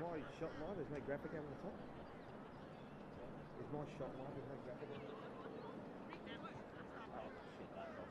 my shot live? There's no graphic over the top. Is my shot live? There's no graphic over the top. Oh shit, that's off.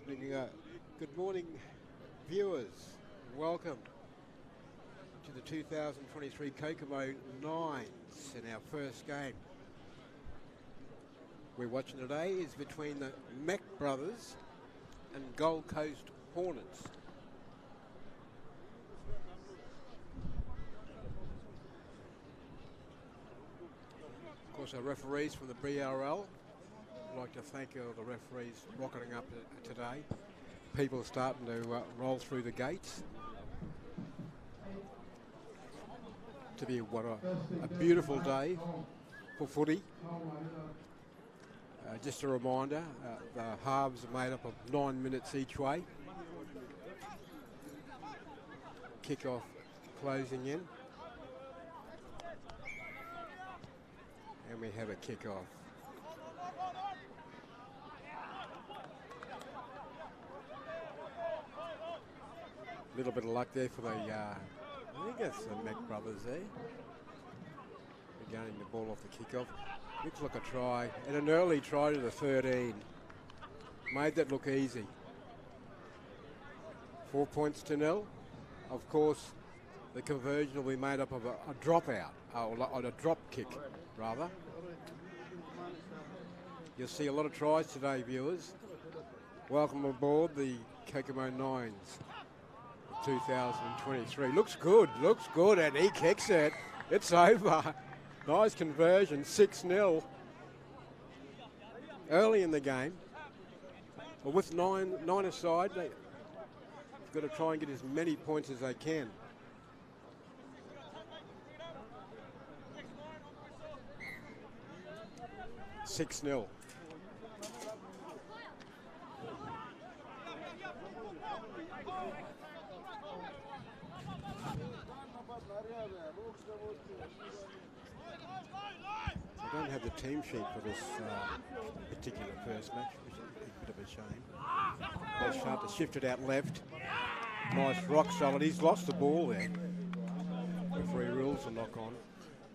Good morning, viewers. Welcome to the 2023 Kokomo Nines in our first game. We're watching today is between the Mac brothers and Gold Coast Hornets. Of course, our referees from the BRL. I'd like to thank the referees rocketing up today. People are starting to roll through the gates. To be what a beautiful day for footy. Just a reminder, the halves are made up of 9 minutes each way. Kick-off closing in. And we have a kick-off. Little bit of luck there for the, I think that's the Mac brothers there. They're getting the ball off the kickoff. Looks like a try, and an early try to the 13. Made that look easy. 4 points to 0. Of course, the conversion will be made up of a dropout, or a drop kick, rather. You'll see a lot of tries today, viewers. Welcome aboard the Kokomo Nines. 2023. Looks good, and he kicks it. It's over. Nice conversion, 6-0. Early in the game. But with nine aside, they've got to try and get as many points as they can. $6-0. I don't have the team sheet for this particular first match, which is a bit of a shame. They start to shift it out left. Nice rock solid. He's lost the ball there. Referee rules a knock on.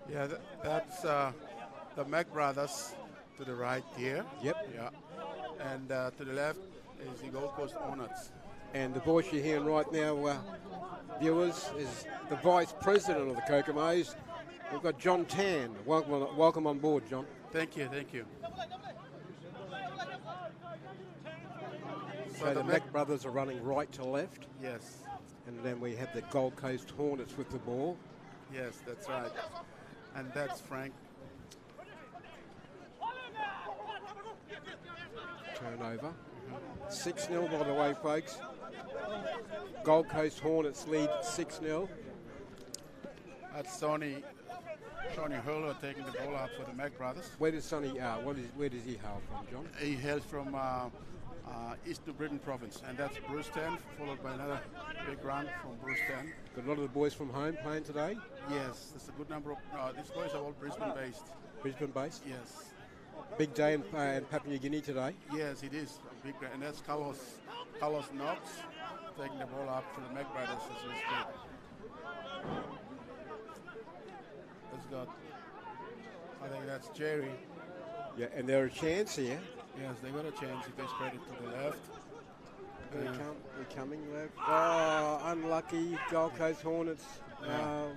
Yeah, that's the Mac brothers to the right here. Yep. Yeah. And to the left is the Gold Coast Hornets. And the voice you're hearing right now, viewers, is the Vice President of the Kokomos. We've got John Tan. Welcome on board, John. Thank you. So the Mac brothers are running right to left. Yes. And then we have the Gold Coast Hornets with the ball. Yes, that's right. And that's Frank. Turnover. 6-0 by the way, folks. Gold Coast Hornets lead 6-0. That's Sonny Hurler taking the ball out for the Mac brothers. Where does Sonny, where does he hail from, John? He hails from East New Britain province, and that's Brisbane, followed by another big run from Brisbane. Got a lot of the boys from home playing today? Yes, there's a good number of, these boys are all Brisbane based. Brisbane based? Yes. Big day in Papua New Guinea today? Yes, it is. A big day, and that's Carlos Knox taking the ball up for the Mac brothers as we speak. Let's go. I think that's Jerry. Yeah, and they're a chance here. Yes, they got a chance if they spread it to the left. They're coming left. Oh, unlucky. Gold Coast Hornets will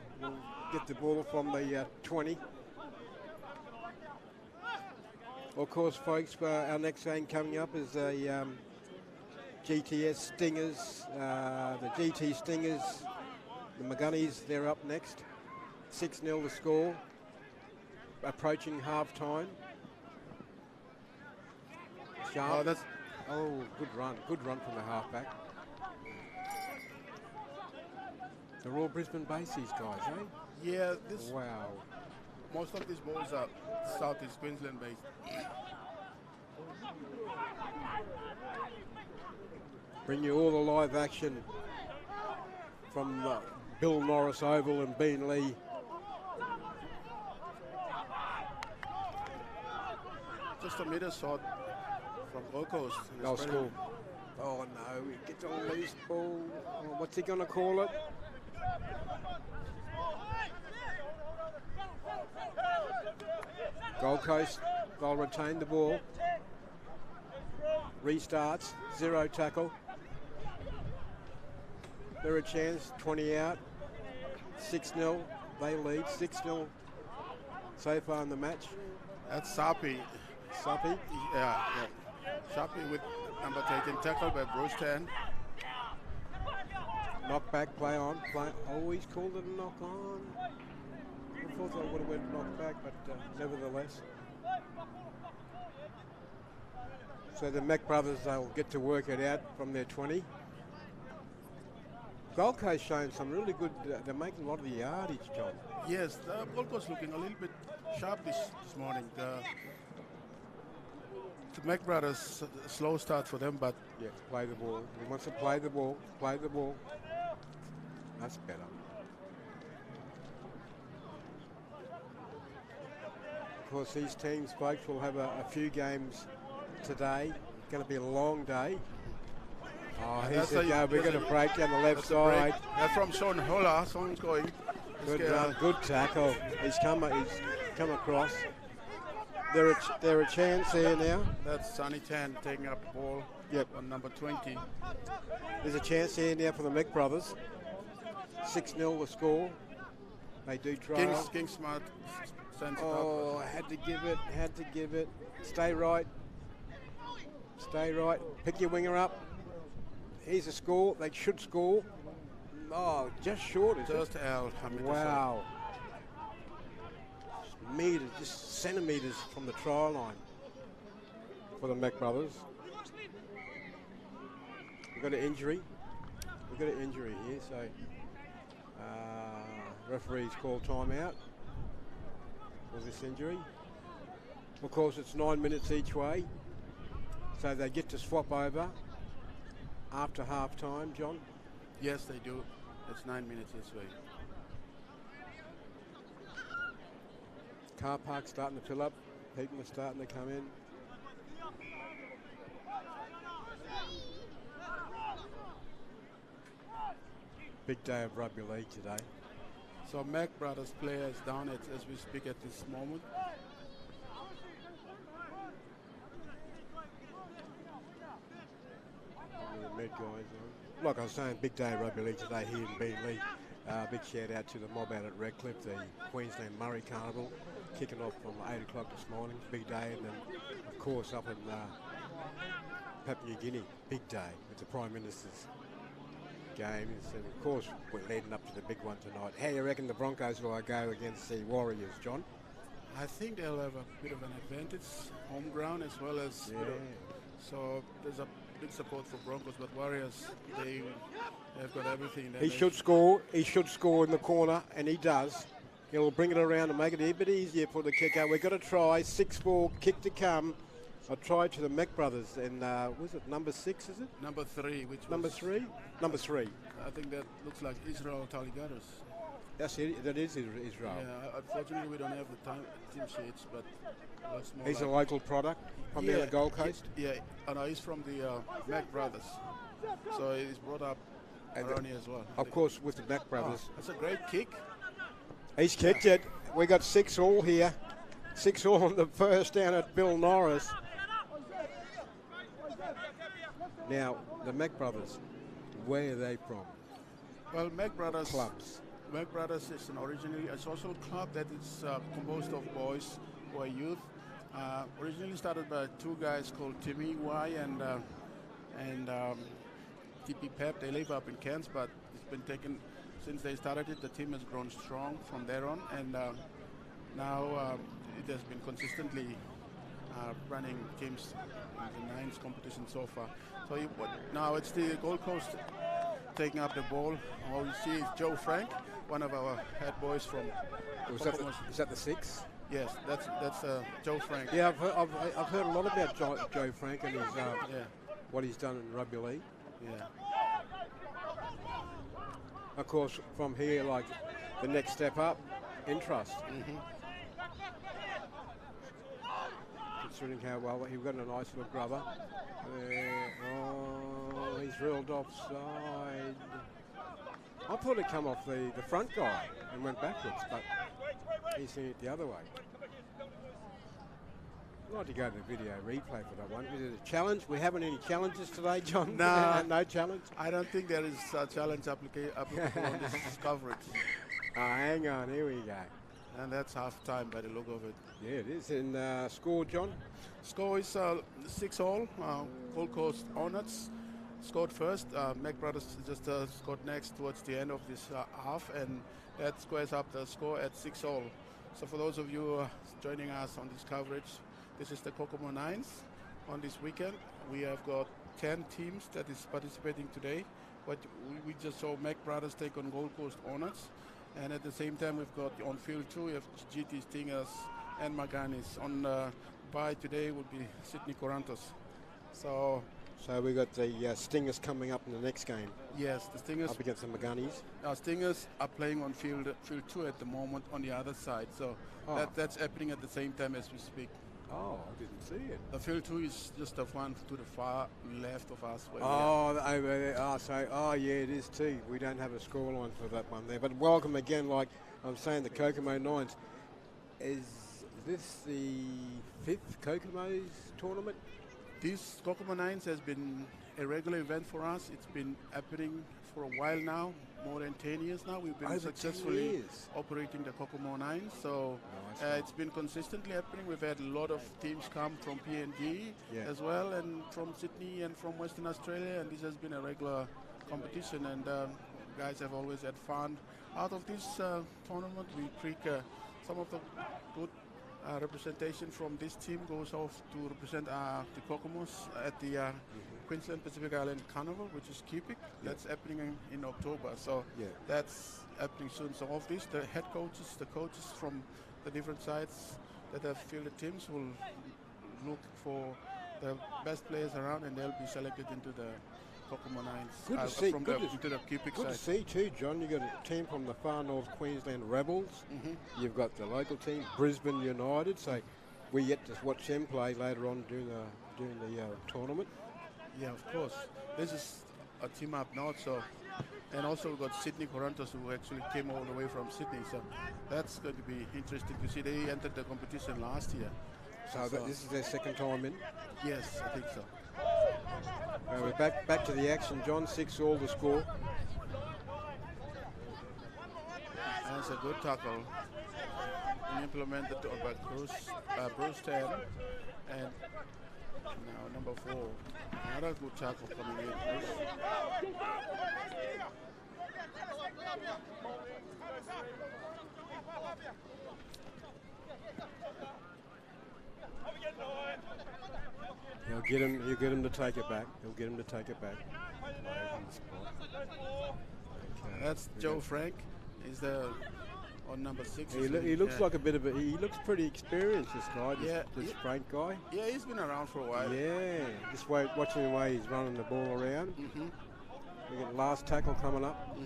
get the ball from the 20. Of course, folks, our next game coming up is a GTS Stingers, the GT Stingers, the Maganies, they're up next. 6-0 the score, approaching half-time. Sharp. Good run from the halfback. They're all Brisbane-based, these guys, eh? Yeah, wow. Most of these balls are Southeast Queensland-based. Bring you all the live action from Bill Norris Oval and Beanley. Just a middle shot from Gold Coast. Goal score. Oh no, he gets a loose ball. Oh, what's he going to call it? Gold Coast, they'll retain the ball. restarts, 0 tackle. They're a chance, 20 out, 6-0. They lead 6-0 so far in the match. That's Sapi. Suppy. Yeah. Sapi with number 13 tackle by Bruce 10. Knock back, play on. Oh, he's called it a knock on. I thought they would have went knock back, but nevertheless. So the Mac brothers, they'll get to work it out from their 20. Gold Coast showing some really good, they're making a lot of the yardage, John. Yes, the Gold Coast looking a little bit sharp this morning. The Mac brothers, slow start for them, but Yeah, play the ball. He wants to play the ball, play the ball. That's better. Of course, these teams, folks, will have a few games today. It's going to be a long day. Oh, here's the go. We're going to break down the left side. That's from Sean Holla. Someone's going. Good tackle. He's come across. They're a chance here now. That's Sonny Tan taking up the ball. Yep. On number 20. There's a chance here now for the Mac brothers. 6-0 the score. They do try. King Smart sends it up. Oh, had to give it. Stay right. Pick your winger up. Here's a score. They should score. Oh, just short. Just out. Wow. Meters, just centimetres from the try line for the Mac brothers. We've got an injury. Here, so referees call timeout for this injury. Of course, it's 9 minutes each way, so they get to swap over after half time, John. Yes, they do. It's 9 minutes this way. Car park starting to fill up. People are starting to come in. Big day of rugby league today. So Mac Brothers players down as we speak at this moment. The med guys on. Like I was saying, big day of rugby league today here in Beenleigh. Big shout out to the mob out at Redcliffe, the Queensland Murray Carnival, kicking off from 8 o'clock this morning. Big day, and then of course up in Papua New Guinea, big day with the Prime Minister's games, and of course we're leading up to the big one tonight. How do you reckon the Broncos will go against the Warriors, John? I think they'll have a bit of an advantage, home ground as well as. Yeah. So there's a big support for Broncos, but Warriors, they've got everything. He should score. He should score in the corner, and he does. He'll bring it around and make it a bit easier for the kicker. We've got to try 6-4 kick to come. I tried to the Mac brothers, and was it number 6? Is it number 3? Which number 3? Number 3. I think that looks like Israel Taligaris. That's it. That is Israel. Yeah, unfortunately we don't have the team sheets, but he's a local product from the Gold Coast. Yeah, and he's from the Mac brothers, so he's brought up around here as well. Of course, with the Mac brothers. That's a great kick. He's kicked it. We got 6-all here. 6-all on the first down at Bill Norris. Now, the Mac brothers, where are they from? Well, Mac brothers clubs. Mac brothers is originally a social club that is composed of boys who are youth. Originally started by 2 guys called Timmy Y and TP Pep. They live up in Cairns, but it's been taken since they started it. The team has grown strong from there on, and now it has been consistently running games in the 9s competition so far. So now it's the Gold Coast taking up the ball. All you see is Joe Frank, one of our head boys from. Is that the 6? Yes, that's Joe Frank. Yeah, I've heard a lot about Joe Frank and his what he's done in rugby league. Yeah. Of course, from here, like the next step up, Intrust. Mm-hmm. Considering how well he got a nice little grubber. Oh, he's reeled offside. I thought he'd come off the front guy and went backwards, but he's seen it the other way. like to go to the video replay for that one. Is it a challenge? We haven't any challenges today, John? Nah. No challenge? I don't think there is a challenge applicable on this coverage. Oh, hang on, here we go. And that's half time by the look of it. Yeah, it is. And score, John? Score is 6-all. Gold Coast Hornets scored first. Mac Brothers just scored next towards the end of this half, and that squares up the score at 6-all. So for those of you joining us on this coverage, this is the Kokomo Nines on this weekend. We have got 10 teams that is participating today. But we just saw Mac Brothers take on Gold Coast Hornets. And at the same time, we've got on field 2, we have GT Stingers and Maganies. On bye today would be Sydney Corantos. So we got the Stingers coming up in the next game. Yes, the Stingers up against the Maganies. Stingers are playing on field 2 at the moment on the other side. So that's happening at the same time as we speak. Oh, I didn't see it. The field 2 is just the one to the far left of us. Yeah, it is too. We don't have a scoreline for that one there. But welcome again, like I'm saying, the Kokomo Nines. Is this the 5th Kokomo's tournament? This Kokomo Nines has been a regular event for us. It's been happening for a while now, more than 10 years now. We've been successfully operating the Kokomo Nines. So it's been consistently happening. We've had a lot of teams come from PNG as well, and from Sydney and from Western Australia, and this has been a regular competition, and guys have always had fun. Out of this tournament, we pick some of the good representation from this team goes off to represent the Kokomos at the Queensland Pacific Island Carnival, which is Kipik. That's happening in October. So that's happening soon. So of this, the head coaches, the coaches from the different sides that have fielded teams will look for the best players around, and they'll be selected into the Kokomo Nines. Good to see. Into the Kipik good side. To see too, John. You've got a team from the far north Queensland Rebels. You've got the local team, Brisbane United. So we yet to watch them play later on during the tournament. Yeah, of course. This is a team up north, so, and also we've got Sydney Corantos, who actually came all the way from Sydney. So that's going to be interesting to see. They entered the competition last year. So this is their second time in? Yes, I think so. We're back to the action, John. 6-all the score. That's a good tackle. Implemented by Bruce 10. And now number 4. Another good tackle coming in. He'll get him to take it back. Okay. That's Joe Frank. He's on number 6. He looks like a bit of he looks pretty experienced, this guy, this Frank guy. Yeah, he's been around for a while. Yeah, just watching the way he's running the ball around. We got the last tackle coming up.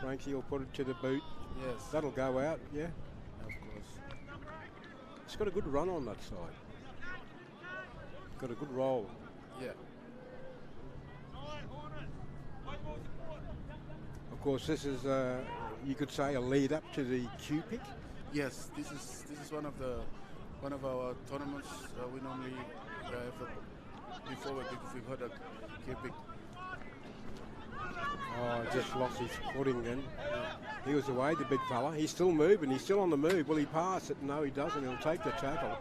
Frankie will put it to the boot. Yes. That'll go out, yeah. Of course. It's got a good run on that side. Got a good roll. Yeah. Of course, this is you could say a lead up to the Q-pick. Yes, this is one of our tournaments we normally have before we got a Q-pick. Oh, just lost his footing then. He was away, the big fella. He's still moving. He's still on the move. Will he pass it? No, he doesn't. He'll take the tackle.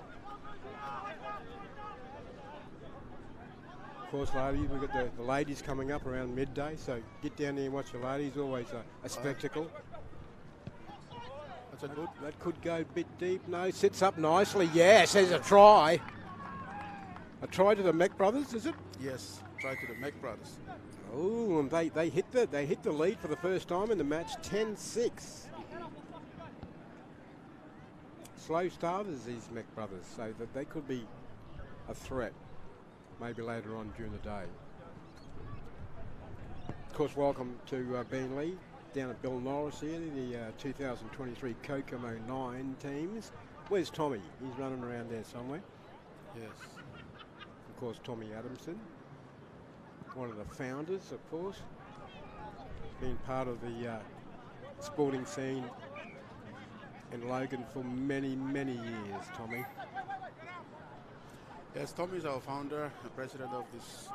Of course, ladies, we've got the ladies coming up around midday, so get down there and watch the ladies. Always a spectacle. That's a good. That could go a bit deep. No, sits up nicely. Yes, there's a try. A try to the Mac Brothers, is it? Yes, try to the Mac Brothers. Oh, and they hit the lead for the first time in the match, 10-6. Slow starters, these Mac Brothers, so that they could be a threat maybe later on during the day. Of course, welcome to Ben Lee down at Bill Norris here, the 2023 Kokomo 9 teams. Where's Tommy? He's running around there somewhere. Yes. Of course, Tommy Adamson, one of the founders, of course, been part of the sporting scene in Logan for many, many years, Tommy. Yes, Tommy is our founder and president of this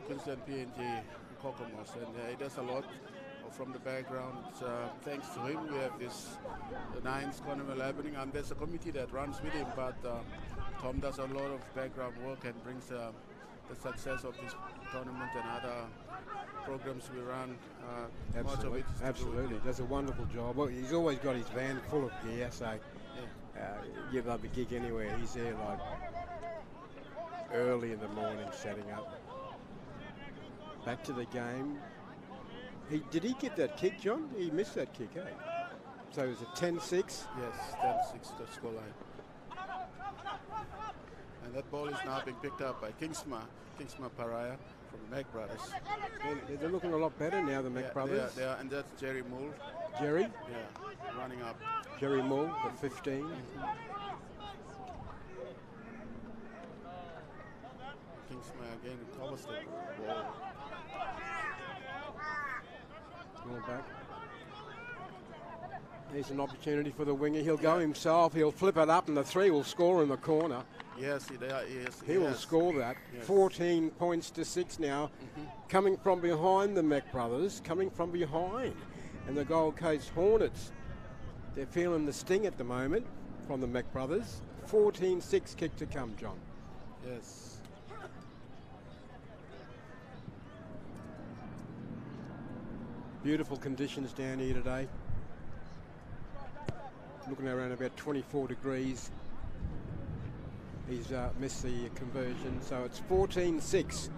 Queensland PNG Kokomos, and he does a lot from the background. Thanks to him, we have this the Nines Carnival happening, and there's a committee that runs with him, but Tom does a lot of background work and brings the success of this tournament and other programs we run. Much of it is Absolutely. Does a wonderful job. Well, he's always got his van full of gear, so give up a gig anywhere. He's there like early in the morning setting up. Back to the game. Did he get that kick, John? He missed that kick, eh? So it was a 10-6? Yes, 10-6 the score line. And that ball is now being picked up by Kingsma Pariah from the Mac Brothers. They're looking a lot better now, the Mac Brothers. They are, and that's Jerry Moore. Jerry? Yeah, running up. Jerry Moore, the 15. Kingsma again covers the ball. Back. There's an opportunity for the winger. He'll go himself. He'll flip it up, and the 3 will score in the corner. Yes, he will score that. Yes. 14 points to 6 now. Coming from behind the Mac Brothers, coming from behind. And the Gold Coast Hornets, they're feeling the sting at the moment from the Mac Brothers. 14-6 kick to come, John. Yes. Beautiful conditions down here today. Looking around about 24 degrees. He's missed the conversion, so it's 14-6.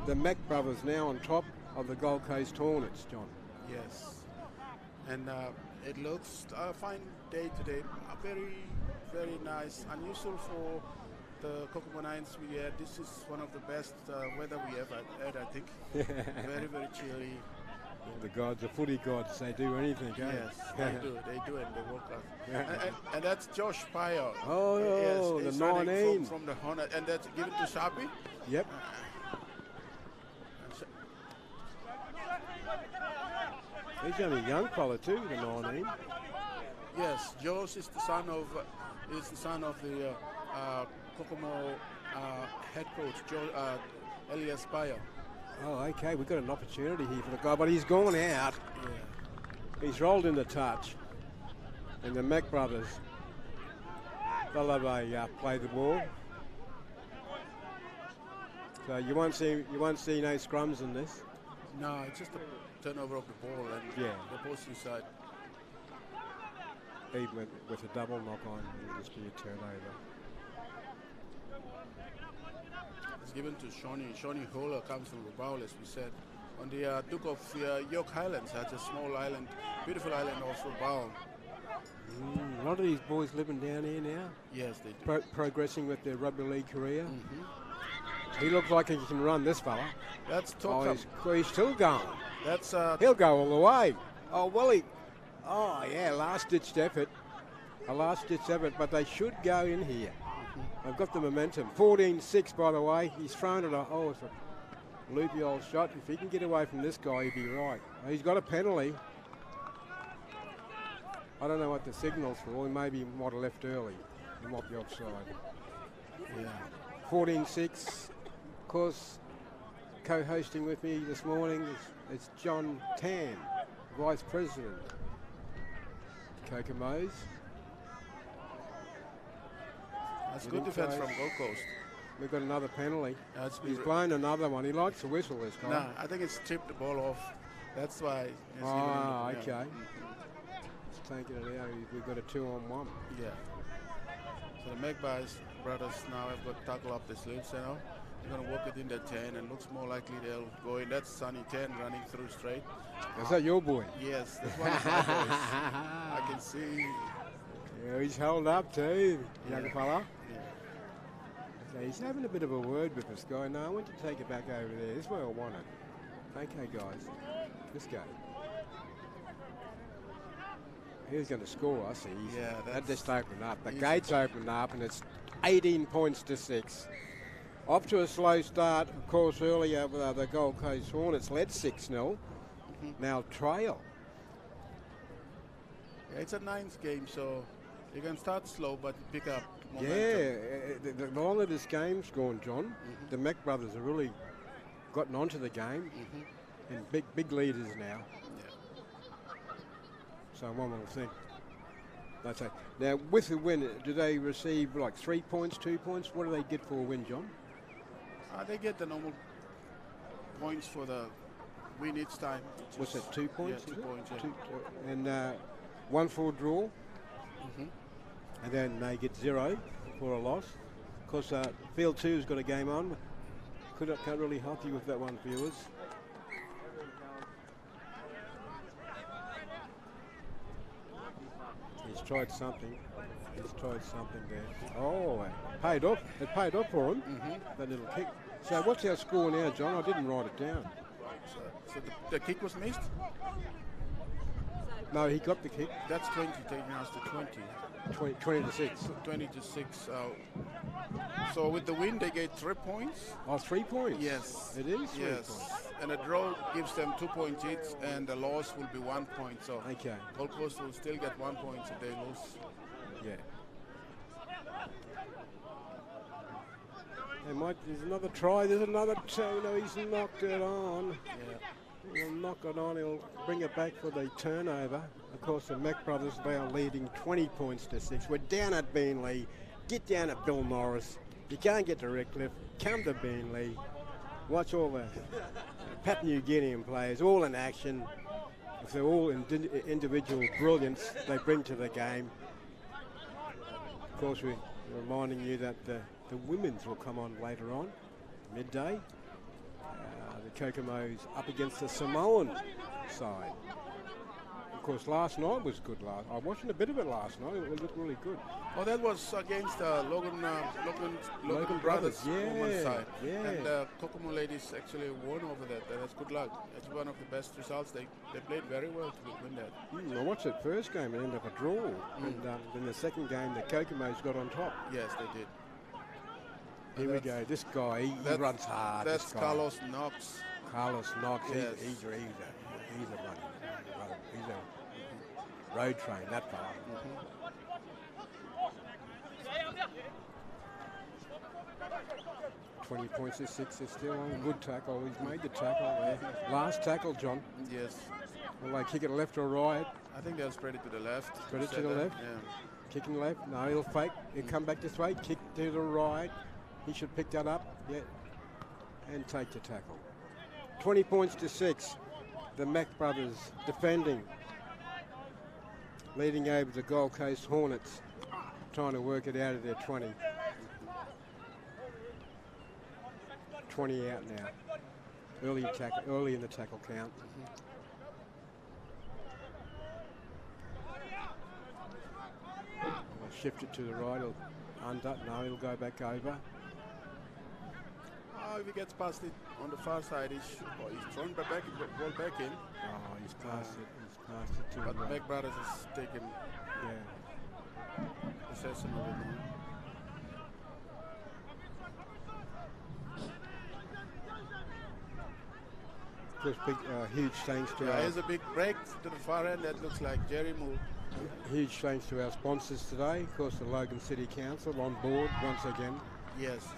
The Mac Brothers now on top of the Gold Coast Hornets, John. Yes, and it looks a fine day today. Very, very nice. Unusual for the Kokomo Nines we had. This is one of the best weather we ever had, I think. Very, very chilly. The gods, the footy gods, they do anything, eh? Yes, they do, and they work out. And that's Josh Pyle. Oh, yes, the 19. From the Hornet, and that's given to Sharpie. Yep. He's only a young fella too, the 19. Yes, Josh is the son of the Kokomo head coach, Elias Pyle. Oh, okay, we've got an opportunity here for the guy, but he's gone out. Yeah. He's rolled in the touch. And the Mac Brothers, they'll have a play the ball. So you won't see no scrums in this. No, it's just a turnover of the ball and the opposing side. Even with a double knock on, it'll just be a turnover. It's given to Shawnee. Shawnee Holler comes from Rabaul, as we said. On the Duke of York Highlands, that's a small island, beautiful island off Rabaul. A lot of these boys living down here now. Yes, they do. Progressing with their rugby league career. He looks like he can run, this fella. That's Tokam. He's still going. That's he'll go all the way. Oh, well, last-ditched effort. A last-ditch effort, but they should go in here. They've got the momentum. 14-6, by the way. He's thrown it. It's a loopy old shot. If he can get away from this guy, he'd be right. He's got a penalty. I don't know what the signal's for. He maybe might have left early. He might be offside. Yeah. 14-6. Of course, co-hosting with me this morning is John Tan, Vice President. Kokomos. That's good defense from Gold Coast. We've got another penalty. He's blown another one. He likes to whistle, this guy. No, I think it's tipped the ball off. That's why. Okay. It's taking it out. We've got a 2-on-1. Yeah. So the Magpies brothers now have got to tackle up the sleeves now. They're going to work it in the 10 and looks more likely they'll go in. That's Sunny 10 running through straight. Is that your boy? Yes, that's one of my boys. I can see. Yeah, he's held up too, young fella. So he's having a bit of a word with this guy. No, I want to take it back over there. This is where I want it. Okay, guys. Let's go. He's going to score, I see. That just opened up. The gates opened up, and it's 18 points to 6. Off to a slow start, of course, earlier the Gold Coast Hornets led 6-0. Now trail. Yeah, it's a 9th game, so You can start slow, but pick up momentum. Yeah, the longer this game's gone, John, the Mac brothers have really gotten onto the game and big leaders now. Yeah. So one will think. That's it. Now, with the win, do they receive like 3 points, 2 points? What do they get for a win, John? They get the normal points for the win each time. What's that, 2 points? Yeah, 2 points, yeah. And 1 for a draw. And then they get 0 for a loss. Of course, Field 2's got a game on. Can't really help you with that one, viewers. He's tried something. There. Oh, it paid off. It paid off for him, that little kick. So what's our score now, John? I didn't write it down. So the kick was missed? No, he got the kick. That's 20, taking us to 20. 20 to 6. 20 to 6. So with the win, they get 3 points. Oh, 3 points? Yes. It is 3 yes. points. And a draw gives them 2 points each, and the loss will be 1 point. So okay. Gold Coast will still get 1 point if they lose. Yeah. There's another try. There's another no, he's knocked it on. Yeah. He'll knock it on. He'll bring it back for the turnover. Of course, the Mac brothers, they are leading 20 points to 6. We're down at Beenleigh. Get down at Bill Norris. You can't get to Redcliffe. Come to Beenleigh. Watch all the Papua New Guinean players, all in action. If they're all individual brilliance they bring to the game. Of course, we're reminding you that the women's will come on later on, midday. The Kokomo's up against the Samoan side. Of course, last night was good. I watched a bit of it last night. It looked really good. Oh, that was against Logan Brothers women's side. Yeah. And Kokomo ladies actually won over that. That's good luck. That's one of the best results. They played very well to win that. I watched that first game and ended up a draw. And then the second game, the Kokomo's got on top. Yes, they did. Here we go. This guy, he runs hard. That's Carlos Knox. Carlos Knox. Yes. He's a road train, that fella. 20 points to 6 is still on. Good tackle. He's made the tackle there. Last tackle, John. Yes. Will they kick it left or right? I think they'll spread it to the left. Spread it to the left? Yeah. Kicking left? No, he'll fake. He'll come back this way. Kick to the right. He should pick that up. Yeah. And take the tackle. 20 points to 6. The Mac brothers defending. Leading over the Gold Coast Hornets. Trying to work it out of their 20. 20 out now. Early in the tackle count. He'll shift it to the right. He'll go back over. Oh, if he gets past it on the far side, he's thrown ball back in. Oh, he's passed it. He's passed it to But the right. Mac Brothers has taken possession of it now. Of course, huge thanks to Here's a big break to the far end. That looks like Jerry Moore. huge thanks to our sponsors today. Of course, the Logan City Council on board once again. Yes,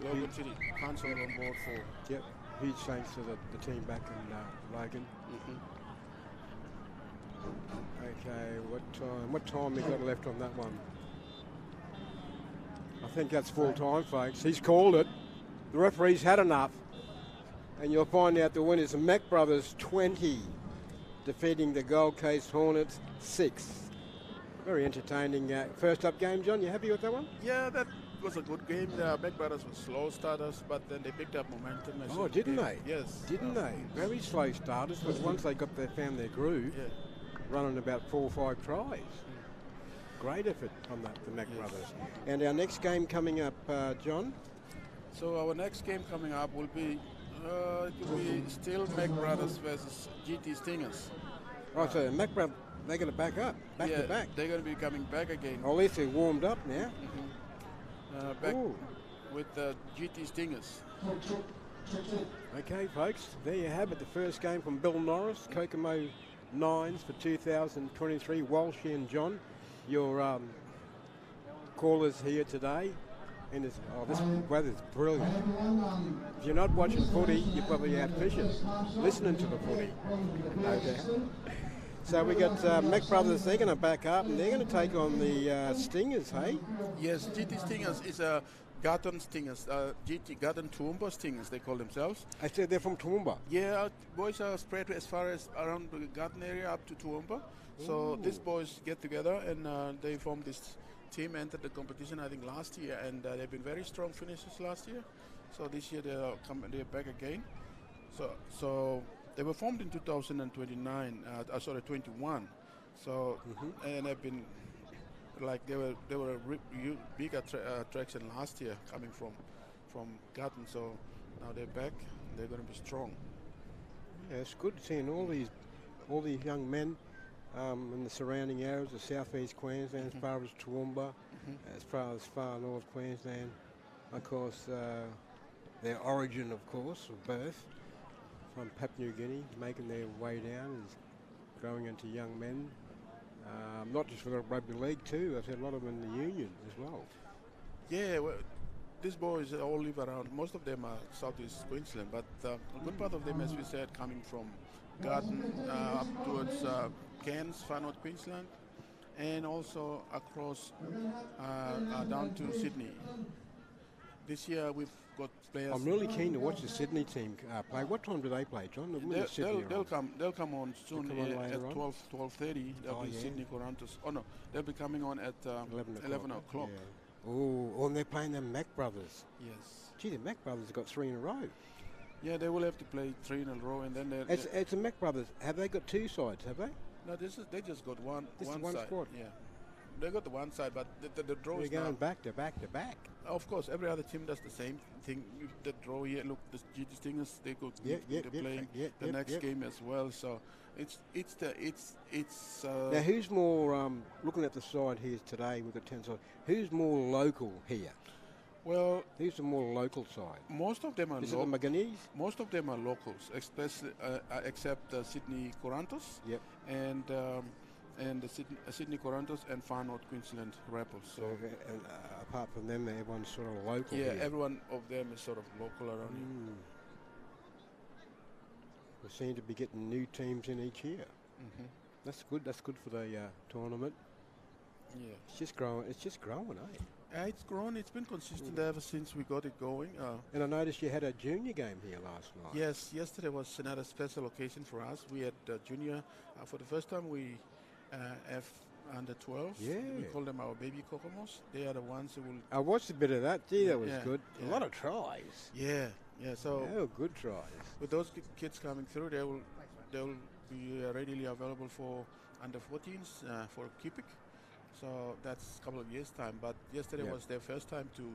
Logan City Council on board for. Yep. Huge thanks to the team back in Logan. Okay, what time we got left on that one? I think that's full time, folks. He's called it. The referee's had enough. And you'll find out the winners, the Mac Brothers 20, defeating the Gold Coast Hornets 6. Very entertaining first up game, John. You happy with that one? Yeah, that was a good game. The Mac Brothers were slow starters, but then they picked up momentum. Oh, didn't they? Yes. Didn't they? Very slow starters, but once they found their groove, running about 4 or 5 tries. Great effort from the Mac Brothers. And our next game coming up, John? So our next game coming up will be it will be still Mac Brothers versus GT Stingers. Right, so Mac Brothers, they're going to back up, back to back. They're going to be coming back again. Or at least they're warmed up now. Back with the GT Stingers. Okay, folks, there you have it. The first game from Bill Norris, Kokomo Nines for 2023. Walshy and John, your callers here today. And this weather's brilliant. If you're not watching footy, you're probably out fishing, listening to the footy. No doubt. So we got Mac Brothers, they're going to back up and they're going to take on the Stingers, hey? Yes, GT Stingers is a Garden Stingers, GT Garden Toowoomba Stingers, they call themselves. I said they're from Toowoomba. Yeah, boys are spread as far as around the Garden area up to Toowoomba. So these boys get together and they form this team, entered the competition I think last year, and they've been very strong finishers last year. So this year they're back again. So they were formed in 2021. So and they've been like they were a big attraction last year coming from Garden. So now they're back. They're going to be strong. Yeah, it's good seeing all these young men in the surrounding areas of southeast Queensland, as far as Toowoomba, as far as far north Queensland. Of course, their origin, of course, of birth from Papua New Guinea, making their way down and growing into young men. Not just for the rugby league too. I've seen a lot of them in the union as well. Yeah, well, these boys all live around. Most of them are southeast Queensland, but a good part of them, as we said, coming from Garden up towards Cairns, far north Queensland, and also across down to Sydney. This year we've got players. I'm really keen to watch the Sydney team play. What time do they play, John? They'll come on soon at 12:30. They'll be yeah. Sydney Corantos. Oh no, they'll be coming on at 11 o'clock. Yeah. Oh, and they're playing the Mac Brothers. Yes. Gee, the Mac Brothers have got 3 in a row. Yeah, they will have to play 3 in a row, and then It's the Mac Brothers. Have they got 2 sides? Have they? No, they just got one. This one is one side. squad. Yeah, they got the one side, but the draw They're is going now. back to back to back. Of course, every other team does the same thing. The draw here, look, the GT Stingers, they go playing the next game as well. So it's. Now, who's more looking at the side here today with the 10 side? Who's more local here? Well, who's the more local side? Most of them are. Is it the Maganies? Most of them are locals, especially except Sydney Corantos. Yep. And the Sydney Corantos and far north Queensland Rebels. So apart from them, everyone's sort of local. Yeah, here. everyone of them is sort of local around here. We seem to be getting new teams in each year. That's good. That's good for the tournament. Yeah, it's just growing. It's just growing, eh? It's grown. It's been consistent ever since we got it going. And I noticed you had a junior game here last night. Yes, yesterday was another special occasion for us. We had junior for the first time. We have under 12. Yeah. We call them our baby Kokomos. They are the ones who will. I watched a bit of that. Gee, that was good. Yeah. A lot of tries. Yeah. So. Oh, good tries. With those kids coming through, they will be readily available for under 14s for Kipik. So that's a couple of years' time. But yesterday was their first time to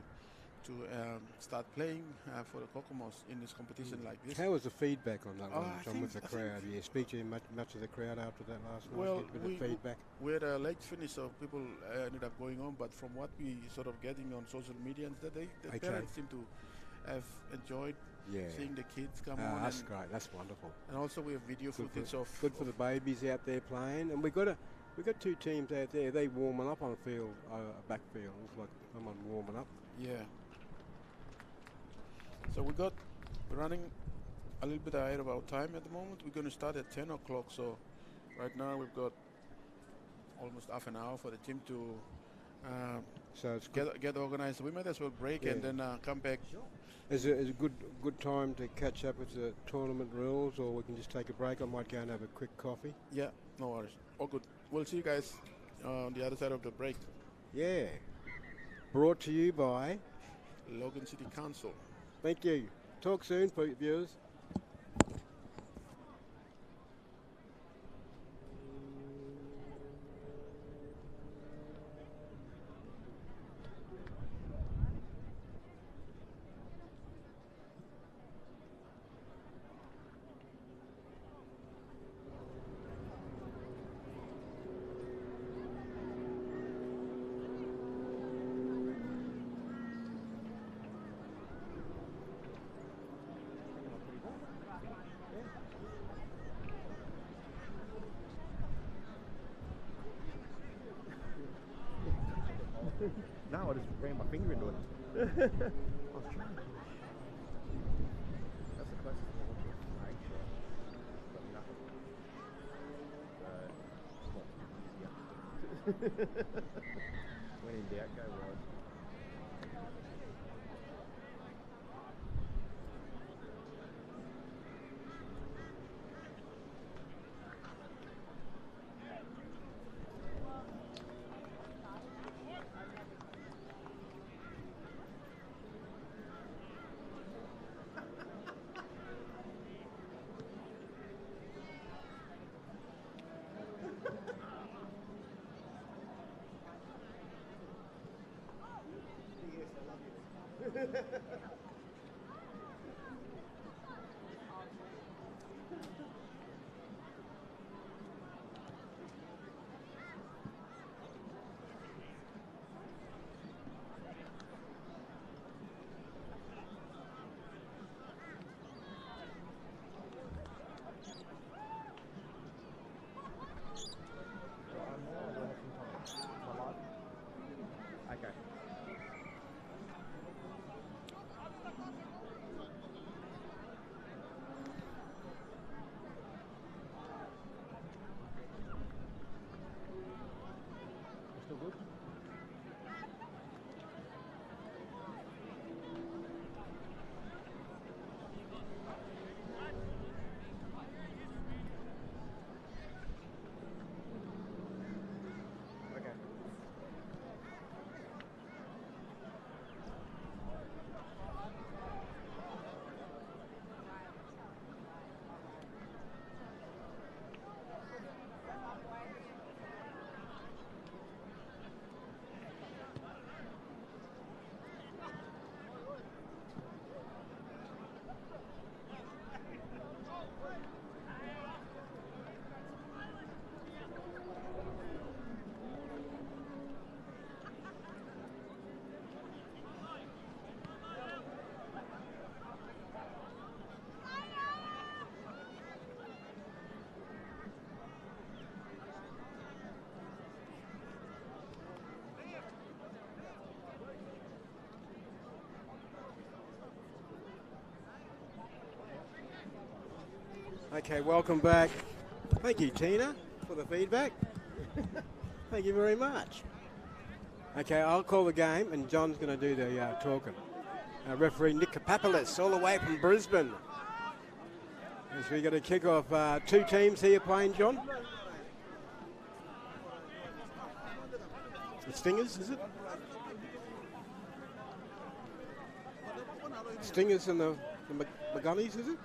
start playing for the Kokomos in this competition like this. How was the feedback on that one, John, with the I crowd? You speak to much of the crowd after that last night? Well, get a bit of feedback? We had a late finish, so people ended up going on. But from what we sort of getting on social media, that the parents seem to have enjoyed seeing the kids come on. That's great. That's wonderful. And also we have video footage of. Good for the babies out there playing, and we've got 2 teams out there. They warming up on a field, backfield. Looks like someone warming up. Yeah. So we're running a little bit ahead of our time at the moment. We're going to start at 10 o'clock. So right now we've got almost half an hour for the team to so it's get organized. We might as well break and then come back. Is it a good time to catch up with the tournament rules, or we can just take a break? I might go and have a quick coffee. Yeah, no worries. All good. We'll see you guys on the other side of the break. Yeah. Brought to you by Logan City Council. Thank you. Talk soon, viewers. No, I just ran my finger into it. I was trying to. That's the closest thing I want to a flag shot. But nothing. So, easier. When in doubt, go wide. Okay. Still good? Okay. Okay, welcome back. Thank you, Tina, for the feedback. Thank you very much. Okay, I'll call the game, and John's going to do the talking. Referee Nick Kapapoulis, all the way from Brisbane. As we got a kick off, two teams here playing, John. The Stingers, is it? Stingers and the Maganies, is it?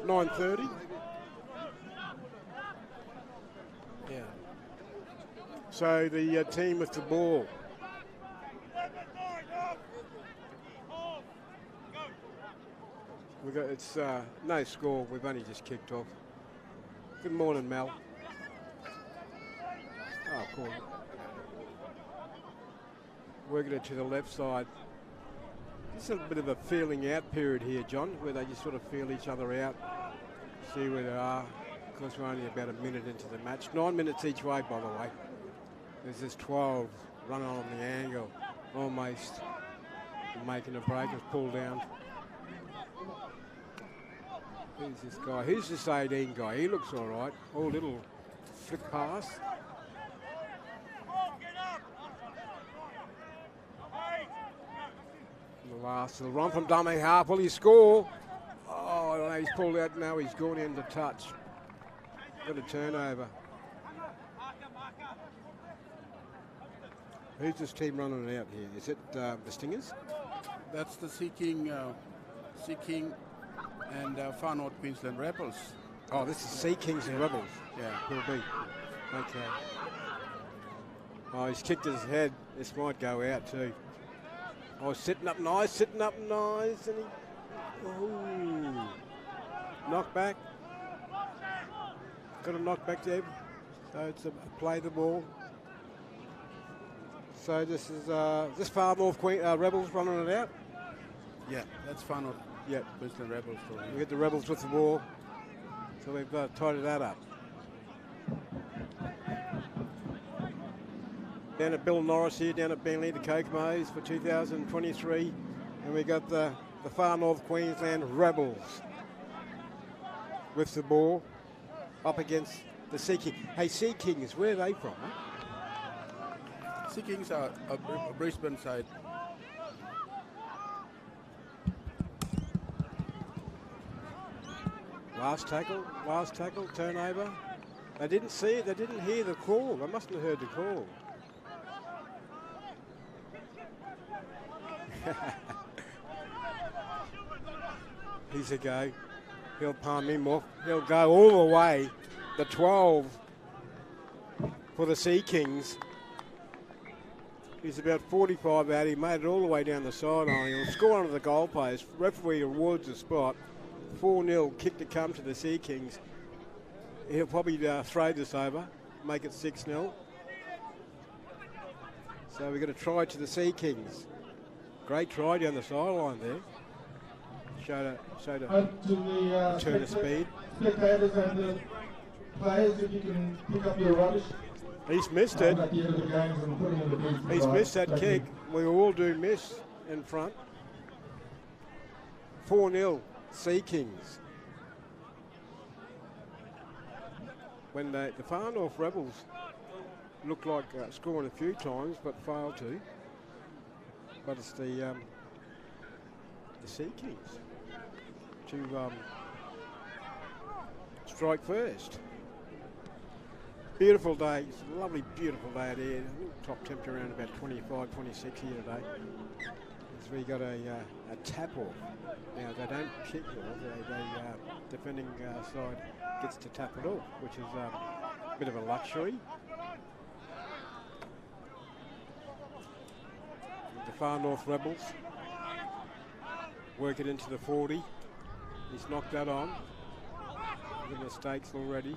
9:30. Yeah. So the team with the ball. We got it's no score. We've only just kicked off. Good morning, Mel. Oh, cool. Working it to the left side. Just a bit of a feeling out period here, John, where they just sort of feel each other out, see where they are. Of course, we're only about a minute into the match. 9 minutes each way, by the way. There's this 12 running on the angle, almost making a break. It's pulled down. Who's this guy? Who's this 18 guy? He looks all right. Oh, little flick pass. The last little run from dummy half. Will he score? Oh, I don't know. He's pulled out now. He's gone into touch. Got a turnover. Who's this team running it out here? Is it the Stingers? That's the Sea King and Far North Queensland Rebels. Oh, this is Sea Kings and Rebels. Yeah. Will be. Okay. Oh, he's kicked his head. This might go out too. Oh, sitting up nice, and he, ooh, knock back. Got a knock back there. So it's a play the ball. So this is this Far North Rebels running it out. Yeah, that's Far North. Yeah, Queensland Rebels. We get the Rebels with the ball. So we've tidied that up. Down at Bill Norris here, down at Beenleigh, the Kokomos for 2023. And we got the far North Queensland Rebels with the ball up against the Sea Kings. Hey, Sea Kings, where are they from? Huh? Sea Kings are a Brisbane side. Last tackle, turnover. They didn't see it, they didn't hear the call. They mustn't have heard the call. Here's a go. He'll palm him off. He'll go all the way. The 12 for the Sea Kings. He's about 45 out. He made it all the way down the sideline. He'll score under the goalpost. Referee awards the spot. 4-0 kick to come to the Sea Kings. He'll probably throw this over, make it 6-0. So we've got a try to the Sea Kings. Great try down the sideline there. Showed a turn of speed. Spectators and the players, if you can pick up your rubbish. He's missed it. He's missed that kick. We all do miss in front. 4-0 Sea Kings. When the Far North Rebels looked like scoring a few times but failed to. But it's the Sea Kings to strike first. Beautiful day. It's a lovely, beautiful day out here. Top temperature around about 25, 26 here today. As we got a tap off. Now they don't kick it off. They defending side gets to tap it off, which is a bit of a luxury. The Far North Rebels work it into the 40. He's knocked that on. The mistakes already.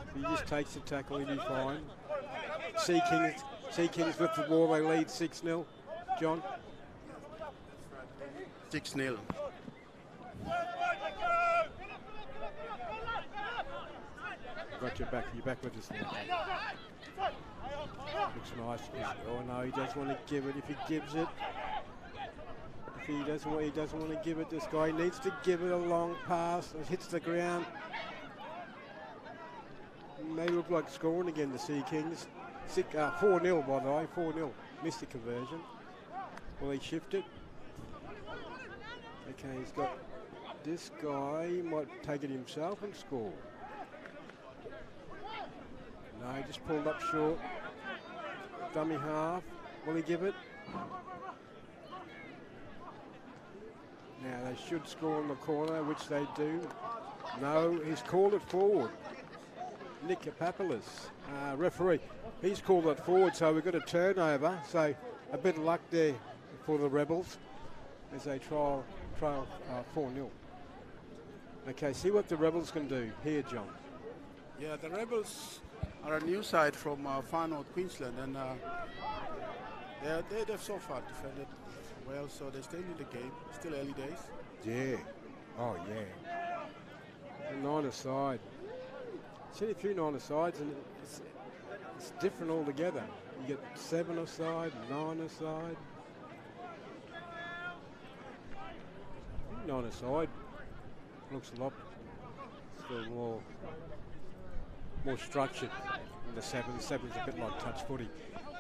If he just takes the tackle, he'll be fine. Sea Kings with the ball. They lead 6-0. John? 6-0. Got your back. You're back with us now. Looks nice. Oh no, he doesn't want to give it. If he gives it, he doesn't want to give it. This guy needs to give it a long pass. It hits the ground. They look like scoring again, the Sea Kings. 4-0 by the way. 4-0. Missed the conversion. Will he shift it? Okay, he's got this guy. He might take it himself and score. No, he just pulled up short. Dummy half. Will he give it? Now they should score in the corner, which they do. No, he's called it forward. Nick Papoulis, referee. He's called it forward, so we've got a turnover. So a bit of luck there for the Rebels as they trial 4-0. Okay, see what the Rebels can do here, John. Yeah, the Rebels are a new side from far North Queensland, and they've so far defended well, so they're still in the game. Still early days. Yeah. Oh, yeah. 9-a-side. Seen a few 9-a-sides, and it's different altogether. You get 7-a-side, 9-a-side. 9-a-side looks a lot still more structured than the 7. The 7's a bit like touch footy.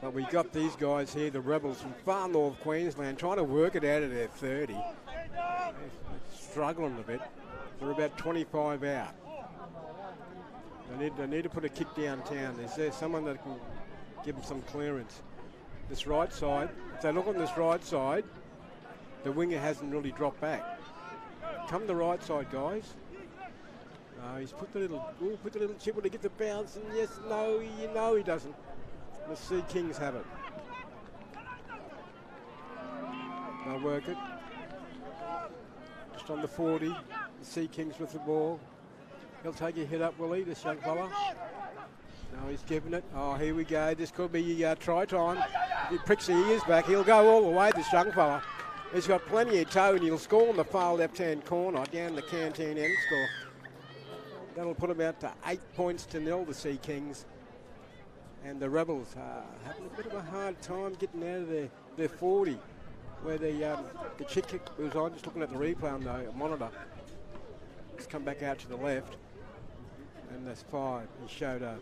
But we got these guys here, the Rebels from far North Queensland, trying to work it out of their 30. They're struggling a bit. They're about 25 out. They need to put a kick downtown. Is there someone that can give them some clearance? This right side, if they look on this right side, the winger hasn't really dropped back. Come the right side, guys. No, he's put the little chip. Will he get the bounce? And yes, no, you know he doesn't. The Sea Kings have it. They'll work it. Just on the 40. The Sea Kings with the ball. He'll take a hit up, will he, this young fella? No, he's giving it. Oh, here we go. This could be try time. If he pricks the ears back, he'll go all the way, this young fella. He's got plenty of toe, and he'll score in the far left-hand corner, down the canteen end score. That'll put him out to 8 points to 0, the Sea Kings. and the Rebels having a bit of a hard time getting out of their 40, where the chick was on, just looking at the replay on the monitor. It's come back out to the left, and that's 5. He showed a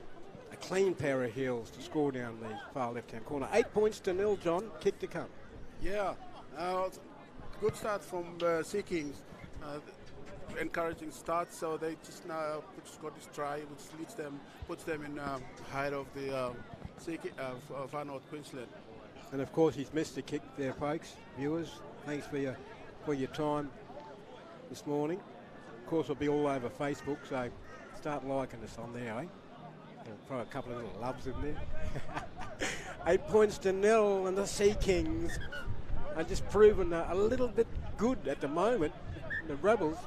clean pair of heels to score down the far left-hand corner. 8 points to 0, John. Kick to come. Yeah, good start from Sea Kings. Encouraging start, so they just now got this try, which puts them in height of the Far North Queensland. And of course, he's missed the kick there, folks. Viewers, thanks for your time this morning. Of course, it'll be all over Facebook, so start liking us on there, eh? We'll throw a couple of little loves in there. 8 points to 0, and the Sea Kings are just proven a little bit good at the moment. The Rebels,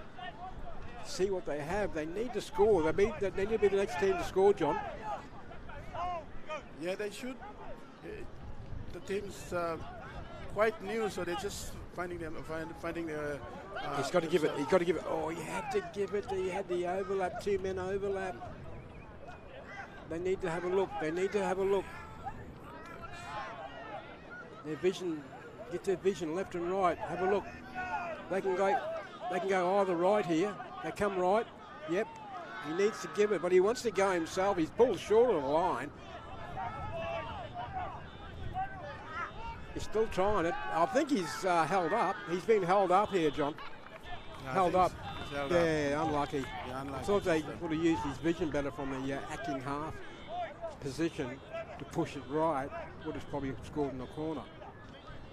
see what they have. They need to score. They need to be the next team to score, John. Yeah, they should. The team's quite new, so they're just finding their. He's got to give it. He's got to give it. Oh, he had to give it. He had the overlap. 2 men overlap. They need to have a look. They need to have a look. Their vision. Get their vision left and right. Have a look. They can go. They can go either right here. They come right. Yep. He needs to give it, but he wants to go himself. He's pulled short of the line. He's still trying it. I think he's held up. He's been held up here, John. Yeah, held up. Yeah, unlucky. Yeah, unlucky. I thought they would have used his vision better from the acting half position to push it right. Would have probably scored in the corner.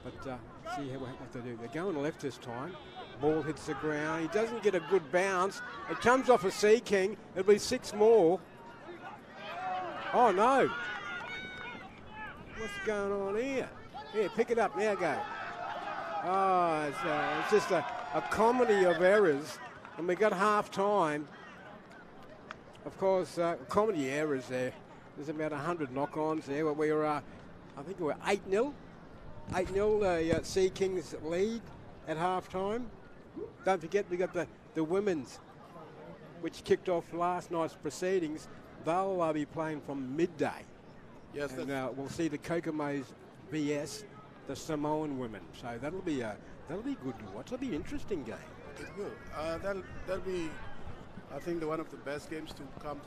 But see what they do. They're going left this time. Ball hits the ground. He doesn't get a good bounce. It comes off a Sea King. It'll be 6 more. Oh, no. What's going on here? Here, pick it up. Now go. Oh, it's just a comedy of errors. And we got half time. Of course, comedy errors there. There's about 100 knock-ons there. We were, I think we were 8-0. 8-0, the Sea Kings lead at half time. Don't forget, we got the women's, which kicked off last night's proceedings. They'll be playing from midday. Yes, and we'll see the Kokomos vs the Samoan women. So that'll be good to watch. It'll be an interesting game. It will. That'll be, I think, one of the best games to come.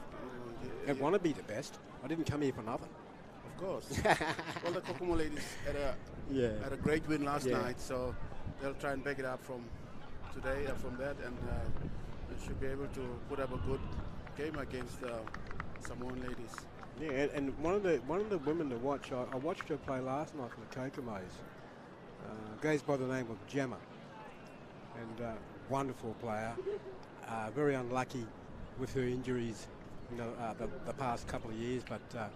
It want to be the best. I didn't come here for nothing. Of course. Well, the Kokomo ladies had a great win last night, so they'll try and back it up from today from that, and they should be able to put up a good game against the Samoan ladies. Yeah, and one of the women to watch, I watched her play last night for the Kokomos. Goes by the name of Gemma, and wonderful player. Very unlucky with her injuries, the past couple of years, but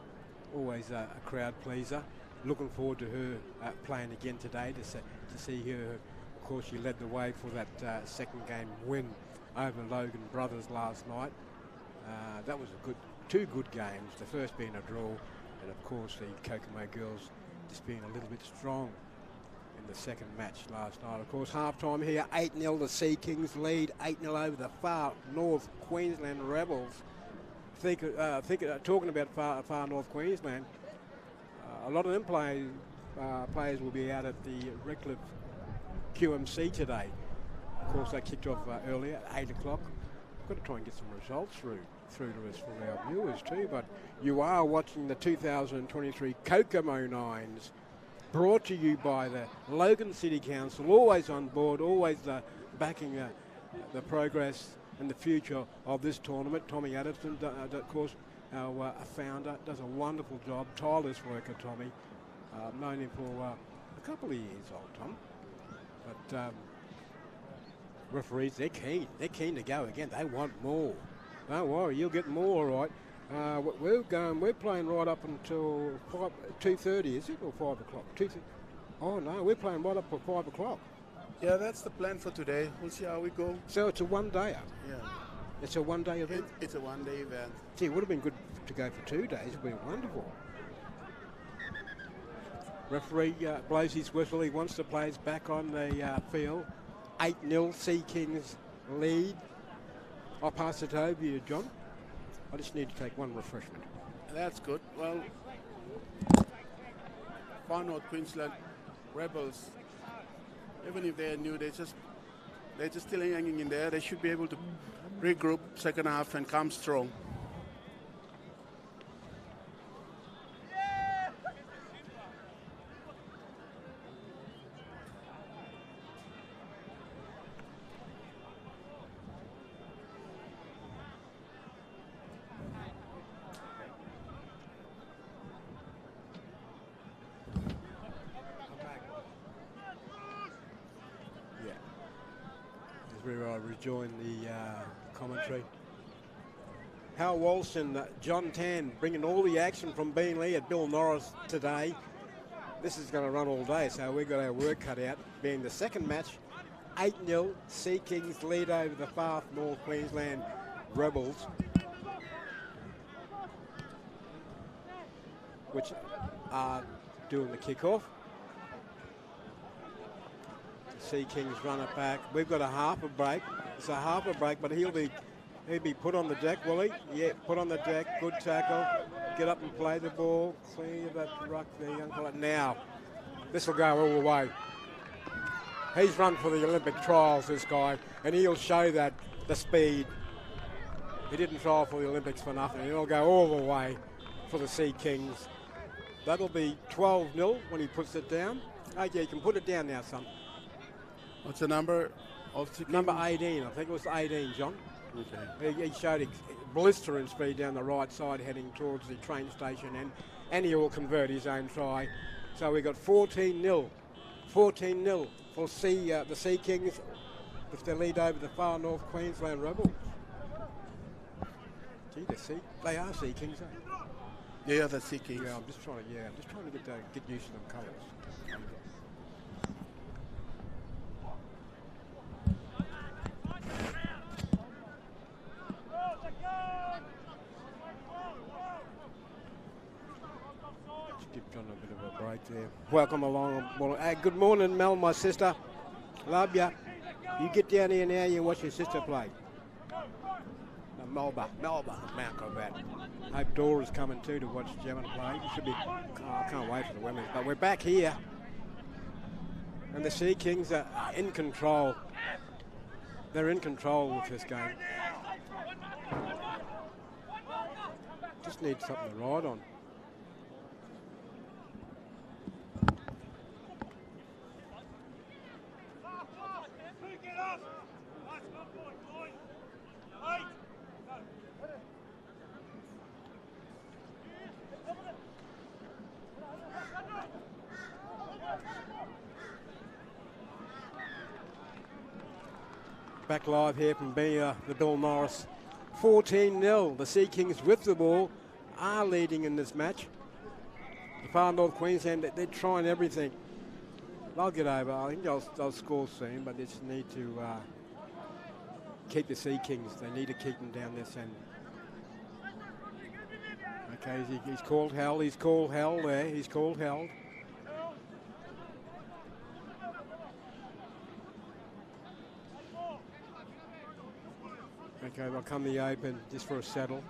always a crowd pleaser. Looking forward to her playing again today to see her. Of course, she led the way for that second game win over Logan Brothers last night. That was two good games, the first being a draw, and of course the Kokomo girls just being a little bit strong in the second match last night. Of course, half-time here, 8-0 the Sea Kings lead, 8-0 over the Far North Queensland Rebels. Talking about far North Queensland, a lot of them players will be out at the Redcliffe QMC today. Of course, they kicked off earlier at 8 o'clock. We've got to try and get some results through to us for our viewers too, but you are watching the 2023 Kokomo Nines, brought to you by the Logan City Council, always on board, always backing the progress and the future of this tournament. Tommy Addison, of course, our founder, does a wonderful job, tireless worker, Tommy. I've known him for a couple of years, old Tom. But referees, they're keen to go again. They want more. Don't worry, you'll get more, all right. We're playing right up until 2:30, is it, or 5 o'clock? Oh no, we're playing right up for 5 o'clock. Yeah, that's the plan for today. We'll see how we go. So it's a one-dayer. Yeah. It's a one-day event. It's a one-day event. Gee, it would have been good to go for 2 days. It would have been wonderful. Referee blows his whistle. He wants the players back on the field. 8-0 Sea Kings lead. I'll pass it over to you, John. I just need to take one refreshment. That's good. Well, Far North Queensland Rebels. Even if they're new, they're just still hanging in there. They should be able to regroup second half and come strong. Where I rejoin the commentary. Hal Walsh and John Tan bringing all the action from Beenleigh at Bill Norris today. This is going to run all day, so we've got our work cut out. Being the second match, 8-0, Sea Kings lead over the Far North Queensland Rebels, which are doing the kick-off. Sea Kings run it back. We've got a half a break. It's a half a break, but he'll be put on the deck, will he? Yeah, put on the deck. Good tackle. Get up and play the ball. Clear that ruck there, young fella. Now, this will go all the way. He's run for the Olympic trials, this guy, and he'll show that the speed. He didn't trial for the Olympics for nothing. He'll go all the way for the Sea Kings. That'll be 12-0 when he puts it down. Okay, you can put it down now, son. What's the number of the Number 18, I think it was 18, John. Okay. He showed blistering speed down the right side heading towards the train station, and he will convert his own try. So we got 14-0. 14-0 for the Sea Kings with their lead over the Far North Queensland Rebels. Gee, they are Sea Kings, eh? Yeah, the Sea Kings. Yeah, I'm just trying to get used to them colours. John a bit of a break there. Welcome along. Well, good morning, Mel, my sister. Love ya. You get down here now, you watch your sister play. Melba, Mount Combat. Hope Dora's coming too to watch Gemma play. It should be. I can't wait for the women. But we're back here, and the Sea Kings are in control. They're in control with this game. Just need something to ride on. Back live here from the Bill Norris. 14-0. The Sea Kings with the ball are leading in this match. The Far North Queensland, they're trying everything. They'll get over. I think they'll score soon, but they just need to keep the Sea Kings. They need to keep them down this end. Okay, he's called hell. He's called hell there. He's called hell. Okay, they'll come the open just for a settle.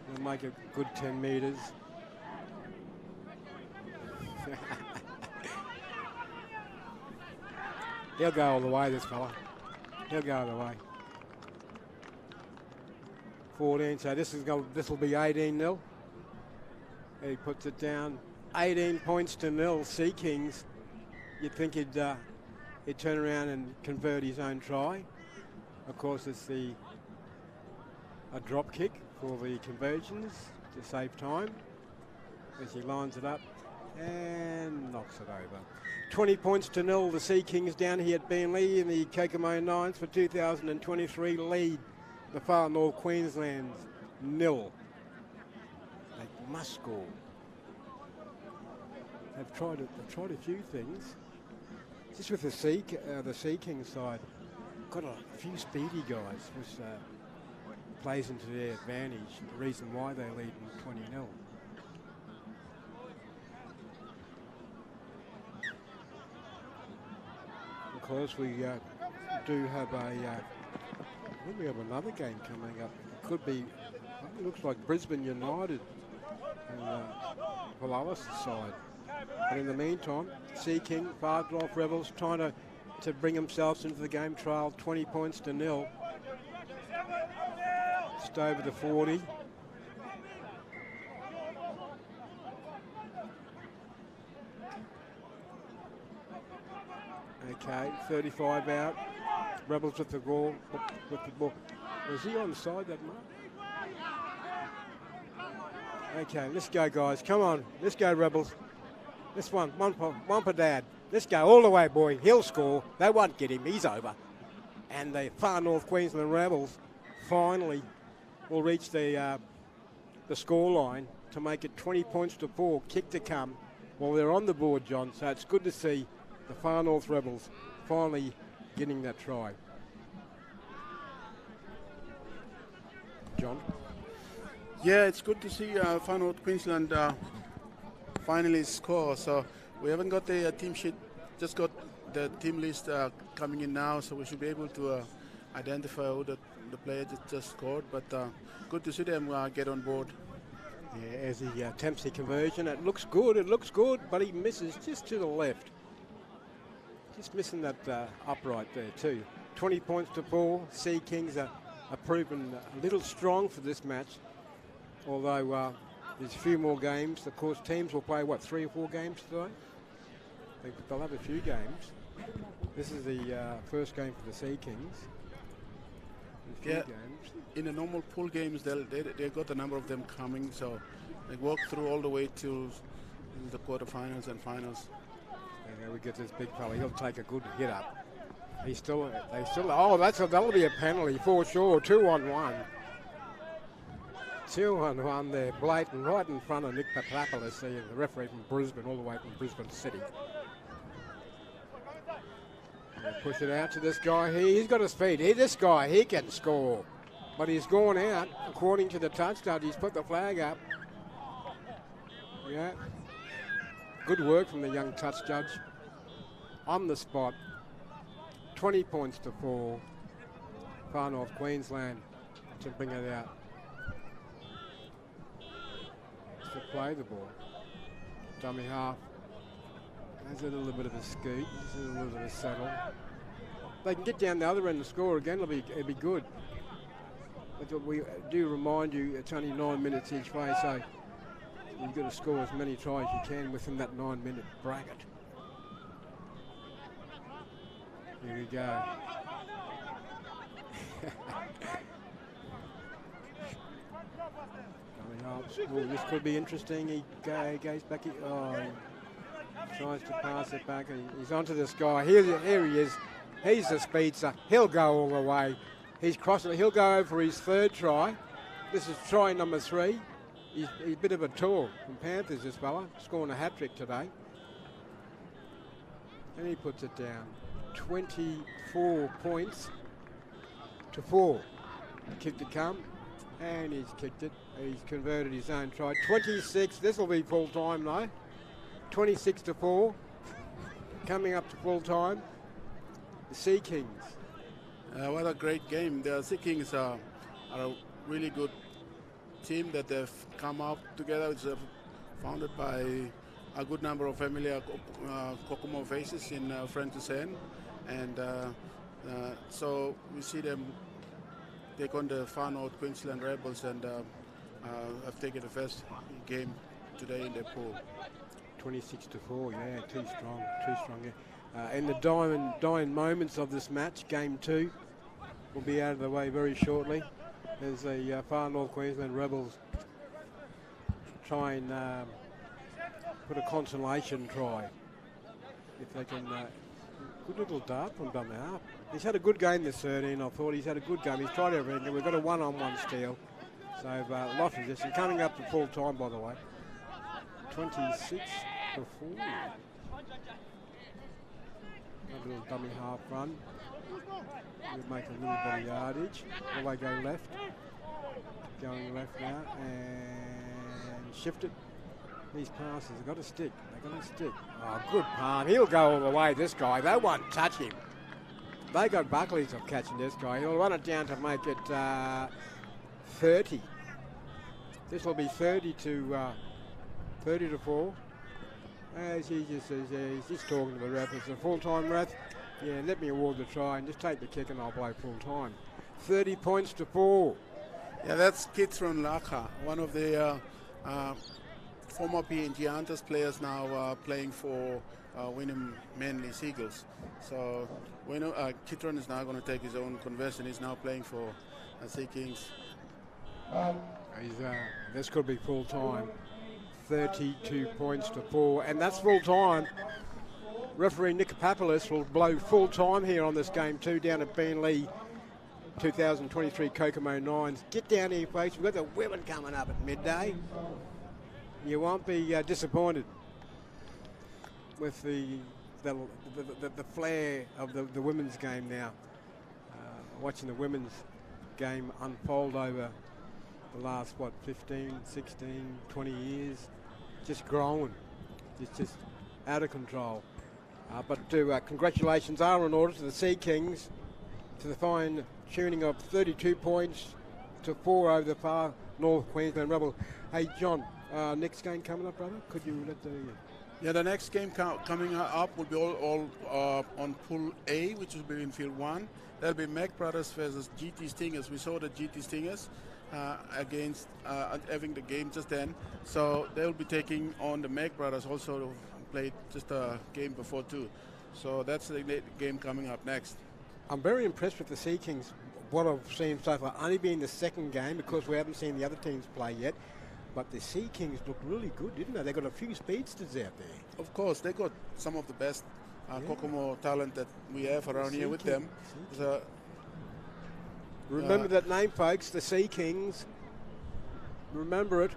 They'll make a good 10 metres. He'll go all the way, this fella. He'll go all the way. 14, so this will be 18-0. He puts it down. 18 points to 0, Sea Kings. You'd think he'd turn around and convert his own try. Of course, it's a drop kick for the conversions to save time as he lines it up and knocks it over. 20 points to 0, the Sea Kings down here at Beenleigh in the Kokomo Nines for 2023 lead. The Far North Queensland's 0. They must score. They've tried a few things. Just with the Sea Kings side, got a few speedy guys, which plays into their advantage. The reason why they lead in 20-0. Of course, we do have we have another game coming up. It could be. It looks like Brisbane United and Valalis side. But in the meantime, Sea King, Fargloff Rebels trying to bring themselves into the game, trail 20 points to 0. Just over the 40. Okay, 35 out. Rebels with the ball. Was he onside that mark? Okay, let's go, guys. Come on, let's go, Rebels. This one per dad. Let's go all the way, boy. He'll score. They won't get him. He's over. And the Far North Queensland Rebels finally will reach the score line to make it 20 points to 4. Kick to come while they're on the board, John. So it's good to see the Far North Rebels finally getting that try. John? Yeah, it's good to see Far North Queensland finally score. So we haven't got the team sheet, just got the team list coming in now, so we should be able to identify who the player just scored. But good to see them get on board. Yeah, as he attempts the conversion, it looks good, but he misses just to the left. Just missing that upright there too. 20 points to 4. Sea Kings are proven a little strong for this match, although there's a few more games. Of course, teams will play, 3 or 4 games today? They'll have a few games. This is the first game for the Sea Kings. Yeah, in the normal pool games, they've got a number of them coming, so they walk through all the way to the quarterfinals and finals. Okay, we get this big fella. He'll take a good hit up. They still. Oh, that'll be a penalty for sure. 2-on-1. 2-on-1 there, blatant, right in front of Nick Papadopoulos, the referee from Brisbane, all the way from Brisbane City. And push it out to this guy here. He's got his feet. This guy, he can score. But he's gone out, according to the touch judge. He's put the flag up. Yeah. Good work from the young touch judge. On the spot. 20 points to 4. Far North Queensland to bring it out. To play the ball. Dummy half. There's a little bit of a scoot. There's a little bit of a settle. They can get down the other end and score again. It'll be good. But we do remind you it's only 9 minutes each way, so you've got to score as many tries as you can within that 9-minute bracket. Here we go. Oh, this could be interesting. He goes back. He tries to pass it back. He's onto this guy. Here he is. He's the speedster. He'll go all the way. He's crossing it. He'll go over his 3rd try. This is try number 3. He's a bit of a tour from Panthers, this fella. Scoring a hat-trick today. And he puts it down. 24 points to 4. Kick to come. And he's kicked it. He's converted his own try. 26. This will be full time though. 26 to 4. Coming up to full time. The Sea Kings. What a great game. The Sea Kings are a really good team that they've come out together. It's founded by a good number of familiar Kokomo faces in Francis End. And so we see them take on the Far North Queensland Rebels and have taken the first game today in their pool. 26 to 4, yeah, too strong. Yeah. In the dying moments of this match, game 2 will be out of the way very shortly. There's the Far North Queensland Rebels try and put a consolation try. If they can, good little dart from Dummy half. He's had a good game this 13, I thought. He's had a good game. He's tried everything. We've got a 1-on-1 steal. So lost position. Coming up to full time, by the way. 26 to 4. A little dummy half run. We'll make a little bit of yardage. Will they go left? Going left now and shift it. These passes have got to stick. They've got to stick. Oh, good palm. He'll go all the way, this guy. They won't touch him. They got Buckley's of catching this guy. He'll run it down to make it 30. This will be 30 to 4. As he just says, he's just talking to the ref. It's a full-time ref. Yeah, let me award the try and just take the kick and I'll play full-time. 30 points to 4. Yeah, that's Kitron Laka, one of the former PNG Hunters players now playing for Wynnum Manly Seagulls. So Kitron is now going to take his own conversion. He's now playing for Sea Kings. This could be full-time. 32 points to 4, and that's full-time. Referee Nick Papoulis will blow full-time here on this game too, down at Beenleigh 2023 Kokomo Nines. Get down here, folks. We've got the women coming up at midday. You won't be disappointed with the flair of the women's game now. Watching the women's game unfold over the last, 15, 16, 20 years. Just growing. It's just out of control. But congratulations are in order to the Sea Kings to the fine tuning of 32 points to 4 over the far North Queensland Rebel. Hey, John, next game coming up, brother? Could you let the... Yeah, the next game coming up will be all on Pool A, which will be in Field 1. That'll be Mac Brothers versus GT Stingers. We saw the GT Stingers against having the game just then. So they'll be taking on the Mac Brothers, also played just a game before too. So that's the game coming up next. I'm very impressed with the Sea Kings, what I've seen so far, only being the second game because we haven't seen the other teams play yet. But the Sea Kings looked really good, didn't they? They got a few speedsters out there. Of course, they got some of the best Kokomo talent that we have around here with them. So, remember that name, folks, the Sea Kings. Remember it.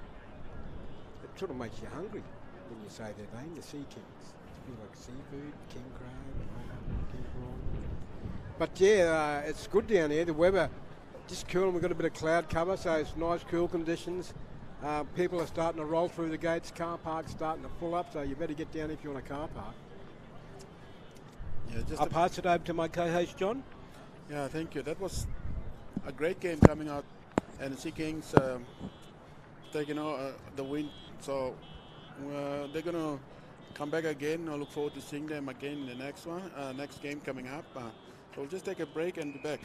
It sort of makes you hungry when you say their name, the Sea Kings. It's a bit like seafood, king crab, king prawn. But yeah, it's good down here. The weather just cool, and we've got a bit of cloud cover, so it's nice, cool conditions. People are starting to roll through the gates. Car park's starting to pull up, so you better get down if you want a car park. Yeah, I'll pass it over to my co-host, John. Yeah, thank you. That was a great game coming out, and the Sea Kings taking the win. So they're going to come back again. I look forward to seeing them again in the next game coming up. So we'll just take a break and be back.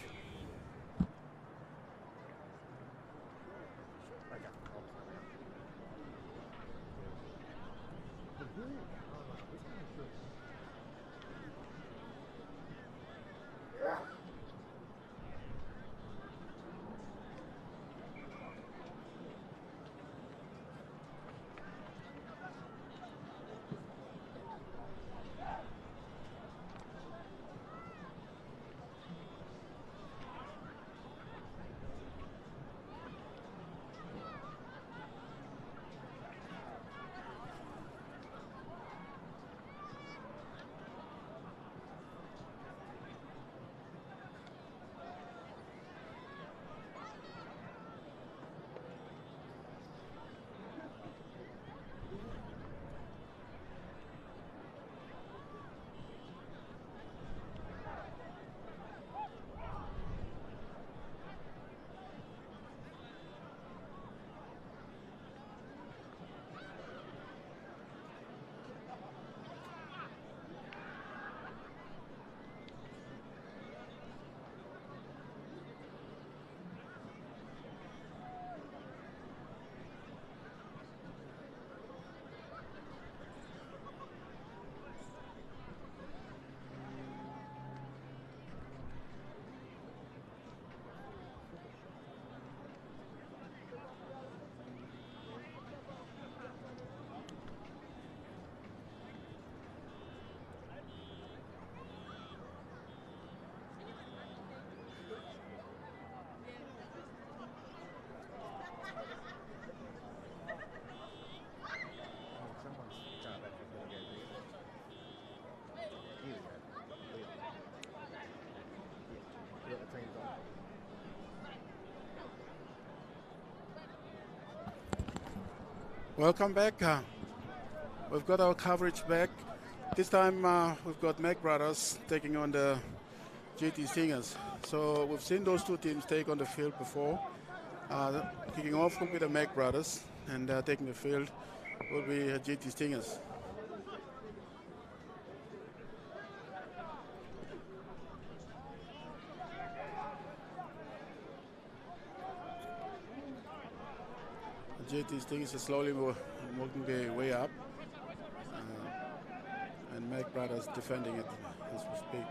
Welcome back. We've got our coverage back. This time we've got Mac Brothers taking on the GT Stingers. So we've seen those two teams take on the field before. Kicking off will be the Mac Brothers, and taking the field will be GT Stingers. GT Stingers are slowly working their way up, and Mac Brothers defending it as we speak.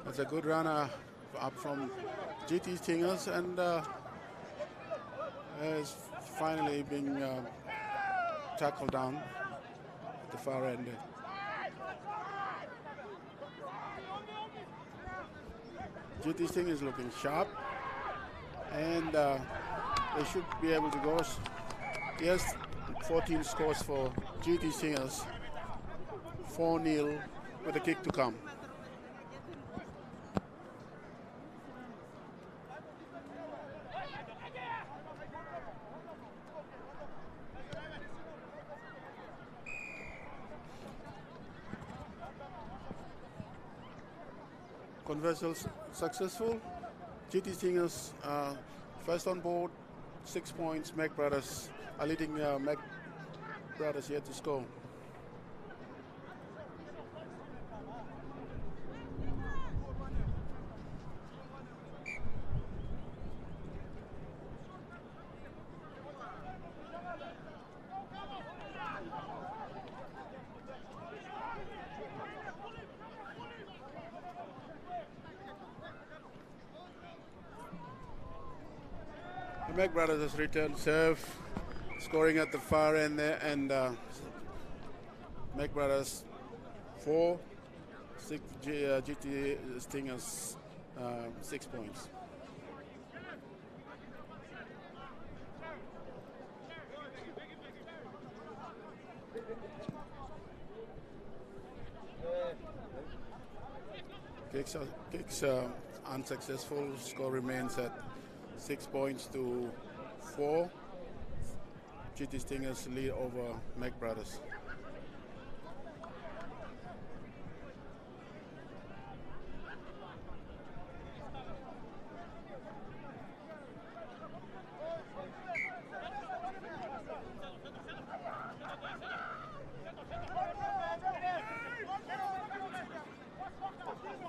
It's a good runner up from GT Stingers, and is finally being tackled down at the far end. GT Stingers looking sharp, and they should be able to go. Yes, 14 scores for GT Stingers, 4-0 with a kick to come. Conversal successful. GT Stingers first on board, 6 points. Mac Brothers are leading. Mac Brothers yet to score. The Mac Brothers has returned serve, scoring at the far end there, and Mac Brothers 4, GT Stingers 6 points. Kicks unsuccessful. Score remains at 6 points to 4. GT Stingers lead over Mac Brothers.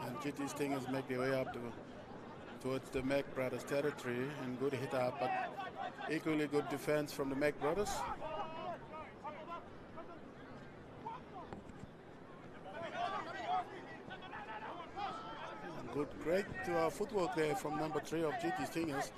And GT Stingers make their way up towards the Mac Brothers territory, and good hit up, but equally good defense from the Mac Brothers. Great footwork there from number 3 of GT Stingers.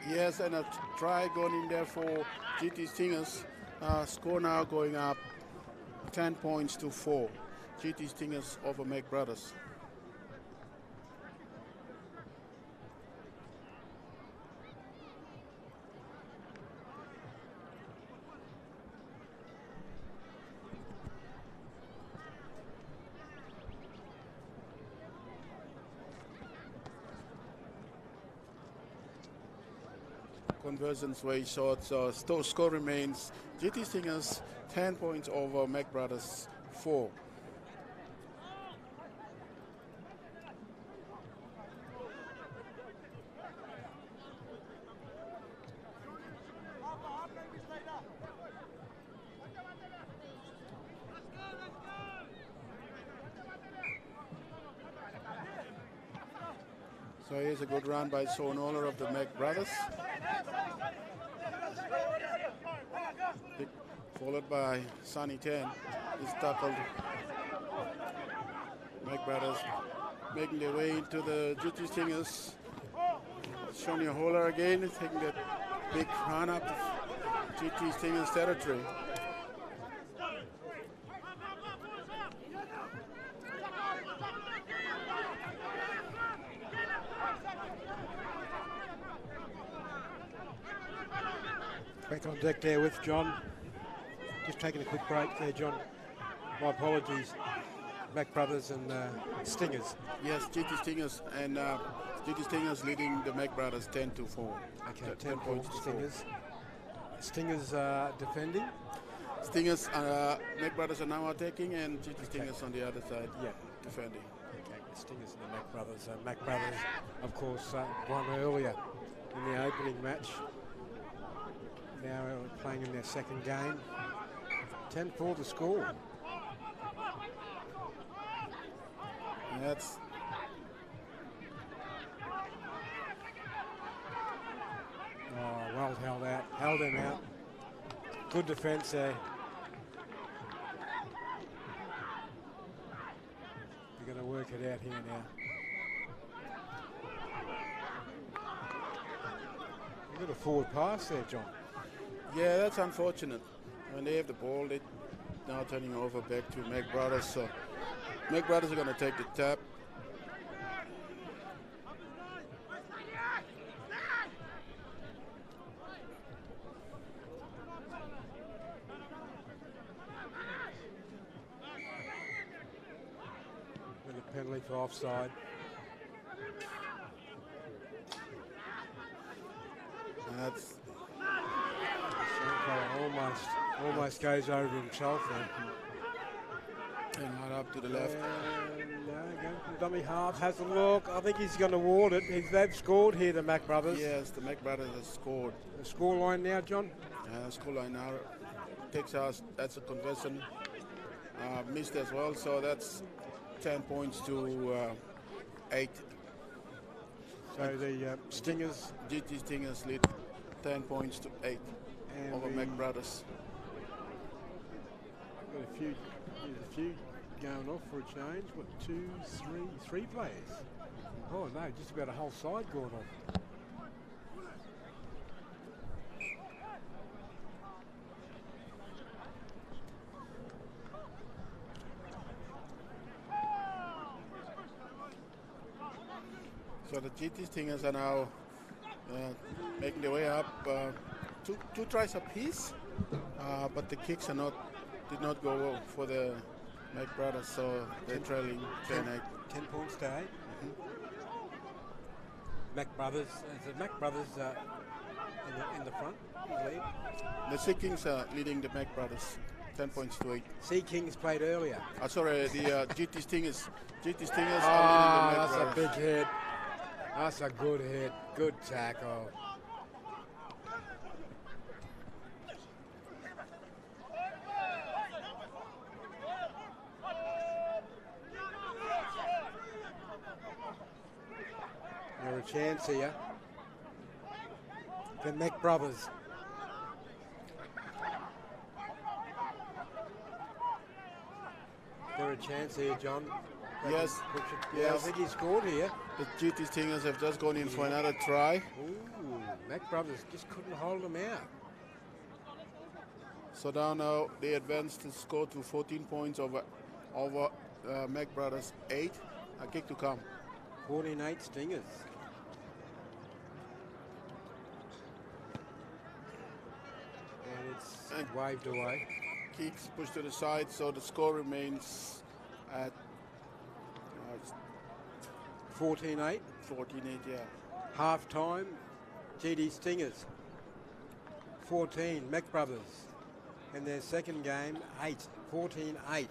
Yes, and a try going in there for GT Stingers. Score now going up 10 points to 4. GT Stingers over Mac Brothers. Conversions way short, so score remains GT Stingers 10 points over Mac Brothers 4. So here's a good run by Sonola of the Mac Brothers. Followed by Sunny 10. He's tackled. Mac Brothers making their way into the GT Stingers. Sonia Holler again taking that big run up to GT Stingers territory. Back on deck there with John. Just taking a quick break there, John. My apologies. Mac Brothers and Stingers. Yes, GT Stingers and GT Stingers leading the Mac Brothers 10-4. Okay, 10 points to Stingers. Stingers defending. Stingers, Mac Brothers are now attacking, and GT Stingers on the other side, defending. Okay, the Stingers and the Mac Brothers. Mac Brothers, of course, won earlier in the opening match. Now playing in their second game. 10-4 the score. And that's well held out. Held him out. Good defence there. They're going to work it out here now. A little forward pass there, John. Yeah, that's unfortunate. When they have the ball, they're now turning over back to Mac Brothers. So Mac Brothers are going to take the tap. With a penalty for offside. And that's almost goes over himself there. and right up to the left. Going from dummy half, has a look. I think he's going to ward it. They've scored here, the Mac Brothers. Yes, the Mac Brothers have scored. The score line now, John? Scoreline now takes us, that's a conversion. Missed as well, so that's 10 points to 8. So the Stingers. GT Stingers lead 10 points to 8 And over Mac Brothers. Got a few going off for a change. What, three players? Oh no, just about a whole side going off. So the GT Stingers are now making their way up. Two tries apiece, but the kicks did not go well for the Mac Brothers, so they're trailing 10-8. 10 points to 8. Mac Brothers, is the Mac Brothers in the front, I believe? The Sea Kings are leading the Mac Brothers 10 points to 8. Sea Kings played earlier. Sorry, the GT Stingers. GT Stingers Ah, are leading the Mac that's a Brothers. big hit. That's a good hit. Good tackle. You're a chance here. The Mac Brothers. They're a chance here, John. Yes, Yeah, I yes. think he scored here. The GT Stingers have just gone in for another try. Ooh, Mac Brothers just couldn't hold them out. So now they advanced the score to 14 points over Mac Brothers 8. A kick to come. 14-8 Stingers. And it's waved away. Kicks pushed to the side, so the score remains at 14-8. 14-8, yeah. Half time, GD Stingers. 14, Mac Brothers. And their second game, 8. 14-8.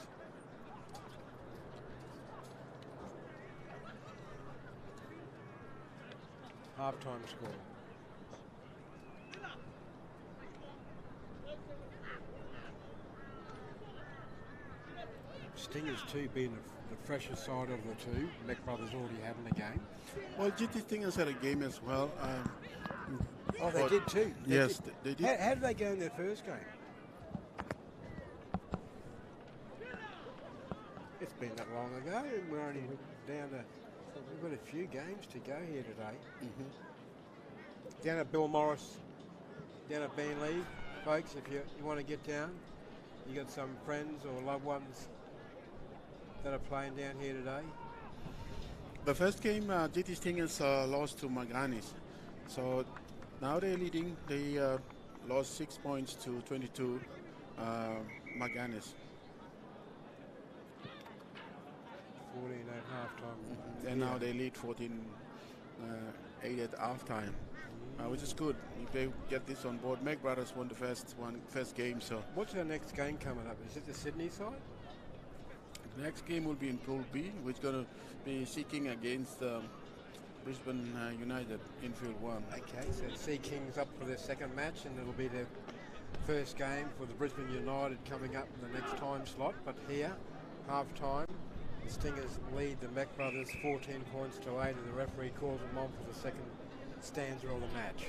Half-time score. Stingers too being the fresher side of the two. Mac Brothers already having a game. Well, GT Stingers had a game as well. Oh, they but- did too. Yes, they did. How did they go in their first game? It's been that long ago, and we're only down to. We've got a few games to go here today. Down at Bill Morris, down at Beenleigh, folks. If you want to get down, you got some friends or loved ones that are playing down here today. The first game, GT Stingers lost to Maganies. So now they're leading. They lost 6 points to 22 Maganies. 14 at halftime. And now they lead 14-8 at halftime, which is good. If they get this on board, Mac Brothers won the first game. So what's our next game coming up? Is it the Sydney side? the next game will be in Pool B, which is going to be seeking against Brisbane United in Field 1. Okay, so Sea Kings up for their second match, and it'll be their first game for the Brisbane United coming up in the next time slot. But here, half-time, the Stingers lead the Mac Brothers 14 points to 8, and the referee calls them on for the second stanza of the match.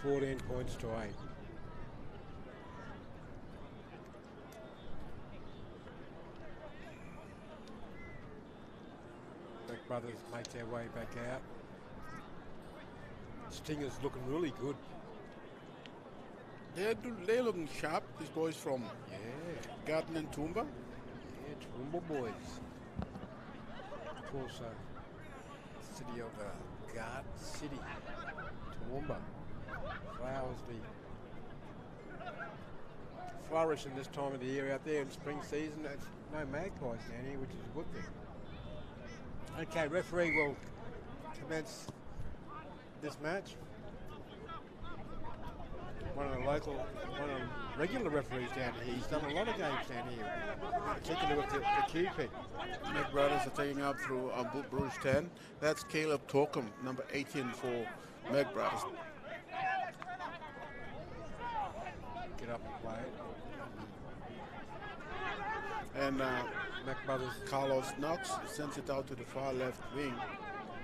$14 points to 8. Mac Brothers make their way back out. Stingers looking really good. They're looking sharp, these boys from Garden and Toowoomba. Yeah, Toowoomba boys. Of course, city of the Garden City, Toowoomba. Flowers flourish in this time of the year out there in spring season. There's no magpies down here, which is a good thing. Okay, referee will commence this match. One of the regular referees down here. He's done a lot of games down here, particularly with the QP. Mac Brothers are taking up through Bruce 10. That's Caleb Torkham, number 18 for Mac Brothers. Get up and play it. And Mac Brothers, Carlos Knox sends it out to the far left wing.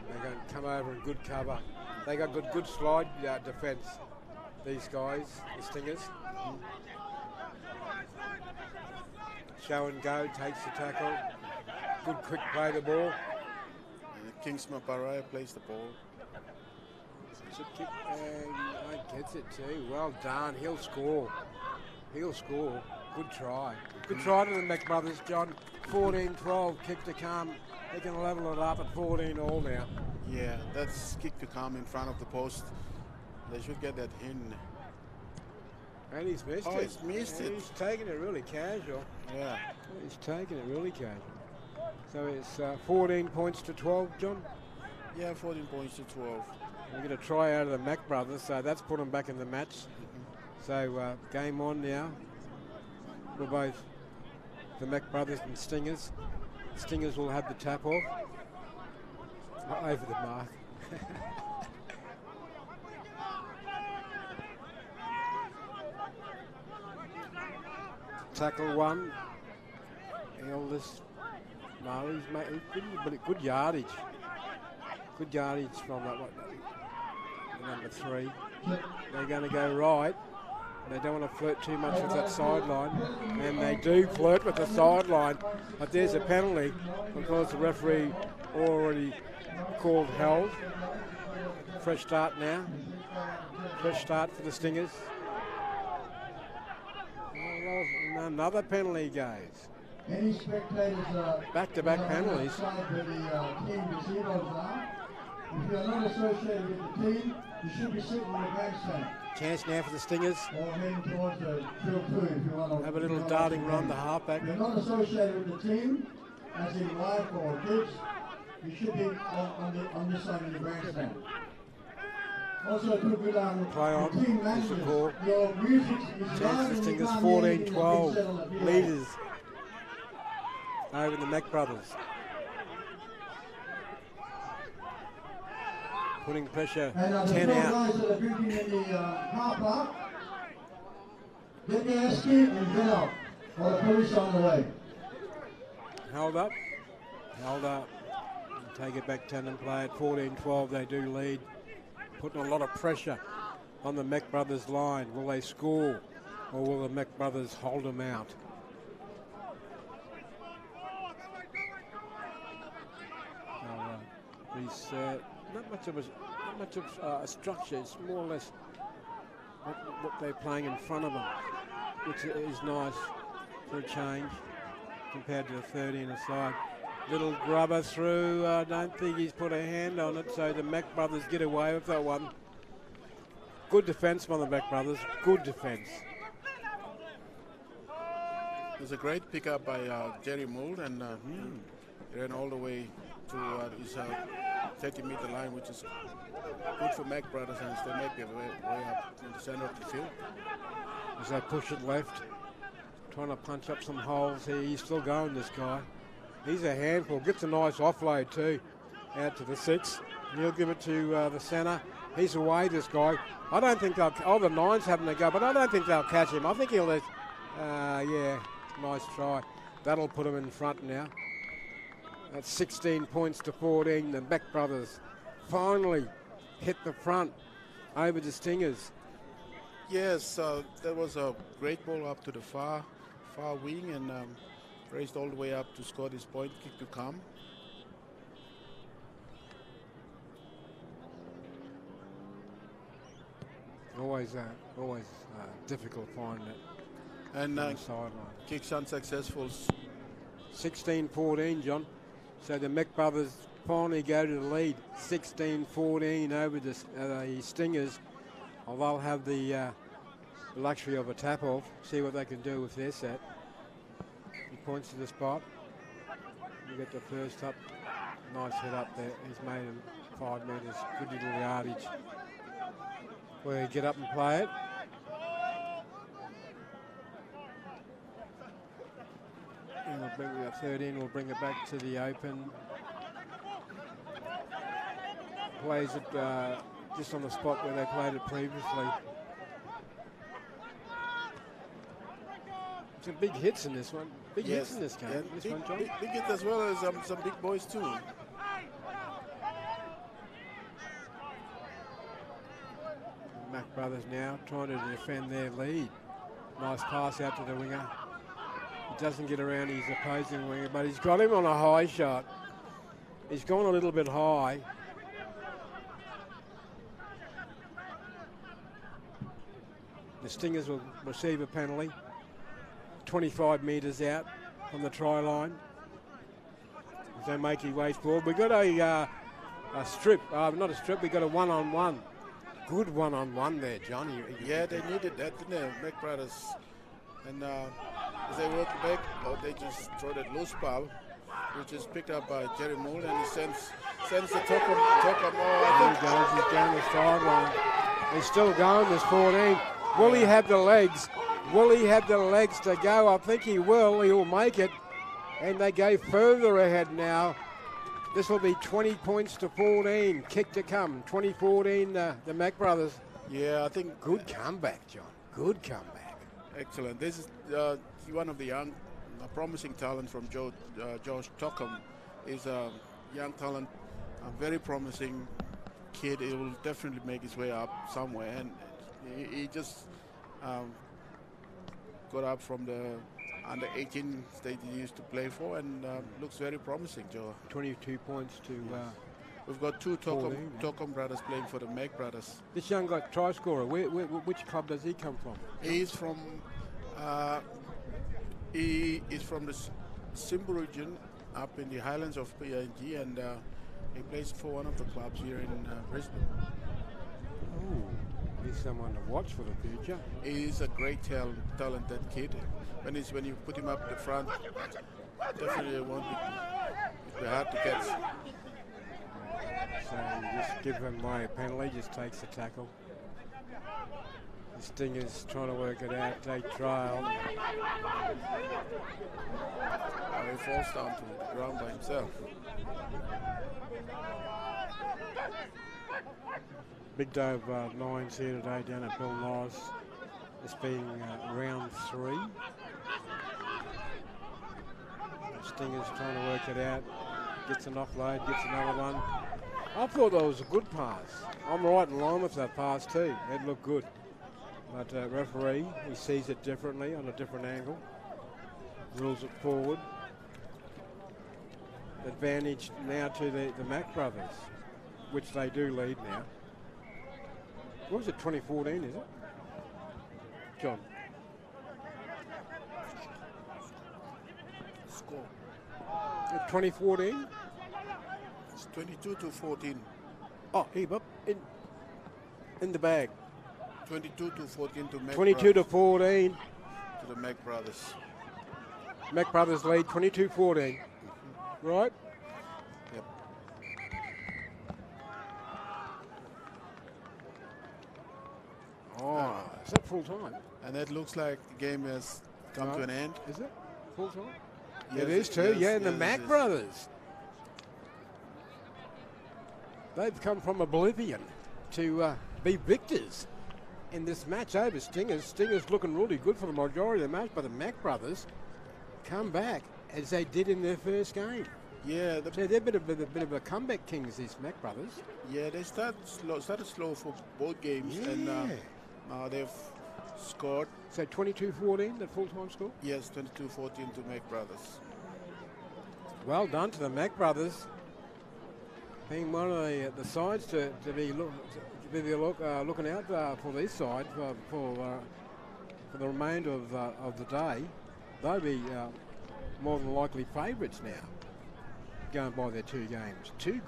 They're going to come over in good cover. They got good slide defence. These guys, the Stingers. Show and go, takes the tackle. Good quick play of the ball. And Kingsman Paraya plays the ball. It's a kick and I gets it too. Well done. He'll score. He'll score. Good try. Good try to the Mac Brothers, John. 14-12, kick to come. They can level it up at 14 all now. Yeah, that's kick to come in front of the post. They should get that in. And he's missed it. Oh, he's missed it. He's taking it really casual. Yeah. He's taking it really casual. So it's 14 points to 12, John? Yeah, 14 points to 12. We're going to try out of the Mac Brothers, so that's put them back in the match. So game on now for both the Mac Brothers and Stingers. Stingers will have the tap off. Over the mark. Tackle one. Eldest Marley's made good yardage. Good yardage from that one. Number 3. They're going to go right. They don't want to flirt too much with that sideline, and they do flirt with the sideline. But there's a penalty because the referee already called held. Fresh start now. Fresh start for the Stingers. Another penalty goes. Any spectators Back-to-back penalties. where the team receivers are. If you're not associated with the team, you should be sitting in the grandstand. Chance now for the Stingers. Or heading towards the field 2 if you want to have a little darting run to halfback. If you're not associated with the team, as in wife or kids, you should be on this side of the grandstand. Also, to be play on. team This is a managers, call. your music is Chance for Stingers 14-12 leaders over the Mac Brothers. Putting pressure, and 10 the out. guys that are drinking in the car park, get their skin and get out, or the police on the way. Held up. Take it back 10 and play at 14-12. They do lead. Putting a lot of pressure on the Mac Brothers line. Will they score, or will the Mac Brothers hold them out? Not much of a structure. It's more or less what they're playing in front of them, which is nice for a change compared to the 30 in the side. Little grubber through. I don't think he's put a hand on it, so the Mac brothers get away with that one. Good defence by the Mac brothers. Good defence. It was a great pickup by Jerry Mould, and he ran all the way to his 30-meter line, which is good for Mac brothers, and they make their way up in the center of the field. As they push it left, trying to punch up some holes here. He's still going, this guy. He's a handful. Gets a nice offload too, out to the 6. And he'll give it to the centre. He's away, this guy. I don't think they'll... Oh, the 9's having a go, but I don't think they'll catch him. I think he'll... yeah, nice try. That'll put him in front now. That's 16 points to 14. The Mac brothers finally hit the front over the Stingers. Yes, that was a great ball up to the far wing, and raced all the way up to score this point kick to come. Always difficult finding it. And on the sideline. kicks unsuccessful. 16-14, John. So the Mac brothers finally go to the lead. 16-14 over the Stingers. Well, they'll have the luxury of a tap-off. See what they can do with their set. He points to the spot. You get the first up. Nice hit up there. He's made him 5 metres. Good little yardage. Where you get up and play it. And we'll bring it 13. We'll bring it back to the open. Plays it just on the spot where they played it previously. Some big hits in this one. Big hits in this game. Yeah, this one, John. Big hits as well as some big boys too. Mac brothers now trying to defend their lead. Nice pass out to the winger. He doesn't get around his opposing winger, but he's got him on a high shot. He's gone a little bit high. The Stingers will receive a penalty. 25 metres out from the try line. As they make their way forward. We've got a strip, not a strip, we've got a one-on-one. Good one-on-one there, Johnny. Yeah, they needed that, didn't they, Mac brothers? And as they work back, they just throw that loose ball, which is picked up by Jerry Mould, and he sends the Kokomo. There he goes, he's down the sideline. He's still going, there's 14. Will he have the legs? Will he have the legs to go? I think he will. He'll make it. And they go further ahead now. This will be 20 points to 14. Kick to come. 2014, the Mac brothers. Yeah, I think... Good comeback, John. Good comeback. Excellent. This is one of the young, promising talent from Josh Tockham. Is a young talent, a very promising kid. He will definitely make his way up somewhere. And he just got up from the under 18 stage he used to play for, and looks very promising, Joe. 22 points to... We've got two Tockham brothers playing for the Mac brothers. This young guy, try scorer, which club does he come from? He's from... he is from the Simba region up in the highlands of PNG, and he plays for one of the clubs here in Brisbane. Oh, he's someone to watch for the future. He's a great talented kid. When you put him up the front, definitely won't be hard to catch. So you just give him a penalty, just takes the tackle. The Stingers trying to work it out, take trial. He falls down to the ground by himself. Big day of nines here today down at Bill Norris. This being round 3. The Stingers trying to work it out. Gets an offload, gets another one. I thought that was a good pass. I'm right in line with that pass too. It looked good. But referee, he sees it differently on a different angle. Rules it forward. Advantage now to the Mac brothers, which they do lead now. What was it, 2014, is it? John. Score. At 2014. It's 22-14. Oh, heave up in the bag. 22-14 to Mac 22 to Brothers, 14. to the Mac Brothers. Mac Brothers lead 22-14. Right? Yep. Oh, is that full time? And that looks like the game has come to an end. Is it full time? Yes, It is too. yes, Yeah, and the yes, Mac it is. Brothers. They've come from oblivion to be victors in this match over Stingers. Stingers looking really good for the majority of the match, but the Mac Brothers come back as they did in their first game. Yeah, So they're a bit of a comeback kings, these Mac Brothers. yeah, they started slow for both games, and now they've scored. So 22-14, the full-time score. Yes, 22-14 to Mac Brothers. Well done to the Mac Brothers. Being one of the sides to be looking out for this side for the remainder of the day. They'll be more than likely favourites now, going by their 2 games. Two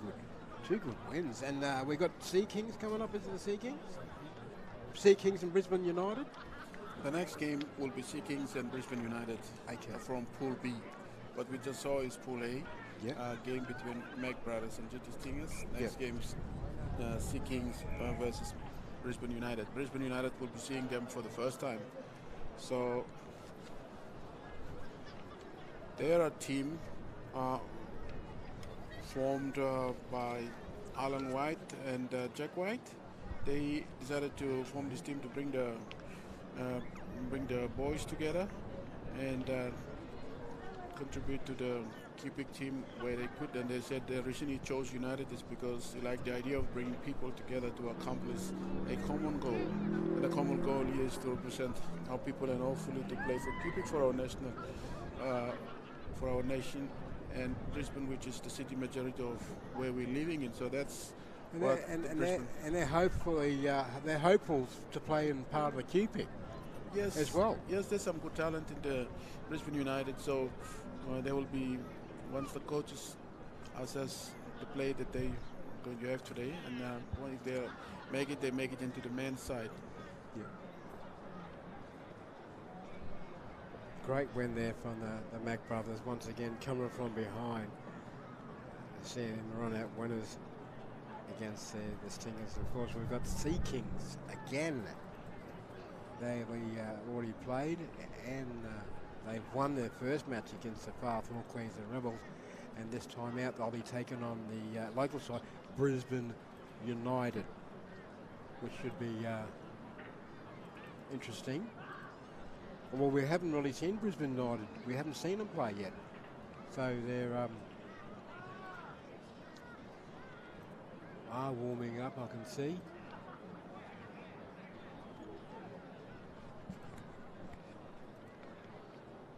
good wins, and we've got Sea Kings coming up. Is it the Sea Kings? Sea Kings and Brisbane United. The next game will be Sea Kings and Brisbane United from Pool B. What we just saw is Pool A. Yeah. Game between Mac Brothers and GT Stingers. Next game's Sea Kings versus Brisbane United. Brisbane United will be seeing them for the first time. So they are a team formed by Alan White and Jack White. They decided to form this team to bring the boys together and contribute to the Cubic team where they could. And they said the reason he chose United is because he liked the idea of bringing people together to accomplish a common goal. And the common goal is to represent our people and hopefully to play for Cubic for our national, for our nation, and Brisbane, which is the city majority of where we're living in. So that's they're hopeful to play in part of the Cubic. Yes, as well. Yes, there's some good talent in the Brisbane United. So there will be, once the coaches assess the play that they going to have today, and if they make it into the men's side. Yeah. Great win there from the Mac Brothers, once again coming from behind. See them run out winners against the Stingers. Of course, we've got Sea Kings again. They already played, and they've won their first match against the Far North Queensland Rebels, and this time out they'll be taking on the local side, Brisbane United, which should be interesting. Well, we haven't really seen Brisbane United. We haven't seen them play yet, so they're are warming up, I can see.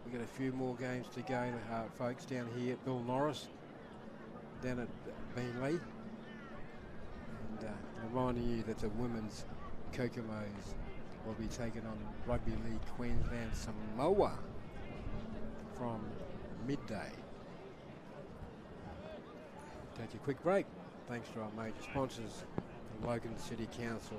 We've got a few more games to go, folks, down here at Bill Norris, down at Beenleigh. And reminding you that the women's Kokomos will be taking on Rugby League Queensland Samoa from midday. Take a quick break. Thanks to our major sponsors, the Logan City Council.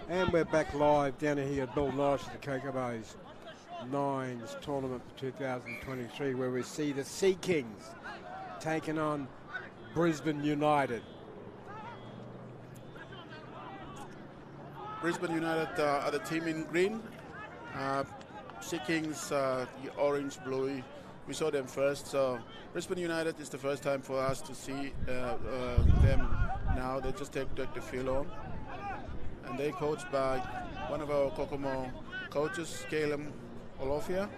And we're back live down here at Bill Norris at the Kokomo's Nines tournament for 2023, where we see the Sea Kings taking on Brisbane United. Brisbane United are the team in green. Sea Kings, orange, blue. We saw them first. So Brisbane United is the first time for us to see them now. They just take the field on. And they're coached by one of our Kokomo coaches, Caleb Olofia.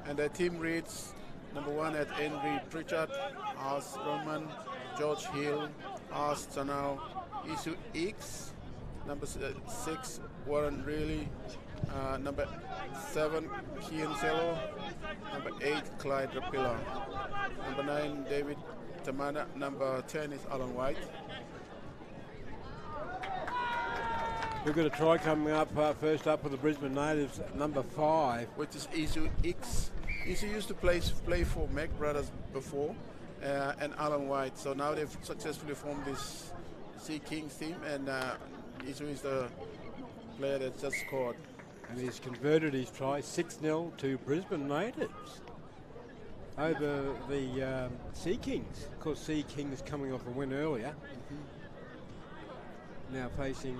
And their team reads number 1 at Henry Pritchard, Ars Roman, George Hill, Ars Sanau, Isu X, number 6, Warren Reilly, number 7, Kian Cello, number 8, Clyde Rapilla, number 9, David Tamana, number 10 is Alan White. We've got a try coming up first up for the Brisbane Natives, number 5. Which is Isu X. Isu used to play for Mac Brothers before, and Alan White. So now they've successfully formed this Sea Kings team, and Isu is the player that just scored. And he's converted his try 6-0 to Brisbane Natives over the Sea Kings. Of course, Sea Kings coming off a win earlier. Now facing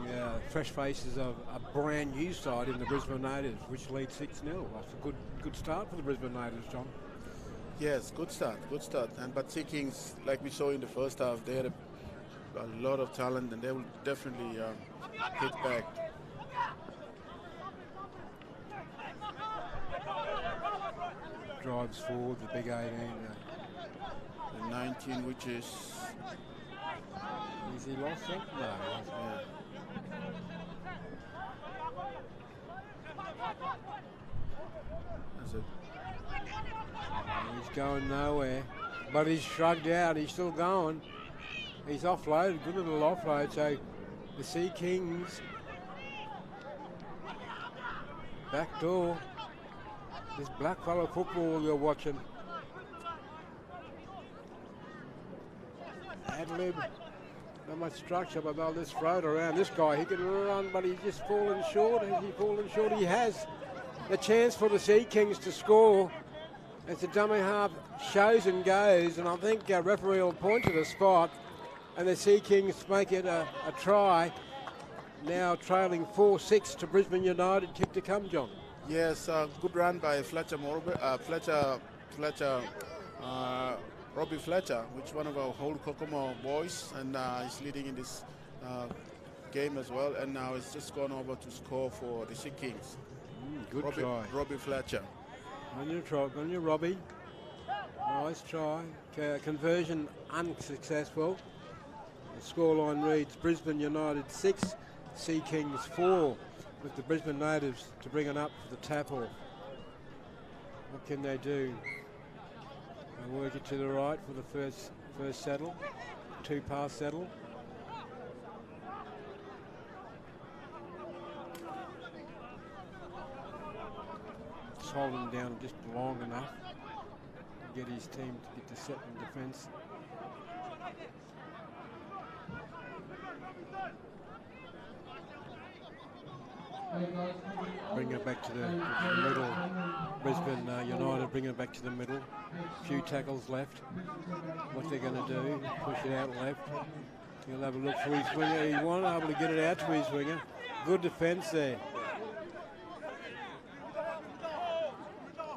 fresh faces of a brand new side in the Brisbane Natives, which lead 6-0. That's a good start for the Brisbane Natives, John. Yes, good start. But Sea Kings, like we saw in the first half, they had a lot of talent, and they will definitely hit back. Drives forward, the big 18. The 19, which is... Is he lost it? No. Yeah. That's it. He's going nowhere, but he's shrugged out. He's still going. He's offloaded, good little offload. So the Sea Kings back door. This blackfellow football you're watching. Ad-lib. Not much structure, but they'll just throw it around. This guy, he can run, but he's just fallen short. Has he fallen short? He has. The chance for the Sea Kings to score. As the dummy half shows and goes, and I think referee will point to the spot, and the Sea Kings make it a try. Now trailing 4-6 to Brisbane United. Kick to come, John. Yes, good run by Robbie Fletcher, which is one of our whole Kokomo boys, and he's leading in this game as well. And now it's just gone over to score for the Sea Kings. Good try. Robbie Fletcher. On your Robbie. Nice try. Conversion unsuccessful. The scoreline reads Brisbane United 6, Sea Kings 4, with the Brisbane Natives to bring it up for the tap-off. What can they do? They work it to the right for the first saddle, 2-pass saddle. Just hold him down just long enough to get his team to get to set in defence. Bring it back to the middle. Brisbane United bring it back to the middle. Few tackles left. What they're going to do, push it out left. He'll have a look for his winger. He won't be able to get it out to his winger. Good defence there.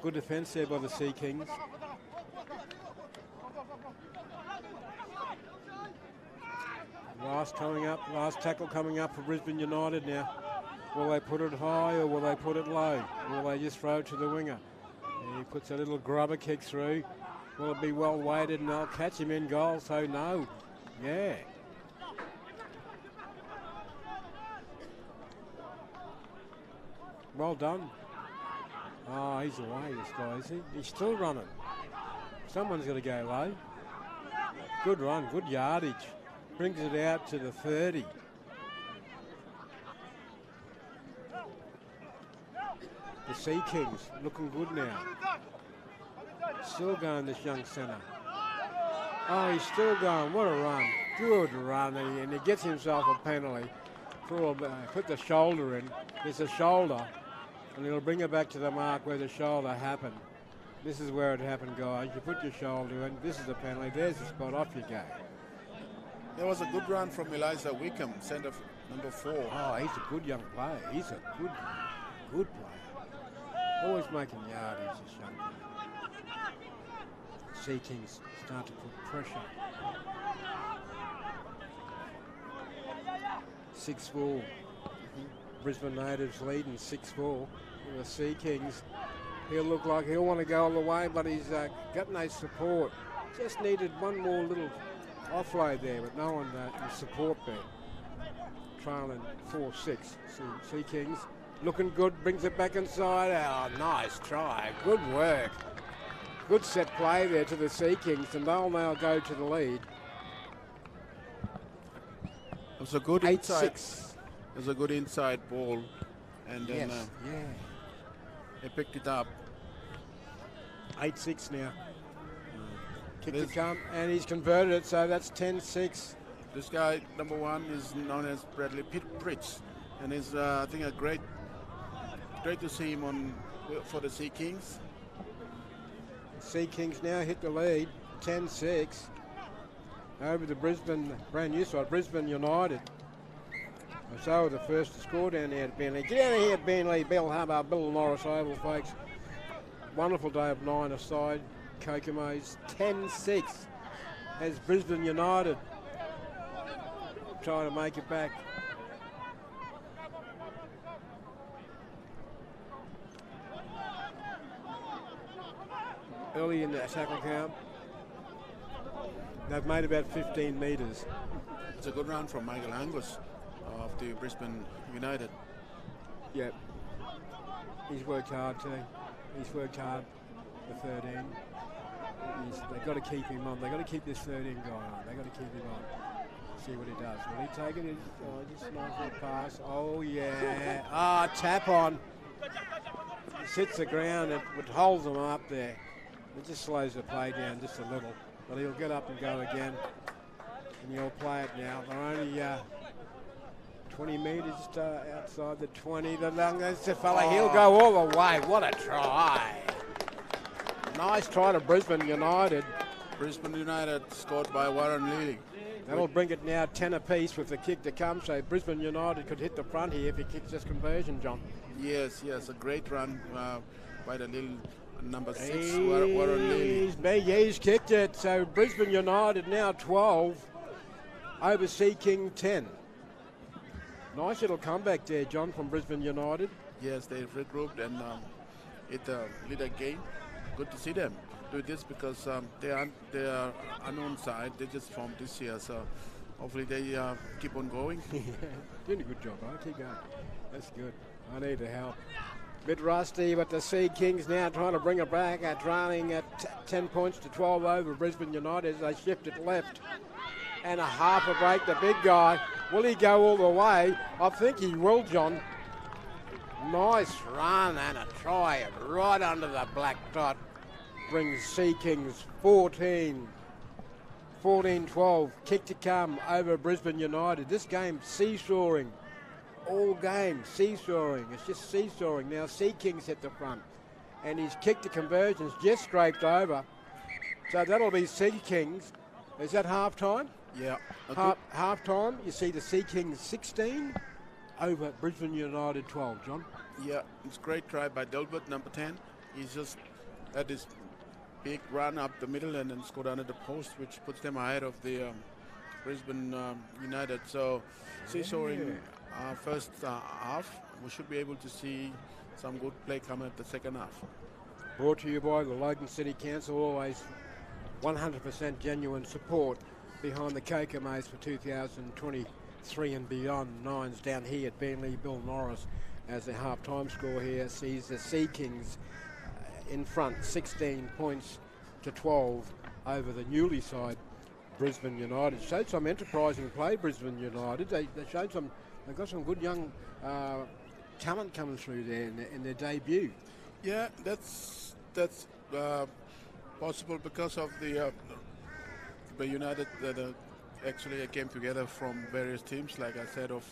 Good defence there by the Sea Kings. Last tackle coming up for Brisbane United now. Will they put it high or will they put it low? Will they just throw it to the winger? He puts a little grubber kick through. Will it be well weighted and they'll catch him in goal? So no. Yeah. Well done. Oh, he's away, this guy, is he? He's still running. Someone's got to go low. Good run, good yardage. Brings it out to the 30. The Sea Kings looking good now. Still going, this young centre. Oh, he's still going. What a run. Good run. And he gets himself a penalty. put the shoulder in. There's a shoulder, and it'll bring it back to the mark where the shoulder happened. This is where it happened, guys. You put your shoulder in. This is a penalty. There's the spot. Off you go. There was a good run from Eliza Wickham, centre number 4. Oh, he's a good young player. He's a good player. Always making yardies, this young player. Sea Kings start to put pressure. 6-4. Brisbane Natives leading 6-4. The Sea Kings. He'll look like he'll want to go all the way, but he's got no support. Just needed one more little offload there, but no one in support there. Trailing 4-6. Sea Kings looking good, brings it back inside. Oh, nice try. Good work. Good set play there to the Sea Kings, and they'll now go to the lead. It was a good 8-6. It was a good inside ball, and then they picked it up. 8-6 now. Kick to come, and he's converted it, so that's 10-6. This guy, number 1, is known as Bradley Pritch, and is I think a great to see him for the Sea Kings. Sea Kings now hit the lead, 10-6 over the Brisbane brand new side, Brisbane United. So were the first to score down there at Beenleigh. Get out of here at Beenleigh, Bill Hubbard, Bill Norris Oval, folks. Wonderful day of 9 aside. Kokomo's 10-6 as Brisbane United trying to make it back. Early in the tackle count, they've made about 15 metres. It's a good run from Michael Angus of the Brisbane United. Yep. He's worked hard too. He's worked hard for 13. They've got to keep him on. They've got to keep this 13 guy on. They've got to keep him on. See what he does. Will he take it? Just a nice little pass. Oh, yeah. Tap on. Sits the ground. It holds them up there. It just slows the play down just a little. But he'll get up and go again. And he'll play it now. They're only 20 metres outside the 20. That's the fella. He'll go all the way. What a try. Nice try to Brisbane United. Brisbane United scored by Warren Lilly. That'll bring it now 10 apiece with the kick to come. So Brisbane United could hit the front here if he kicks this conversion, John. Yes, a great run by the little number 6, Warren Lilly. He's kicked it. So Brisbane United now 12 over Sea King 10. Nice little comeback there, John, from Brisbane United. Yes, they've regrouped and it lit a game. Good to see them do this because they are unknown side. They just formed this year, so hopefully they keep on going. Doing a good job, huh? Keep going. That's good. I need the help. Bit rusty, but the Sea Kings now trying to bring it back. Trailing at 10 points to 12 over Brisbane United as they shift it left. And a half a break, the big guy. Will he go all the way? I think he will, John. Nice run and a try right under the black dot. Brings Sea Kings 14-12. Kick to come over Brisbane United. This game seesawing. All game seesawing. It's just seesawing. Now Sea Kings hit the front. And his kick to conversions just scraped over. So that'll be Sea Kings. Is that half time? Yeah. Half time, you see the Sea Kings 16 over Brisbane United 12, John. Yeah, it's a great try by Delbert, number 10. He's just had this big run up the middle and then scored under the post, which puts them ahead of the Brisbane United. So, seesawing first half. We should be able to see some good play come at the second half. Brought to you by the Logan City Council, always 100% genuine support behind the Kokomos for 2023 and beyond. Nines down here at Beenleigh. Bill Norris as the half-time score here sees the Sea Kings in front, 16 points to 12 over the newly side Brisbane United. Showed some enterprising play, Brisbane United. They showed some. They've got some good young talent coming through there in their debut. Yeah, that's possible because of the United that actually came together from various teams, like I said, of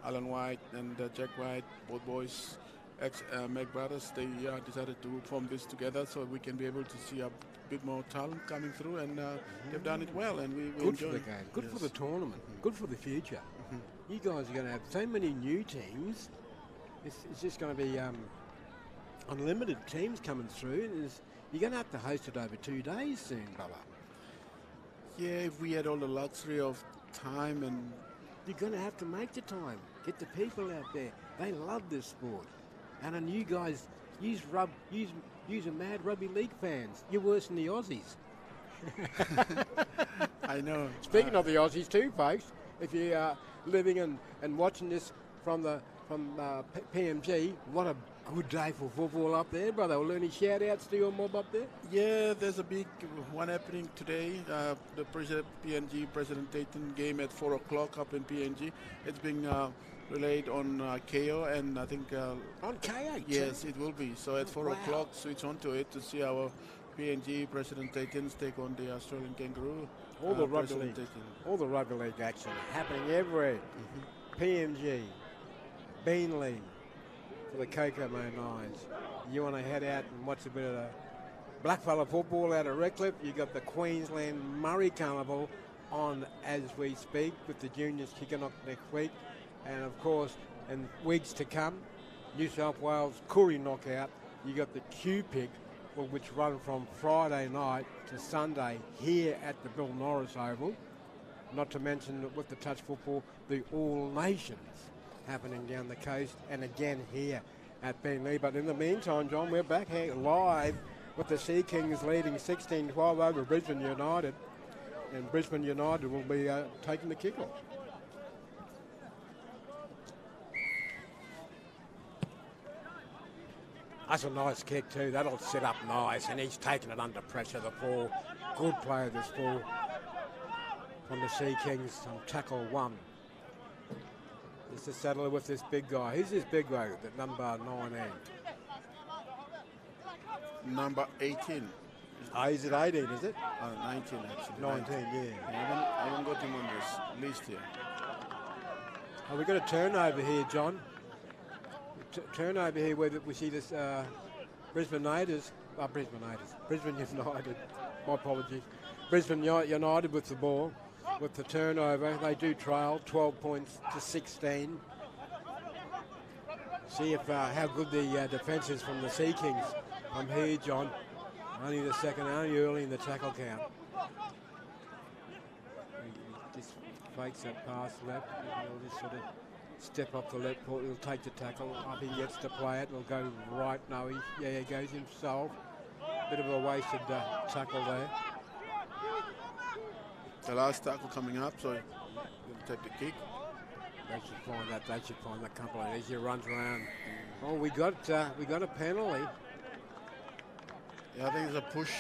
Alan White and Jack White, both boys, ex-Meg brothers, they decided to form this together so we can be able to see a bit more talent coming through, and they've done it well, and we Good enjoy for the it. game, good Yes. for the tournament, good for the future. You guys are going to have so many new teams. It's just going to be unlimited teams coming through. And you're going to have to host it over 2 days soon, brother. Yeah, if we had all the luxury of time and You're going to have to make the time. Get the people out there. They love this sport. And then you guys use a mad rugby league fans. You're worse than the Aussies. I know. Speaking of the Aussies too, folks, if you are living and watching this from PMG, what a good day for football up there, brother. Will any shout-outs to your mob up there? Yeah, there's a big one happening today. The PNG President Dayton game at 4 o'clock up in PNG. It's being relayed on KO, and I think... On K8? yes, it will be. So at 4 Wow. o'clock, switch on to it to see our PNG President Dayton's take on the Australian Kangaroo. All the rugby President league, Dayton. all the rugby league action happening everywhere. PMG, Beanley, for the Kokomo Nines. You want to head out and watch a bit of the blackfella football out of Redcliffe? You got the Queensland Murray Carnival on as we speak, with the juniors kicking off next week, and of course, in weeks to come, New South Wales Koori knockout. You got the Q-Pick, which run from Friday night to Sunday here at the Bill Norris Oval. Not to mention with the touch football, the All Nations happening down the coast, and again here at Beenleigh. But in the meantime, John, we're back here live with the Sea Kings leading 16-12 over Brisbane United, and Brisbane United will be taking the kickoff. That's a nice kick too. That'll sit up nice, and he's taking it under pressure, the ball. Good play this ball from the Sea Kings on tackle 1. It's the settler with this big guy. Who's this big guy? The number 19. Number 18. Oh, is it 18, is it? 19, actually. 19, yeah. I haven't got him on this list here. Oh, we've got a turnover here, John. Turnover here where we see this Brisbane United. My apologies. Brisbane United with the ball, with the turnover. They do trail 12 points to 16. See if how good the defence is from the Sea Kings. I'm here, John. Only the second, only early in the tackle count. He just fakes that pass left. He'll just sort of step up the left foot. He'll take the tackle. Up he gets to play it. He'll go right. No, he goes himself. Bit of a wasted tackle there. The last tackle coming up, so he'll take the kick. They should find that. They should find a couple of these. He runs around. Oh, we got a penalty. Yeah, I think there's a push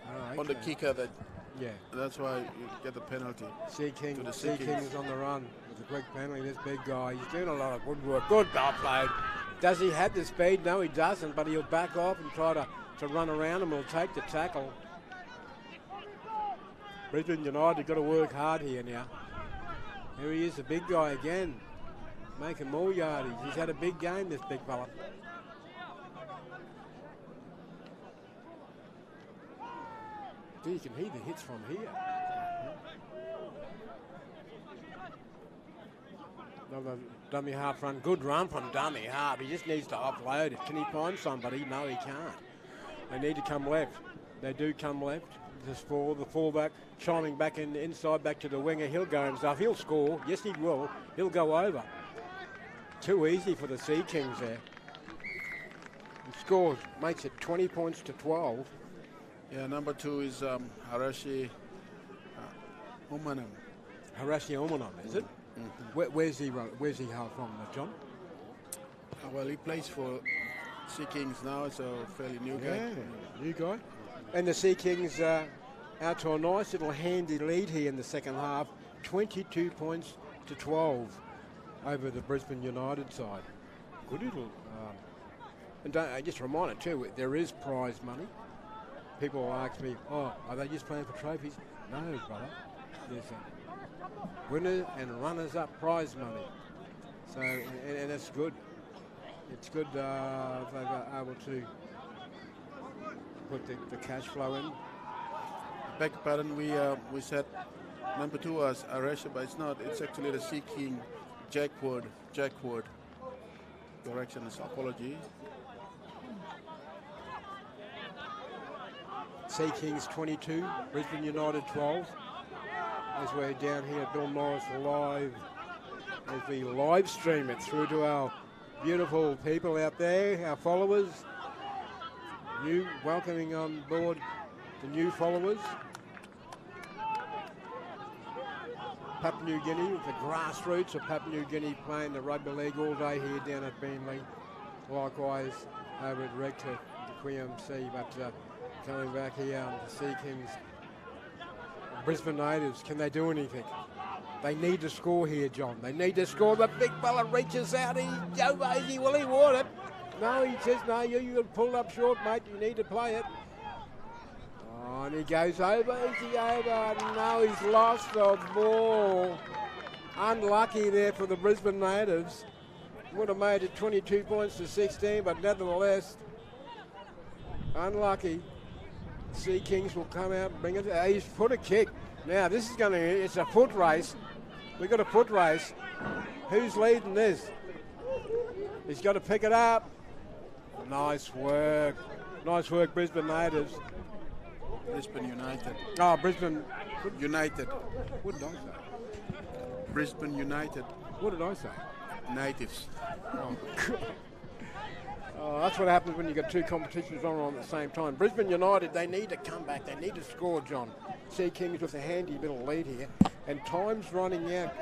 Oh, on the okay. kicker that. Yeah. That's why you get the penalty. Sea King To the Sea King Kings. is on the run with a quick penalty. This big guy, he's doing a lot of good work. Good offload. Does he have the speed? No, he doesn't. But he'll back off and try to run around him. He'll take the tackle. Brisbane United got to work hard here now. Here he is, the big guy again, making more yardage. He's had a big game, this big fella. You can hear the hits from here. Another dummy half run. Good run from dummy half. He just needs to offload it. Can he find somebody? No, he can't. They need to come left. They do come left. This the fullback chiming back inside, back to the winger. He'll go himself. He'll score. Yes, he will. He'll go over. Too easy for the Sea Kings there. He scores, makes it 20 points to 12. Yeah, number 2 is Harashi Umanam. Harashi Omanam, is it? Where's he hail from, John? Well, he plays for Sea Kings now. It's a fairly new guy. New guy. And the Sea Kings out to a nice little handy lead here in the second half. 22 points to 12 over the Brisbane United side. Good little. And just a reminder too, there is prize money. People will ask me, oh, are they just playing for trophies? No, brother. There's a winner and runners-up prize money. So, and it's good. It's good they were able to put the cash flow in. Beg pardon, we said number 2 was Aresha, but it's not. It's actually the Sea King Jack Ward. Correction is apology. Sea Kings 22, Brisbane United 12. As we're down here at Bill Morris Live, as we live stream it through to our beautiful people out there, our followers. Welcoming on board the new followers. Papua New Guinea, with the grassroots of Papua New Guinea playing the rugby league all day here down at Beenleigh. Likewise over at Rector, the QMC, but coming back here, the Sea Kings, Brisbane natives, can they do anything? They need to score here, John. They need to score. The big fella reaches out. Will he want it? No, he says, no, you pulled up short, mate. You need to play it. Oh, and he goes over. Is he over? No, he's lost the ball. Unlucky there for the Brisbane natives. Would have made it 22 points to 16, but nevertheless, unlucky. Sea Kings will come out and bring it. He's put a kick. Now, this is it's a foot race. We've got a foot race. Who's leading this? He's got to pick it up. Nice work. Nice work, Brisbane natives. Brisbane United. Oh, Brisbane United. What did I say? Brisbane United. What did I say? Natives. Oh, God. Oh, that's what happens when you get two competitions on at the same time. Brisbane United, they need to come back. They need to score, John. Sea Kings with a handy little lead here. And time's running out.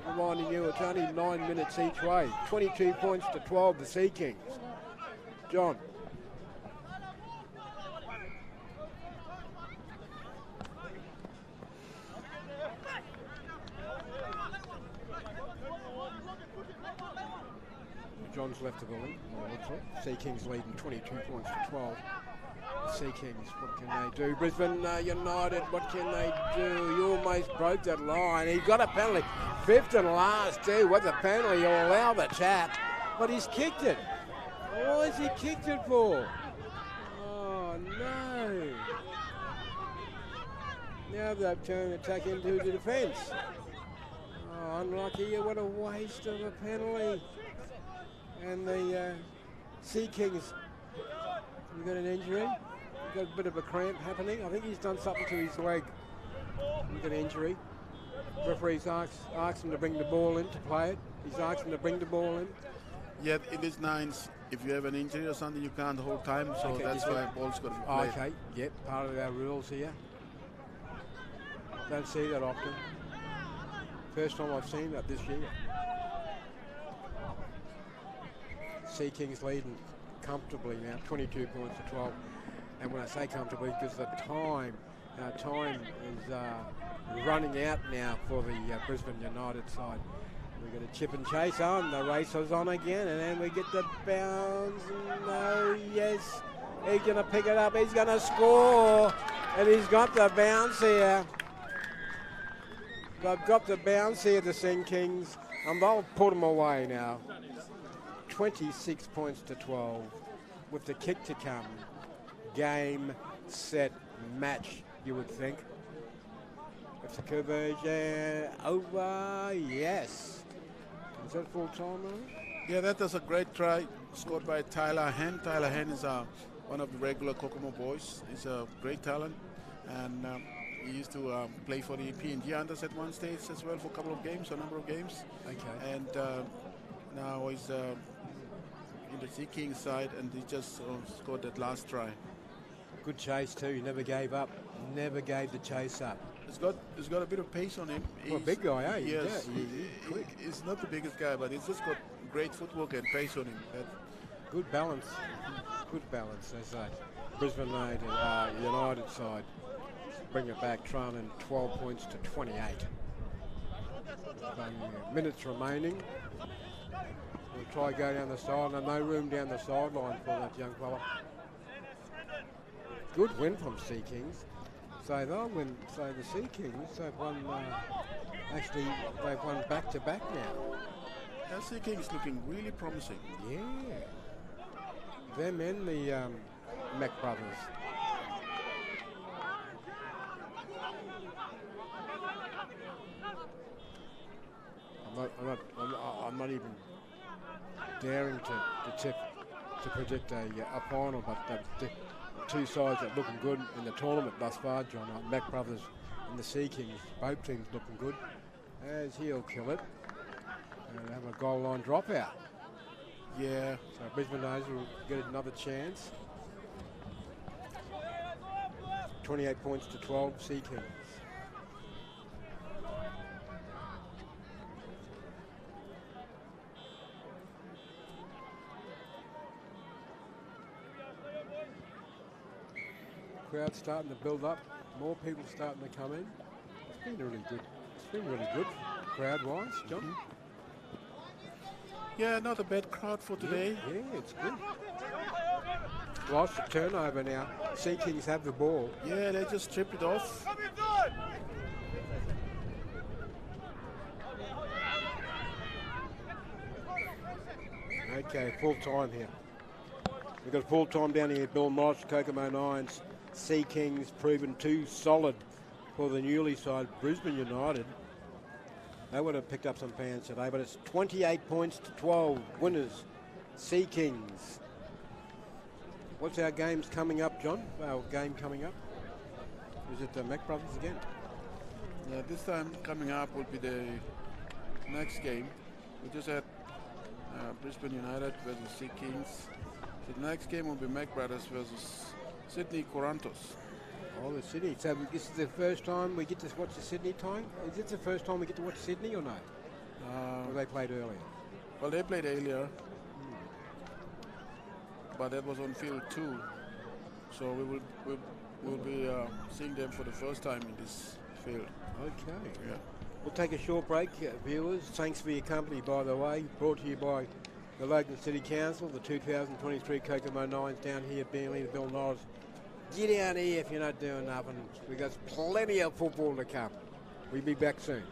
Reminding you, it's only 9 minutes each way. 22 points to 12, the Sea Kings. John. John's left of the lead. Sea Kings leading 22 points to 12. The Sea Kings, what can they do? Brisbane United, what can they do? You almost broke that line. He got a penalty. Fifth and last, too. With the penalty, you'll allow the tap. But he's kicked it. Why has he kicked it for? Oh, no. Now they've turned the attack into the defence. Oh, unlucky. What a waste of a penalty. And the Sea Kings, you got an injury? You got a bit of a cramp happening. I think he's done something to his leg. He's got an injury. Referees asked him to bring the ball in to play it. He's asked him to bring the ball in. Yeah, in these nines, if you have an injury or something, you can't hold time, so okay, that's why ball's got to be played. Okay, yep, part of our rules here. Don't see that often. First time I've seen that this year. Sea Kings leading comfortably now, 22 points to 12. And when I say comfortably, because the time is running out now for the Brisbane United side. We got a chip and chase on, the race is on again, and then we get the bounce. No, yes, he's going to pick it up, he's going to score, and he's got the bounce here. They've got the bounce here, the Sea Kings, and they'll put them away now. 26 points to 12 with the kick to come. Game, set, match, you would think. It's a conversion over, yes. Is that full time, Yeah, that was a great try scored by Tyler Henn. Tyler Henn is one of the regular Kokomo boys. He's a great talent, and he used to play for the PNG Hunters at one stage as well for a couple of games, a number of games. Okay. And now he's in the Sea Kings side, and he just scored that last try. Good chase too. He never gave up. Never gave the chase up. He's got a bit of pace on him. Well, big guy, eh? Yes. Yeah, he's quick. He's not the biggest guy, but he's just got great footwork and pace on him. Good balance. Good balance, as a Brisbane United side. Bring it back, trailing 12 points to 28. Minutes remaining. We'll try to go down the sideline. No room down the sideline for that young fella. Good win from Sea Kings. So they'll win. So the Sea Kings have won. Actually, they've won back-to-back now. Sea Kings looking really promising. Yeah. Them and the Mac brothers. I'm not even daring to predict a final, but the two sides that are looking good in the tournament thus far, John, are Mac brothers and the Sea Kings. Both teams looking good. As he'll kill it and have a goal line dropout. Yeah. So Brisbane will get another chance. 28 points to 12, Sea Kings. Crowd starting to build up. More people starting to come in. It's been really good. It's been really good, crowd-wise, John. Mm-hmm. Yeah, not a bad crowd for today. Yeah, it's good. Lost the turnover now. Sea Kings have the ball. Yeah, they just stripped it off. Okay, full time here. We've got full time down here. Bill Morris, Kokomo Nines. Sea Kings proven too solid for the newly side Brisbane United. They would have picked up some fans today, but it's 28 points to 12. Winners, Sea Kings. What's our games coming up, John? Our game coming up? Is it the Mac Brothers again? Yeah, this time coming up will be the next game. We just had Brisbane United versus Sea Kings. So the next game will be Mac Brothers versus Sydney Corantos. Oh, the Sydney. So this is the first time we get to watch the Sydney time? Is it the first time we get to watch Sydney or no? Or they played earlier? Well, they played earlier. But that was on field 2. So we'll be seeing them for the first time in this field. Okay. Yeah. We'll take a short break, viewers. Thanks for your company, by the way. Brought to you by the Logan City Council, the 2023 Kokomo Nines down here, Burnley, Bill Norris. Get down here if you're not doing nothing. We've got plenty of football to come. We'll be back soon.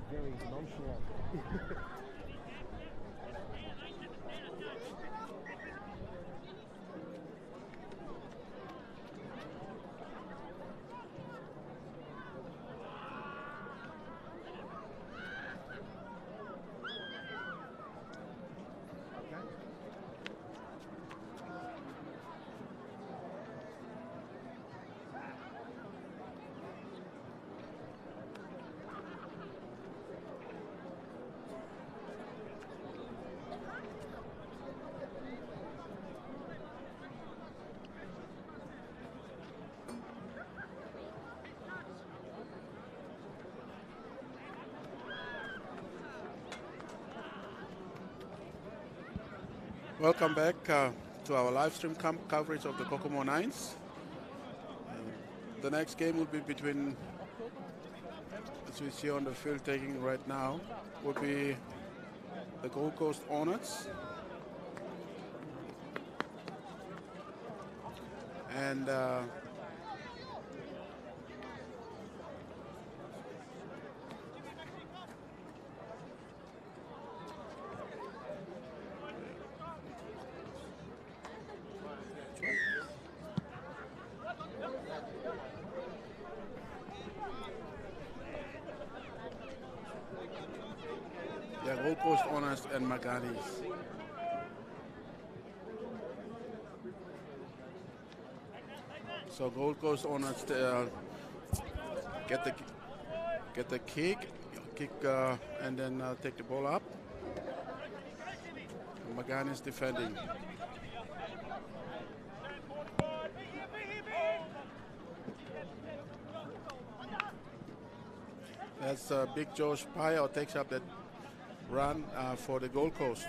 Very nonchalant. Welcome back to our live stream coverage of the Kokomo Nines. The next game will be between, as we see on the field taking right now, will be the Gold Coast Hornets and Gold Coast Hornets and Maganies. So Gold Coast Hornets get the kick, and then take the ball up. Maganies defending. That's Big Josh Pyle takes up that run for the Gold Coast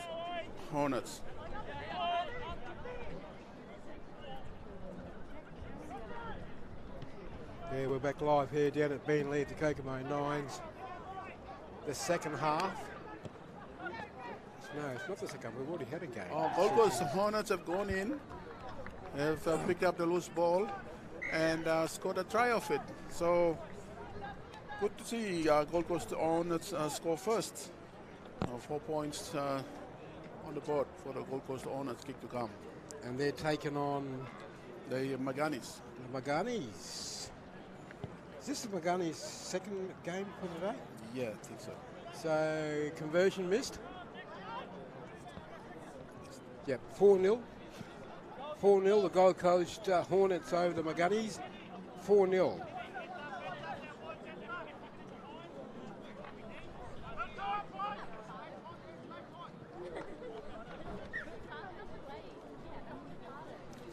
Hornets. Yeah, we're back live here down at Beenleigh at the Kokomo Nines. The second half. No, it's not the second. We've already had a game. Gold Coast Hornets have gone in. Have picked up the loose ball and scored a try of it. So good to see Gold Coast Hornets score first. 4 points on the board for the Gold Coast Hornets, kick to come. And they're taking on The Maganies. the Maganies. Is this the Maganies' second game for today? Yeah, I think so. So conversion missed. Yep, 4-0. 4-0, the Gold Coast Hornets over the Maganies. 4-0.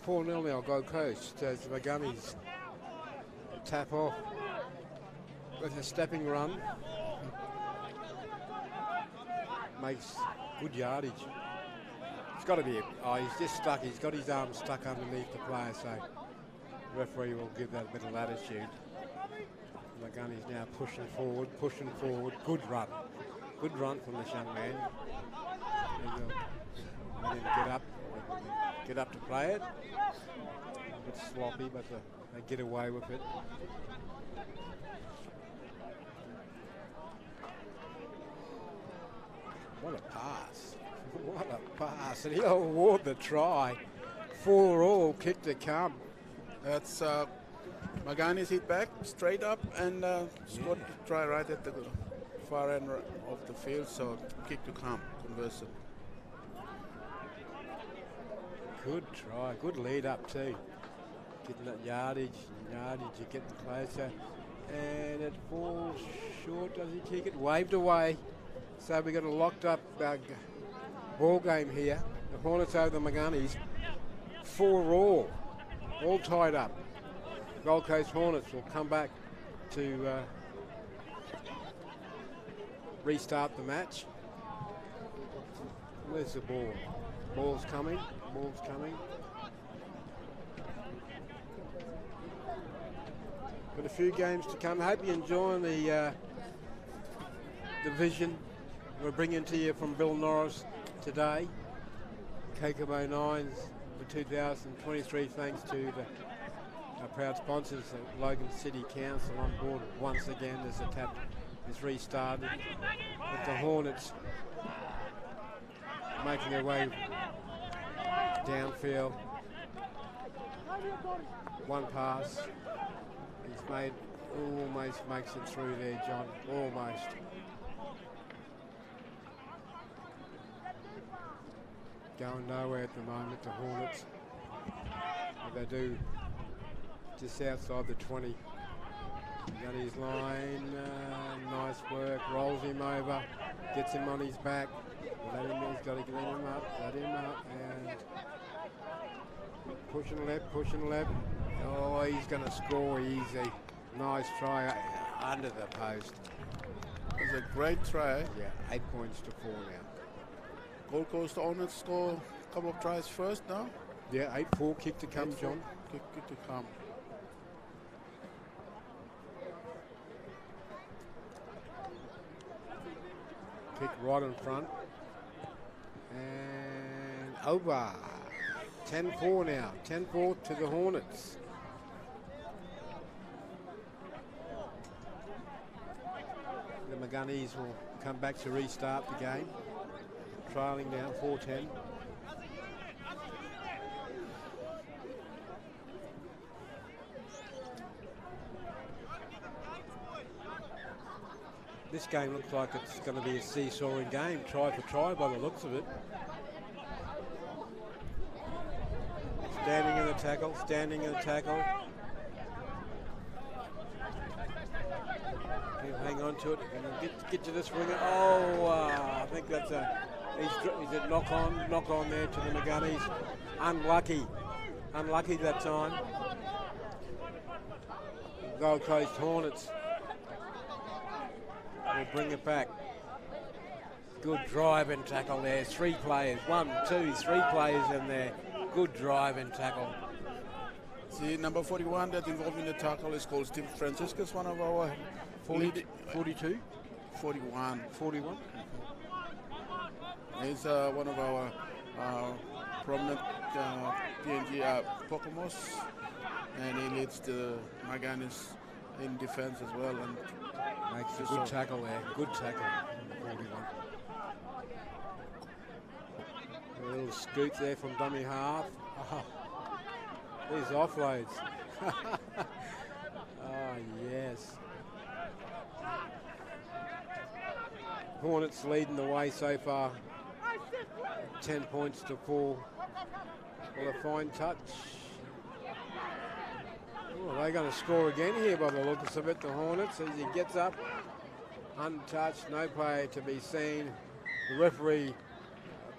Now, Gold Coast as the Maganies tap off with a stepping run. Makes good yardage. It's got to be, he's just stuck. He's got his arm stuck underneath the player, so the referee will give that a bit of latitude. Maganies now pushing forward. Good run from this young man. Let him get up to play it. A bit sloppy, but they get away with it. What a pass. What a pass. And he'll award the try. 4-all, kick to come. That's Maganies hit back, straight up, and scored the try right at the far end of the field, so kick to come, conversion. Good try, good lead up too. Getting that yardage, you're getting closer. And it falls short, does he kick it? Waved away. So we've got a locked up ball game here. The Hornets over the Maganies. 4-all, all tied up. Gold Coast Hornets will come back to restart the match. Where's the ball? Ball's coming. Got a few games to come. Hope you're enjoying the vision we're bringing to you from Bill Norris today. Kokomo Nines for 2023, thanks to our proud sponsors, the Logan City Council on board once again as the tap is restarted. With the Hornets making their way downfield. One pass. He's made, almost makes it through there, John. Almost. Going nowhere at the moment, the Hornets. But they do just outside the 20. Got his line, nice work, rolls him over, gets him on his back. He's got to let him up, and pushing left. Oh, he's going to score easy. Nice try under the post. It was a great try. Yeah, 8 points to 4 now. Gold Coast Hornets score a couple of tries first now. Yeah, 8-4, kick to come, John. Kick to come. Kick right in front. And over. 10-4 now. 10-4 to the Hornets. The Maganies will come back to restart the game. Trailing now 4-10. This game looks like it's going to be a seesawing game, try for try by the looks of it. Standing in the tackle. He'll hang on to it and get to this winger. I think that's he's a knock on there to the Maganies. Unlucky that time. Gold Coast Hornets will bring it back. Good drive and tackle there. 3 players. 1, 2, 3 players in there. Good drive and tackle. See, number 41 that involved in the tackle is called Steve Franciscus, one of our 42? 41. 41? He's one of our prominent PNG Kokomos and he leads the Maganies in defense as well. And makes a good tackle there. Good tackle. 41. A little scoop there from dummy half. Oh, these offloads. Oh, yes. Hornets leading the way so far. 10 points to 4. Well, a fine touch. Oh, they're going to score again here by the looks of it, the Hornets, as he gets up. Untouched, no play to be seen. The referee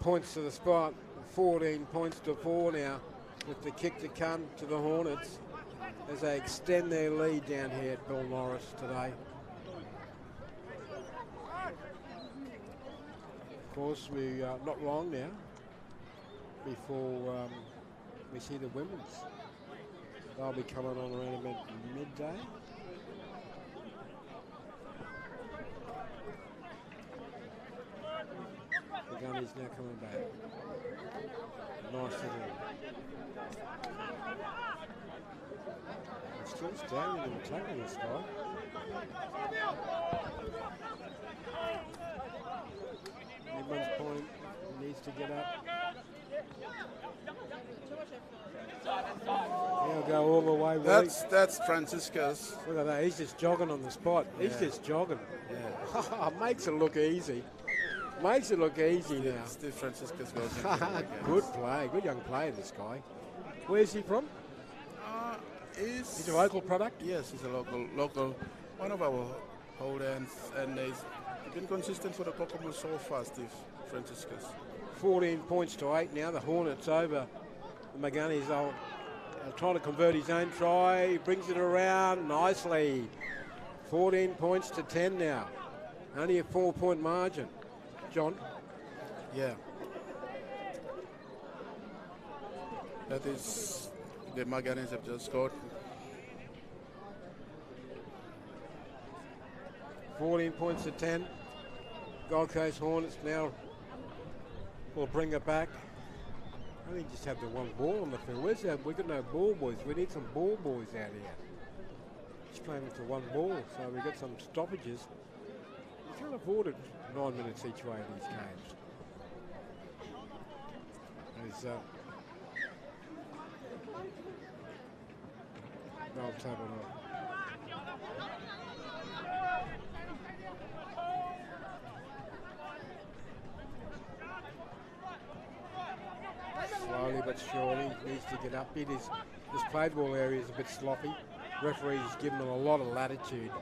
points to the spot. 14 points to 4 now, with the kick to come to the Hornets as they extend their lead down here at Bill Norris today. Of course, we are not long now before we see the women's. They'll be coming on around about midday. Maganies now coming back. Nice little. It's still standing and attacking this guy. Everyone's point needs to get up. He'll go all the way. That's Francisca's. Look at that. He's just jogging on the spot. Yeah. He's just jogging. Yeah. Makes it look easy. Makes it look easy now. Steve Francisca's goes. Good play. Good young player, this guy. Where's he from? He's a local product? Yes, he's a local. One of our holders, and he's been consistent for the Kokomo so far, Steve Franciscus. 14 points to 8 now. The Hornets over the Maganies. Are trying to convert his own try. He brings it around nicely. 14 points to 10 now. Only a 4-point margin. John? Yeah. That is, the Maganies have just scored. 14 points to 10. Gold Coast Hornets now will bring it back. I think just have the one ball on the field. Where's that? We've got no ball boys. We need some ball boys out here. Just playing with the one ball, so we've got some stoppages. You can't afford it 9 minutes each way in these games. There's they'll tap it off. Slowly but surely needs to get up. This play ball area is a bit sloppy. Referee's given them a lot of latitude.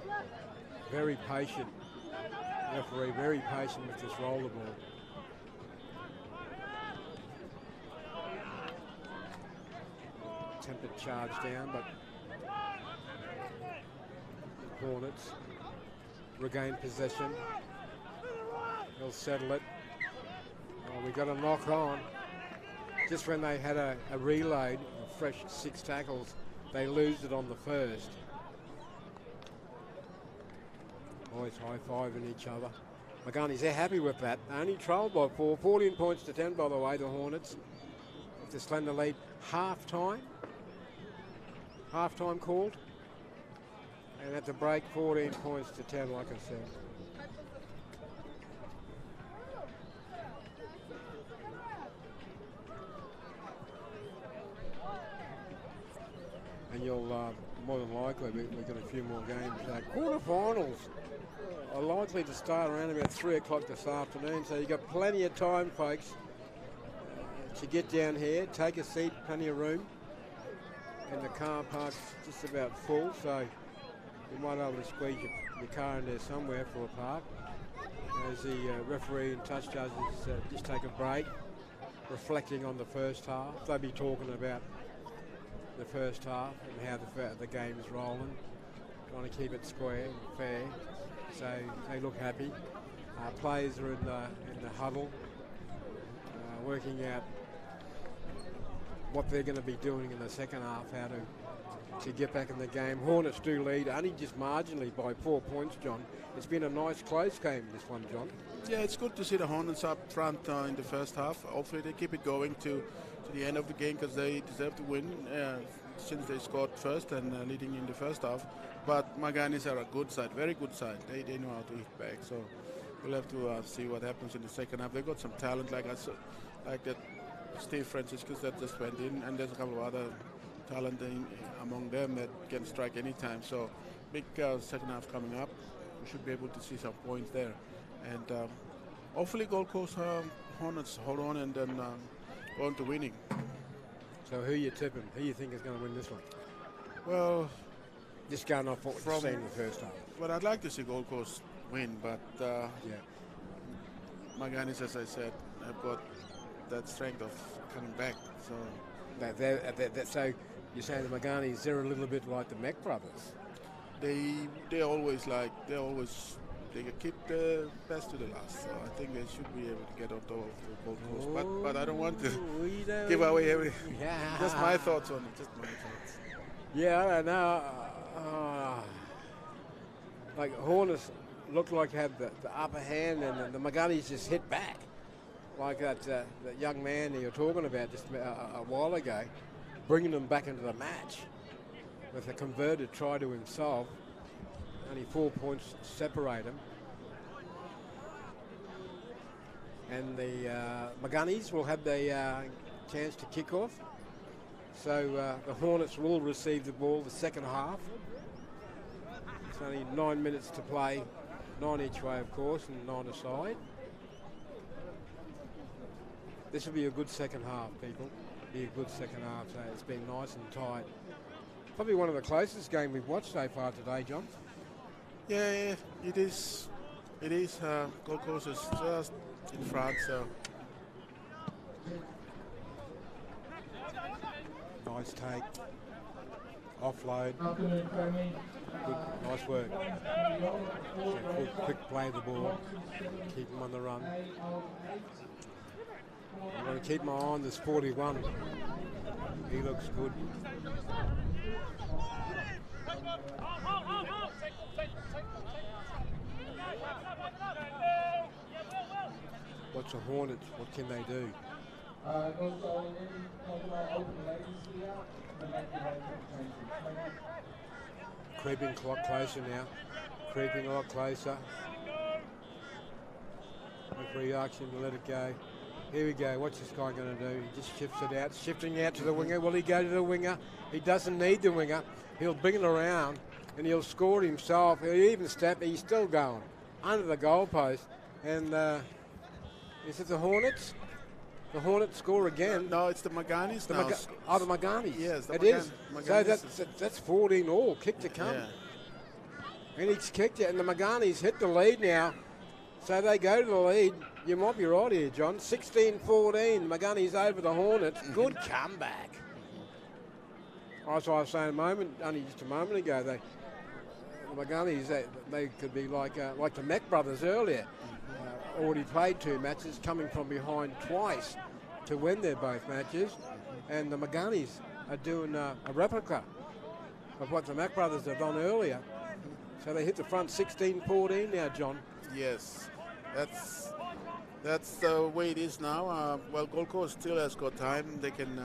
Very patient. Referee very patient with this roller ball. Attempted charge down, but Hornets regain possession. They'll settle it. Oh, we got a knock on. Just when they had a reload, a fresh 6 tackles, they lose it on the first. Always high-fiving each other. Maganies, they're happy with that. They only trailed by 4. 14 points to 10, by the way, the Hornets. With the slender lead. Half-time. Half-time called. And at the break, 14 points to 10, like I said. And you'll, more than likely, we've got a few more games. Quarterfinals are likely to start around about 3 o'clock this afternoon, so you've got plenty of time, folks, to get down here, take a seat, plenty of room. And the car park's just about full, so you might be able to squeeze your car in there somewhere for a park. As the referee and touch judges just take a break, reflecting on the first half. They'll be talking about the first half and how the game is rolling, trying to keep it square and fair. So they look happy. Players are in the huddle, working out what they're going to be doing in the second half, how to get back in the game. Hornets do lead, only just marginally by 4 points, John. It's been a nice close game, this one, John. Yeah, it's good to see the Hornets up front in the first half. Hopefully they keep it going to the end of the game, because they deserve to win. since they scored first and leading in the first half. But Maganies are a good side, very good side. They know how to hit back. So we'll have to see what happens in the second half. They got some talent like that Steve Franciscus that just went in, and there's a couple of other talent among them that can strike anytime. So big second half coming up. We should be able to see some points there, and hopefully Gold Coast Hornets hold on and then go on to winning. So who you tipping? Who you think is going to win this one? Well, just going off what we've seen in the first half. Well, I'd like to see Gold Coast win, but yeah, Maganies, as I said, have got that strength of coming back. So, so you're saying the Maganies, they're a little bit like the Mac brothers. They always keep the best to the last. So I think they should be able to get on top of the Gold Coast. But I don't want to give away everything. Yeah. Just my thoughts on it. Just my thoughts. Yeah, I don't know. Like Hornets looked like had the upper hand, and the Maganies just hit back. Like that young man that you're talking about just a while ago, bringing them back into the match with a converted try to himself. Only 4 points separate him. And the Maganies will have the chance to kick off. So the Hornets will receive the ball the second half. It's only 9 minutes to play, 9 each way of course, and 9 aside. This will be a good second half, people. Be a good second half. So it's been nice and tight. Probably one of the closest games we've watched so far today, John. Yeah, it is. It is. Gold Coast is just in front, so. Nice take. Offload. Good, nice work. So quick play of the ball. Keep him on the run. I'm going to keep my eye on this 41. He looks good. What's the Hornets? What can they do? Creeping a lot closer now. Creeping a lot closer. Referee asks him to let it go. Here we go. What's this guy going to do? He just shifts it out. Shifting out to the winger. Will he go to the winger? He doesn't need the winger. He'll bring it around and he'll score himself. He'll even step. He's still going under the goalpost. And is it the Hornets? The Hornets score again. No, it's the Maganies now. The Maganies. Yes, it is. So that's 14 all. Kick to come. Yeah. And he's kicked it, and the Maganies hit the lead now. So they go to the lead. You might be right here, John. 16-14. Maganies over the Hornets. Good comeback. As I was saying only just a moment ago, the Maganies, they could be like the Mac brothers earlier. Already played 2 matches, coming from behind twice to win their both matches. And the Maganies are doing a replica of what the Mac brothers have done earlier. So they hit the front 16-14 now, John. Yes, that's the way it is now. Well, Gold Coast still has got time. They can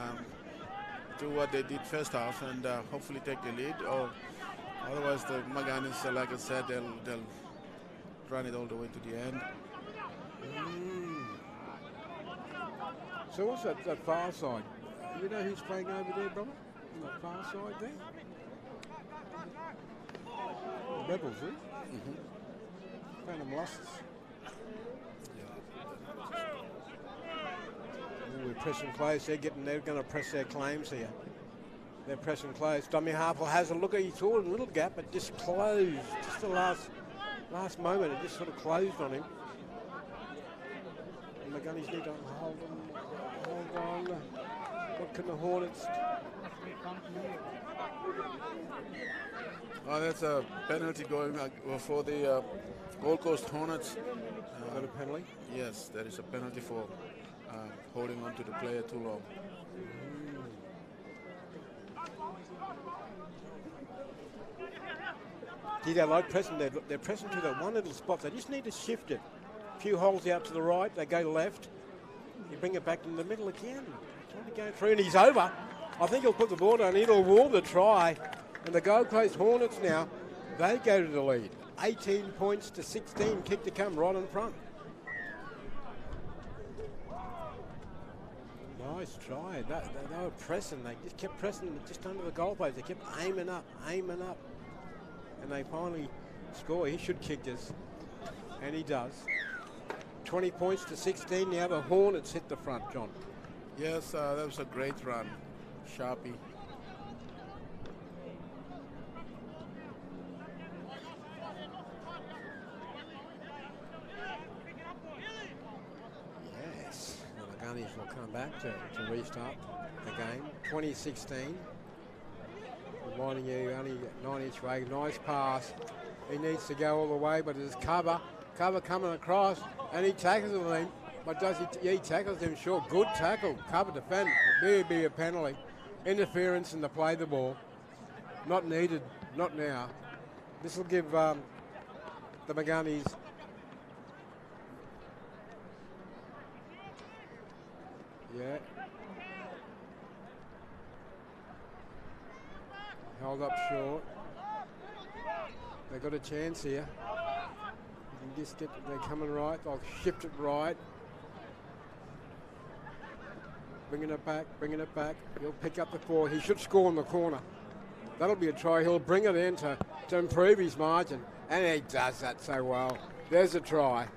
do what they did first half and hopefully take the lead. Or otherwise, the Maganies, like I said, they'll run it all the way to the end. So what's that far side? You know who's playing over there, brother? On that far side there? The Rebels, eh? Phantom Lusts. We're pressing close. They're going to press their claims here. They're pressing close. Dummy Harple has a look. He saw a little gap, but just closed. Just the last moment, it just sort of closed on him. And the Gunnies need to hold on. What can the Hornets? Oh, that's a penalty going for the Gold Coast Hornets. Is that a penalty? Yes, that is a penalty for holding on to the player too long. See, they like pressing. They're pressing to that one little spot. They just need to shift it. A few holes out to the right. They go left. You bring it back in the middle again. Trying to go through, and he's over. I think he'll put the ball down. He'll warm the try. And the Gold Coast Hornets now, they go to the lead. 18 points to 16. Kick to come right in front. Nice try. They were pressing. They just kept pressing just under the goalpost. They kept aiming up. And they finally score. He should kick this. And he does. 20 points to 16. Now the Hornets hit the front, John. Yes, that was a great run. Sharpie. Yes. The Maganies will come back to restart the game. 2016. Reminding you, only 9-inch way. Nice pass. He needs to go all the way, but there's cover. Cover coming across, and he tackles him. But does he tackles him short. Good tackle. Cover defend. It'll be a penalty. Interference in the play the ball. Not needed. Not now. This will give the Maganies held up short. They got a chance here. You can just get, they're coming right. They'll shift it right. Bringing it back. He'll pick up the 4. He should score in the corner. That'll be a try. He'll bring it in to improve his margin. And he does that so well. There's a try.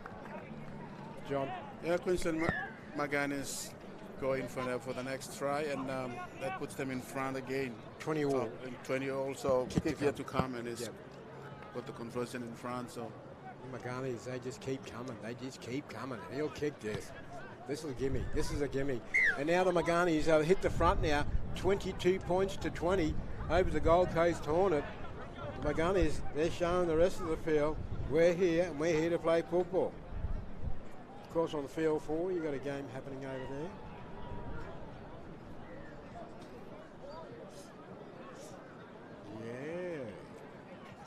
John. Yeah, Queensland Maganies going for the next try, and that puts them in front again. 20 all. So, 20 all, so kick here to come, and it's got the conversion in front. So Maganies, they just keep coming. And he'll kick this. This is a gimme. This is a gimme. And now the Maganies have hit the front now. 22 points to 20 over the Gold Coast Hornet. The Maganies, they're showing the rest of the field. We're here, and we're here to play football. Of course, on the field 4, you've got a game happening over there. Yeah.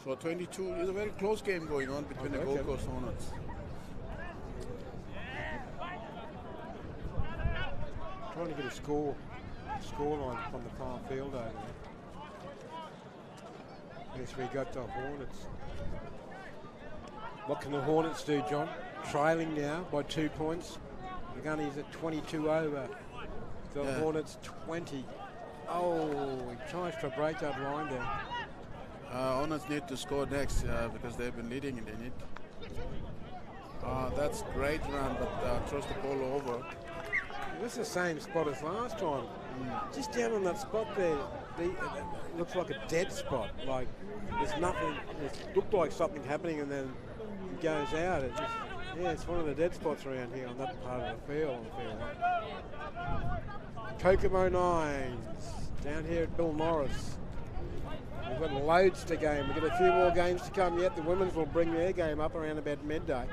So 22 is a very close game going on between the Gold Coast Hornets. Trying to get a score line from the far field over there. Yes, we got the Hornets. What can the Hornets do, John? Trailing now by 2 points. Maganies at 22 over. The Hornets 20. Oh, he tries to break that line down. Hornets need to score next because they've been leading in it. That's great run, but throws the ball over. This is the same spot as last time. Just down on that spot there, it looks like a dead spot. Like there's nothing. It looked like something happening, and then it goes out. It's one of the dead spots around here on that part of the field. Kokomo Nines down here at Bill Morris. We've got loads to game. We've got a few more games to come yet. The women's will bring their game up around about midday.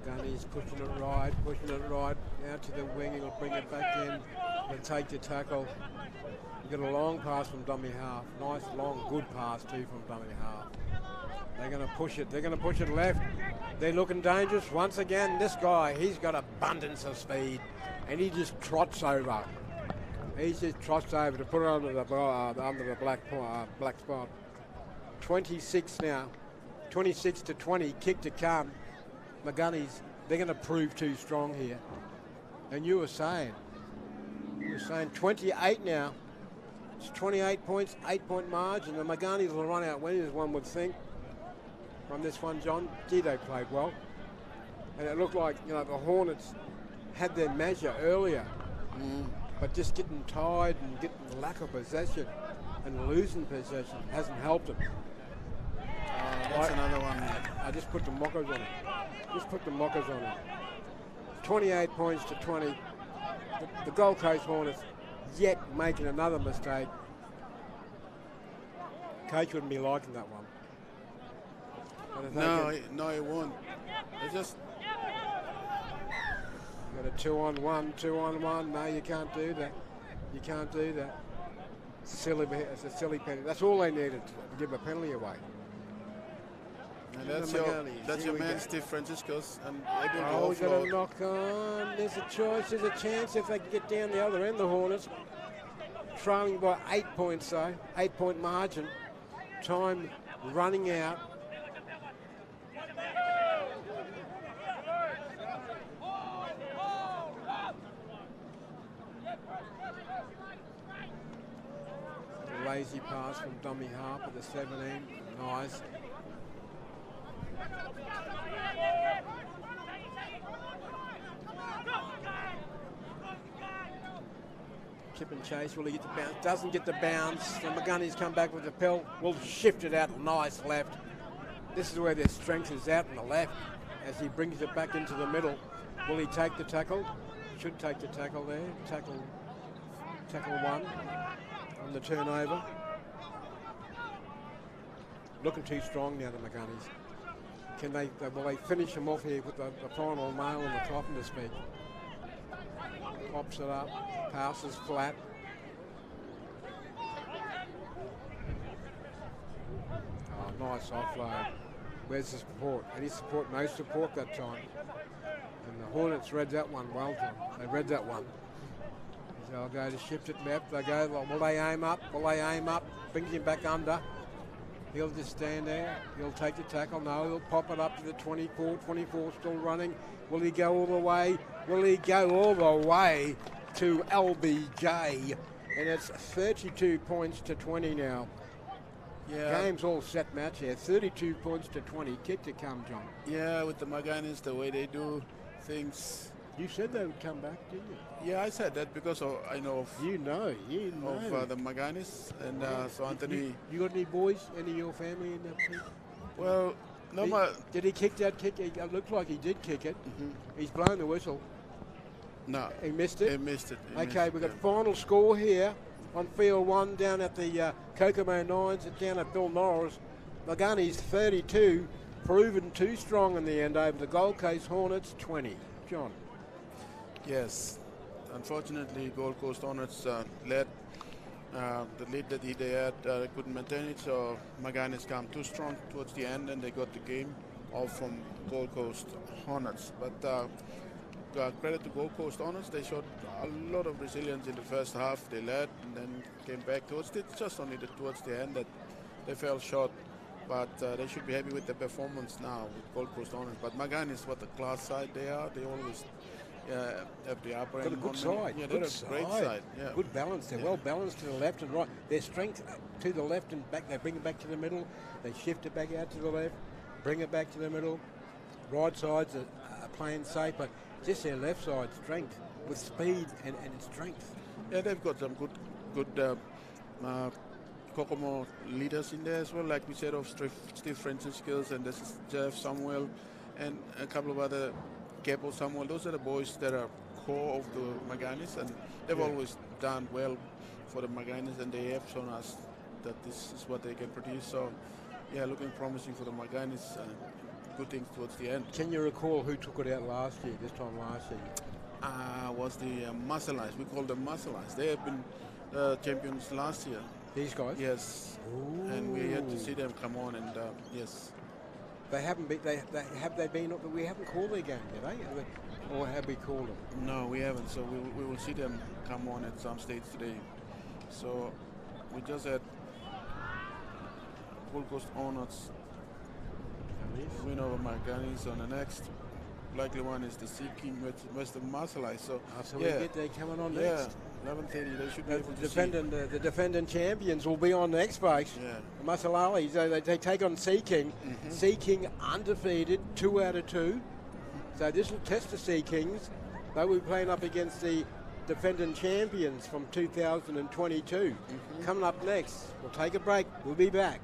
Maganies pushing it right, out to the wing. He'll bring it back in and take the tackle. We've got a long pass from dummy half. Nice, long, good pass too from dummy half. They're going to push it. They're going to push it left. They're looking dangerous once again. This guy, he's got abundance of speed, and he just trots over. He just trots over to put it under the black spot. 26 now. 26 to 20. Kick to come. Maganies, they're going to prove too strong here. And you were saying 28 now. It's 28 points, 8-point margin. The Maganies will run out winners, one would think. From this one, John, gee, they played well. And it looked like, the Hornets had their measure earlier. But just getting tired and getting lack of possession and losing possession hasn't helped them. That's another one. I just put the mockers on it. 28 points to 20. The Gold Coast Hornets yet making another mistake. Coach wouldn't be liking that one. No, he won't. It's just got a 2-on-1. No, you can't do that. It's a silly penalty. That's all they needed to give a penalty away. And And that's the your Maganies. Here we man, go. Steve Franciscus, and able to Oh, we got a offload. knock on. There's a choice. There's a chance if they can get down the other end, the Hornets. Trailing by 8 points, though. 8-point margin. Time running out. A lazy pass from Dummy Harper, the 17. Nice. Chip and chase, will he get the bounce? Doesn't get the bounce. The Maganies come back with the pill. Will shift it out nice left. This is where their strength is out on the left as he brings it back into the middle. Will he take the tackle? Should take the tackle there. Tackle one on the turnover. Looking too strong now, the Maganies. Will they finish him off here with the final nail in the coffin to speak? Pops it up, passes flat. Oh, nice offload. Where's the support? Any support? No support that time. And the Hornets read that one well, John. They read that one. So I'll go to shift it left. They go, will they aim up? Will they aim up? Brings him back under. He'll just stand there. He'll take the tackle. No, he'll pop it up to the 24. 24 still running. Will he go all the way? Will he go all the way to LBJ? And it's 32 points to 20 now. Yeah. Game's all set match here. 32 points to 20. Kick to come, John. Yeah, with the Maganies, the way they do things. You said they would come back, didn't you? Yeah, I said that because I know of You know. the Maganies, and so Anthony. You got any boys? Any of your family in that team? Well, no, Did he kick that kick? It looked like he did kick it. Mm-hmm. He's blown the whistle. No, He missed it. he missed it. Okay, we've got final score here on field one down at the Kokomo Nines, down at Bill Norris. Maganies 32, proven too strong in the end over the Gold Coast Hornets 20. John. Yes, unfortunately, Gold Coast Hornets led. The lead that they had, they couldn't maintain it, so Maganies come too strong towards the end, and they got the game off from Gold Coast Hornets. But credit to Gold Coast Hornets, they showed a lot of resilience in the first half. They led and then came back towards it. Just only towards the end that they fell short. But they should be happy with their performance now with Gold Coast Hornets. But Maganies, what a class side they are. They always have the upper end. Got a good side. Yeah, Good they're a great side. Yeah. Good balance. They're well balanced to the left and right. Their strength to the left and back. They bring it back to the middle. They shift it back out to the left. Bring it back to the middle. Right sides are playing safe, but just their left side strength with speed and strength. Yeah, they've got some good Kokomo leaders in there as well, like we said, of Steve Franciscus, and this is Jeff Samuel, and a couple of other Capo Samuel. Those are the boys that are core of the Maganies, and they've always done well for the Maganies, and they have shown us that this is what they can produce. So, yeah, looking promising for the Maganies. Good things towards the end. Can you recall who took it out this time last year? Was the Marseillaise. We call them Marseillaise. They have been champions last year. These guys? Yes. Ooh. And we had to see them come on, and yes. They haven't been. Have they been? We haven't called their game, have they? Or have we called them? No, we haven't. So we will see them come on at some stage today. So we just had Gold Coast Hornets win over Maganies on the next. Likely one is the Sea King with Western Marseillaise. So they're coming on next. 11:30. They should be able to see. The defending champions will be on next space. Yeah. Marseillaise, they take on Sea King. Sea King undefeated, 2 out of 2. So this will test the Sea Kings. They will be playing up against the defending champions from 2022. Coming up next, we'll take a break. We'll be back.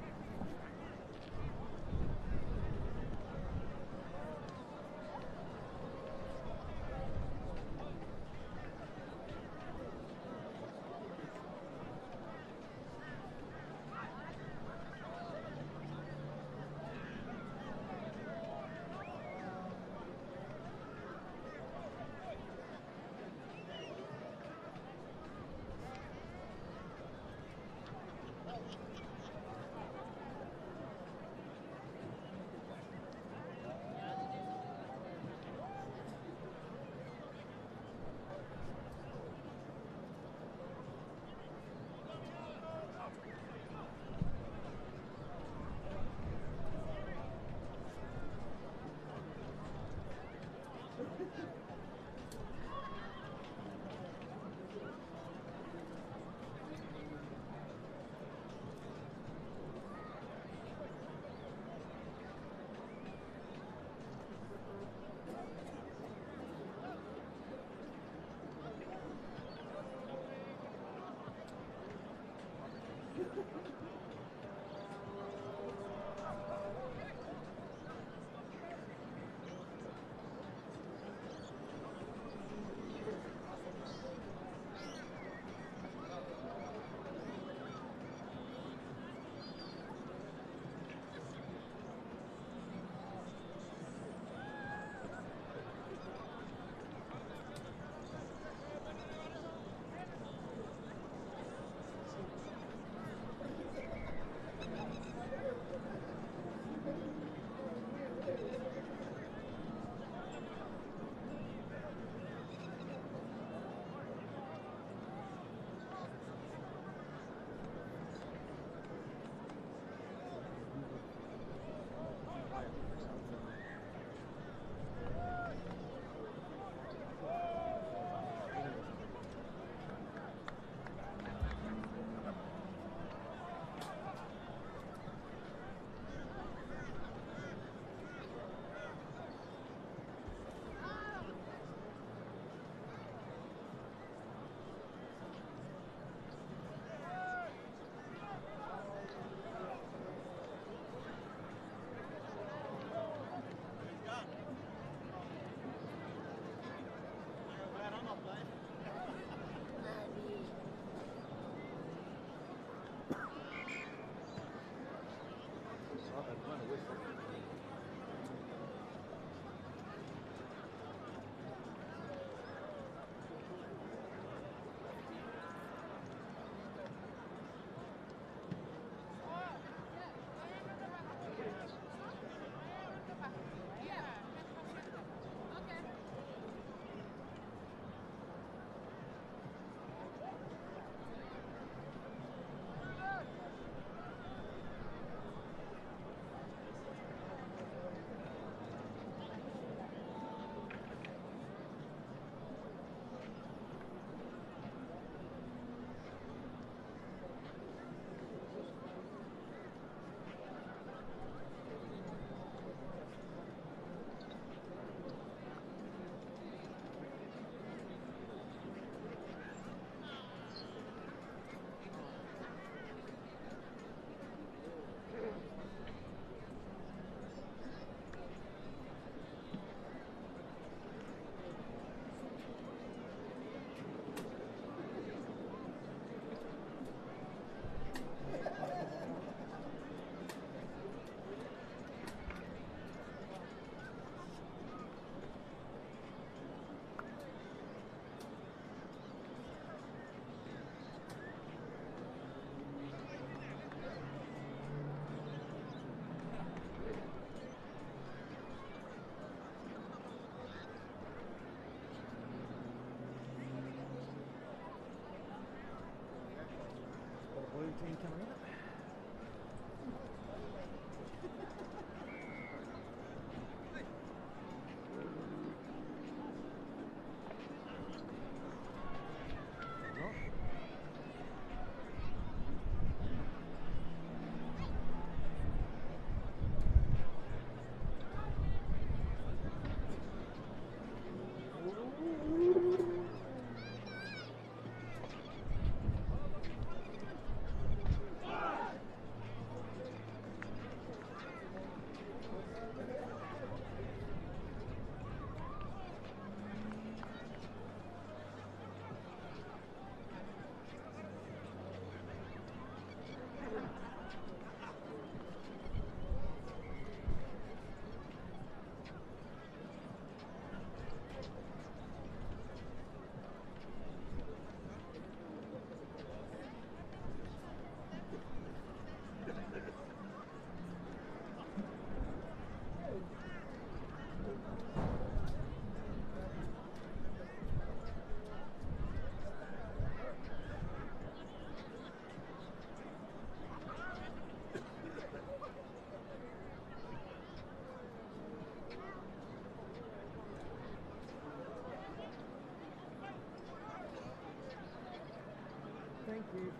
Thank you.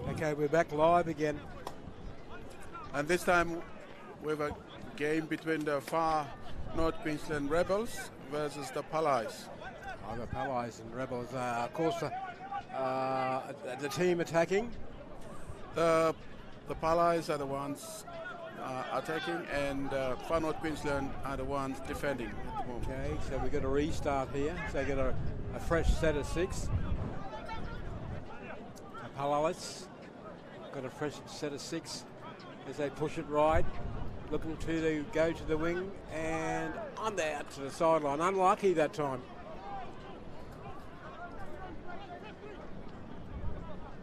Okay, we're back live again. And this time we have a game between the Far North Queensland Rebels versus the Palais. Oh, the Palais and Rebels, of course, the team attacking. The Palais are the ones attacking, and Far North Queensland are the ones defending at the moment. Okay, so we've got a restart here. So we got a fresh set of 6. The Palais got a fresh set of 6 as they push it right, looking to go to the wing, and on there to the sideline. Unlucky that time.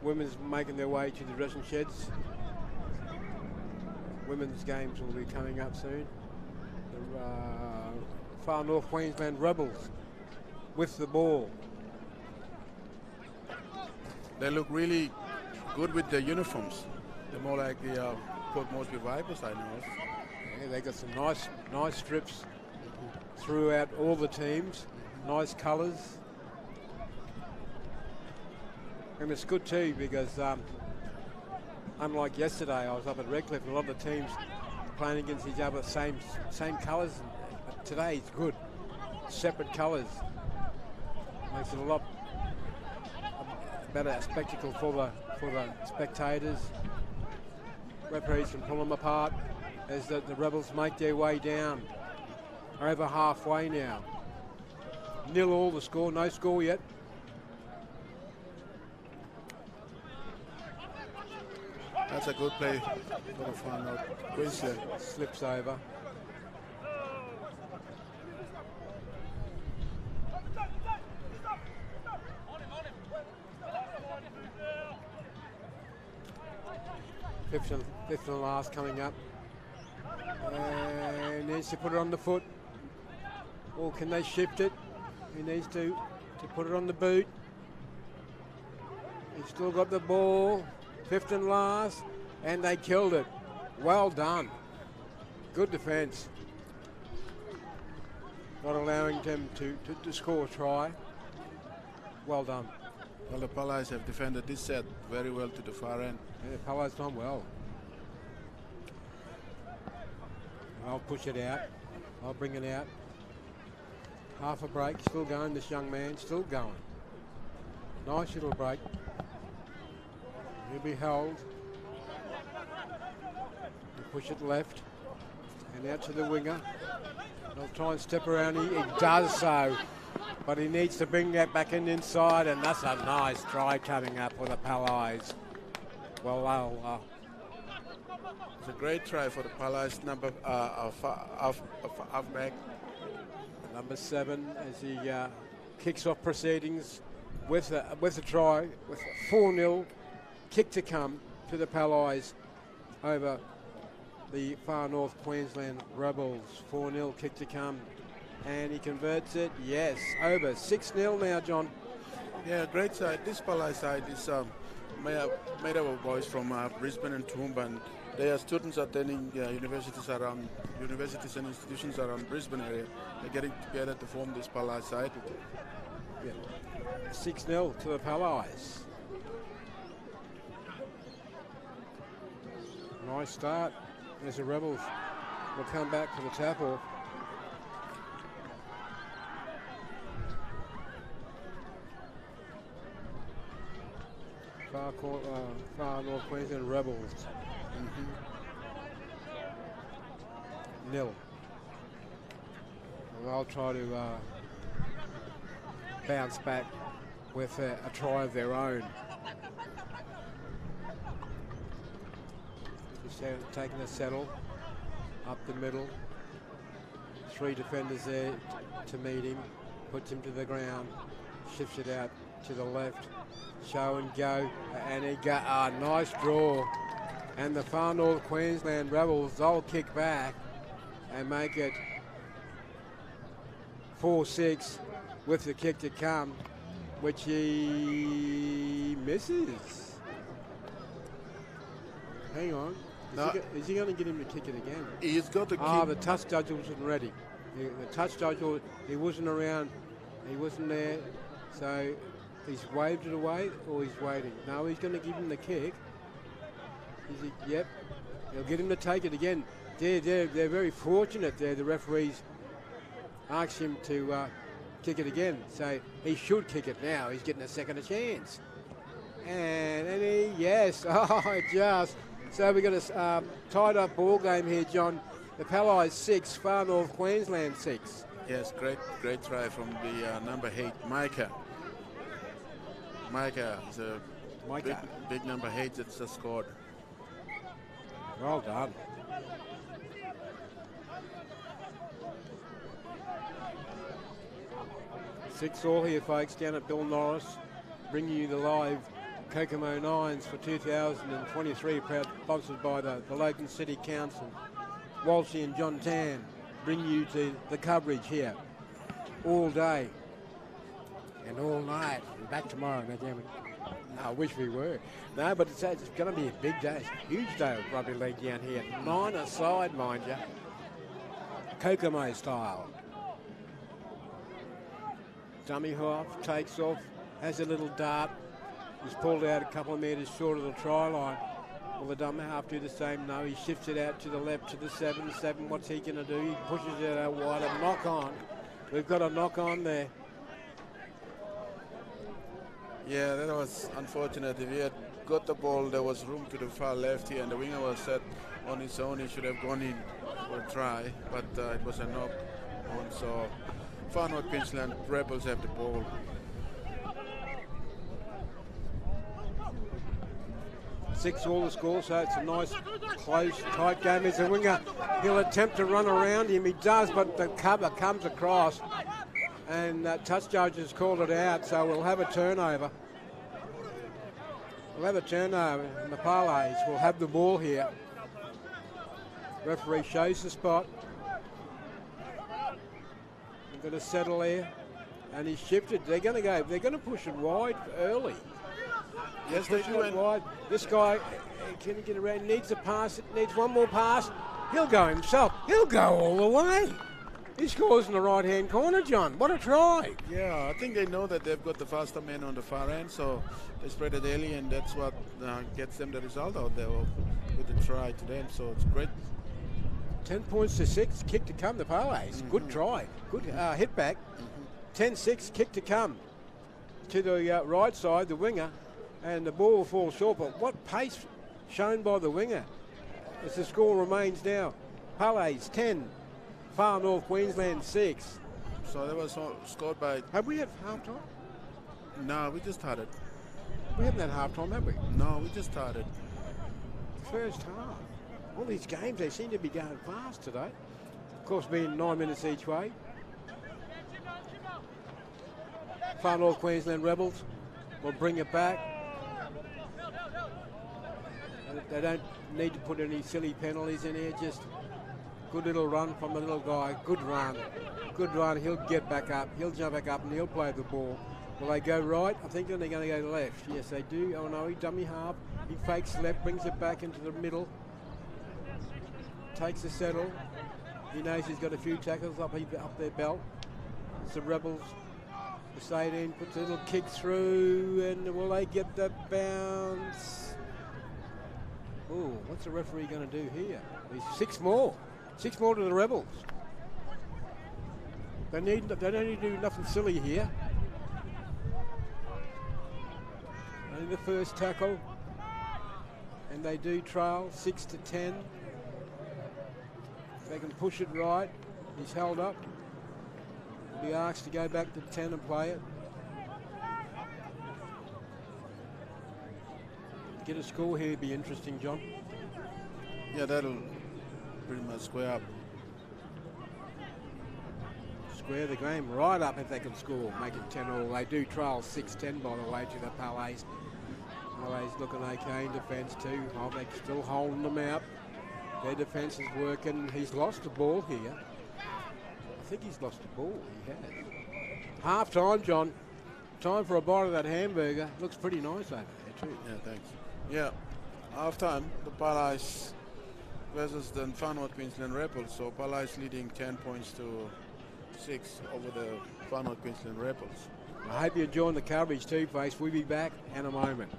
Women's making their way to the dressing sheds. Women's games will be coming up soon. The Far North Queensland Rebels with the ball. They look really good with their uniforms. They're more like the Port Moresby Vipers, I know. Yeah, they got some nice strips throughout all the teams. Nice colours. And it's good too because unlike yesterday, I was up at Redcliffe and a lot of the teams playing against each other, same colours. But today it's good. Separate colours. Makes it a lot better spectacle for the spectators. Referees can pull them apart as the Rebels make their way down. Over halfway now. 0-0 the score, no score yet. That's a good play for the Far North Queensland. Slips over. Fifth and last coming up. And needs to put it on the foot. Or can they shift it? He needs to put it on the boot. He's still got the ball. Fifth and last. And they killed it. Well done. Good defence. Not allowing them to score a try. Well done. Well, the Palais have defended this set very well to the far end. Yeah, Palais done well. I'll push it out. I'll bring it out. Half a break. Still going, this young man. Still going. Nice little break. He'll be held. You push it left. And out to the winger. He'll try and step around. He does so. But he needs to bring that back inside, and that's a nice try coming up for the Palais. Well, it's a great try for the Palais number halfback. Number 7 as he kicks off proceedings with a try, with 4-0 kick to come to the Palais over the Far North Queensland Rebels. 4-0 kick to come. And he converts it, yes, over 6-0 now, John. Yeah, great side. This Palais side is made up of boys from Brisbane and Toowoomba, and they are students attending universities and institutions around Brisbane area. They're getting together to form this Palais side. Yeah. 6-0 to the Palais. Nice start as the Rebels will come back for the tap-off. Far North Queensland Rebels. Nil. And they'll try to bounce back with a try of their own. Just taking a settle up the middle. 3 defenders there to meet him. Puts him to the ground. Shifts it out to the left. Show and go. And he got a nice draw. And the Far North Queensland Rebels, they'll kick back and make it 4-6 with the kick to come, which he misses. Hang on. Is he going to get him to kick it again? He's got to kick. The touch judge wasn't ready. The touch judge, he wasn't around. He wasn't there. So he's waved it away or he's waiting. No, he's going to give him the kick. Is he? Yep. He'll get him to take it again. They're very fortunate there. The referees asked him to kick it again. So he should kick it now. He's getting a second chance. And he, yes. Oh, just. So we've got a tied up ball game here, John. The Palais 6, Far North Queensland 6. Yes, great try from the number 8, Micah. Micah is a big number 8 that's just scored. Well done. Six all here, folks, down at Bill Norris, bringing you the live Kokomo Nines for 2023, proud sponsored by the Logan City Council. Walshy and John Tan bring you to the coverage here all day and all night and back tomorrow. No, I wish we were. No, but it's going to be a big day. It's a huge day of rugby league down here. 9-a-side, mind you. Kokomo style. Dummy half takes off, has a little dart. He's pulled out a couple of metres short of the try line. Will the dummy half do the same? No, he shifts it out to the left to the 7. 7, what's he going to do? He pushes it out wide. A knock on. We've got a knock on there. Yeah, that was unfortunate. If he had got the ball, there was room to the far left here, and the winger was set on his own. He should have gone in for a try, but it was a knock on. So Far North Queensland Rebels have the ball. Six all the score, so it's a nice, close, tight game. As a winger, he'll attempt to run around him. He does, but the cover comes across. And touch judge has called it out, so we'll have a turnover. We'll have a turnover, and the Parlays will have the ball here. Referee shows the spot. We're going to settle there, and he's shifted. They're going to push it wide early. Yes, they do. Wide. This guy, can he get around? Needs a pass. It needs one more pass. He'll go himself. He'll go all the way. He scores in the right-hand corner, John. What a try. Yeah, I think they know that they've got the faster man on the far end, so they spread it early, and that's what gets them the result out there with the try to them. So it's great. 10 points to 6. Kick to come, the Parlays. Good try. Good hit back. 10-6, kick to come. To the right side, the winger. And the ball will fall short, but what pace shown by the winger as the score remains now. Parlays 10, Far North Queensland 6. So that was scored by... Have we had half-time? No, we just started. We haven't had half-time, have we? No, we just started. First half. All these games, they seem to be going fast today. Of course, being 9 minutes each way. Far North Queensland Rebels will bring it back. They don't need to put any silly penalties in here, just good little run from the little guy. Good run. Good run. He'll get back up. He'll jump back up and he'll play the ball. Will they go right? I think then they're going to go left. Yes, they do. Oh, no, he dummy half. He fakes left, brings it back into the middle. Takes a settle. He knows he's got a few tackles up their belt. It's the Rebels. The stayed in, puts a little kick through, and will they get the bounce? Oh, what's the referee going to do here? He's 6 more. 6 more to the Rebels. They don't need to do nothing silly here. They the first tackle, and they do trail 6-10. They can push it right. He's held up. He'll be asked to go back to 10 and play it. Get a score here would be interesting, John. Yeah, that'll pretty much square up. Square the game right up if they can score, make it 10-all. They do trail 6-10, by the way, to the Palais. Palais looking okay in defence too. Oh, they're still holding them out. Their defence is working. He's lost the ball here. I think he's lost the ball. He has. Half time, John. Time for a bite of that hamburger. Looks pretty nice over there too. Yeah, thanks. Yeah, half time, the Palais versus the Far North Queensland Rebels. So Palais leading 10 points to 6 over the Far North Queensland Rebels. I hope you enjoyed the coverage too, Face. We'll be back in a moment.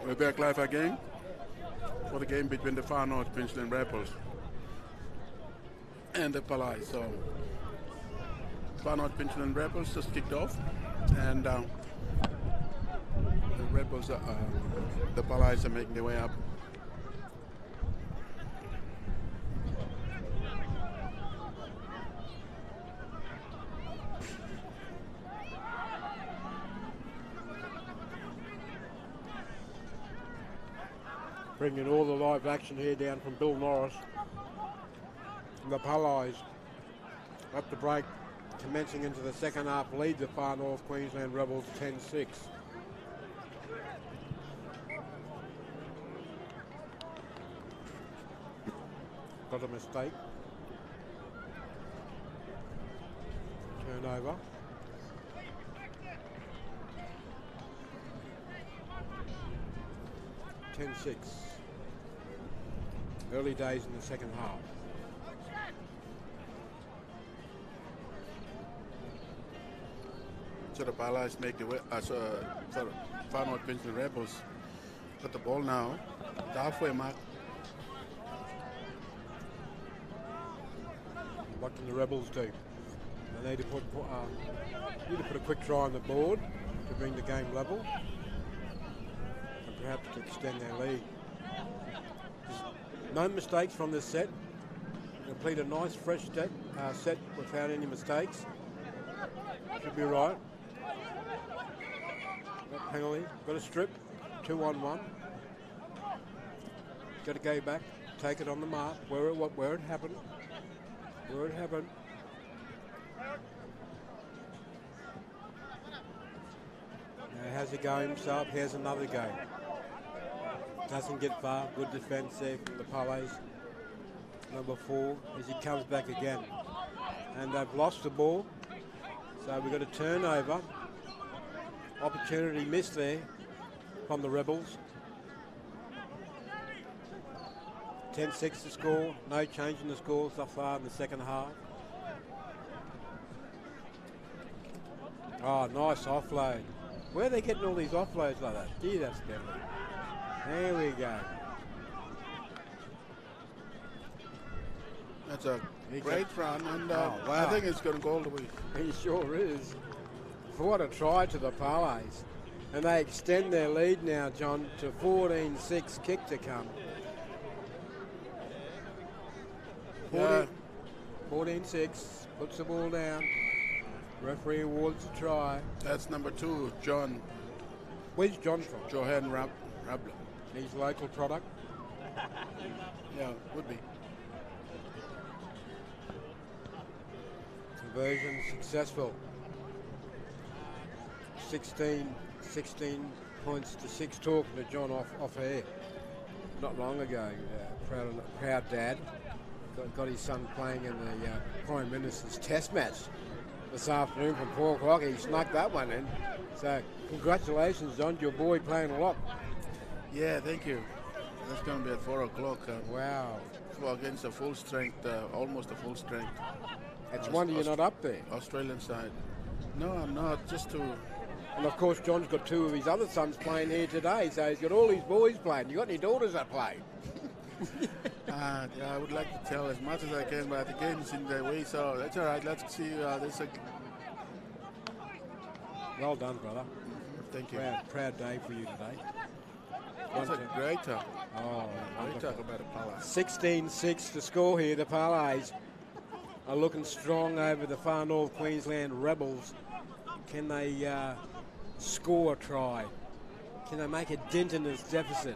We're back live again for the game between the Far North Queensland Rebels and the Palais. So, Far North Queensland Rebels just kicked off, and the Rebels, the Palais are making their way up. Bringing all the live action here down from Bill Norris. The Palais at the break, commencing into the second half, lead the Far North Queensland Rebels 10-6. Got a mistake. Turnover. Early days in the second half. So the Palais make the way, Far North Queensland Rebels Got the ball now. The halfway mark. What can the Rebels do? They need to put a quick try on the board to bring the game level and perhaps to extend their lead. Just no mistakes from this set. Complete a nice fresh set without any mistakes. Should be right. Got penalty. Got a strip. 2-on-1. Got to go back. Take it on the mark. Where it happened. Where it happened. Now how's he going himself? Here's another game. Doesn't get far. Good defence there from the Palais. Number 4 as he comes back again. And they've lost the ball. So we've got a turnover. Opportunity missed there from the Rebels. 10-6 to score. No change in the score so far in the second half. Oh, nice offload. Where are they getting all these offloads like that? Gee, that's deadly. There we go. That's a great run, and wow. I think it's going to go all the way. He sure is. What a try to the Palais. And they extend their lead now, John, to 14-6 kick to come. 14-6, puts the ball down. Referee awards a try. That's number 2, John. Where's John from? Johan Rabler. He's local product. Yeah, would be. Conversion successful. 16 points to 6. Talking to John off air not long ago. Proud dad. Got his son playing in the Prime Minister's Test match this afternoon from 4 o'clock. He snuck that one in. So congratulations, John. Your boy playing a lot. Yeah, thank you. That's going to be at 4 o'clock. Wow. Against a full strength, almost a full strength. It's wonder you're not up there. Australian side. No, I'm not. Just to. And of course, John's got 2 of his other sons playing here today, so he's got all his boys playing. You got any daughters that play? Yeah, I would like to tell as much as I can, but the game's in the way, so that's all right. Let's see. There's a. Well done, brother. Thank you. Proud day for you today. That's a great talk. Oh, great talk about the Palais. 16-6 to score here. The Palais are looking strong over the far north Queensland Rebels. Can they score a try? Can they make a dent in this deficit?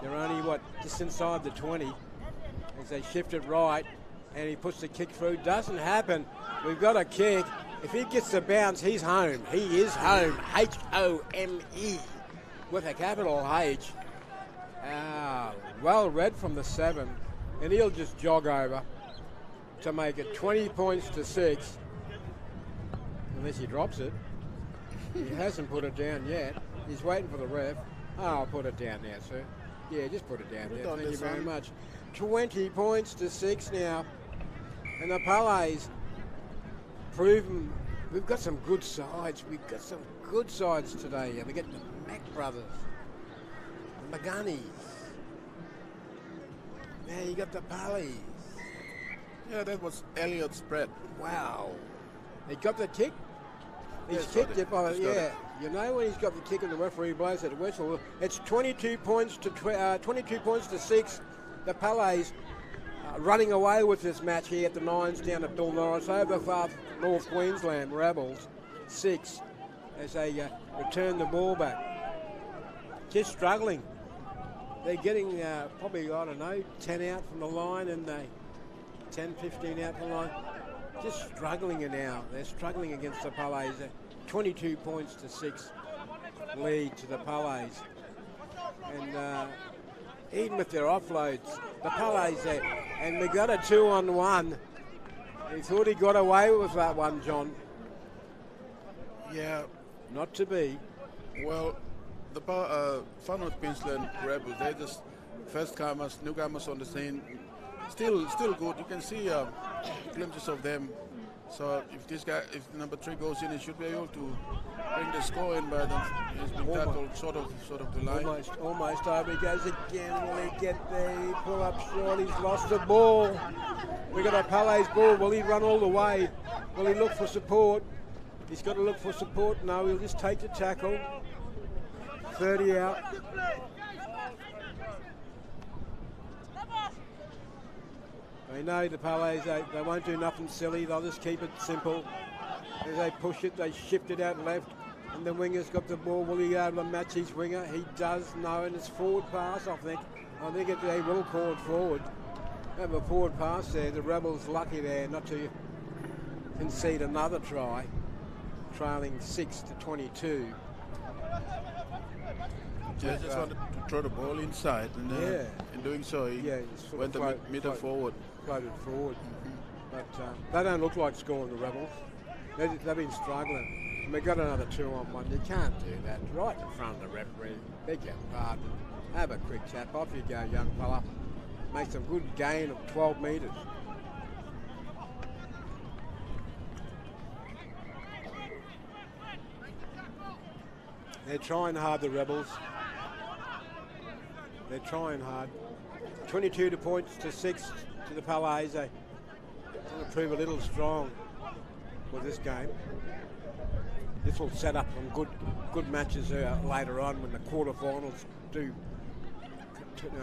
They're only, just inside the 20 as they shift it right, and he puts the kick through. Doesn't happen. We've got a kick. If he gets the bounce, he's home. He is home. H-O-M-E with a capital H. Well read from the 7, and he'll just jog over to make it 20 points to 6. Unless he drops it. He hasn't put it down yet. He's waiting for the ref. I'll put it down there, sir. Yeah, just put it down there. Thank you very much. 20 points to 6 now. And the Palais proven we've got some good sides. We've got some good sides today. We get the Mac brothers, the Maganies. Now you got the Palais. Yeah, that was Elliot's spread. Wow. He got the kick. He's Yes, kicked it by it. You know when he's got the kick and the referee blows at the whistle. It's 22 points to 6. The Palais running away with this match here at the 9s down at Bill Norris over far North Queensland Rebels 6 as they return the ball back. Just struggling. They're getting probably, I don't know, 10 out from the line and 10, 15 out from the line. Just struggling now. They're struggling against the Palais. 22 points to 6 lead to the Palais. And even with their offloads, the Palais there. And we got a 2-on-1. He thought he got away with that one, John. Yeah. Not to be. Well, the Far North Queensland Rebels, they're just first-comers, newcomers on the scene. Still good. You can see glimpses of them So if number 3 goes in, he should be able to bring the score in, but he's been tackled sort of the line. Almost over he goes again. Will he get there? He pull up short. He's lost the ball. We got a Palais ball. Will he run all the way? Will he look for support? He's got to look for support. No, he'll just take the tackle. 30 out. They know the Palais, they won't do nothing silly. They'll just keep it simple. As they push it, they shift it out left. And the winger's got the ball. Will he be able to match his winger? He does. No, and it's forward pass, I think. They will call it forward. Have a forward pass there. The Rebels lucky there not to concede another try. Trailing 6-22. Just wanted to throw the ball inside, and in doing so, he went a meter forward. Floated forward. But they don't look like scoring, the Rebels. They've been struggling. And we've got another 2-on-1. You can't do that right in front of the referee. Beg your pardon. Have a quick chat. Off you go, young fella. Make some good gain of 12 metres. They're trying hard, the Rebels. They're trying hard. 22 points to 6 to the Palais. They want to prove a little strong for this game. This will set up some good matches later on when the quarterfinals do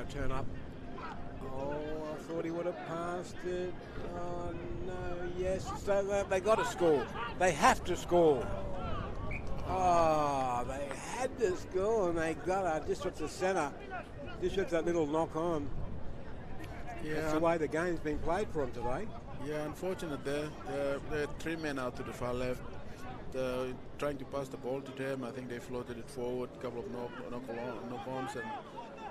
turn up. Oh, I thought he would have passed it. Oh no, yes. So they got to score. They have to score. Oh, they had to score and they got it just with the centre. Just with that little knock on. Yeah, that's the way the game's been played for them today. Yeah, unfortunate there. There are 3 men out to the far left. Trying to pass the ball to them. I think they floated it forward, a couple of knock-ons, and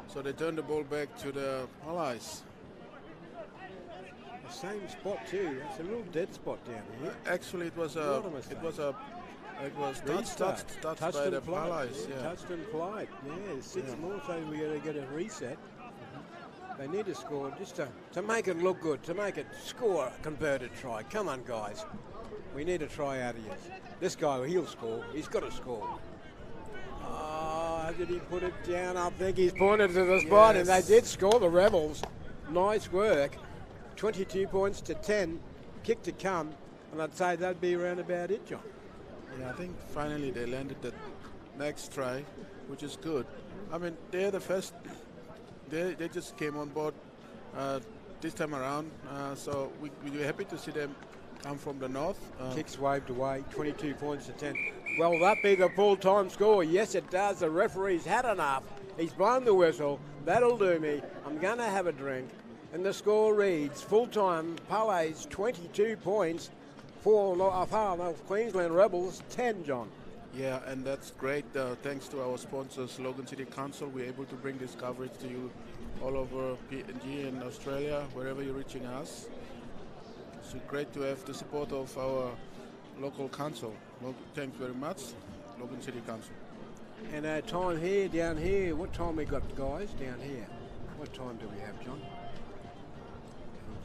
so they turned the ball back to the Allies. The same spot too. It's a little dead spot down here. Actually, it was touched by the Allies. Yeah. Touched and played. Yeah, 6 more, so we got to get a reset. They need to score just to make it look good, to make it score a converted try. Come on, guys. We need a try out of you. This guy, he'll score. He's got to score. Oh, did he put it down? I think he's pointed to the spot, and they did score, the Rebels. Nice work. 22 points to 10. Kick to come, and I'd say that'd be around about it, John. Yeah, I think finally they landed the next try, which is good. I mean, they're the first. They just came on board this time around, so we're happy to see them come from the north. Kicks waved away, 22 points to 10. Well, that be the full-time score. Yes, it does. The referee's had enough. He's blown the whistle. That'll do me. I'm going to have a drink. And the score reads, full-time, Palais 22 points, for North Queensland Rebels 10, John. Yeah, and that's great. Thanks to our sponsors, Logan City Council, we're able to bring this coverage to you all over PNG and Australia, wherever you're reaching us. It's great to have the support of our local council. Thanks very much, Logan City Council. And our time here, down here, what time we got, guys, down here? What time do we have, John?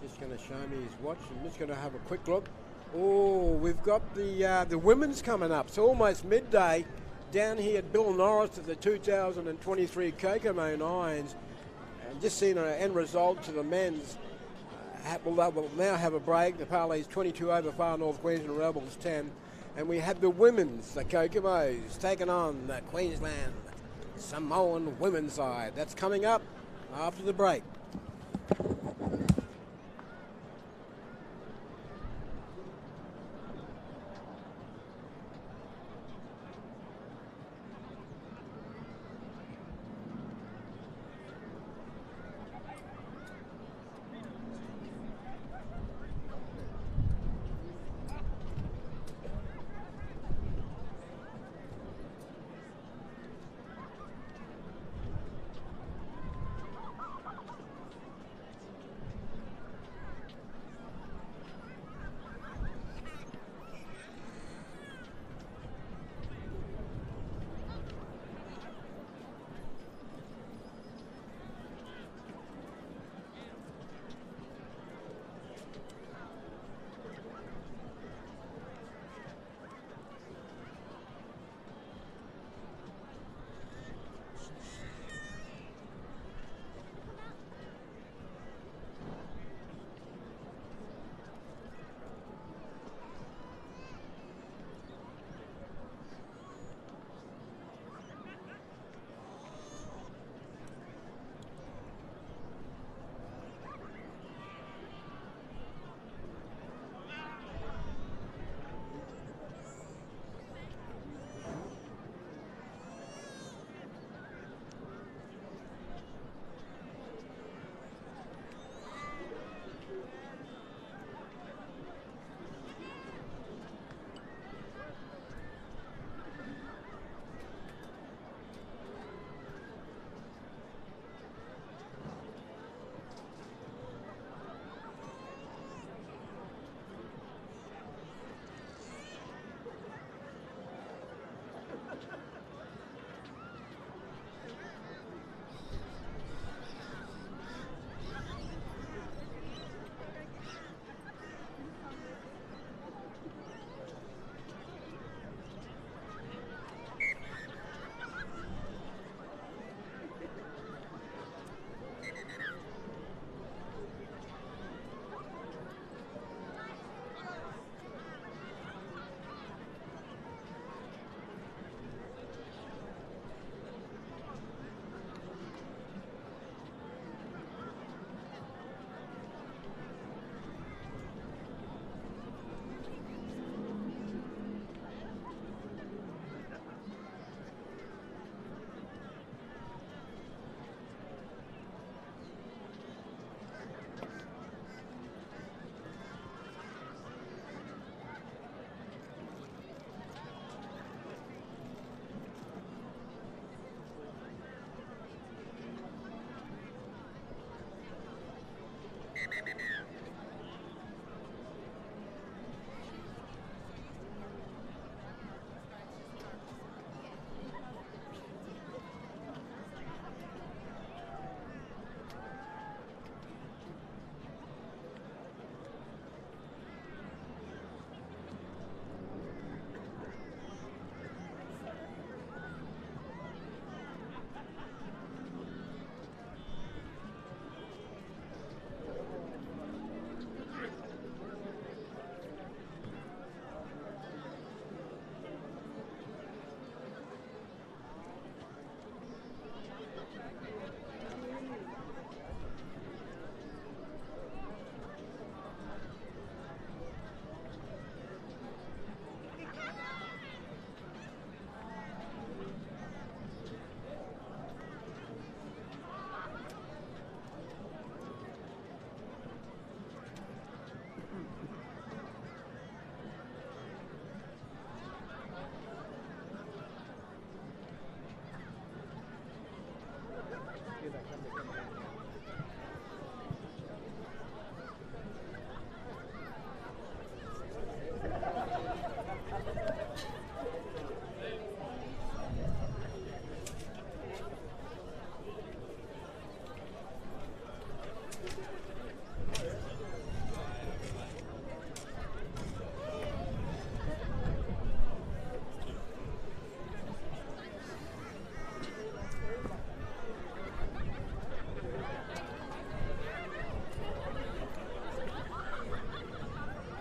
He's just going to show me his watch. I'm just going to have a quick look. Oh, we've got the women's coming up. So almost midday down here at Bill Norris at the 2023 Kokomo Nines. And just seen an end result to the men's. We'll now have a break. The Palais 22 over Far North Queensland Rebels 10. And we have the women's, the Kokomos, taking on the Queensland Samoan women's side. That's coming up after the break.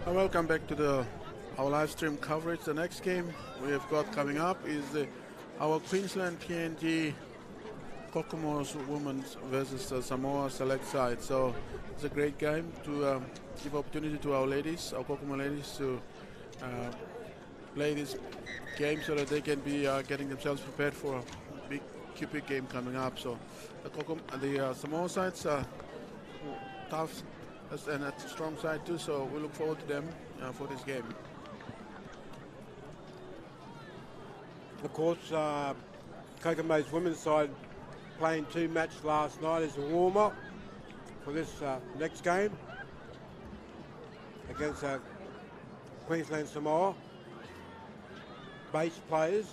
Welcome back to our live stream coverage. The next game we have got coming up is our Queensland PNG Kokomo's women's versus Samoa select side. So it's a great game to give opportunity to our ladies, our Kokomo ladies, to play this game so that they can be getting themselves prepared for a big Cupid game coming up. So the Samoa sides are tough and a strong side too, so we look forward to them for this game. Of course, Kokomo's women's side playing 2 matches last night as a warm-up for this next game against Queensland Samoa. Base players.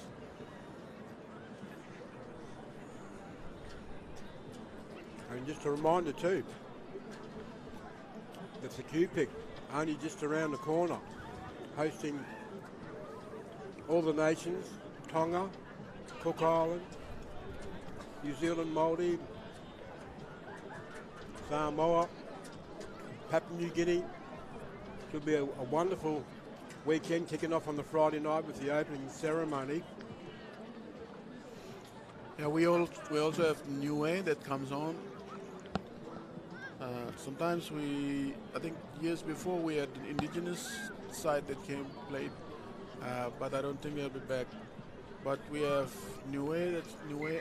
And just a reminder too, that's the Q-Pick, only just around the corner, hosting all the nations, Tonga, Cook Island, New Zealand, Māori, Samoa, Papua New Guinea. It'll be a wonderful weekend, kicking off on the Friday night with the opening ceremony. Yeah, we also have Niue that comes on. Sometimes I think years before we had an indigenous side that played, but I don't think they'll be back. But we have Niue,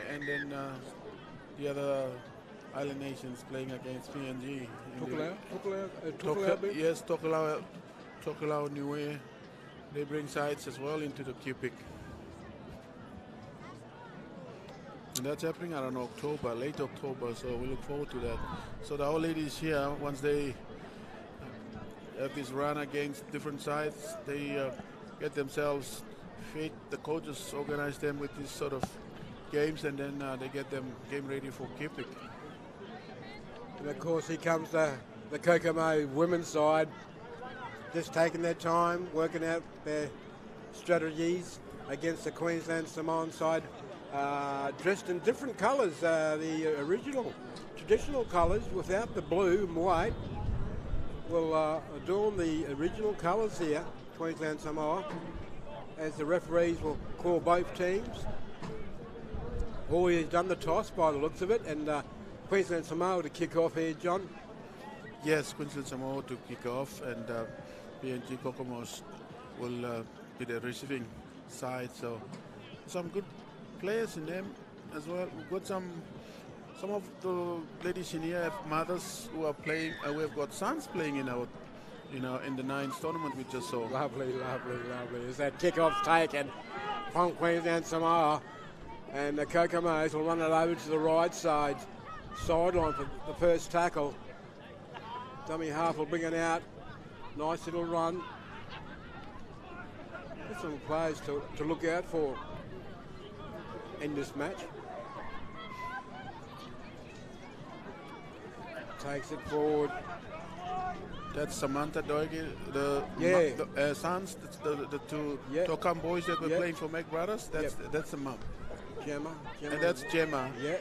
and then the other island nations playing against PNG. Yes, Tokelau, Niue. They bring sides as well into the Q-Pick. And that's happening around October, late October, so we look forward to that. So the old ladies here, once they have this run against different sides, they get themselves fit. The coaches organize them with these sort of games, and then they get them game ready for Q-Pick. And of course, here comes the Kokomo women's side, just taking their time, working out their strategies against the Queensland Samoan side. Dressed in different colours, the original traditional colours without the blue and white will adorn the original colours here, Queensland Samoa, as the referees will call both teams. Hawley has done the toss by the looks of it, and Queensland Samoa to kick off here, John. Yes, Queensland Samoa to kick off, and PNG Kokomos will be the receiving side, so some good players in them as well. We've got some of the ladies in here have mothers who are playing. We have got sons playing in our, in the 9th tournament we just saw. Lovely. As that kickoff's taken from Queensland Samoa, and the Kokomos will run it over to the right sideline for the first tackle. Dummy half will bring it out. Nice little run. There's some players to look out for in this match. Takes it forward. That's Samantha Doige, the sons, the two Tokam boys that were playing for Mac Brothers. That's the mum. Gemma. And that's Gemma. Yeah.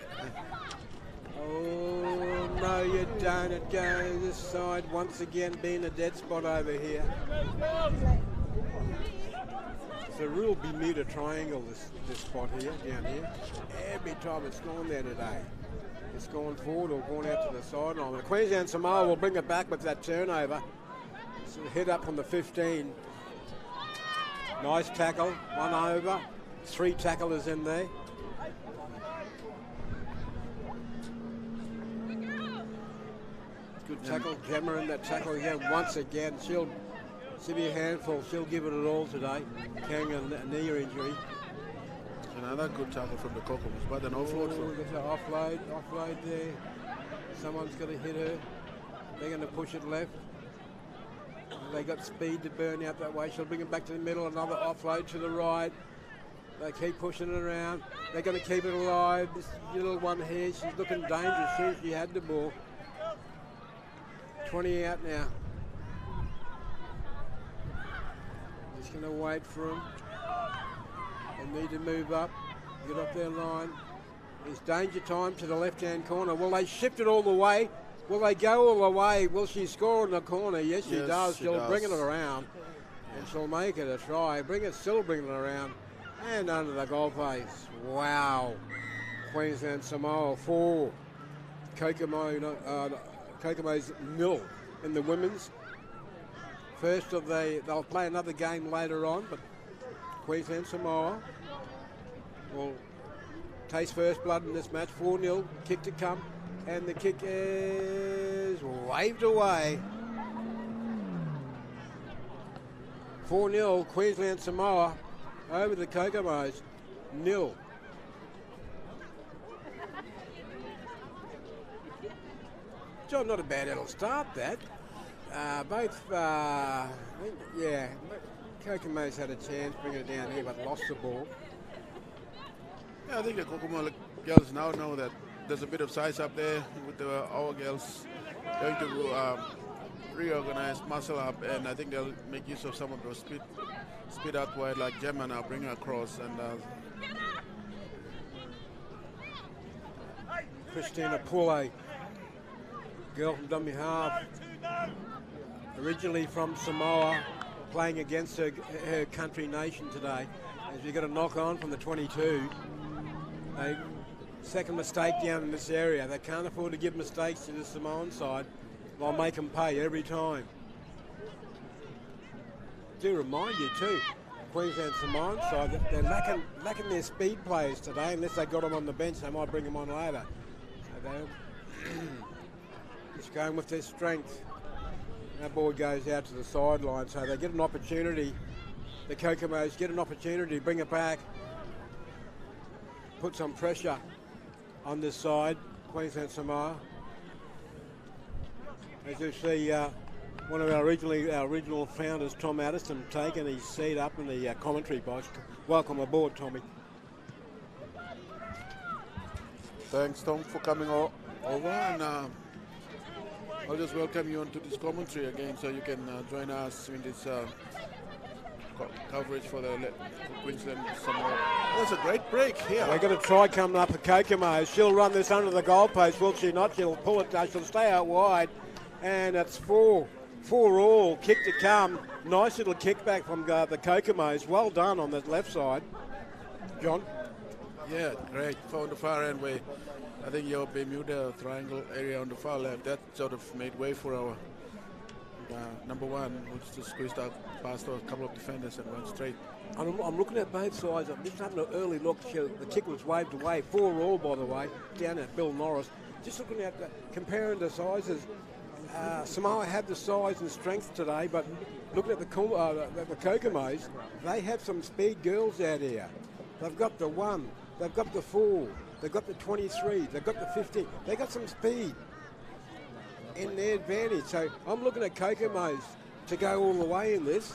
Oh, no, you don't. It goes this side once again, being a dead spot over here. It's a real Bermuda triangle, this spot here, down here. Every time it's gone there today. It's gone forward or gone out to the sideline. The Queensland Samoa will bring it back with that turnover. So head up on the 15. Nice tackle, one over. 3 tacklers in there. Good tackle, Gemma in that tackle again. Once again, she'll be a handful. She'll give it all today. Carrying a knee injury. Another good tackle from the Kokomos, but an offload. Offload there. Someone's got to hit her. They're going to push it left. They got speed to burn out that way. She'll bring it back to the middle. Another offload to the right. They keep pushing it around. They're going to keep it alive. This little one here, she's looking dangerous. She had the ball. 20 out now. Just going to wait for them. They need to move up, get off their line. There's danger time to the left-hand corner. Will they shift it all the way? Will they go all the way? Will she score in the corner? Yes, she does. She'll bring it around. And she'll make it a try. Still bring it around. And under the goalpost. Wow. Queensland Samoa 4. Kokomo's 0 in the women's. They'll play another game later on, but Queensland Samoa will taste first blood in this match. 4-0, kick to come, and the kick is waved away. 4-0, Queensland Samoa over the Kokomos, 0. John, not a bad little start that. Kokomo's had a chance bringing it down here, but lost the ball. Yeah, I think the Kokomo girls now know that there's a bit of size up there with our girls going to reorganize, muscle up, and I think they'll make use of some of those speed out wide like Gemma now, bring her across. And Christina Poulet, girl from dummy half, originally from Samoa, playing against her country nation today. As we got a knock on from the 22. Second mistake down in this area. They can't afford to give mistakes to the Samoan side. They'll make them pay every time. Do remind you too, Queensland Samoan side, that they're lacking their speed players today. Unless they got them on the bench, they might bring them on later. So they're just going with their strength. That ball goes out to the sideline, so they get an opportunity. The Kokomos get an opportunity to bring it back, put some pressure on this side, Queensland Samoa. As you see, one of our regional founders, Tom Addison, taking his seat up in the commentary box. Welcome aboard, Tommy. Thanks, Tom, for coming over, and I'll just welcome you onto this commentary again, so you can join us in this coverage for Queensland Samoa. That's a great break here. They're going to try coming up at Kokomo. She'll run this under the goalpost, will she not? She'll pull it, she'll stay out wide, and it's 4 all, kick to come. Nice little kickback from the Kokomos. Well done on the left side. John? Yeah, great. On the far end way, I think your Bermuda triangle area on the far left, that sort of made way for our number one, which just squeezed out past a couple of defenders and went straight. I'm looking at both sides. I'm just having an early look. The kick was waved away. 4 all, by the way, down at Bill Norris. Just looking at comparing the sizes. Samoa had the size and strength today, but looking at the Kokomos, they have some speed girls out here. They've got the 1, they've got the 4, they've got the 23, they've got the 15. They got some speed. in their advantage. So I'm looking at Kokomos to go all the way in this,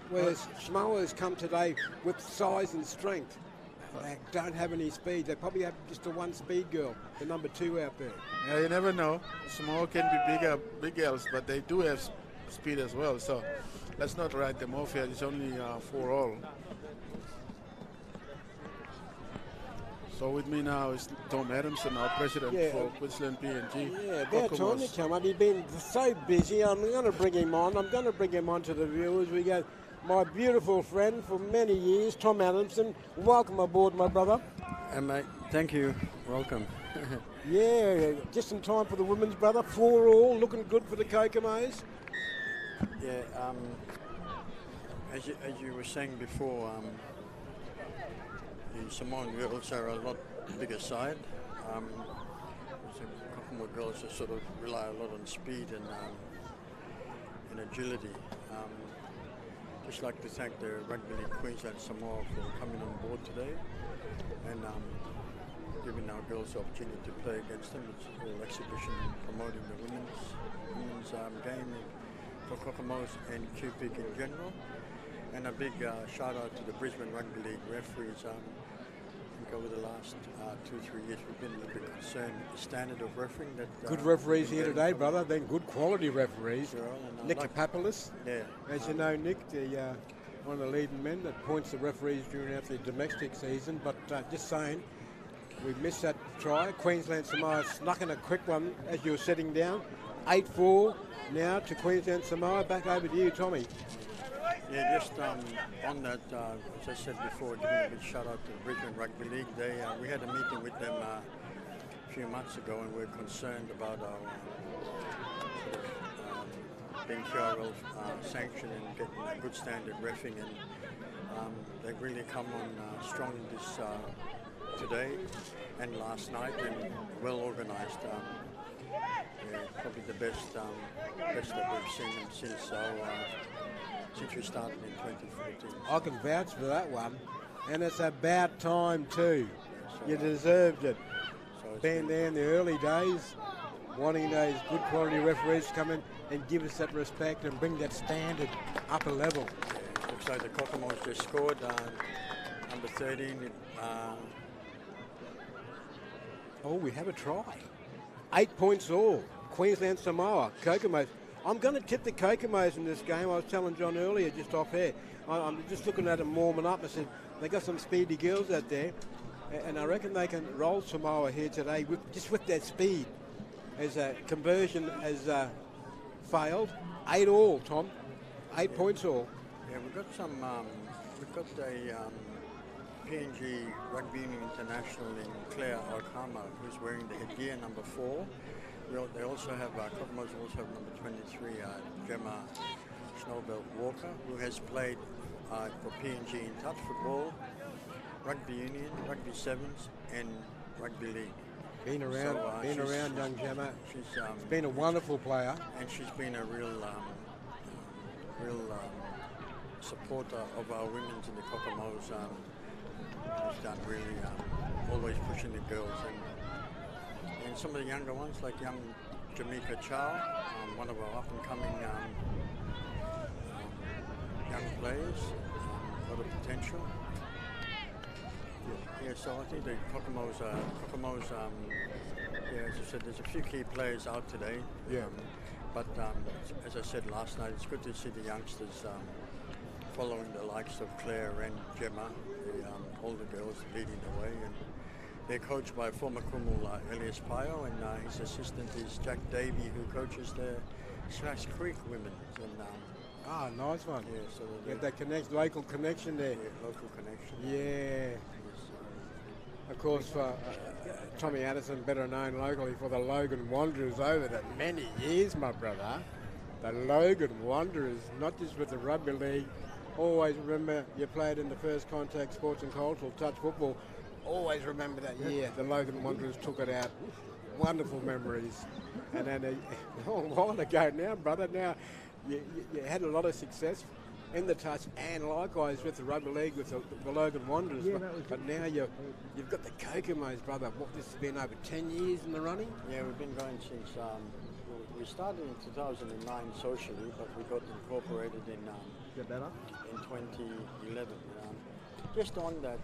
whereas Samoa's come today with size and strength. They don't have any speed. They probably have just a one speed girl, the number 2 out there. Yeah, you never know. Samoa can be big girls, but they do have speed as well. So let's not write them off here. It's only 4 all. So with me now is Tom Adamson, our president for Queensland PNG. Yeah, about time to come up. He's been so busy. I'm going to bring him on. I'm going to bring him on to the viewers. We go, my beautiful friend for many years, Tom Adamson. Welcome aboard, my brother. Mate, thank you. Welcome. Yeah, just in time for the women's, brother. 4 all, looking good for the Kokomos. Yeah, as you were saying before, the Samoan girls are a lot bigger side. The Kokomo girls sort of rely a lot on speed and agility. Just like to thank the Rugby League Queensland Samoa for coming on board today and giving our girls the opportunity to play against them. It's all exhibition promoting the women's game for Kokomos and QPIC in general. And a big shout out to the Brisbane Rugby League referees. I think over the last 2-3 years we've been a little bit concerned with the standard of refereeing. Good referees here today, brother. Then good quality referees. Sure, Nick Papoulis. Yeah. As you know, Nick, one of the leading men that points the referees during the domestic season. But just saying, we missed that try. Queensland Samoa snuck in a quick one as you were sitting down. 8-4 now to Queensland Samoa. Back over to you, Tommy. Yeah, just on that, as I said before, giving a big shout out to the Brisbane Rugby League. We had a meeting with them a few months ago, and we're concerned about our being QRL sanctioned and getting a good standard reffing, and they've really come on strong this today and last night, and well organised. Yeah, probably the best that we've seen them since we started in 2014. I can vouch for that one, and it's about time too. You deserved it. So Being there in the early days, wanting those good quality referees to come in and give us that respect and bring that standard up a level. Yeah, looks like the Kokomos just scored, number 13. Oh, we have a try. 8 points all. Queensland Samoa, Kokomos. I'm going to tip the Kokomos in this game. I was telling John earlier, just off air. I'm just looking at them warming up. I said, they got some speedy girls out there. And I reckon they can roll Samoa here today with that speed. As a conversion has failed. 8 all, Tom. 8 points all. Yeah, we've got a PNG Rugby Union International in Claire Okama, who's wearing the headgear number 4. They also have, Kokomos also have number 23, Gemma Snowbelt Walker, who has played for PNG in touch football, Rugby Union, Rugby Sevens, and Rugby League. Been around, young Gemma. She's been a wonderful player. And she's been a real supporter of our women's in the Kokomos. She's done really, always pushing the girls. And some of the younger ones, like young Jamaica Chow, one of our up-and-coming young players, a lot of potential. Yeah, so I think the Kokomos, yeah, as I said, there's a few key players out today. Yeah. But as I said last night, it's good to see the youngsters following the likes of Claire and Gemma, the older girls leading the way. And they're coached by former Kumul Elias Pio, and his assistant is Jack Davey, who coaches the Slash Creek women. And, nice one. Yeah, so get that local connection there. Yeah, local connection. Yeah. Yes, of course, Tommy Addison, better known locally for the Logan Wanderers over the many years, my brother. The Logan Wanderers, not just with the Rugby League. Always remember you played in the first contact sports and cultural touch football. Always remember that year the Logan Wanderers took it out. Wonderful memories. And then a while ago now, brother, now you had a lot of success in the touch and likewise with the Rugby League with the Logan Wanderers. Yeah, but now you've got the Kokomos, brother. What, this has been over 10 years in the running? Yeah, we've been going since we started in 2009 socially, but we got incorporated Get better? in 2011. Just on that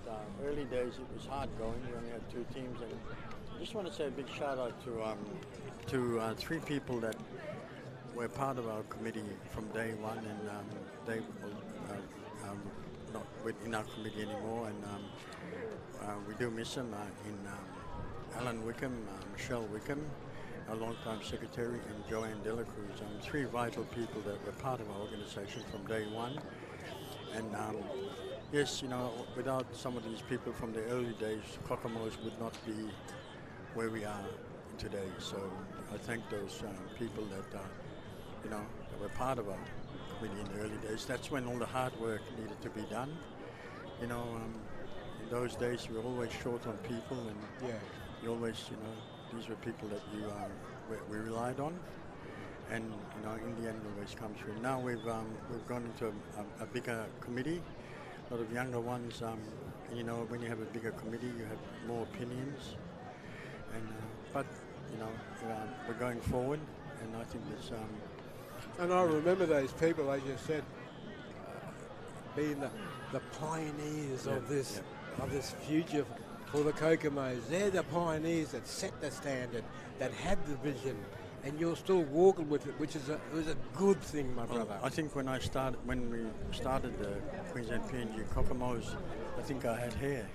early days, it was hard going. We only had 2 teams, and I just want to say a big shout out to 3 people that were part of our committee from day one, and they were not in our committee anymore, and we do miss them in Alan Wickham, Michelle Wickham, our longtime secretary, and Joanne Delacruz. 3 vital people that were part of our organization from day one. And yes, without some of these people from the early days, Kokomos would not be where we are today. So I thank those people that that were part of our committee in the early days. That's when all the hard work needed to be done. In those days we were always short on people, and you always, these were people that we relied on, and in the end it always comes through. Now we've gone into a bigger committee, a lot of younger ones. When you have a bigger committee, you have more opinions, and but we're going forward, and I think it's. And I remember those people, as you said, being the pioneers of this future for the Kokomos. They're the pioneers that set the standard, that had the vision, and you're still walking with it, which was a good thing, my brother. I think when we started the Queensland PNG Kokomos, I think I had hair.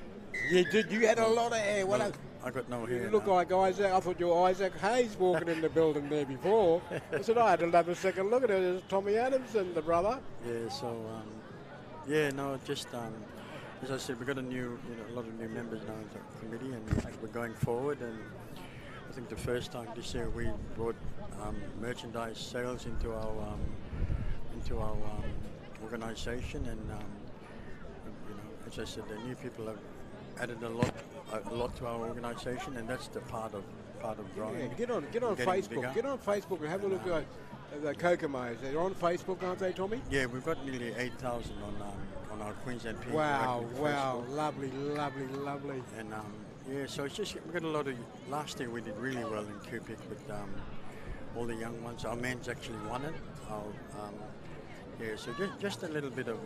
You did. You had a lot of hair. Well, I got no hair. You look like Isaac. I thought you were Isaac Hayes walking in the building there before. I said I had to have a second look at it. It's Tommy Adams and the brother. Yeah. So just as I said, we've got a lot of new members now in the committee, and we're going forward. And I think the first time this year we brought merchandise sales into our organisation, and as I said, the new people have added a lot to our organisation, and that's the part of growing. Yeah, get on Facebook. Bigger. Get on Facebook and have a look at the Kokomos. They're on Facebook, aren't they, Tommy? Yeah, we've got nearly 8,000 on our Queensland PNG. Wow, Facebook. lovely. And so it's just, we got a lot of. Last year we did really well in Cupid with all the young ones. Our men's actually won it. So just a little bit of.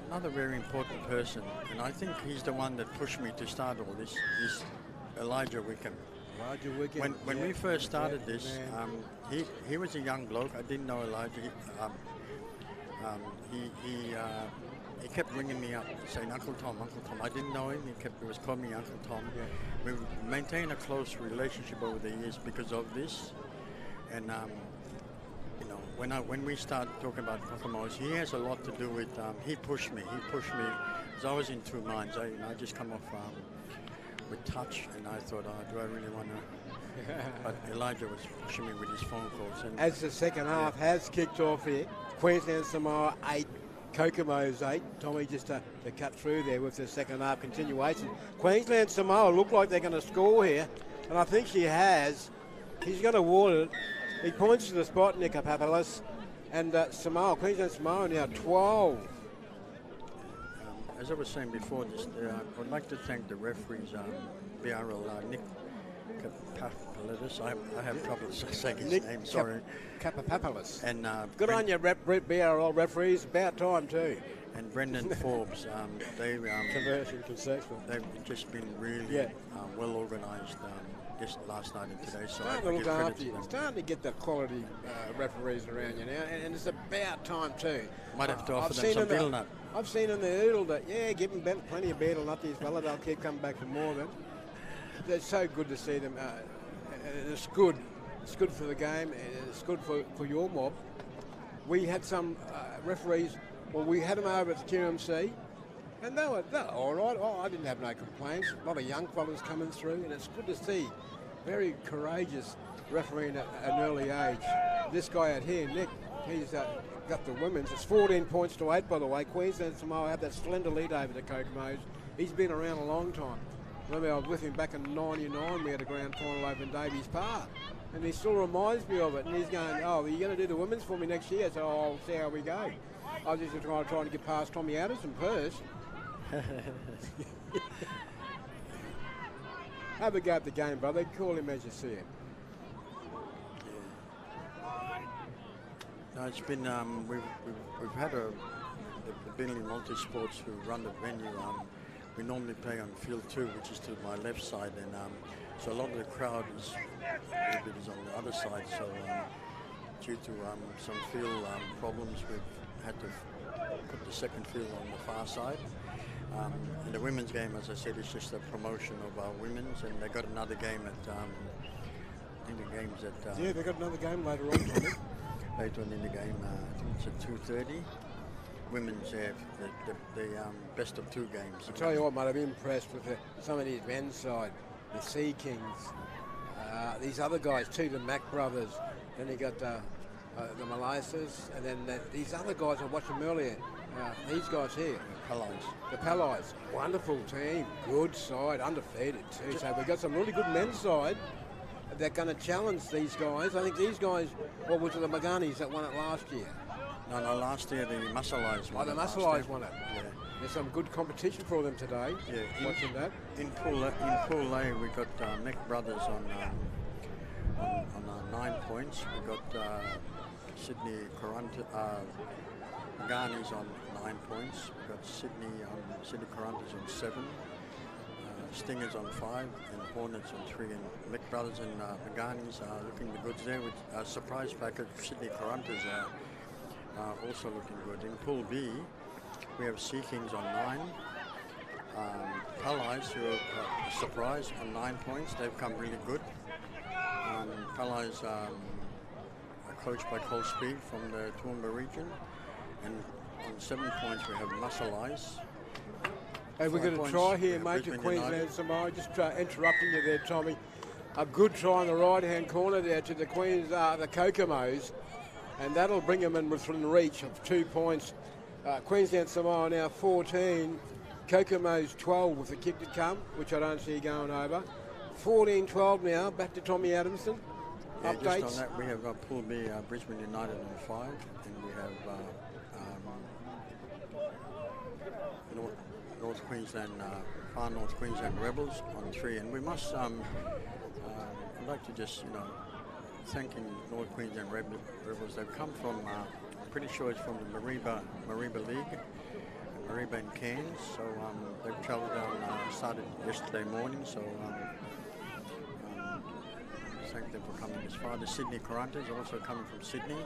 Another very important person, and I think he's the one that pushed me to start all this. Is Elijah Wickham. When we first started this, he was a young bloke. I didn't know Elijah. He kept ringing me up, saying Uncle Tom. I didn't know him. He was calling me Uncle Tom. Yeah. We maintained a close relationship over the years because of this, and. When we start talking about Kokomos, he has a lot to do with. He pushed me because I was in 2 minds. I just come off with touch, and I thought, do I really want to? But Elijah was pushing me with his phone calls. And as the second half has kicked off here, Queensland Samoa 8, Kokomos 8. Tommy just to cut through there with the second half continuation. Queensland Samoa look like they're going to score here, and I think she has. He's going to ward it. He points to the spot, Nick Papalis, and Queensland Samoa now 12. As I was saying before, I would like to thank the referees, BRL Nick Kapapalidis. I have trouble saying his name, sorry. Kapapapalidis. And good on you, BRL referees. About time too. And Brendan Forbes. Conversion successful. They've just been really well organised. Just last night and today, so I look give after credit to you. them. Starting to get the quality referees around you now, and it's about time too. Might have to offer them some betel nut. I've seen in the oodle that give them plenty of betel nut. These fellas, they'll keep coming back for more. Then it's so good to see them. It's good. It's good for the game. It's good for your mob. We had some referees. Well, we had them over at the QMC. And they were all right. I didn't have no complaints. A lot of young fellas coming through, and it's good to see. Very courageous refereeing at an early age. This guy out here, Nick, he's got the women's. It's 14 points to 8, by the way. Queensland Samoa have that slender lead over the Kokomos. He's been around a long time. Remember, I was with him back in '99. We had a grand final over in Davies Park, and he still reminds me of it. And he's going, are you going to do the women's for me next year? So I'll see how we go. I was just trying to get past Tommy Addison first. Have a go at the game, brother. Call him as you see him. No, it's been we've had the Burnley Multisports who run the venue. We normally play on field 2, which is to my left side, and so a lot of the crowd is on the other side. So due to some field problems, we've had to put the second field on the far side. And the women's game, as I said, is just a promotion of our women's, and they got another game at I think the game's at Yeah, they got another game later on, Tommy. later on in the game. I think it's at 2:30. Women's the best of 2 games. I tell you what, mate, I've been impressed with some of these men's side, the Sea Kings, these other guys too, the Mac brothers. Then you got the Malaysias, and then these other guys I watched them earlier. These guys here, the Palais, wonderful team, good side, undefeated too. So we've got some really good men's side. They're going to challenge these guys. I think these guys, what was it, the Maganies that won it last year? No, last year the Masalais won. Oh, the Masalais won it. Yeah. There's some good competition for them today. Yeah, watching that. In Pool A, we got Nick Brothers on 9 points. We got Sydney Maganies on 9 points. We got Sydney Corantos on 7. Stingers on 5 and Hornets on 3, and Mick Brothers and Maganies are looking the goods there with a surprise package. Sydney Corantos are also looking good. In Pool B, we have Sea Kings on 9, Palais who are a surprise on 9 points. They've come really good. Palais are coached by Cole Speed from the Toowoomba region, and on 7 points we have Masalais. Hey, we're going to try here, mate, to Queensland Samoa. Just interrupting you there, Tommy. A good try in the right-hand corner there to the the Kokomos, and that'll bring them in within reach of 2 points. Queensland Samoa now 14, Kokomos 12 with the kick to come, which I don't see going over. 14-12 now. Back to Tommy Adamson. Yeah, Updates. just on that, we have Pool B, Brisbane United on 5, and we have North Queensland, Far North Queensland Rebels on 3, and we must. I'd like to just thanking North Queensland Rebels. They've come from, I'm pretty sure it's from the Mareeba League, Mareeba in Cairns. So they've travelled down, started yesterday morning. So thank them for coming this far. The Sydney Corantos also coming from Sydney.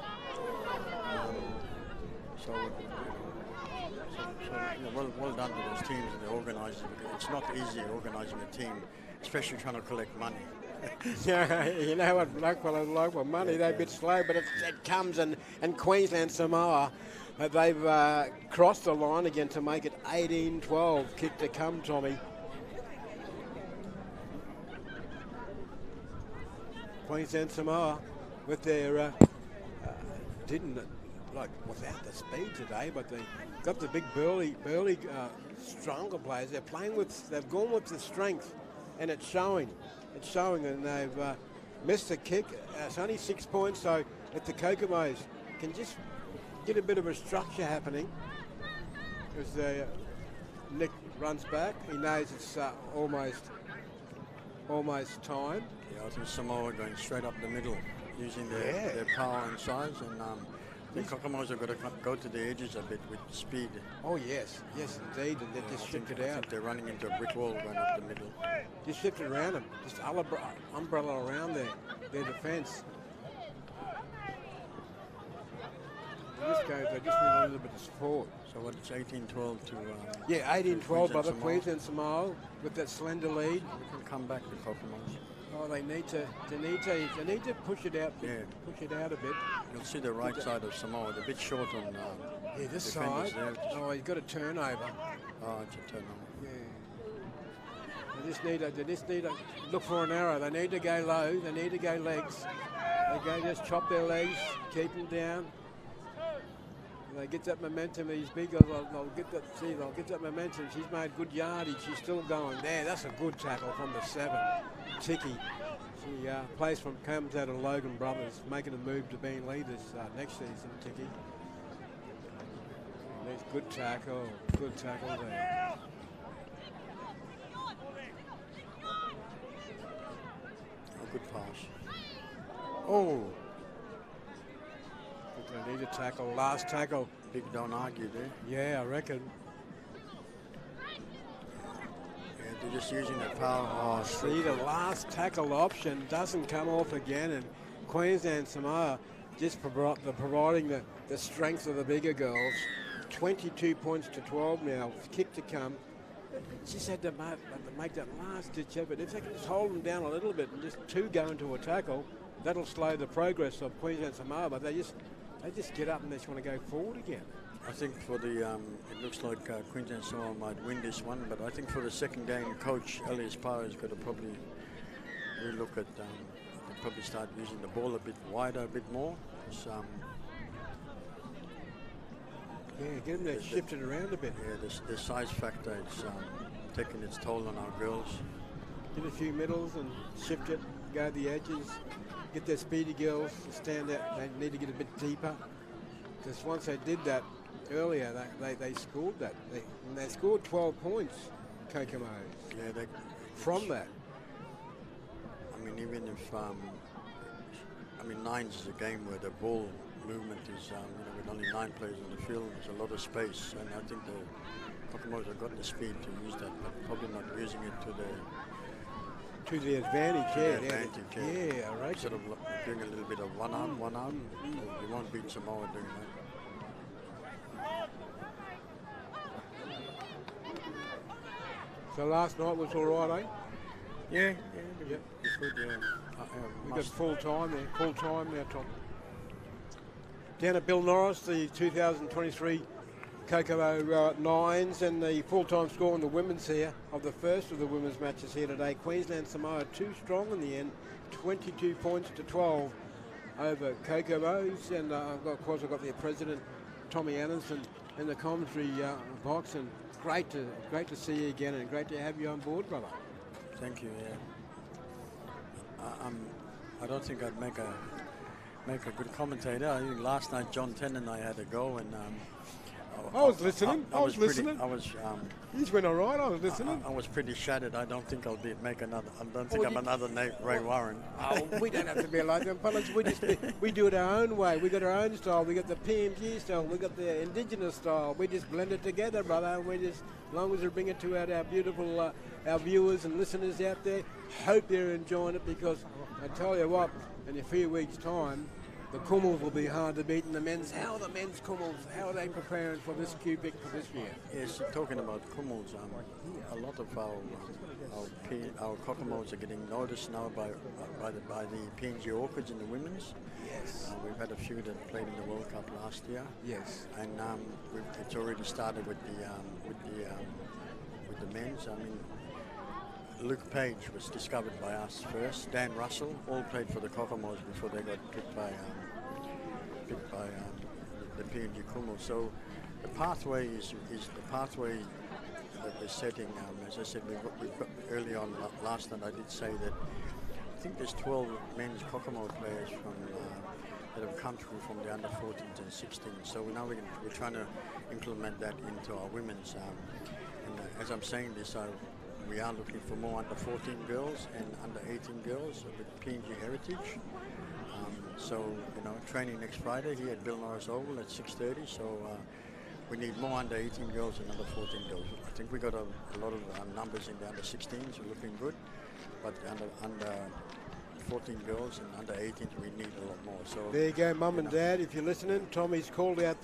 Well done to those teams and the organisers. It's not easy organising a team, especially trying to collect money. Yeah, you know what local money, they're a bit slow, but it comes, and Queensland Samoa, they've crossed the line again to make it 18-12. Kick to come, Tommy. Queensland Samoa with their, didn't without the speed today, but they got the big burly, stronger players. They've gone with the strength, and it's showing. It's showing, and they've missed the kick. It's only 6 points, so if the Kokomos can just get a bit of a structure happening, as Nick runs back, he knows it's almost time. Yeah, I think Samoa going straight up the middle, using their power and size, and the Kokomos have got to go to the edges a bit with speed. Oh yes, indeed, and they just shift it out. I think they're running into a brick wall going up the middle. Just shift it around them, just umbrella around their defence. They just need a little bit of support. So what, it's 18-12 to... yeah, 18-12 by the Queensland Samoa with that slender lead. We can come back to Kokomos. Oh, they need to push it out. Push it out a bit. You'll see the right side of Samoa. They're a bit short on. This side. There. Oh, he's got a turnover. Oh, it's a turnover. Yeah. They just need to look for an arrow. They need to go low. They need to go legs. They just chop their legs, keep them down. They get that momentum. These big guys, they'll get that. See, they'll get that momentum. She's made good yardage. She's still going there. That's a good tackle from the 7. Tiki. She comes out of Logan Brothers, making a move to being leaders next season. Tiki. There's good tackle there. A good pass. Oh. They need a tackle. Last tackle. Big don't argue there. Yeah, I reckon. Yeah, they're just using the power. Oh, See, the last tackle option doesn't come off again, and Queensland Samoa just providing the strength of the bigger girls. 22 points to 12 now. Kick to come. Just had to make that last ditch effort. If they can just hold them down a little bit and just two go into a tackle, that'll slow the progress of Queensland Samoa. But they just get up and they just want to go forward again. I think for the, it looks like Queensland Samoa might win this one, but I think for the second game, Coach Elias Power is going to probably relook at, probably start using the ball a bit wider, a bit more. Yeah, get them to shift it around a bit. Yeah, the size factor, it's taking its toll on our girls. Get a few middles and shift it, go to the edges, get their speedy girls to stand out. They need to get a bit deeper, because once they did that earlier, they scored that. They scored 12 points, Kokomo. Yeah, from that. I mean, even if, nines is a game where the ball movement is, with only 9 players on the field, there's a lot of space, and I think the Kokomos have got the speed to use that, but probably not using it to the advantage. Yeah, I reckon. Sort of doing a little bit of one arm. You won't beat Samoa doing that. So last night was all right, eh? Yeah. Good, yeah. We got full time there, Tom. Down at Bill Norris, the 2023 Kokomo Nines, and the full-time score on the women's here of the first of the women's matches here today. Queensland Samoa too strong in the end, 22 points to 12 over Kokomos, and I've got their president Tommy Anderson in the commentary box, and great to see you again, and great to have you on board, brother. Thank you. Yeah. I don't think I'd make a good commentator. I think last night John Ten and I had a go, and I was listening. I was listening. He's been all right. I was listening. I was pretty shattered. I don't think make another. I don't think I'm another Ray Warren. Oh, we don't have to be like them, fellas. We do it our own way. We got our own style. We got the PMG style. We got the Indigenous style. We just blend it together, brother. We just, as long as we bring it to our beautiful our viewers and listeners out there, hope they're enjoying it, because I tell you what, in a few weeks' time, the Kummels will be hard to beat in the men's. How are the men's Kummels? How are they preparing for this cubic for this year? Yes, talking about Kummels, a lot of our Kokomos are getting noticed now by the PNG Orchids in the women's. Yes. We've had a few that played in the World Cup last year. Yes. And it's already started with the men's. I mean, Luke Page was discovered by us first. Dan Russell all played for the Kokomos before they got picked by the PNG Kummel. So the pathway is the pathway that we're setting. As I said, we've got early on last night. I did say that I think there's 12 men's Kokomo players that have come through from the under 14s and 16s. So now we're trying to implement that into our women's. And as I'm saying this, we are looking for more under 14 girls and under 18 girls with PNG heritage. So, training next Friday here at Bill Norris Oval at 6:30. So we need more under 18 girls and under 14 girls. I think we got a lot of numbers in the under 16s, we're looking good. But under 14 girls and under 18s, we need a lot more. So there you go, Mum and Dad, if you're listening. Tommy's called out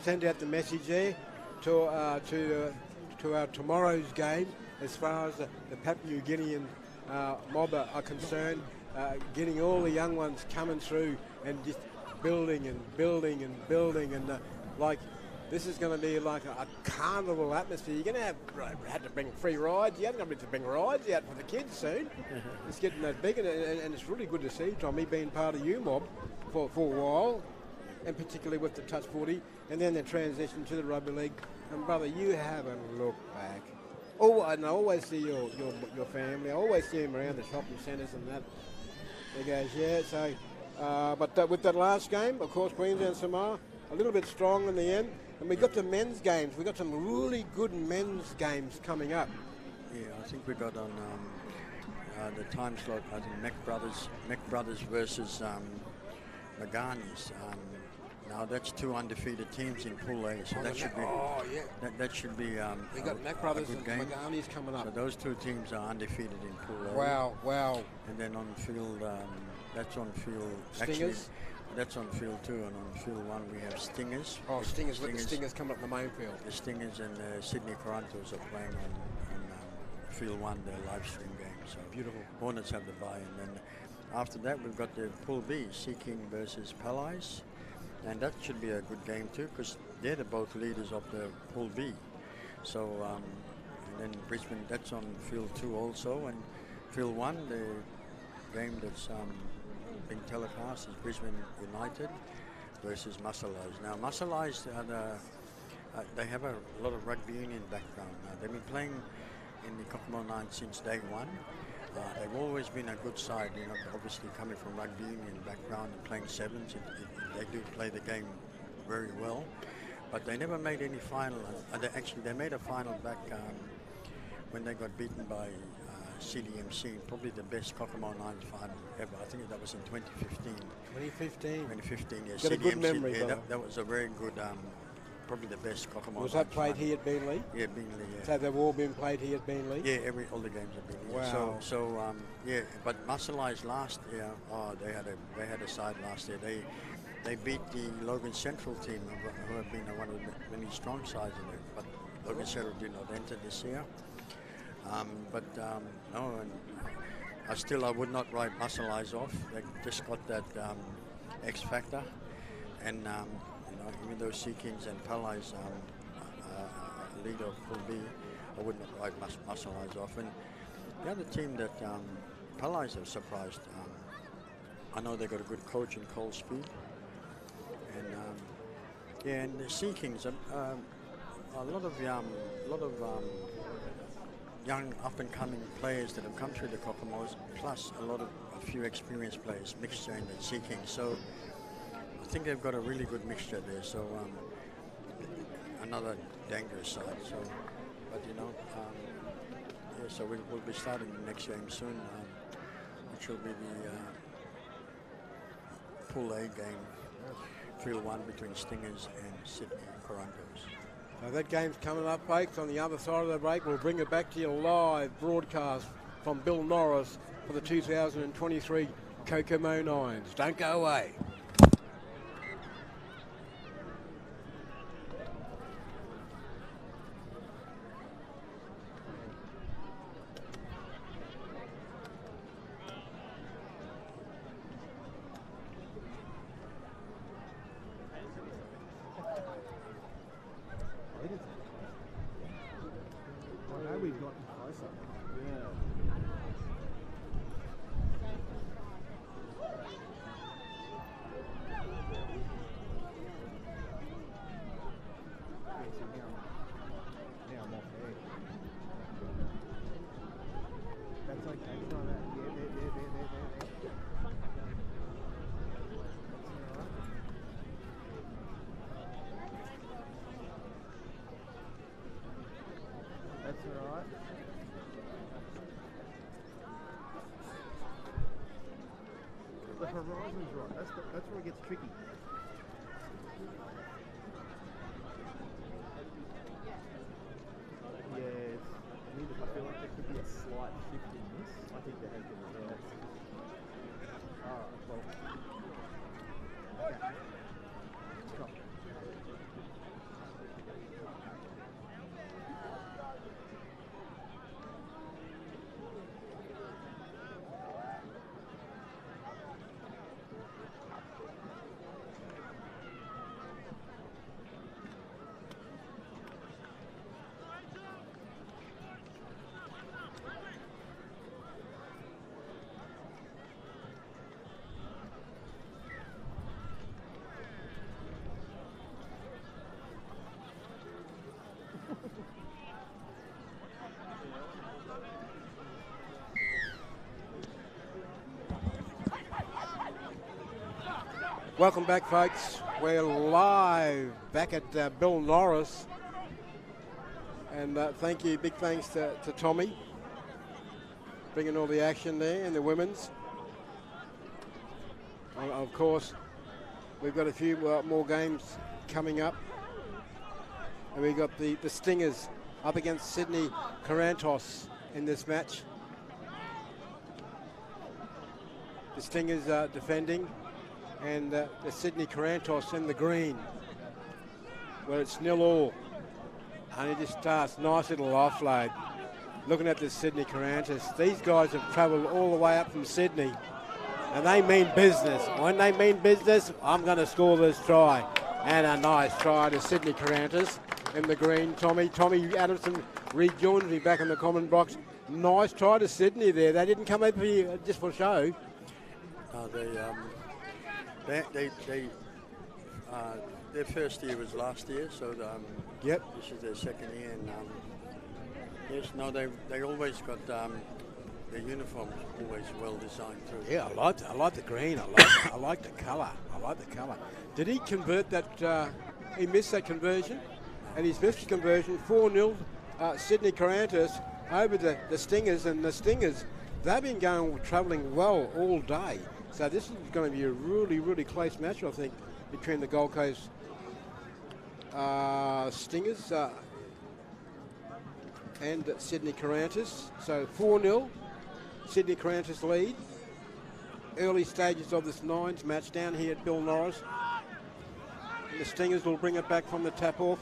sent out the message there to our tomorrow's game. As far as the Papua New Guinean mob are concerned, getting all the young ones coming through and just building, and like this is going to be like a carnival atmosphere. You're going to have to bring free rides. You haven't got to bring rides out for the kids soon. It's getting that big, and it's really good to see Tommy being part of mob for a while, and particularly with the touch 40, and then the transition to the rugby league. And brother, you haven't looked back. Oh, and I always see your family. I always see them around the shopping centres and that. There goes, yeah. So, but with that last game, of course, Queensland Samoa a little bit strong in the end, and we got the men's games. We got some really good men's games coming up. Yeah, I think we got on the time slot. I think Mech Brothers versus Maganies. Now that's 2 undefeated teams in Pool A, so that should be that should be We got Mac a Brothers good and game. Maganies coming up. So those 2 teams are undefeated in Pool A. Wow. And then on field, that's on field. Stingers? Actually, that's on field 2, and on field 1 we have Stingers. Oh, Stingers. Let the Stingers come up the main field. The Stingers and Sydney Corantos are playing on field 1, their live stream game. So Beautiful. Hornets have the bye, and then after that we've got the Pool B, Sea King versus Palais, and that should be a good game too, because they're the both leaders of the Pool B. So and then Brisbane, that's on field 2 also, and field 1, the game that's being telecast is Brisbane United versus Masalais. Now Masalais they have a lot of rugby union background. They've been playing in the Kokomo 9 since day 1. They've always been a good side, you know, obviously coming from rugby union background and playing sevens. They do play the game very well, but they never made any final. They made a final back when they got beaten by CDMC, probably the best Kokomo 9 final ever. I think that was in 2015. 2015, yeah. Got a good memory, yeah, that was a very good, probably the best Kokomo. Was that played here at Beenleigh? Yeah, Beenleigh, yeah. So they've all been played here at Beenleigh? Yeah, all the games have been here. Wow. So yeah, but Masalais last year, they had a side last year. They beat the Logan Central team, who have been one of the many strong sides in it. But Logan Central did not enter this year. No, and I would not write Masalais off. They just got that X factor, and even though Sea Kings and Palais leader of Pool B, I would not write Masalais off. And the other team that Palais have surprised, I know they got a good coach in Cole Speed, and the Sea Kings, a lot of young up-and-coming players that have come through the Kokomos, plus a few experienced players, mixture in the Sea Kings. So I think they've got a really good mixture there. So another dangerous side. So, but so we'll be starting the next game soon, which will be the Pool A game, field 1 between Stingers and Sydney Corantos. So that game's coming up, folks. On the other side of the break, we'll bring it back to you live broadcast from Bill Norris for the 2023 Kokomo Nines. Don't go away. We've gotten closer. Yeah. Now I'm off there. That's okay. Try that. Yeah, there. That's all right. The horizon's right. That's where it gets tricky. Yes. I feel like there could be a slight shift in this. I think there has been as well. Alright, well. Okay. Come. Welcome back, folks. We're live back at Bill Norris. And thank you, big thanks to Tommy, bringing all the action there in the women's. Of course, We've got a few more games coming up. And we've got the Stingers up against Sydney Corantos in this match. The Stingers are defending, and the Sydney Corantos in the green. Well, it's 0-0. And it just starts. Nice little offload. Looking at the Sydney Corantos, these guys have travelled all the way up from Sydney, and they mean business. When they mean business, I'm going to score this try. And a nice try to Sydney Corantos in the green. Tommy Adamson rejoins me back in the comment box. Nice try to Sydney there. They didn't come over here just for show. Their first year was last year, so Yep. this is their second year. And they always got their uniforms always well designed too. Yeah, I like the green. I like the colour. Did he convert that? He missed that conversion, and he's missed the conversion. 4-0 Sydney Corantos over the Stingers, and the Stingers, they've been travelling well all day. So this is going to be a really, really close match, I think, between the Gold Coast Stingers and Sydney Corantos. So 4-0, Sydney Corantos lead. Early stages of this nines match down here at Bill Norris. And the Stingers will bring it back from the tap off.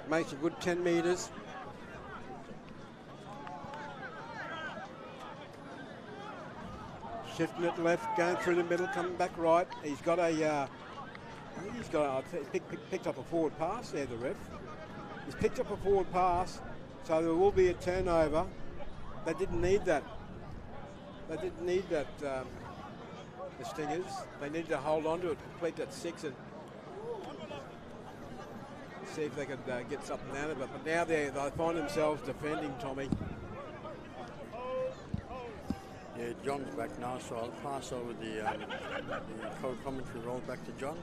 Makes a good 10 metres. Shifting it left, going through the middle, coming back right. He's got I think he's picked up a forward pass there, the ref. He's picked up a forward pass, so there will be a turnover. They didn't need that. The Stingers. They needed to hold on to it, complete that 6 and see if they could get something out of it. But now they find themselves defending, Tommy. Yeah, John's back now, so I'll pass over the co-commentary role back to John.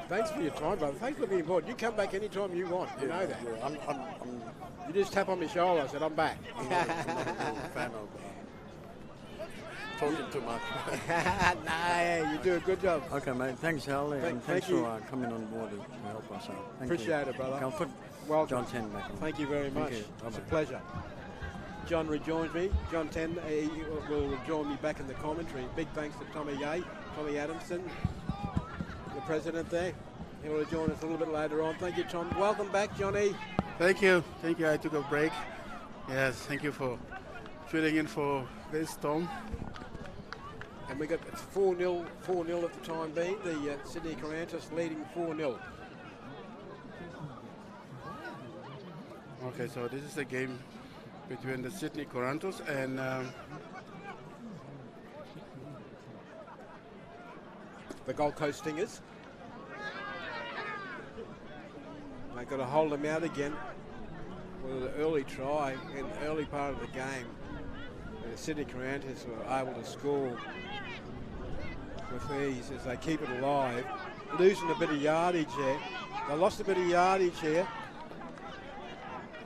Thanks for your time, brother. Thanks for being aboard. You come back anytime you want. You know that. Yeah, You just tap on my shoulder. I said, I'm back. I'm not a fan of talking too much. No, you do a good job. Okay, mate. Thanks, Hal, and thanks you. for coming on board to help us out. Appreciate it, brother. I'll put Welcome. John 10 back on. Thank you very much. you. It's a Bye-bye. pleasure. John rejoins me. John 10 will join me back in the commentary. Big thanks to Tommy Adamson, the president there. He will join us a little bit later on. Thank you, Tom. Welcome back, Johnny. Thank you. I took a break. Yes, thank you for filling in for this, Tom. And we got 4-0 at the time being. The Sydney Corantos leading 4-0. Okay, so this is the game between the Sydney Corantos and the Gold Coast Stingers. They've got to hold them out again with an early try in the early part of the game. And the Sydney Corantos were able to score with ease as they keep it alive. Losing a bit of yardage there. They lost a bit of yardage here.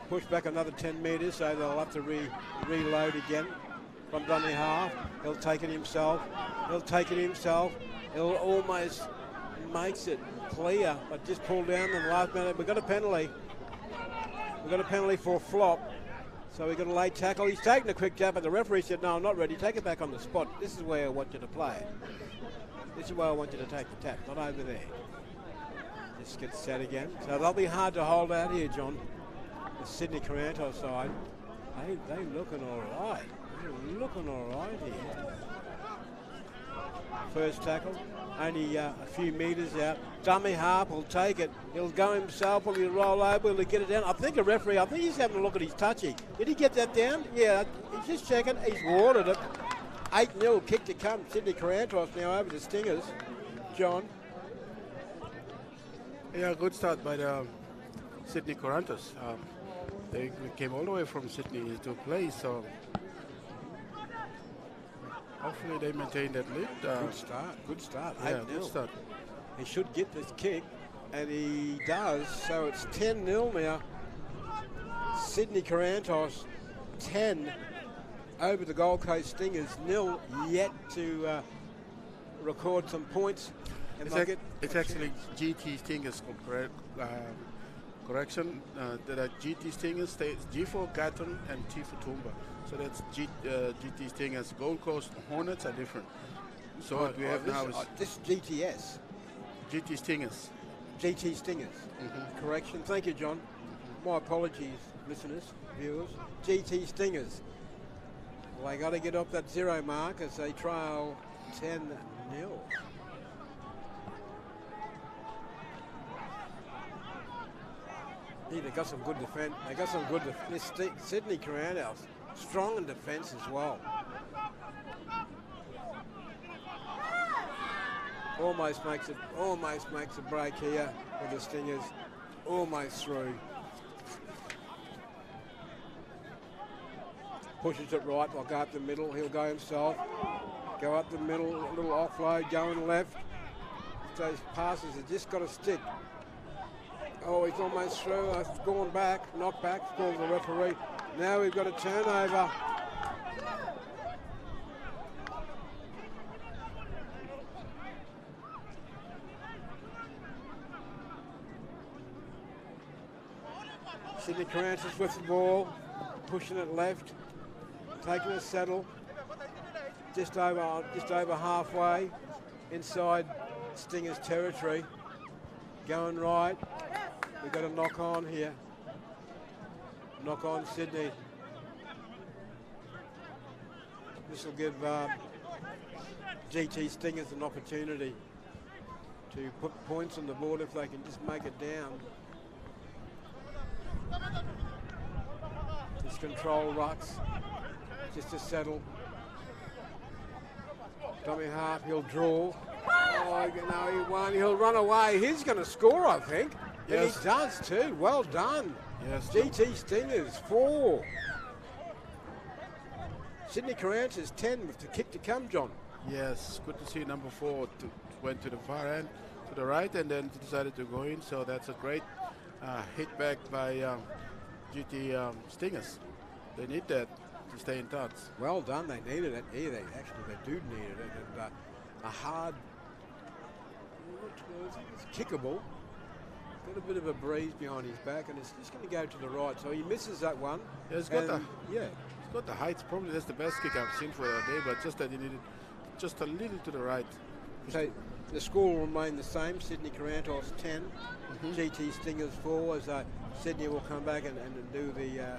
Push back another 10 metres, so they'll have to reload again from dummy half. He'll take it himself. He'll almost makes it clear, but just pulled down in the last minute. We've got a penalty. For a flop. So we've got a late tackle. He's taken a quick jab, but the referee said, no, I'm not ready. Take it back on the spot. This is where I want you to play it. This is where I want you to take the tap, not over there. Just get set again. So they'll be hard to hold out here, John. The Sydney Corantos side, they looking all right. They're looking all right here. First tackle, only a few metres out. Dummy half will take it. He'll go himself. Will he roll over? Will he get it down? I think he's having a look at his touchy. Did he get that down? Yeah, he's just checking. He's watered it. 8-0 kick to come. Sydney Corantos now over the Stingers. John. yeah, good start by the Sydney Corantos. They came all the way from Sydney to play, so hopefully they maintain that lead. Good start. Yeah, 8-0. good start. He should get this kick, and he does. So it's 10-0 now. Sydney Corantos 10 over the Gold Coast Stingers 0, yet to record some points And It's, they'll get it's a actually chance. GT Stingers. Correction. There are GT Stingers. G for Gatton and T for Toomba. So that's GT Stingers. Gold Coast Hornets are different. So what we have now is this GTS. GT Stingers. GT Stingers. Correction. Thank you, John. My apologies, listeners, viewers. GT Stingers. Well, they got to get off that 0 mark as they trail 10-0. They got some good defence. They got some good defence. Sydney Corantos, strong in defence as well. Almost makes a break here with the Stingers. Almost through. Pushes it right, will go up the middle, he'll go himself. Go up the middle, a little offload, going left. Those passes have just got to stick. Oh, he's almost through, gone back, knocked back, calls the referee. Now we've got a turnover. Sydney Corantos with the ball, pushing it left, taking a settle, just over halfway inside Stingers territory. Going right, we've got a knock on here. Knock on Sydney. This will give GT Stingers an opportunity to put points on the board if they can just make it down. Just control rucks, just to settle. Tommy Harp, he'll draw. Oh, no, he won. He'll run away. He's going to score, I think. Yes. And he does too. Well done. Yes. GT Stingers, 4. Sydney Corantos, 10 with the kick to come, John. Yes, good to see number 4 went to the far end, to the right, and then decided to go in. So that's a great hit back by GT Stingers. They need that to stay in touch. Well done. They needed it. Yeah, they do need it. And a hard, it's kickable. Got a bit of a breeze behind his back, and it's just going to go to the right. So he misses that one. Yeah, he's got the heights. Probably that's the best kick I've seen for the day, but just that he needed just a little to the right. So the score will remain the same. Sydney Corantos 10, GT Stingers 4, as Sydney will come back and do the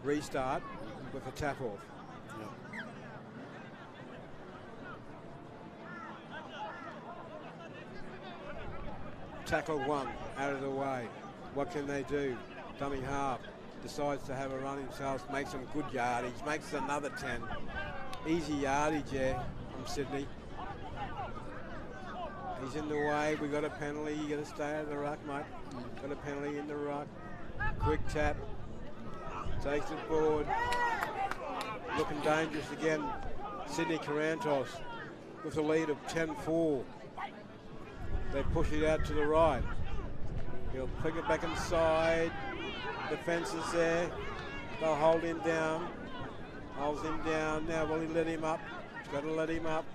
restart with a tap off. Yeah. Tackle 1 out of the way. What can they do? Dummy Harp decides to have a run himself, makes some good yardage, makes another 10. Easy yardage there from Sydney. He's in the way. We got a penalty. You got to stay out of the ruck, mate. Got a penalty in the ruck. Quick tap. Takes it forward. Looking dangerous again. Sydney Corantos with a lead of 10-4. They push it out to the right. He'll flick it back inside. Defence is there. They'll hold him down. Holds him down. Now will he let him up? He's got to let him up.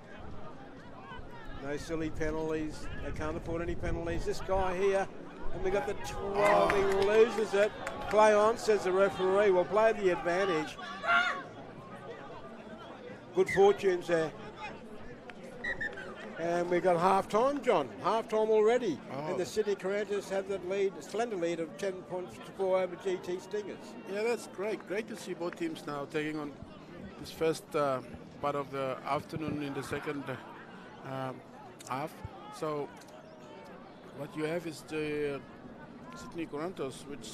No silly penalties. They can't afford any penalties. This guy here, and we got the 12. He loses it. Play on, says the referee. We'll play the advantage. Good fortunes there. And we got half-time, John. Half-time already. And the Sydney Corantos have that lead, a slender lead of 10 points to 4 over GT Stingers. Yeah, that's great. Great to see both teams now taking on this first part of the afternoon in the second half. So what you have is the Sydney Corantos, which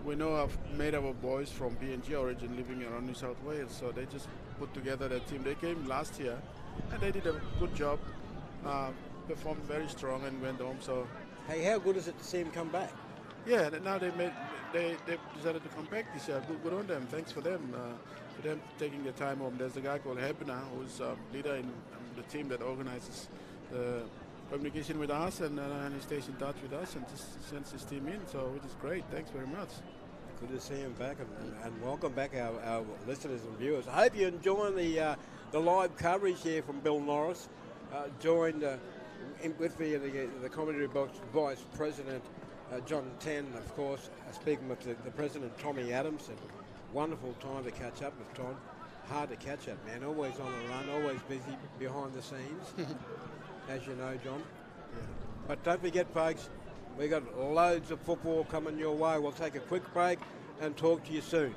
we know have made our boys from PNG origin living around New South Wales. So they just put together that team. They came last year and they did a good job. Performed very strong and went home. So, hey, how good is it to see him come back? Yeah, now they decided to come back this year. Good on them. Thanks for them taking the time home. There's a guy called Hebner who's leader in the team that organizes the communication with us, and he stays in touch with us and just sends his team in. So which is great. Thanks very much. Good to see him back, and welcome back our listeners and viewers. I hope you're enjoying the live coverage here from Bill Norris. Joined with the commentary box, Vice President John Ten, of course, speaking with the President Tommy Adamson. Wonderful time to catch up with Tom. Hard to catch up, man. Always on the run, always busy behind the scenes, as you know, John. Yeah. But don't forget, folks, we got loads of football coming your way. We'll take a quick break and talk to you soon.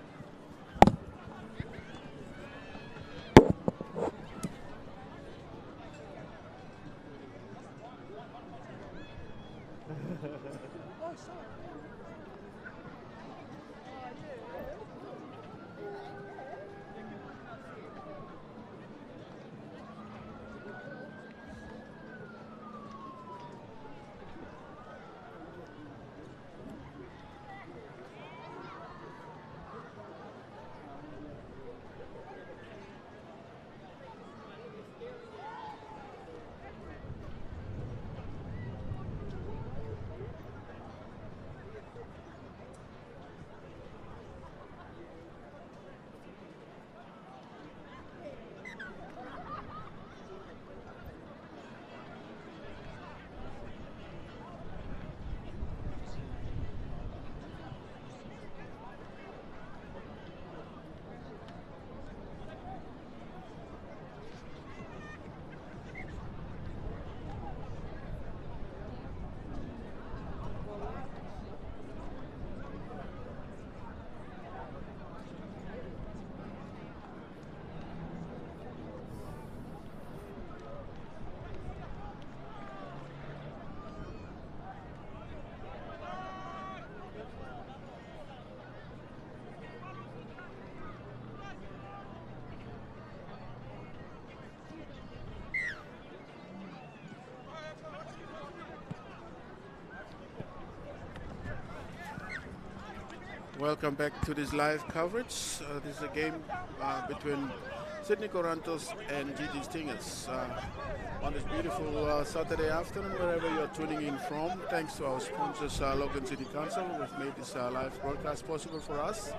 Welcome back to this live coverage. This is a game between Sydney Corantos and GT Stingers on this beautiful Saturday afternoon, wherever you're tuning in from. Thanks to our sponsors, Logan City Council, who have made this live broadcast possible for us.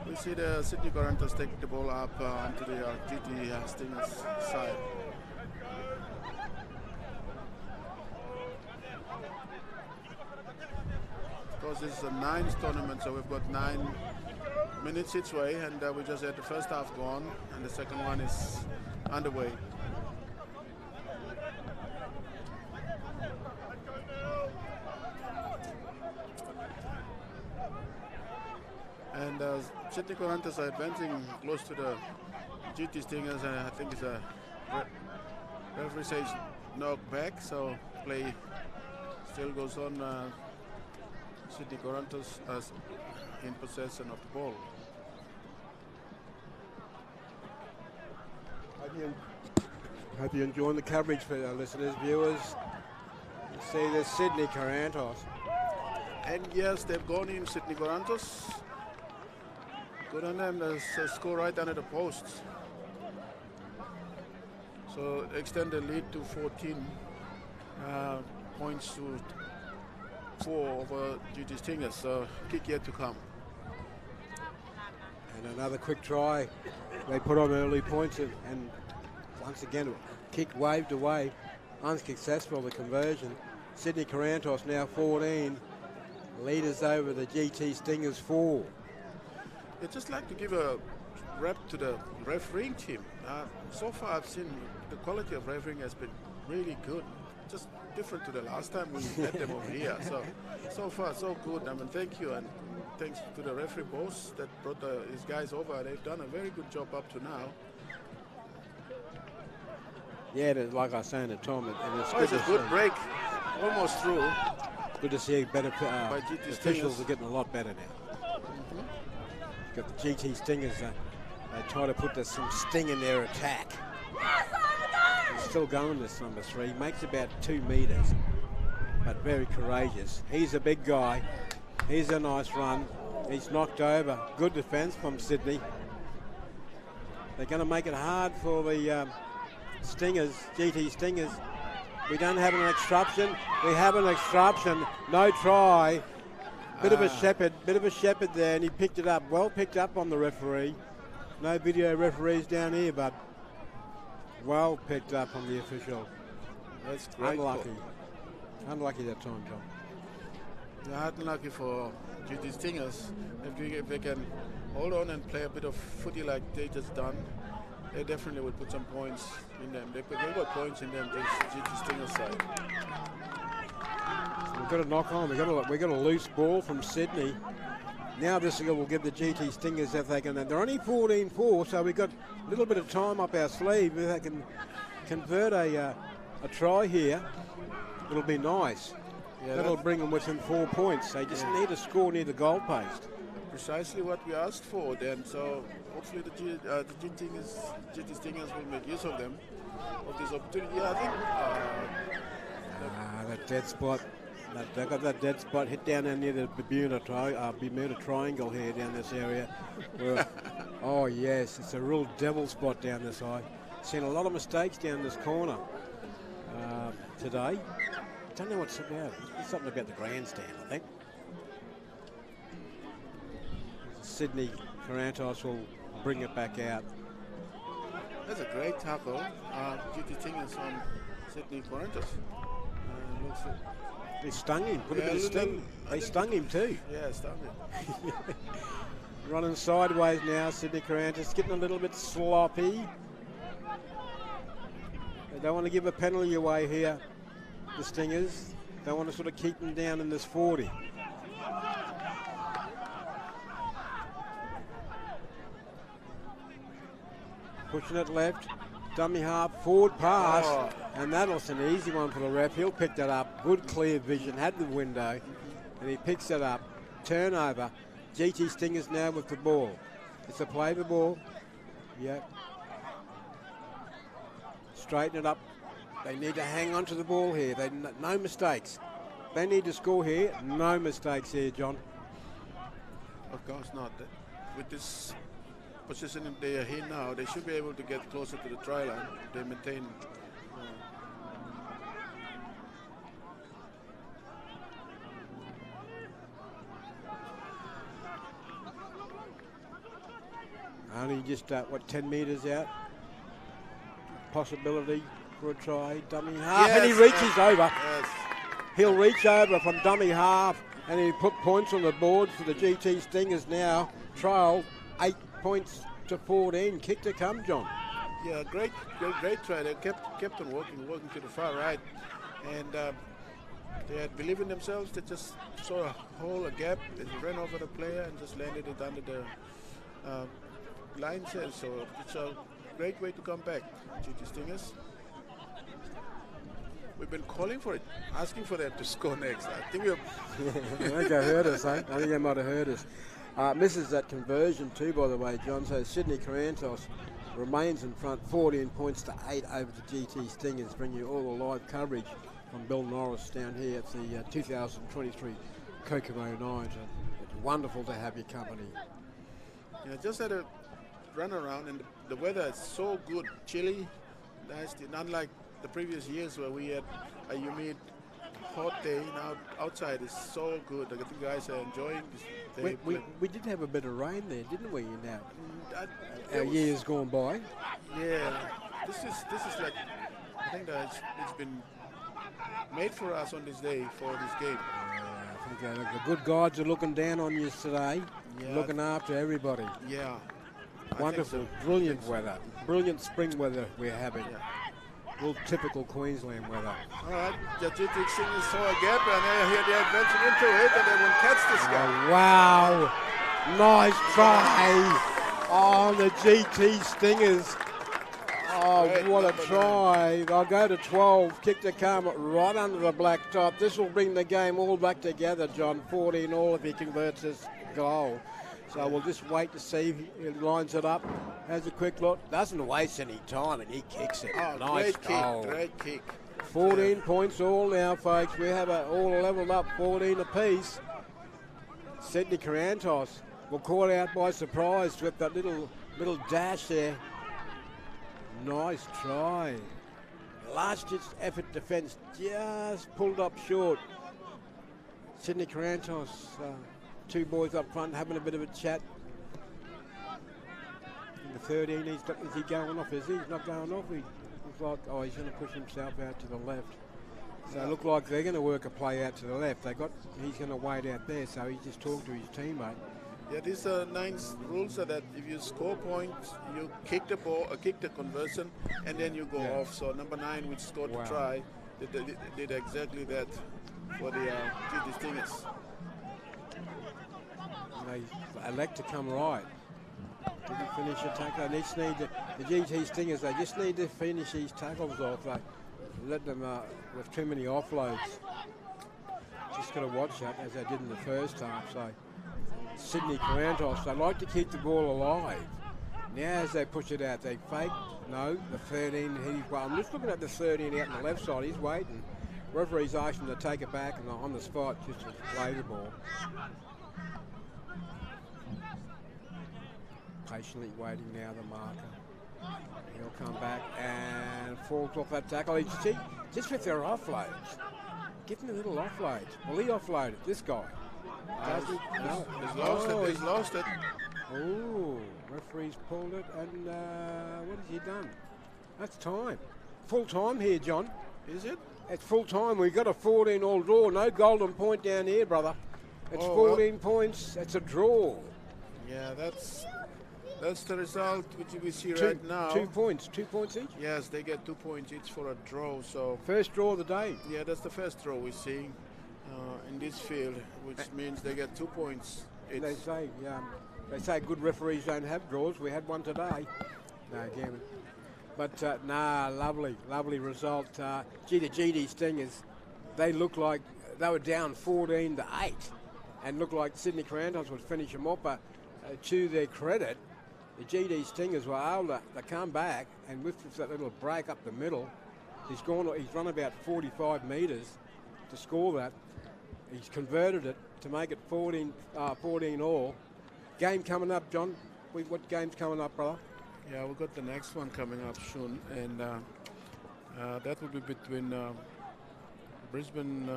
We see the Sydney Corantos take the ball up onto the GT Stingers side. Of course, this is a 9th tournament, so we've got 9 minutes each way, and we just had the first half gone, and the second one is underway. And Sydney Corantos are advancing close to the GT Stingers, and I think it's a referee says knock back, so play still goes on. Sydney Corantos as in possession of the ball. Hope you're enjoying the coverage for our listeners, viewers. You see there's Sydney Corantos. And yes, they've gone in, Sydney Corantos. Good on them, there's a score right under the posts. So extend the lead to 14 points to 4 over GT Stingers, so kick yet to come. And another quick try. They put on early points and once again, kick waved away. Unsuccessful, the conversion. Sydney Corantos now 14. Leaders over the GT Stingers 4. I'd just like to give a rep to the refereeing team. So far I've seen the quality of refereeing has been really good. Just different to the last time we had them over here. So far, so good. I mean, thank you, and thanks to the referee boss that brought his guys over. They've done a very good job up to now. Yeah, like I was saying to Tom, and it's a good break, almost through. Good to see better officials are getting a lot better now. Got the GT Stingers. They try to put some sting in their attack. He's still going, this number 3. Makes about 2 meters, but very courageous. He's a big guy. He's a nice run. He's knocked over. Good defence from Sydney. They're going to make it hard for the Stingers, GT Stingers. We don't have an obstruction. We have an obstruction. No try. Bit of a shepherd there, and he picked it up. Well picked up on the referee. No video referees down here, but well picked up on the official. That's great. Unlucky. Unlucky that time, John. Yeah, unlucky for GT Stingers. If they can hold on and play a bit of footy like they just done, they definitely will put some points in them. They got points in them, just GT Stingers side. We've got a knock on. We've got a loose ball from Sydney. Now this will give the GT Stingers if they can. They're only 14-4, so we've got a little bit of time up our sleeve. If they can convert a try here, it'll be nice. Yeah, that'll bring them within 4 points. They just need to score near the goal post. Precisely what we asked for then. So hopefully the GT Stingers will make use of them, of this opportunity. Yeah, I think that dead spot. They got that dead spot hit down there near the Bermuda Triangle here down this area. Oh yes, it's a real devil spot down this side. Seen a lot of mistakes down this corner today. Don't know what's about. It's something about the grandstand, I think. Sydney Corantos will bring it back out. That's a great tackle. GT Stingers on Sydney Corantos. They stung him. Put a bit of sting. They stung him too. Yeah, stung him. Running sideways now, Sydney Corantos getting a little bit sloppy. They don't want to give a penalty away here, the Stingers. They want to sort of keep them down in this 40. Pushing it left, dummy half, forward pass, and that was an easy one for the ref. He'll pick that up. Good clear vision, had the window, and he picks it up. Turnover. GT Stingers now with the ball. It's a play the ball. Yep. Straighten it up. They need to hang on to the ball here. No mistakes. They need to score here. No mistakes here, John. Of course not. With this position they are here now, they should be able to get closer to the try line. They maintain. Only just, 10 metres out. Possibility for a try. Dummy half, and he reaches over. Yes. He'll reach over from dummy half, and he put points on the board for the GT Stingers now. Trail 8 points to 14. Kick to come, John. Yeah, great try. They kept on working to the far right, and they had believed in themselves. They just saw a hole, a gap. They ran over the player and just landed it under the line set. So it's a great way to come back, GT Stingers. We've been calling for it, asking for them to score next. I think I think they heard us, eh? I think they might have heard us. Misses that conversion too, by the way, John. So Sydney Corantos remains in front, 14 points to 8 over the GT Stingers, bringing you all the live coverage from Bill Norris down here at the 2023 Kokomo Nines. It's wonderful to have your company. Yeah, just had a run around, and the weather is so good, chilly, nice, unlike the previous years where we had a humid, hot day. Now outside is so good. I think the guys are enjoying this day. We did have a bit of rain there, didn't we? Now, our years gone by. Yeah, this is like, I think that it's been made for us on this day for this game. I think the good gods are looking down on you today, looking after everybody. Yeah. Wonderful, brilliant weather, brilliant spring weather we're having. Yeah. Real typical Queensland weather. All right, the GT Stingers saw a gap, and here they're advancing into it, and they will catch this guy. Oh, wow, nice try on the GT Stingers. Oh, great, what a try. They'll go to 12, kick to come right under the black top. This will bring the game all back together, John. 14 all if he converts this goal. So we'll just wait to see if he lines it up. Has a quick look. Doesn't waste any time, and he kicks it. Oh, nice goal. Great kick. 14 points all now, folks. We have it all leveled up, 14 apiece. Sydney Corantos were caught out by surprise with that little dash there. Nice try. Last-ditch effort defence just pulled up short. Sydney Corantos, two boys up front having a bit of a chat. In the 13, is he going off? Is he? He's not going off. He's Looks like, oh, he's going to push himself out to the left. So it looked like they're going to work a play out to the left. He's going to wait out there, so he just talked to his teammate. Yeah, these nine rules are that if you score points, you kick the ball, kick the conversion, and then you go off. So number 9, which scored the try, did exactly that for the GT Stingers. They elect to come right. Didn't finish a tackle. They just need the GT Stingers. They just need to finish these tackles off. They let them with too many offloads. Just got to watch that as they did in the first half. So Sydney Corantos, they like to keep the ball alive. Now as they push it out, they fake. No, the 13. I'm just looking at the 13 out on the left side. He's waiting. Referee's asked him to take it back and on the spot just to play the ball. Patiently waiting now, the marker. He'll come back and falls off that tackle. You see, just with their offloads, getting a little offload. Well, he offloaded this guy. He's lost it. Oh, referee's pulled it, and what has he done? That's time. Full time here, John. Is it? It's full time. We've got a 14-all draw. No golden point down here, brother. It's 14 points. It's a draw. Yeah, that's the result which we see right now. 2 points. 2 points each? Yes, they get 2 points each for a draw. So first draw of the day. Yeah, that's the first draw we're seeing in this field, which means they get 2 points each. They say good referees don't have draws. We had one today. No, again. But lovely result. The GD Stingers, they look like they were down 14-8 and looked like Sydney Corantos would finish them off. But to their credit, the GD Stingers were able to come back, and with that little break up the middle, he's run about 45 metres to score that. He's converted it to make it 14 all. Game coming up, John. What game's coming up, brother? Yeah, we've got the next one coming up soon, and that will be between Brisbane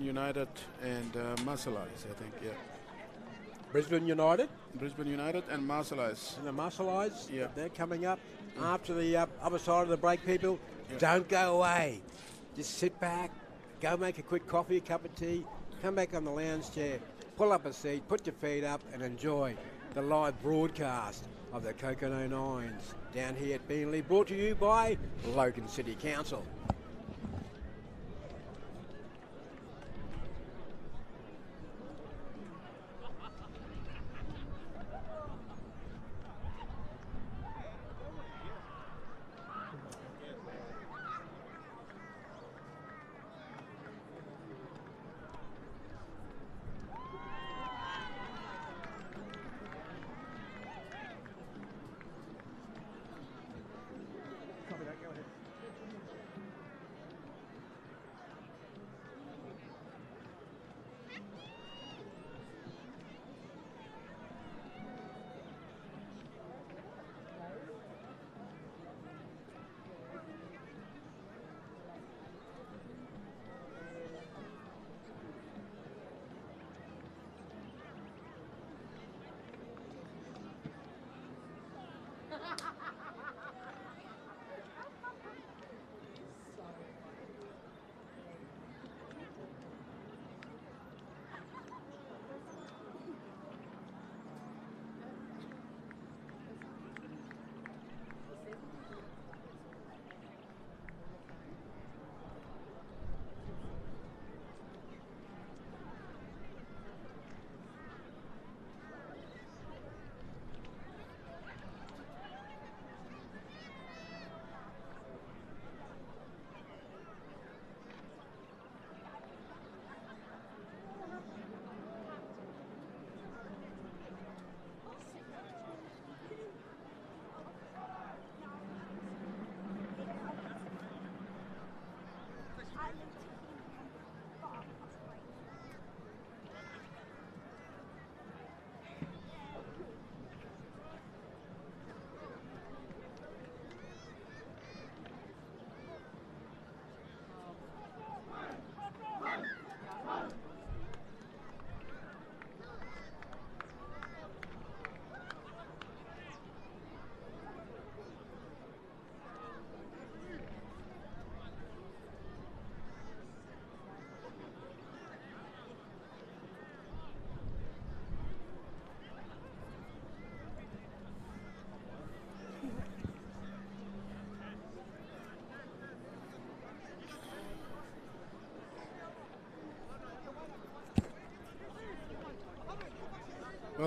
United and Marseillaise, I think, yeah. Brisbane United? Brisbane United and Marseillaise. And the Marseillaise, yeah. They're coming up after the other side of the break, people. Yeah. Don't go away. Just sit back, go make a quick coffee, a cup of tea, come back on the lounge chair, pull up a seat, put your feet up and enjoy the live broadcast of the Kokomo Nines down here at Beenleigh, brought to you by Logan City Council.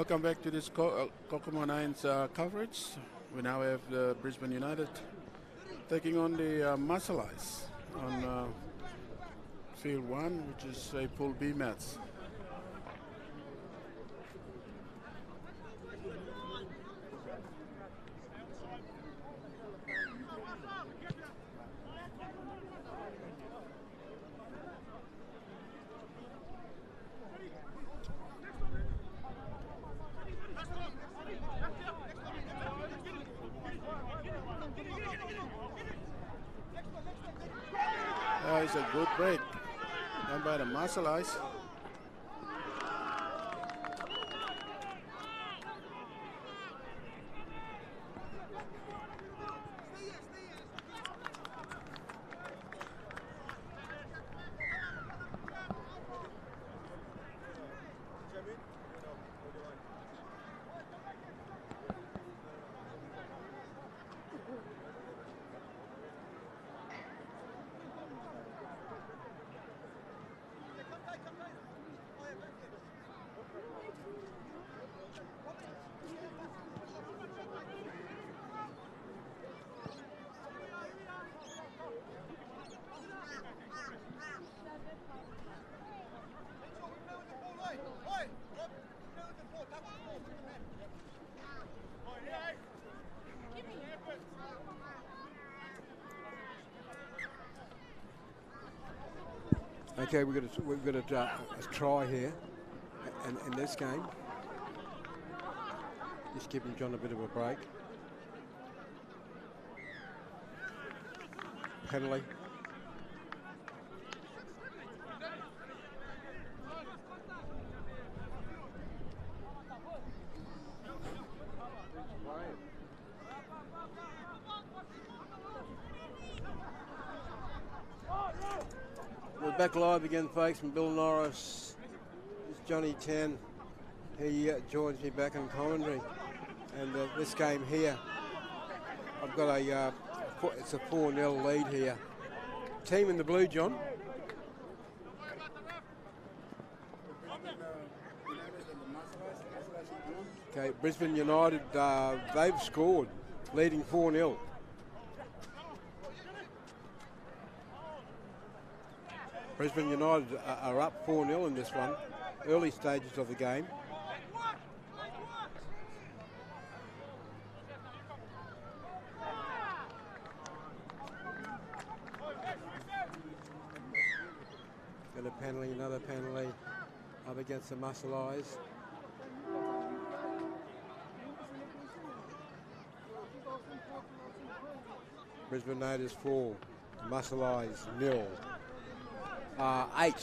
Welcome back to this Kokomo 9's coverage. We now have Brisbane United taking on the Maganies on Field 1, which is a Pool B match. It's a good break done by the Maganies. Okay, we've got a try here in this game. Just giving John a bit of a break. Penalty. We're back live again, folks, from Bill Norris. It's Johnny 10. He joins me back in commentary. And this game here, I've got it's a 4-0 lead here. Team in the blue, John. Okay, Brisbane United, they've scored, leading 4-0. Brisbane United are up 4-0 in this one, early stages of the game. Got a penalty, another penalty up against the Maganies. Brisbane United 4, Maganies 0. 8.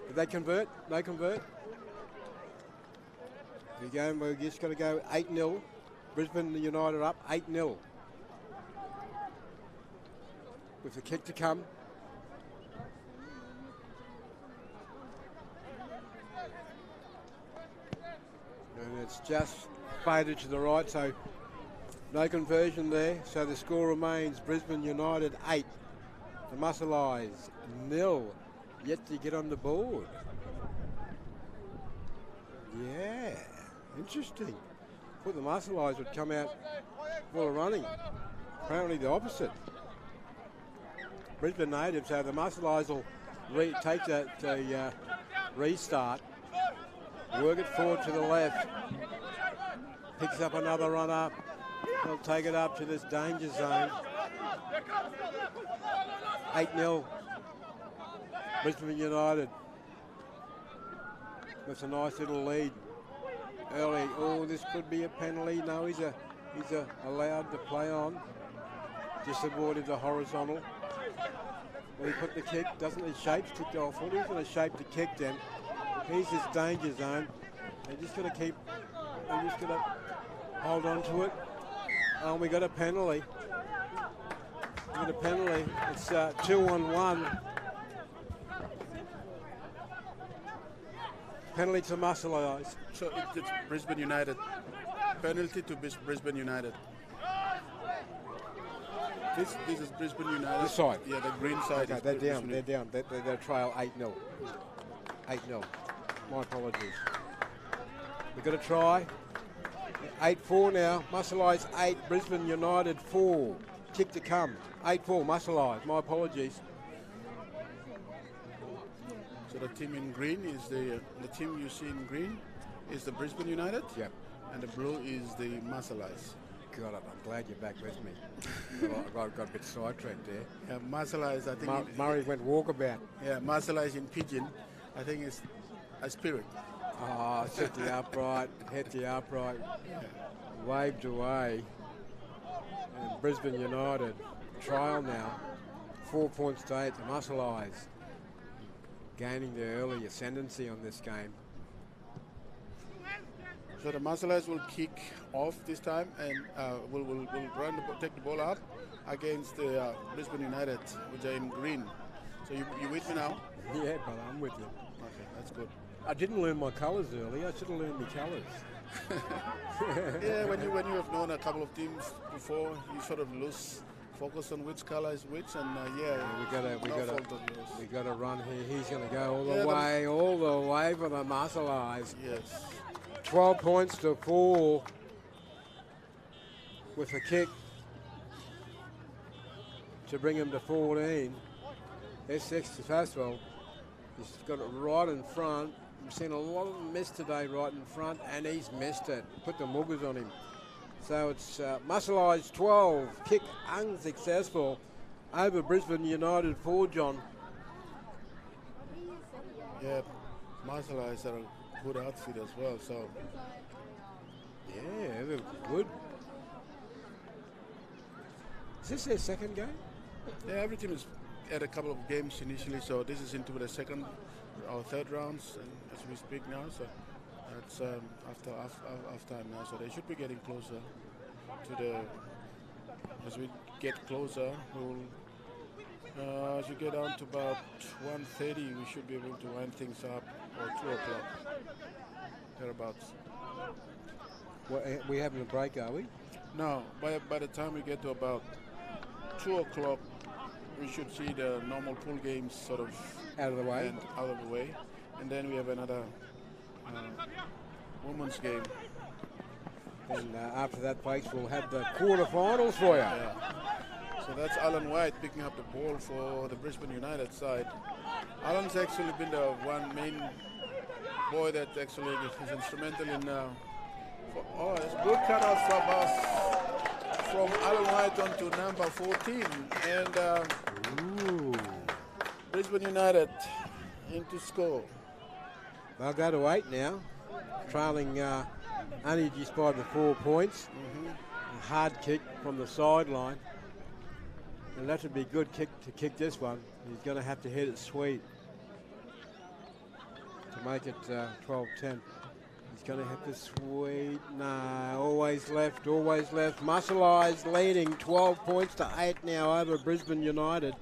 Did they convert? No convert. Again, we're just going to go 8-0. Brisbane United up 8-0. With the kick to come. And it's just faded to the right, so no conversion there. So the score remains Brisbane United 8. The Maganies 0. Yet to get on the board. Yeah, interesting. Thought the Maganies would come out full of running. Apparently the opposite. Brisbane natives, so the Maganies will take that restart, work it forward to the left, picks up another runner. They'll take it up to this danger zone. 8-0. Brisbane United with a nice little lead early. Oh, this could be a penalty. No, he's allowed to play on. Just avoided the horizontal. Well, he put the kick, doesn't his shape's ticked off? Well, he's going to shape the kick then. Here's this danger zone. They're just going to hold on to it. Oh, we got a penalty. We got a penalty. It's 2-on-1. Penalty to Maganies. So it's Brisbane United. Penalty to Brisbane United. This is Brisbane United. This side? Yeah, the green side. Okay, they're down. They're down. They're trail 8-0. 8-0. My apologies. We've got to try. 8-4 now. Muscle Eyes 8, Brisbane United 4. Kick to come. 8-4, Muscle Eyes. My apologies. So the team in green is the team you see in green is the Brisbane United. Yep. And the blue is the Muscle Eyes. God, I'm glad you're back with me. I got a bit sidetracked there. Yeah, Muscle Eyes, I think. Murray went walkabout. Yeah, Muscle Eyes in Pidgin, I think it's a spirit. Oh, hit the upright, waved away. And Brisbane United, trial now. 4 points to 8, the Muscle Eyes gaining their early ascendancy on this game. So the Muscle Eyes will kick off this time and will take the ball up against the Brisbane United, which are in green. So you with me now? Yeah, but I'm with you. Okay, that's good. I didn't learn my colours early. I should have learned my colours. Yeah, when you have known a couple of teams before, you sort of lose focus on which colour is which, and we gotta run here. He's gonna go all the way for the Muscle Eyes. Yes. 12 points to 4 with a kick to bring him to 14. S6 to Faswell. He's got it right in front. We've seen a lot of them miss today right in front, and he's missed it. Put the muggers on him. So it's Muscle Eyes 12, kick unsuccessful over Brisbane United 4, John. Yeah, Muscle Eyes are a good outfit as well, so. Yeah, they're good. Is this their second game? Yeah, every team has had a couple of games initially, so this is into the second or third rounds, and as we speak now, so it's after time now, so they should be getting closer to the. As we get closer, as we get down to about 1:30, we should be able to wind things up, or 2 o'clock, thereabouts. Well, we having a break, are we? No, by the time we get to about 2 o'clock, we should see the normal pool games sort of out of the way, and then we have another women's game. And after that, folks, we'll have the quarterfinals for you. Yeah. So that's Alan White picking up the ball for the Brisbane United side. Alan's actually been the one main boy that actually is instrumental in. It's good cutout from us, from Alan White onto number 14, and Brisbane United into score. They'll go to 8 now, trailing only just by the 4 points. A hard kick from the sideline. And that would be a good kick to kick this one. He's going to have to hit it sweet to make it 12-10. He's going to have to sweet. No, always left, always left. Muscle Eyes leading 12 points to 8 now over Brisbane United.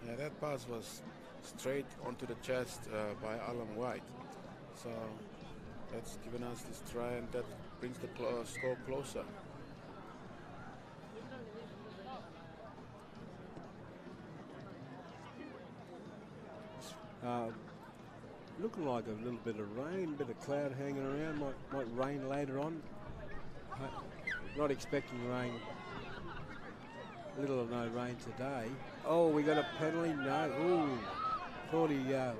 Yeah, that pass was straight onto the chest by Alan White. So that's given us this try, and that brings the score closer. Looking like a little bit of rain, bit of cloud hanging around. Might rain later on. Not expecting rain. Little or no rain today. Oh, we got a penalty. No. Ooh, thought he. Wow,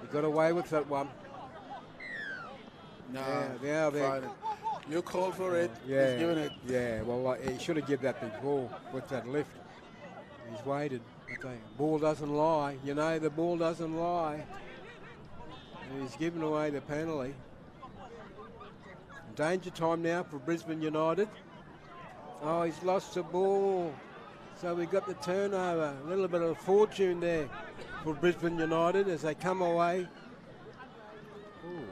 he got away with that one. No, yeah, you called for it. Yeah, he's given it. Yeah. Well, he should have given that before with that lift. He's waited. Okay. Ball doesn't lie. You know, the ball doesn't lie. And he's given away the penalty. Danger time now for Brisbane United. Oh, he's lost the ball. So we got the turnover. A little bit of fortune there for Brisbane United as they come away. Oh, what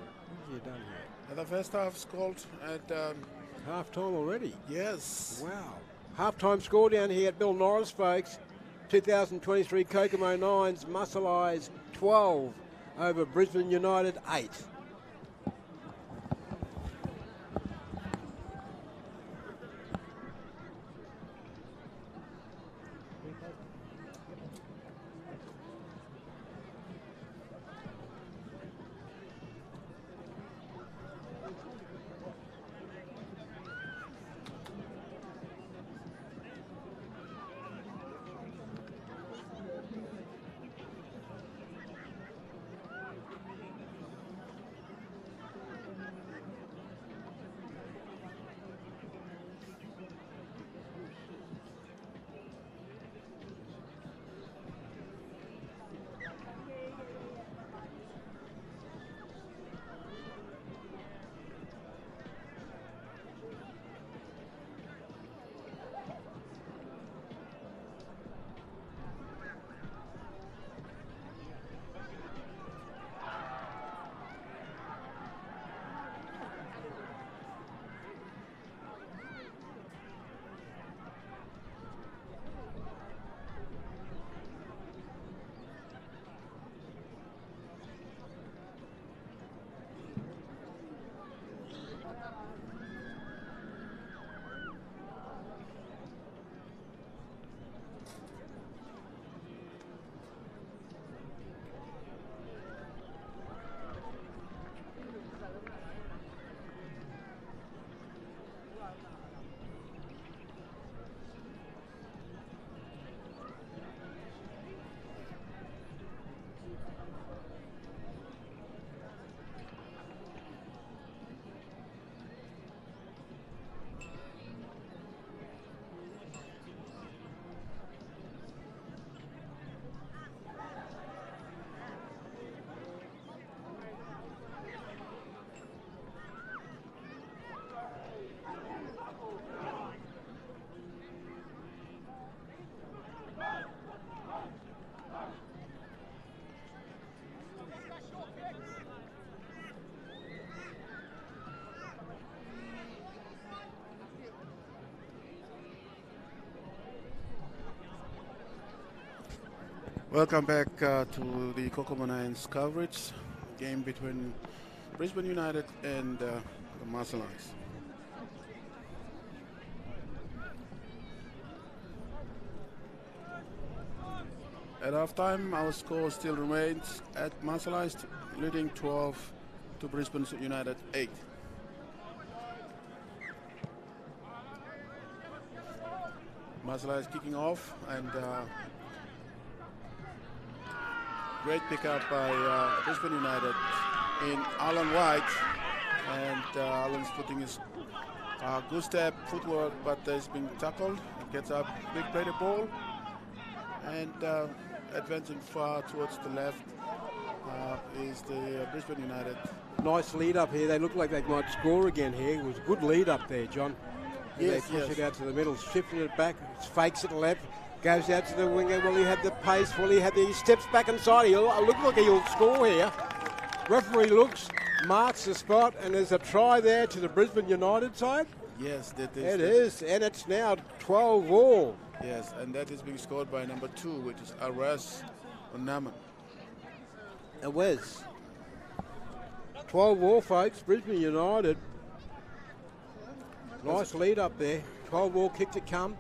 have you done here? The first half scored at half-time already? Yes. Wow. Half-time score down here at Bill Norris, folks. 2023 Kokomo Nines, Muscle Eyes 12 over Brisbane United 8. Welcome back to the Kokomo Nines coverage. Game between Brisbane United and the Maganies. At halftime, our score still remains at Maganies, leading 12 to Brisbane United 8. Maganies kicking off, and great pickup by Brisbane United in Alan White, and Alan's putting his good step footwork, but he's been tackled. Gets up, big play the ball, and advancing far towards the left is the Brisbane United. Nice lead up here. They look like they might score again here. It was a good lead up there, John. Yes, they push yes. it out to the middle, shifting it back, fakes it left, goes out to the winger. Will he have the pace? Will he have he steps back inside? He'll look like he'll score here. Referee looks, marks the spot, and there's a try there to the Brisbane United side. Yes, that is. It is, and it's now 12 all. Yes, and that is being scored by number 2, which is Aras Onaman. It was 12 all, folks. Brisbane United. Nice lead up there. 12 all kick to come.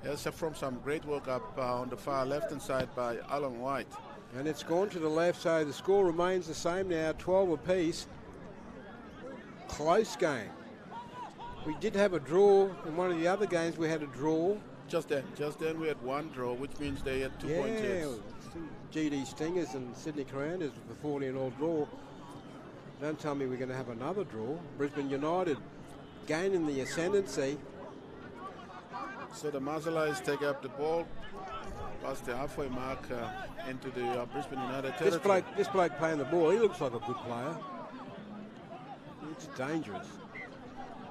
Yes, from some great work up on the far left-hand side by Alan White. And it's gone to the left, so the score remains the same now, 12 apiece. Close game. We did have a draw in one of the other games. We had a draw. Just then we had one draw, which means they had 2 points. GD Stingers and Sydney Corantos with a 14-all draw. Don't tell me we're going to have another draw. Brisbane United gaining the ascendancy. So the Maganies take up the ball past the halfway mark into the Brisbane United territory. This bloke playing the ball, he looks like a good player. It's dangerous.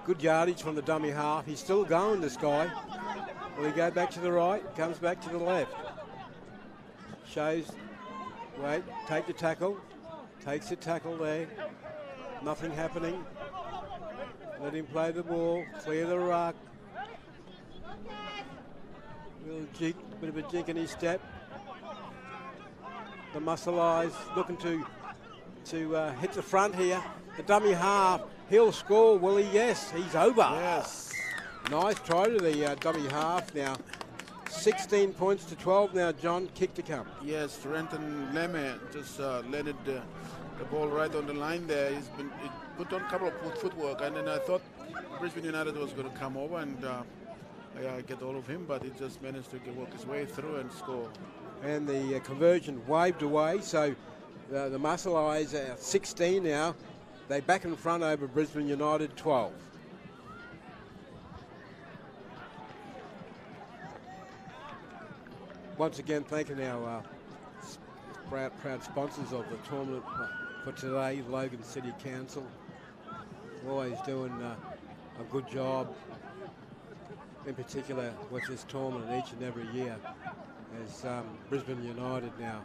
Good yardage from the dummy half. He's still going, this guy. Will he go back to the right? Comes back to the left. Shows, wait, take the tackle. Takes the tackle there. Nothing happening. Let him play the ball. Clear the ruck. Little jig, bit of a jig in his step. The muscle eyes looking to hit the front here. The dummy half. He'll score, will he? Yes, he's over. Yes. Nice try to the dummy half now. 16 points to 12 now, John. Kick to come. Yes, Renton Lemme just landed the ball right on the line there. He put on a couple of footwork, and then I thought Brisbane United was going to come over and get all of him, but he just managed to work his way through and score. And the conversion waved away, so the Muscle Eyes are 16 now. They back in front over Brisbane United 12. Once again, thanking our proud sponsors of the tournament for today, Logan City Council. Always doing a good job, in particular with this tournament each and every year, as Brisbane United now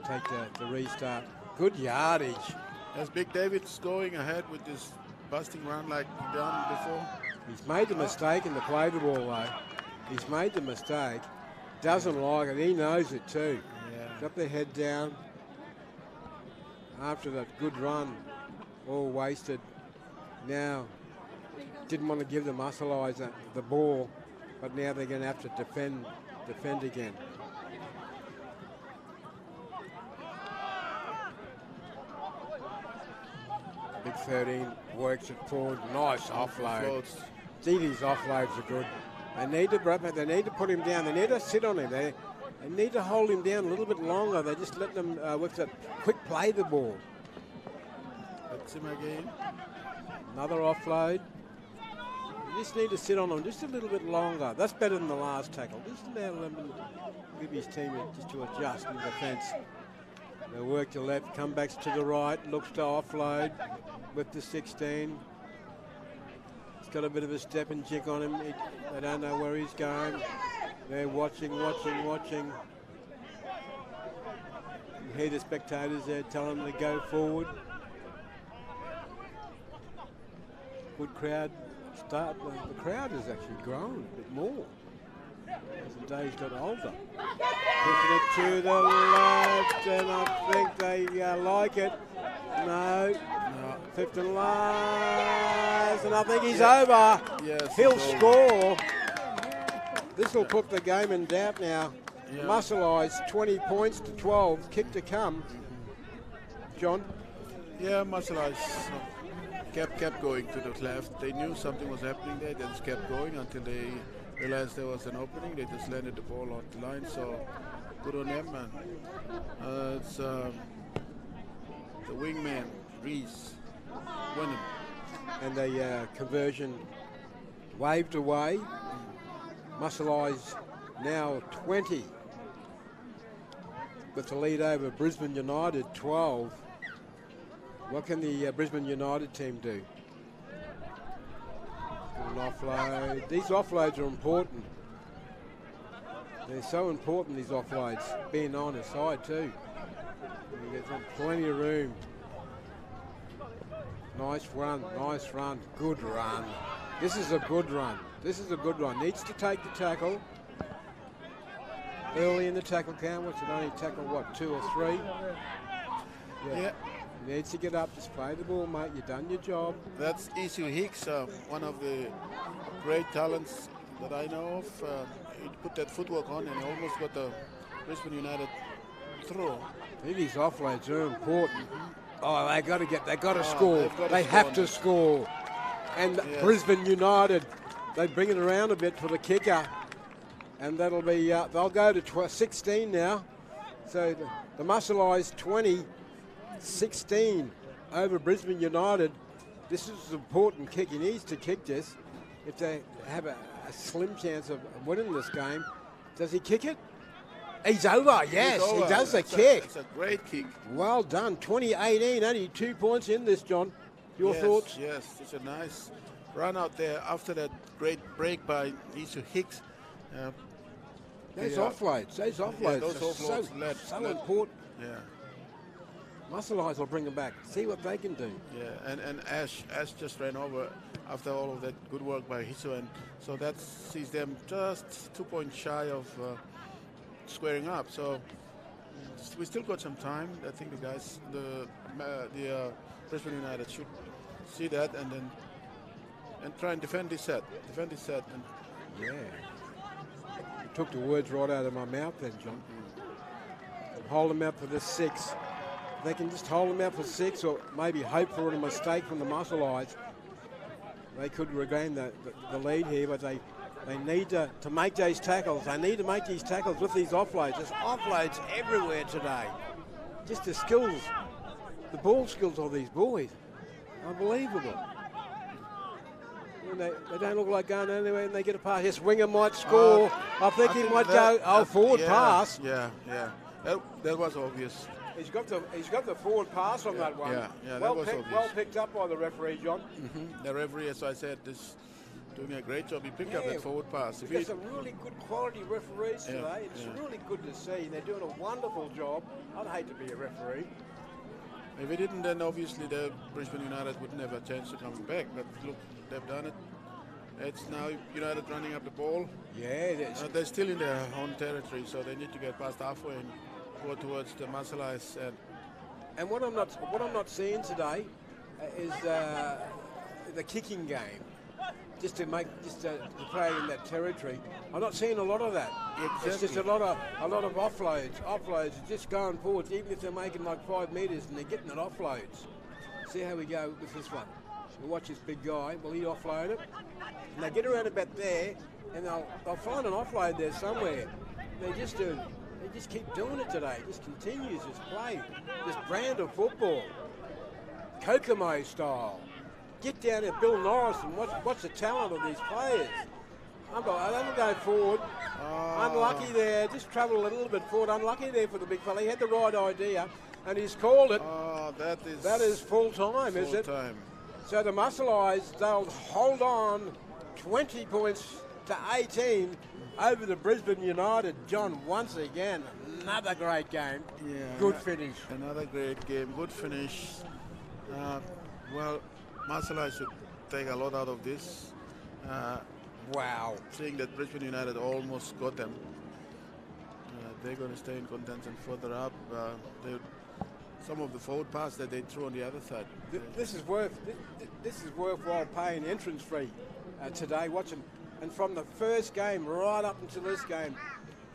take the restart. Good yardage. As Big David's going ahead with this busting run like he done before. He's made the mistake in the play the ball though. He's made the mistake. Doesn't like it. He knows it too. Yeah. Got their head down. After that good run, all wasted. Now, didn't want to give the Muscle Eyes the ball, but now they're going to have to defend again. Big 13 works it forward. Nice offload. Stevie's offloads are good. They need to put him down. They need to sit on him. They need to hold him down a little bit longer. They just let them with that quick play the ball. That's him again. Another offload. You just need to sit on him just a little bit longer. That's better than the last tackle. Just allow them give his team just to adjust in defence. They work to left, come back to the right, looks to offload with the 16. He's got a bit of a step and jig on him. They don't know where he's going. They're watching. You hear the spectators there telling them to go forward. Good crowd start. The crowd has actually grown a bit more. as the days got older. Pushing it to the left, and I think they like it. No. 15 lives, and I think he's over. Yes, He'll he's over. score. This will put the game in doubt now. Yeah. Muscle Eyes 20 points to 12. Kick to come. John? Yeah, Muscle Eyes kept going to the left. They knew something was happening there. They just kept going until they realized there was an opening. They just landed the ball on the line. So good on them, man. It's the wingman, Reese, winning. And the conversion waved away. Muscle Eyes now 20 with the lead over Brisbane United 12. What can the Brisbane United team do? An offload. These offloads are important. They're so important, these offloads, being on the side too. You get plenty of room. Nice run, good run. This is a good run. This is a good run. Needs to take the tackle. Early in the tackle count, what's it only tackle, what, 2 or 3? Yeah. Needs to get up, just play the ball, mate. You've done your job. That's Isu Hicks, one of the great talents that I know of. He put that footwork on and he almost got the Brisbane United throw. I think these offloads are important. Oh, they got to score. They've got to They score have on to this. score. And Yes. Brisbane United, they bring it around a bit for the kicker. And that'll be, they'll go to 16 now. So the Muscle Eyes 20, 16 over Brisbane United. This is an important kick. He needs to kick this if they have a slim chance of winning this game. Does he kick it? He's over, yes, It's over. he does the It's kick. It's a great kick. Well done, 2018, only 2 points in this, John. Your Yes, thoughts? Yes, it's a nice run out there after that great break by Isu Hicks. Those Yeah. offloads, those Yeah, offloads those are offloads led- so important. Yeah, Muscle Eyes will bring them back. See what they can do. yeah, and Ash just ran over after all of that good work by Hiso, and so that sees them just 2 points shy of squaring up. So we still got some time. I think the guys, the Brisbane United should see that and try and defend this set, and Yeah. You took the words right out of my mouth then, John. Hold them out for the 6. They can just hold them out for 6 or maybe hope for a mistake from the Muscle Eyes. They could regain the lead here, but they need to make those tackles. They need to make these tackles with these offloads. There's offloads everywhere today. Just the skills, the ball skills of these boys. Unbelievable. And they don't look like going anywhere, and they get a pass. Yes, Winger might score. I think he might go forward pass. Yeah. That was obvious. He's got the forward pass on that one. Yeah, well that was obvious. well picked up by the referee, John. The referee, as I said, is doing a great job. He picked up Yeah. that forward pass. We've got some really good quality referees Yeah, today. It's yeah. really good to see. They're doing a wonderful job. I'd hate to be a referee. If he didn't, then obviously the Brisbane United wouldn't have a chance of coming back. But look, they've done it. It's now United running up the ball. Yeah, They're still in their own territory, so they need to get past halfway and go towards the Muscle Eyes. and what I'm not seeing today is the kicking game. Just to play in that territory. I'm not seeing a lot of that. It's just a lot of offloads. Offloads are just going forwards, even if they're making like 5 metres and they're getting it offloads. See how we go with this one. We'll watch this big guy. Will he offload it? And they get around about there, and they'll find an offload there somewhere. They just keep doing it today. Just continues this play, this brand of football, Kokomo style. Get down there, Bill Norris, and watch the talent of these players. They'll go forward. Unlucky there. Just travel a little bit forward. Unlucky there for the big fella. He had the right idea, and he's called it. That is full time, is it? Full time. So the Muscle Eyes, they'll hold on 20 points to 18 over the Brisbane United. John, once again, another great game. Yeah. Good finish. Another great game. Good finish. Well, Muscle Eyes should take a lot out of this. Wow. Seeing that Brisbane United almost got them. They're going to stay in contention further up. Some of the forward pass that they threw on the other side. This is worthwhile paying entrance fee today. Watching, and from the first game right up until this game,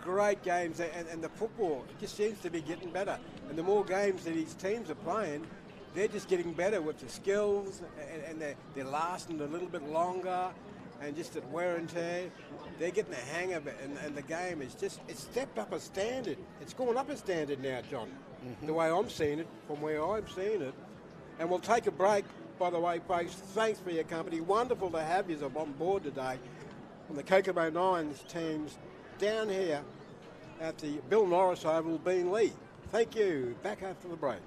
great games, and the football, it just seems to be getting better. And the more games that these teams are playing, they're just getting better with the skills, and they're lasting a little bit longer, and just at wear and tear. They're getting the hang of it, and the game is just, it's stepped up a standard. It's gone up a standard now, John, the way I'm seeing it, from where I'm seeing it. And we'll take a break, by the way, folks. Thanks for your company. Wonderful to have you on board today on the Kokomo Nines teams down here at the Bill Norris Oval, Beenleigh. Thank you. Back after the break.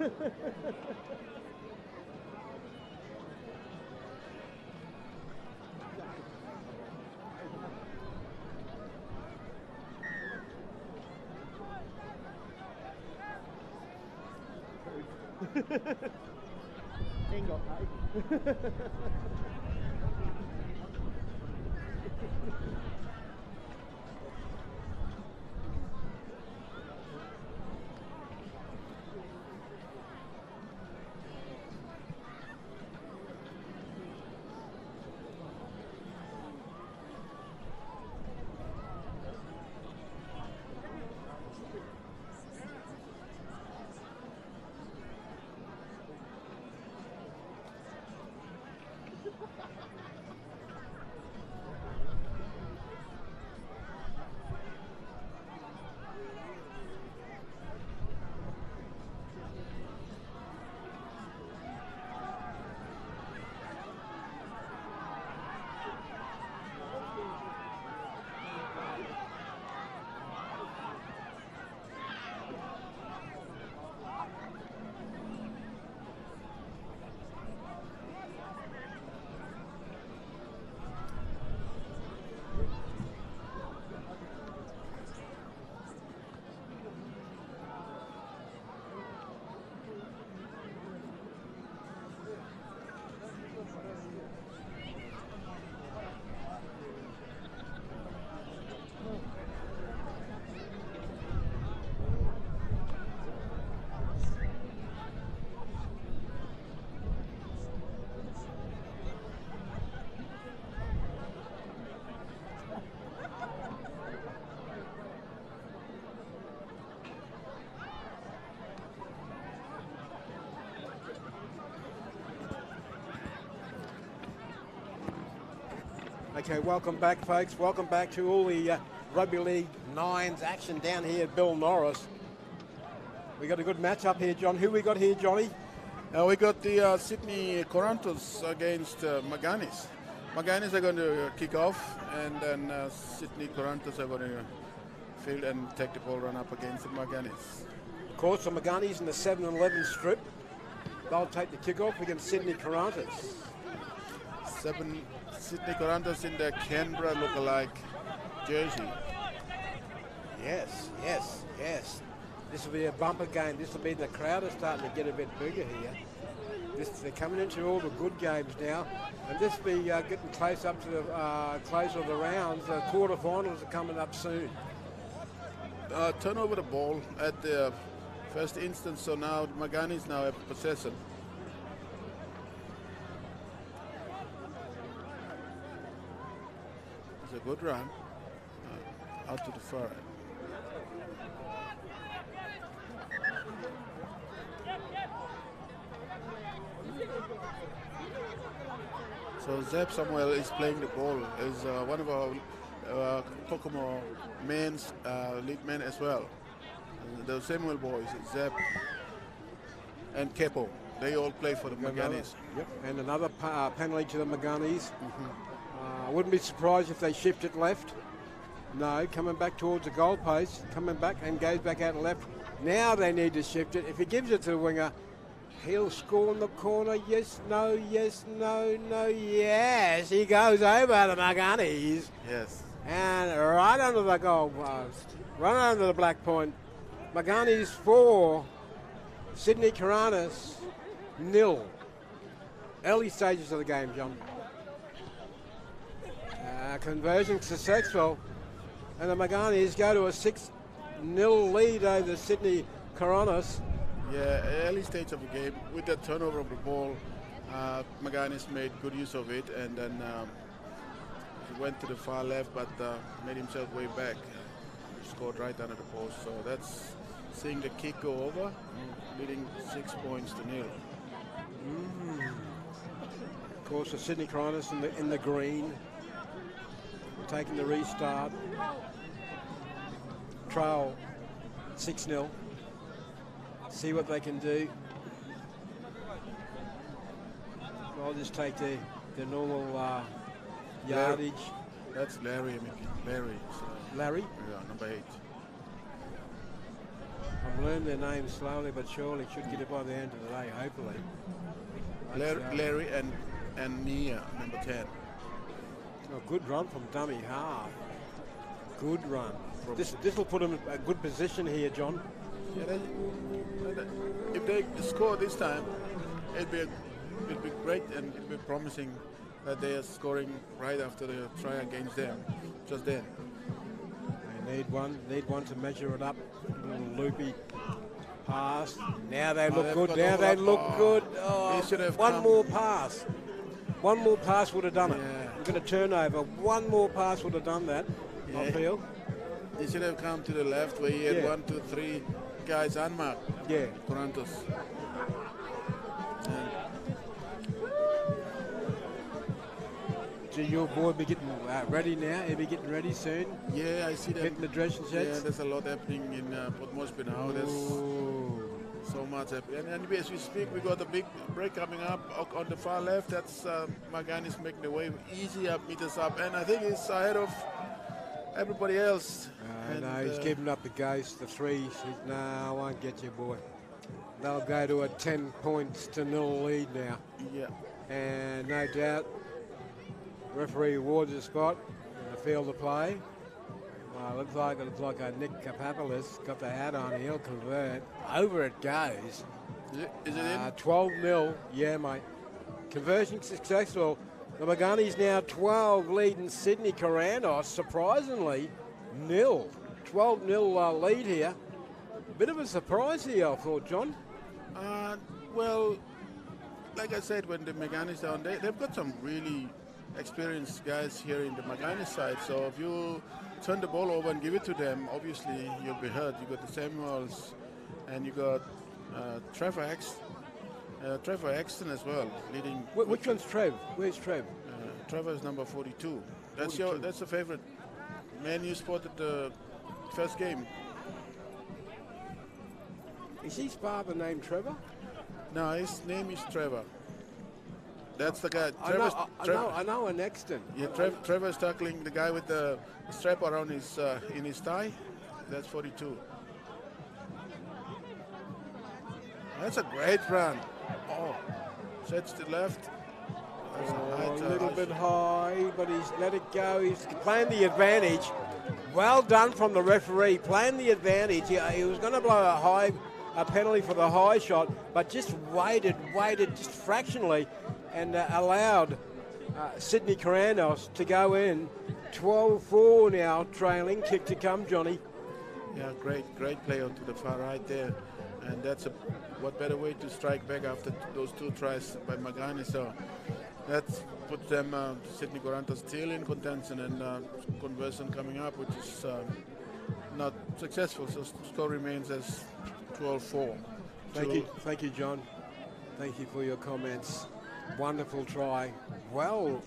Ain't got paid. Okay, welcome back, folks. Welcome back to all the Rugby League Nines action down here at Bill Norris. We got a good match up here, John. Who we got here, Johnny? We got the Sydney Corantos against Maganies. Maganies are going to kick off, and then Sydney Corantos are going to field and take the ball run up against the Maganies. Of course, the Maganies in the 7-11 strip. They'll take the kickoff against Sydney Corantos. Sydney Corantos in the Canberra lookalike jersey. Yes, yes, yes. This will be a bumper game. This will be the crowd is starting to get a bit bigger here. They're coming into all the good games now, and this will be getting close up to the close of the rounds. The quarterfinals are coming up soon. Turn over the ball at the first instance, so now Maganies now have possession. It's a good run out to the far end. So Zeb Samuel is playing the ball. Is one of our Kokomo men's league men as well. The Samuel boys, Zeb and Kepo, they all play for the Maganies. Yep, and another penalty to the Maganies. I wouldn't be surprised if they shift it left. No, coming back towards the goalpost, coming back and goes back out left. Now they need to shift it. If he gives it to the winger, he'll score in the corner. Yes, no, yes, no, no, yes. He goes over the Maganies. Yes. And right under the goal post, right under the black point. Maganies 4, Sydney Corantos 0. Early stages of the game, John. Conversion successful, and the Maganies go to a 6-0 lead over Sydney Corantos. Yeah, early stage of the game with the turnover of the ball, Maganies made good use of it, and then he went to the far left, but made himself way back. Scored right under the post, so that's seeing the kick go over, leading 6 points to 0. Of course, the Sydney Corantos in the green, taking the restart. Trail 6-0. See what they can do. I'll just take the normal yardage. That's Larry. Larry? Yeah, number 8. I've learned their names slowly but surely. Should get it by the end of the day, hopefully. Larry and Nia, number 10. Oh, good run from dummy half. Good run. This will put them in a good position here, John. Yeah, if they score this time, it'd be great and it'd be promising that they are scoring right after the try against them, just then. They need one to measure it up. A little loopy pass. Now they look good. Now they look good. Oh, one more pass. One more pass would have done it. We're going to turn over. One more pass would have done that, I feel. He should have come to the left where he had 1, 2, 3 guys unmarked. Yeah. Corantos. So your boy be getting ready now? He'll be getting ready soon? Yeah, I see that. Hitting the dressing sheds? Yeah, there's a lot happening in Port Moresby now. There's so much happening. And as we speak, we got a big break coming up on the far left. That's Maganies making the way easy up, meters up. And I think he's ahead of everybody else. No, he's keeping up the ghost, the threes. No, I won't get you, boy. They'll go to a 10 points to 0 lead now. Yeah. And no doubt, referee awards a spot in the field of play. Looks like a Nick Kapapoulis got the hat on. He'll convert. Over it goes. Is it in? 12-0. Yeah, mate. Conversion successful. The Maganies now 12 leading Sydney Corantos. Surprisingly, 0. 12-0 lead here. Bit of a surprise here, I thought, John. Well, like I said, when the Maganies are on, they've got some really experienced guys here in the Maganies side. So if you turn the ball over and give it to them, obviously you'll be hurt. You got the Samuels, and you got Trevor Exton as well, leading. Which one's Trev? Where's Trev? Trevor is number 42. That's the favorite man you spotted the first game. Is his father named Trevor? No, his name is Trevor. That's the guy. I know an Exton. Yeah, Trevor's tackling the guy with the strap around his in his thigh. That's 42. That's a great run. Oh, sets to left. A little bit high, but he's let it go. He's playing the advantage. Well done from the referee, playing the advantage. He was going to blow a penalty for the high shot, but just waited just fractionally and allowed Sydney Corantos to go in. 12-4 now, trailing. Kick to come, Johnny. Yeah, great play onto the far right there. And that's what better way to strike back after those 2 tries by Maganies. So that puts them, Sydney Corantos, still in contention, and conversion coming up, which is not successful. So score remains as 12-4. Thank you, John. Thank you for your comments. Wonderful try. Well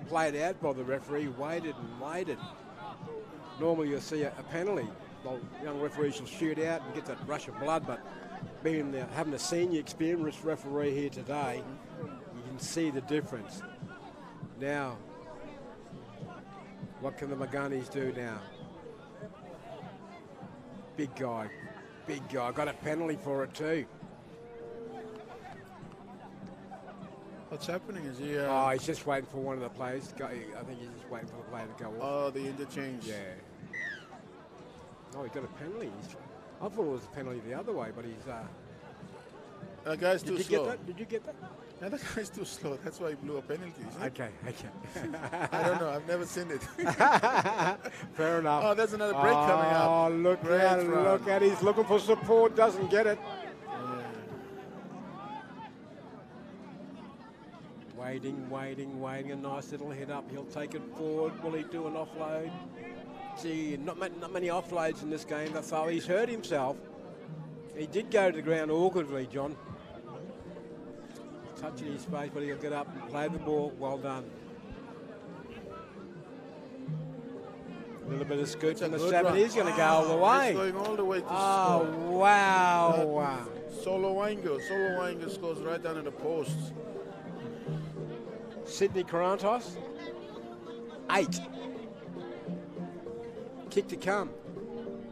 played out by the referee. Waited and waited. Normally you'll see a penalty. Well, young referees will shoot out and get that rush of blood, but having a senior experienced referee here today, you can see the difference. Now, what can the Maganies do now? Big guy. Got a penalty for it too. What's happening is he... he's just waiting for one of the players to go. I think he's just waiting for the player to go off. Oh, the interchange. Yeah. Oh, he got a penalty. I thought it was a penalty the other way, but he's... That guy's too slow. Did you get that? Yeah, that guy's too slow. That's why he blew a penalty. Okay. I don't know. I've never seen it. Fair enough. Oh, there's another break coming up. Oh, look at he's looking for support. Doesn't get it. Waiting. A nice little hit up. He'll take it forward. Will he do an offload? Gee, not many offloads in this game. That's all. He's hurt himself. He did go to the ground awkwardly, John. Touching his face, but he'll get up and play the ball. Well done. A little bit of scoot from the 7. He's going to go all the way. He's going all the way to score. Wow. Solo Waingo scores right down at the post. Sydney Corantos, 8. Kick to come.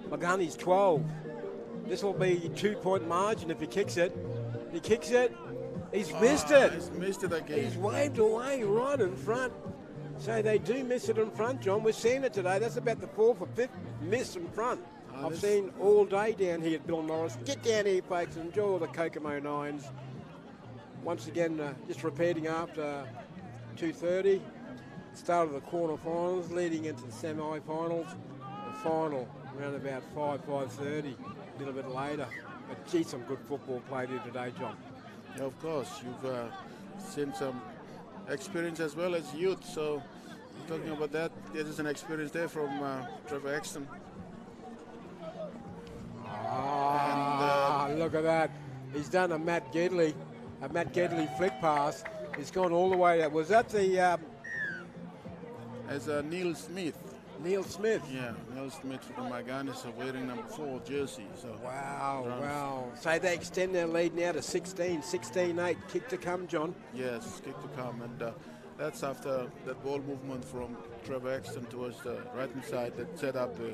Maganies 12. This will be a 2-point margin if he kicks it. He kicks it. He's missed it. He's missed it again. He's waved away right in front. So they do miss it in front, John. We're seeing it today. That's about the 4th or 5th miss in front. I've seen all day down here at Bill Norris. Get down here, folks, and enjoy all the Kokomo 9s. Once again, just repeating after 2:30. Start of the quarterfinals, leading into the semi-finals. The final around about 5:30, a little bit later. But gee, some good football played here today, John. Yeah, of course, you've seen some experience as well as youth. So, talking about that, there's an experience there from Trevor Exton. Look at that. He's done a Matt Gedley flick pass. He's gone all the way out. Was that the... As Neil Smith. Neil Smith? Yeah, Neil Smith for the Maganies are wearing number 4 jersey. So Wow. So they extend their lead now to 16-8. Kick to come, John. Yes, kick to come. And that's after that ball movement from Trevor Exton towards the right-hand side that set up the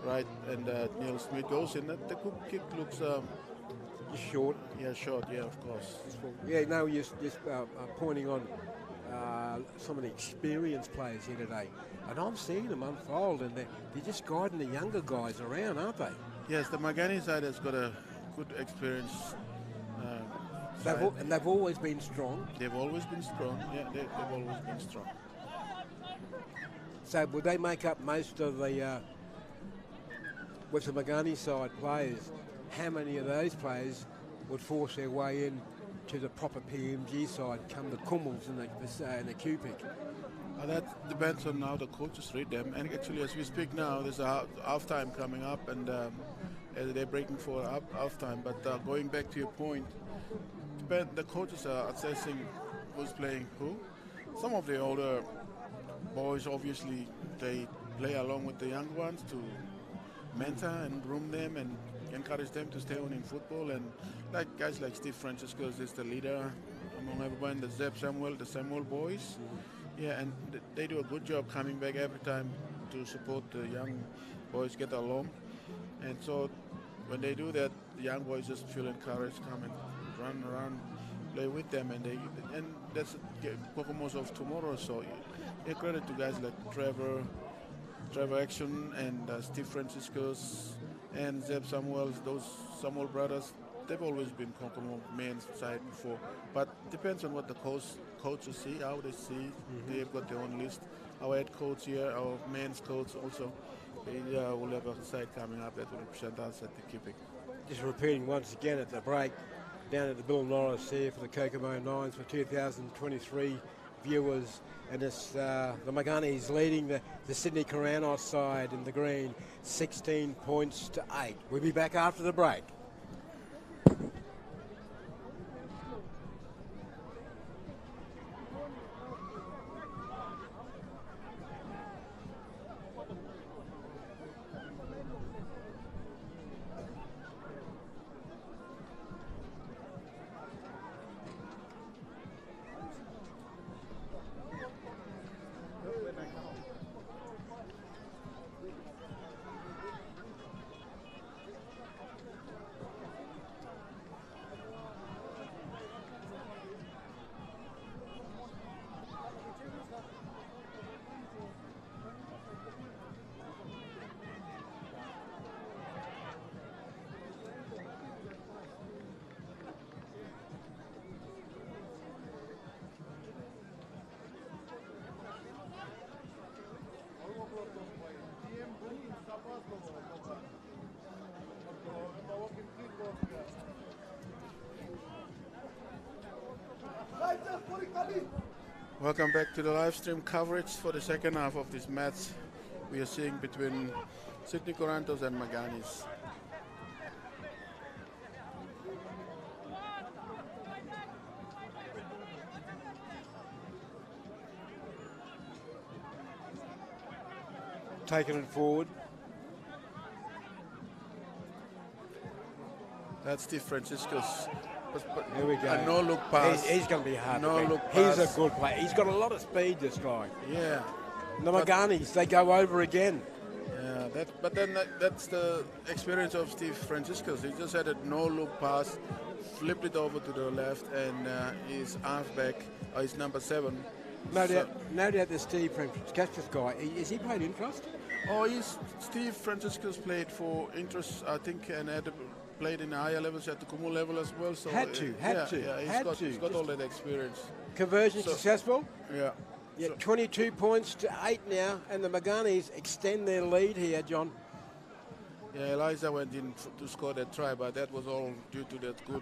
right, and Neil Smith goes in. The kick looks... short. Yeah, short, yeah, of course. Yeah, no, you're just pointing on some of the experienced players here today. And I'm seeing them unfold, and they're just guiding the younger guys around, aren't they? Yes, the Maganies side has got a good experience. And they've always been strong. They've always been strong. Yeah, they've always been strong. So would they make up most of the, with the Maganies side players, how many of those players would force their way in to the proper PMG side, come the Kummels and the Q-pick? That depends on how the coaches read them. And actually, as we speak now, there's a half-time coming up, and they're breaking for half-time. But going back to your point, the coaches are assessing who's playing who. Some of the older boys, obviously, they play along with the young ones to mentor and groom them and encourage them to stay on in football. And like guys like Steve Francisco is the leader among everyone, the Samuel boys. Yeah, and they do a good job coming back every time to support the young boys get along. And so when they do that, the young boys just feel encouraged, come and run around, play with them, and that's Kokomos of tomorrow. So credit to guys like Trevor Action and Steve Franciscos and Zeb Samuels, those Samuel brothers. They've always been Kokomo men's side before, but depends on what the coaches see, how they see. They've got their own list. Our head coach here, our men's coach also, they will have a side coming up that will represent us at the keeping. Just repeating once again at the break, down at the Bill Norris here for the Kokomo 9s for 2023 viewers, and it's the Maganies leading the Sydney Corantos side in the green, 16 points to 8. We'll be back after the break. Welcome back to the live stream coverage for the second half of this match we are seeing between Sydney Corantos and Maganies. Taking it forward. That's Steve Francisco's. Here we go. A no-look pass. He's going to be hard. No-look He's pass. a good player. He's got a lot of speed, this guy. Yeah. The Maganies, they go over again. Yeah, That's the experience of Steve Franciscus. He just had a no-look pass, flipped it over to the left, and his halfback, his number 7. No doubt that Steve Franciscus guy, is he played Intrust? Oh, Steve Franciscus played for Interest, I think, and had played in the higher levels at the Kokomo level as well. So Had to. He's got all that experience. Conversion successful? Yeah. Yeah, 22 points to 8 now, and the Maganies extend their lead here, John. Yeah, Eliza went in to score that try, but that was all due to that good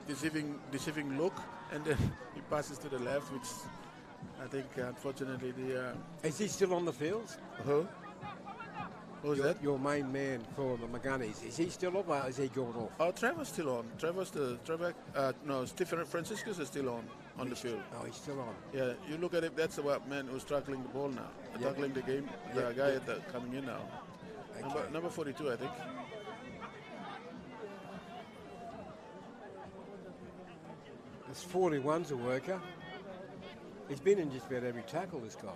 deceiving look, and then he passes to the left, which I think, unfortunately, Is he still on the field? Who? Who's that? Your main man for the Maganies. Is he still up or is he gone off? Oh, Trevor's still on. Stephen Franciscus is still on the field. Oh, he's still on. Yeah, you look at it, that's the man who's tackling the ball now. Tackling the game, the guy coming in now. Okay. Number 42, I think. This 41's a worker. He's been in just about every tackle, this guy.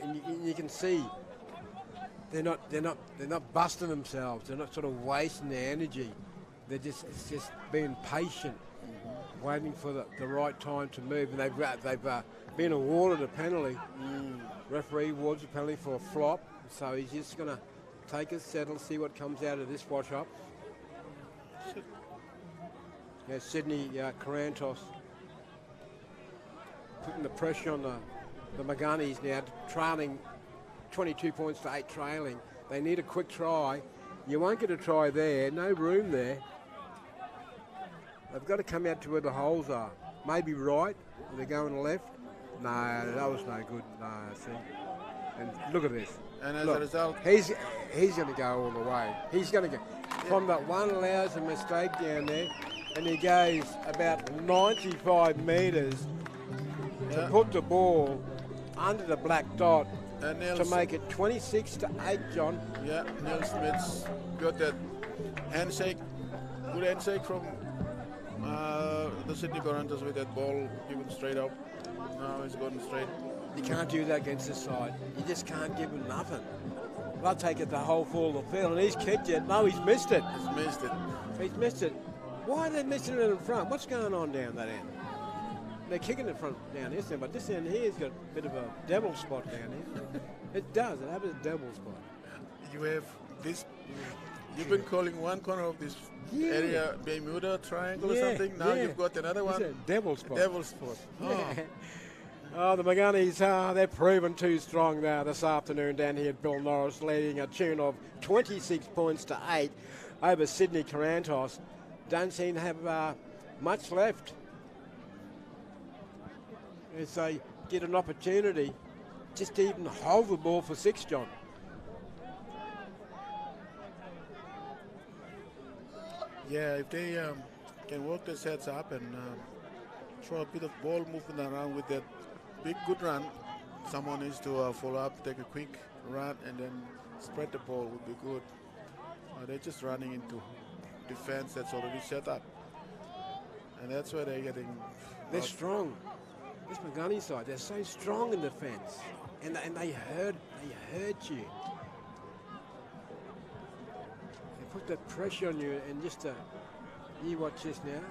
And you can see they're not busting themselves. They're not sort of wasting their energy. It's just being patient, waiting for the right time to move. And they've been awarded a penalty. Referee awards a penalty for a flop, so he's just going to take a settle, see what comes out of this wash up. Yeah, Sydney Corantos putting the pressure on the Maganies now, trailing 22 points to 8 trailing. They need a quick try. You won't get a try there, no room there. They've got to come out to where the holes are. Maybe right, they're going left. No, that was no good. No, see. And look at this. And as Look, a result, he's going to go all the way. He's going to go. From that one allows a mistake down there, and he goes about 95 metres to put the ball under the black dot to make it 26 to 8, John. Yeah, Neil Smith's got that handshake, good handshake from the Sydney Corantos with that ball given straight up. Now he's gone straight. You can't do that against this side. You just can't give him nothing. They'll take it the whole full of the field, and he's kicked it. No, he's missed it. He's missed it. Why are they missing it in front? What's going on down that end? They're kicking it from down this end, but this end here's got a bit of a devil spot down here. It does. It has a devil spot. You have this. You've been calling one corner of this area Bermuda Triangle or something. Now you've got another one. It's a devil spot. Devil spot. Oh. Oh, the Maganies, they're proven too strong now this afternoon down here at Bill Norris, leading a tune of 26 points to 8 over Sydney Corantos. Don't seem to have much left. As they get an opportunity just to even hold the ball for 6, John. Yeah, if they can work their sets up and throw a bit of ball movement around with that big good run, someone needs to follow up, take a quick run, and then spread the ball would be good. They're just running into defense that's already set up, and that's where they're getting. They're strong. This Maganies side, they're so strong in defence, and they hurt you. They put that pressure on you, and just you watch this now.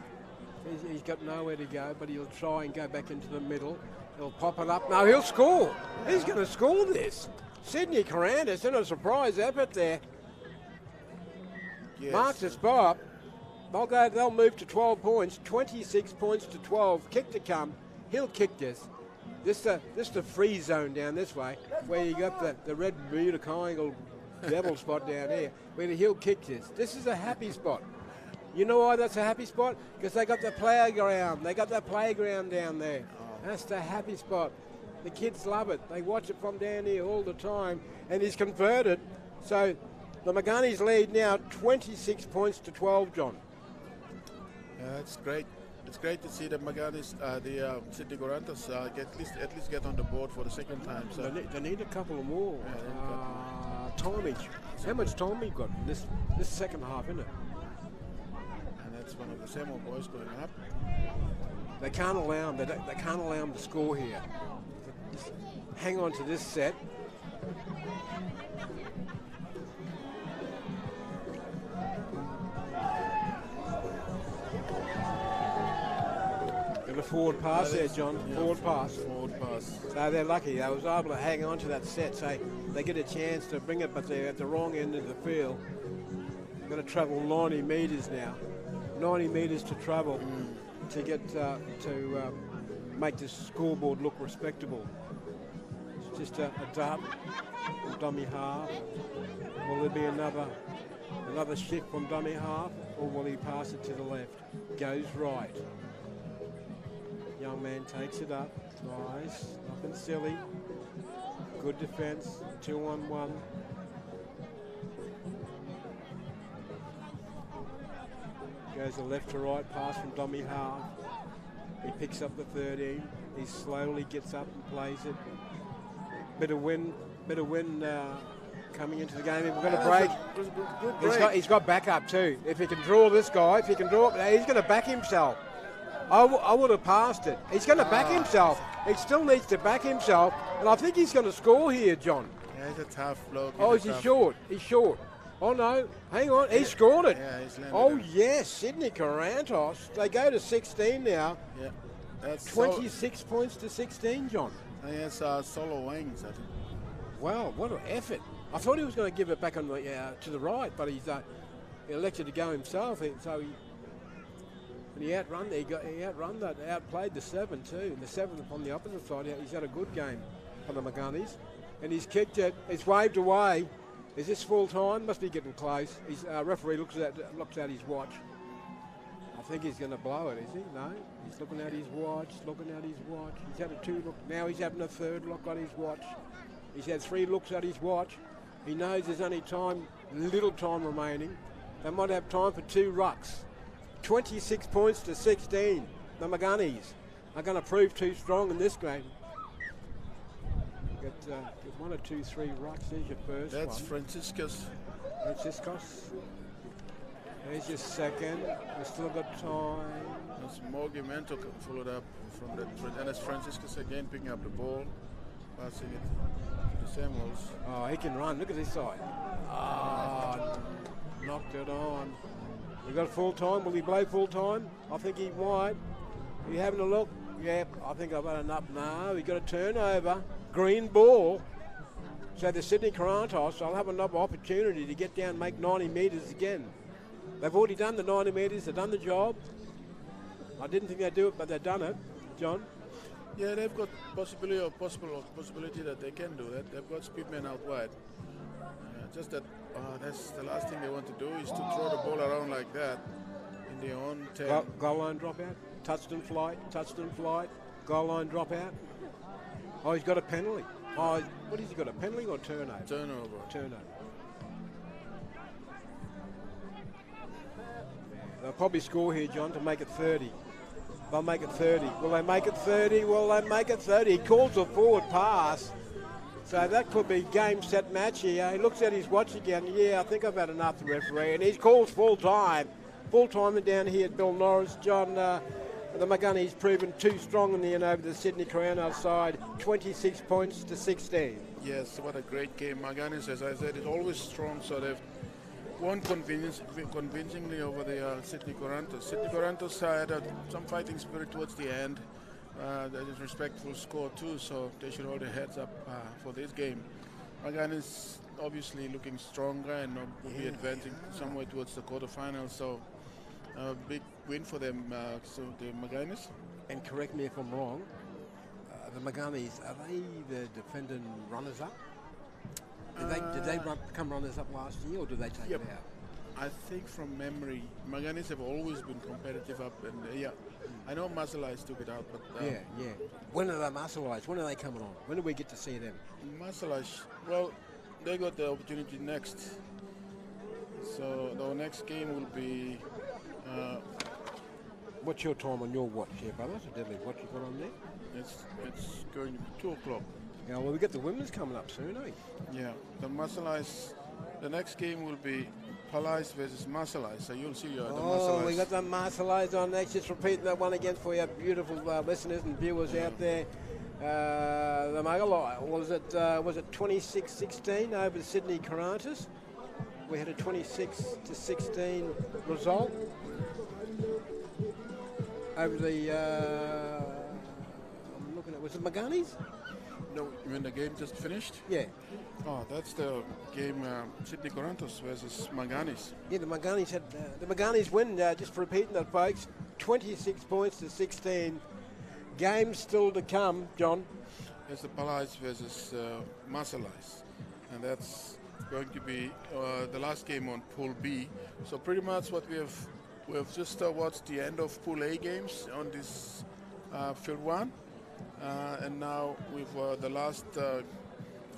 He's got nowhere to go, but he'll try and go back into the middle. He'll pop it up. No, he'll score. He's going to score this. Sydney Corantos in a surprise effort there. Yes. Marks the spot. They'll move to 12 points. 26 points to 12. Kick to come. He'll kick this. This the free zone down this way, where you got the red Bermuda Triangle devil spot down here, where he'll kick this. This is a happy spot. You know why that's a happy spot? Because they got the playground. They got the playground down there. That's the happy spot. The kids love it. They watch it from down here all the time. And he's converted. So the Maganies lead now 26 points to 12, John. Yeah, that's great. It's great to see the Maganies, the Sydney Corantos at least get on the board for the second time. So they need a couple of more. Timage. How much time we got in this second half, isn't it? And that's one of the Samuel boys going up. They can't allow them. They can't allow them to score here. Just hang on to this set. And a forward pass there, John. Yeah, forward pass. Forward pass. So they're lucky. They was able to hang on to that set. So they get a chance to bring it, but they're at the wrong end of the field. They're going to travel 90 metres now. 90 metres to travel to get to make the scoreboard look respectable. It's just a dart from dummy half. Will there be another shift from dummy half, or will he pass it to the left? Goes right. Young man takes it up. Nice. Nothing silly. Good defence. 2-on-1. Goes a left to right pass from dummy half. He picks up the 13. He slowly gets up and plays it. Bit of wind coming into the game. We're going to break. Good break. He's got backup too. If he can draw this guy, he's going to back himself. I would have passed it. He's going to back himself. He still needs to back himself, and I think he's going to score here, John. Yeah, he's a tough bloke. Is he short? He's short. Oh no, hang on, he scored it. Yeah, he's landed Oh it. yes, Sydney Corantos. They go to 16 now. Yeah, that's 26 points to 16, John. Yes, solo wings, I think. Wow, what an effort. I thought he was going to give it back on the, to the right, but he elected to go himself. He outplayed the 7 too. The 7 on the opposite side, he's had a good game for the Maganies. And he's kicked it, it's waved away. Is this full time? Must be getting close. His referee looks at his watch. I think he's going to blow it, is he? No, he's looking at his watch, He's had a 2 look. Now he's having a 3rd look at his watch. He's had 3 looks at his watch. He knows there's only little time remaining. They might have time for 2 rucks. 26 points to 16. The Maganies are going to prove too strong in this game. Get 1 or 2, 3 rucks. There's your first That's one. Franciscus. There's your second. We've still got time. That's Morgimento followed up from that. And it's Franciscus again picking up the ball, passing it to the Samuels. Oh, he can run. Look at this side. Ah, knocked it on. We got full time. Will he blow full time? I think he might. Are you having a look? Yeah, I think I've had enough. No, we got a turnover. Green ball. So the Sydney Corantos, I'll have another opportunity to get down and make 90 metres again. They've already done the 90 metres. They've done the job. I didn't think they'd do it, but they've done it. John? Yeah, they've got possibility that they can do that. They've got speedmen out wide. Just that that's the last thing they want to do is to throw the ball around like that in their own 10. Goal line dropout. Touchdown flight. Goal line dropout. Oh, he's got a penalty. Oh, what has he got, a penalty or turnover? Turnover. They'll probably score here, John, to make it 30. They'll make it 30. Will they make it 30? He calls a forward pass. So that could be game, set, match here. He looks at his watch again. Yeah, I think I've had enough, the referee. And he calls full time. Full time down here at Bill Norris. John, the Maganies proven too strong in the end over the Sydney Corantos side. 26 points to 16. Yes, what a great game. Maganies, as I said, is always strong, so they've won convincingly over the Sydney Corantos. Sydney Corantos had some fighting spirit towards the end. That is respectful score too, so they should hold their heads up for this game. Maganies obviously looking stronger and will be advancing somewhere towards the quarterfinal, so a big win for them. So the Maganies. And correct me if I'm wrong, the Maganies, are they the defending runners-up? Did they become runners-up last year, or did they take it out? I think from memory, Maganies have always been competitive up, and I know Masalais took it out, but yeah. When are the Masalais? When are they coming on? When do we get to see them? Masalais, well, they got the opportunity next. So the next game will be. What's your time on your watch here, brother? So deadly watch you got on there? It's going to be 2 o'clock. Yeah, well, we get the women's coming up soon, eh? Yeah, the Masalais. The next game will be Palais versus Marseillais. So you'll see the Oh, we Marseillais. got the Marseillais on next. Just repeating that one again for your beautiful listeners and viewers out there. The Magalai, was it 26-16 over Sydney Corantos? We had a 26-16 result over the. I'm looking at. Was it Maganies? No, when the game just finished? Yeah. Oh, that's the game Sydney Corantos versus Maganies. Yeah, the Maganies had the Maganies win. Just repeating that, folks. 26 points to 16. Games still to come, John. It's the Palais versus Marseillais, and that's going to be the last game on Pool B. So pretty much what we have just watched the end of Pool A games on this Field 1, and now with the last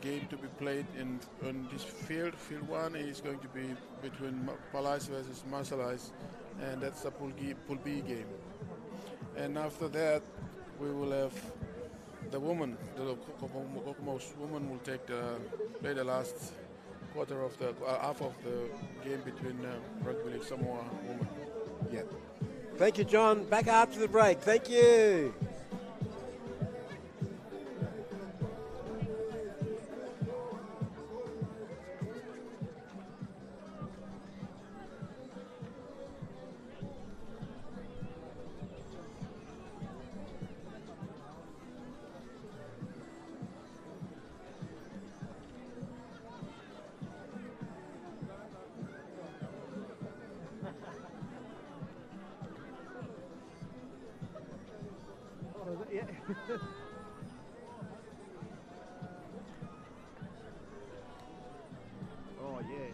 game to be played on this field. Field 1 is going to be between Palais versus Marseillais, and that's the Pool B game. And after that, we will have the woman, the Kokomo's woman will play the last quarter of the half of the game between Rugby League Samoa woman. Yeah. Thank you, John. Back after the break. Thank you. Yeah. Oh yeah.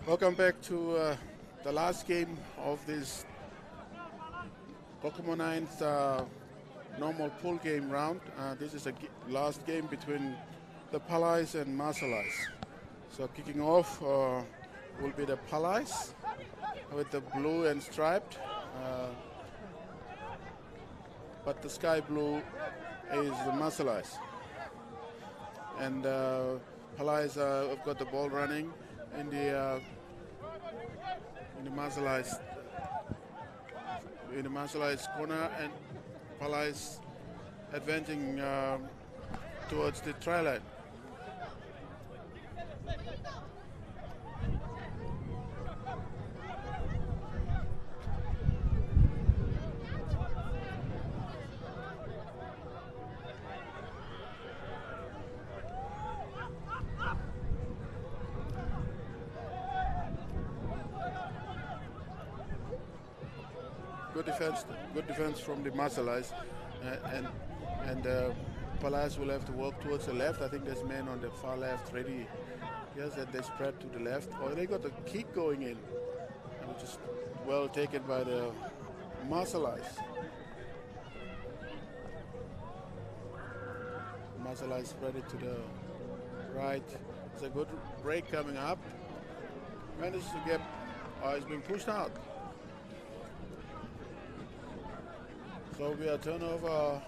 Welcome back to the last game of this Kokomo 9th normal pool game round. This is a last game between the Palais and Marsalais. So kicking off will be the Palais with the blue and striped. But the sky blue is the Marsalais. And Palais have got the ball running in the Marsalais corner, and Palais advancing towards the try line. Good defense from the Marsalais, and Palais will have to work towards the left. I think there's men on the far left ready. Yes, and they spread to the left. Oh, they got a kick going in, which is well taken by the Marsalais. Marsalais spread it to the right. It's a good break coming up. Manages to get. He's been pushed out. So we are turnover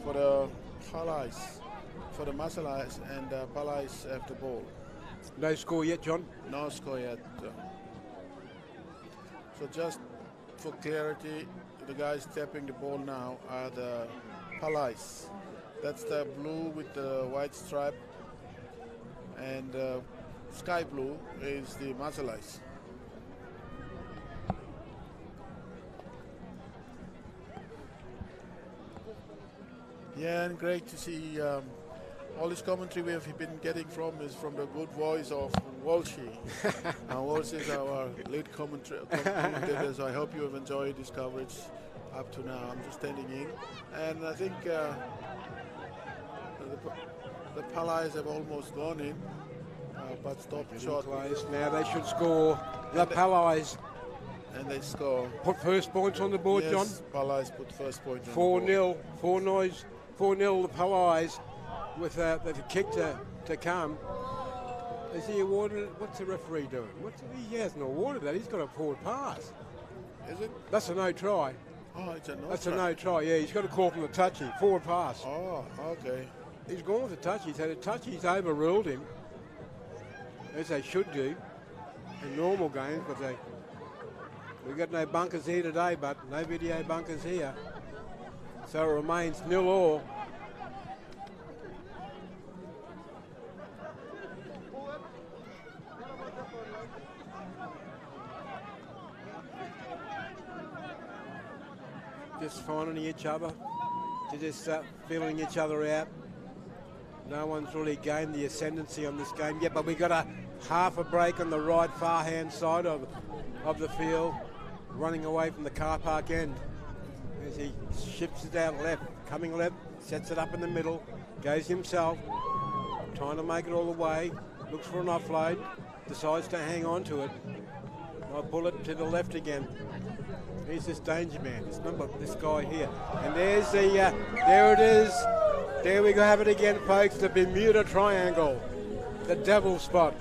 for the Palais, for the Marsalais, and Palais have the ball. No score yet, John? No score yet. So just for clarity, the guys tapping the ball now are the Palais. That's the blue with the white stripe, and sky blue is the Marsalais. Yeah, and great to see all this commentary we have been getting is from the good voice of Walshy. Walsh is our lead commentator, so I hope you have enjoyed this coverage up to now. I'm just standing in, and I think the Palais have almost gone in, but stopped short. Now they should score. The Palais. And they score. Put first points on the board, yes, John. Palais put first point on 4-0. 4-0 the Palais with the kick to come. Is he awarded? What's the referee doing? He hasn't awarded that. He's got a forward pass. Is it? That's a no try. Oh, it's a no That's try. a no try. Yeah, he's got a call from the touchy. Forward pass. Oh, okay. He's gone with the touchy. So the touchy's overruled him, as they should do in normal games, but we've got no bunkers here today, but no video bunkers here. So it remains 0-0. Just finding each other, just feeling each other out. No one's really gained the ascendancy on this game yet, but we got a half a break on the right far hand side of the field, running away from the car park end as he shifts it out left, coming left, sets it up in the middle, goes himself, trying to make it all the way, looks for an offload, decides to hang on to it. I'll pull it to the left again. Here's this danger man, this guy here. And there's there it is. There we go, have it again, folks, the Bermuda Triangle, the devil spot.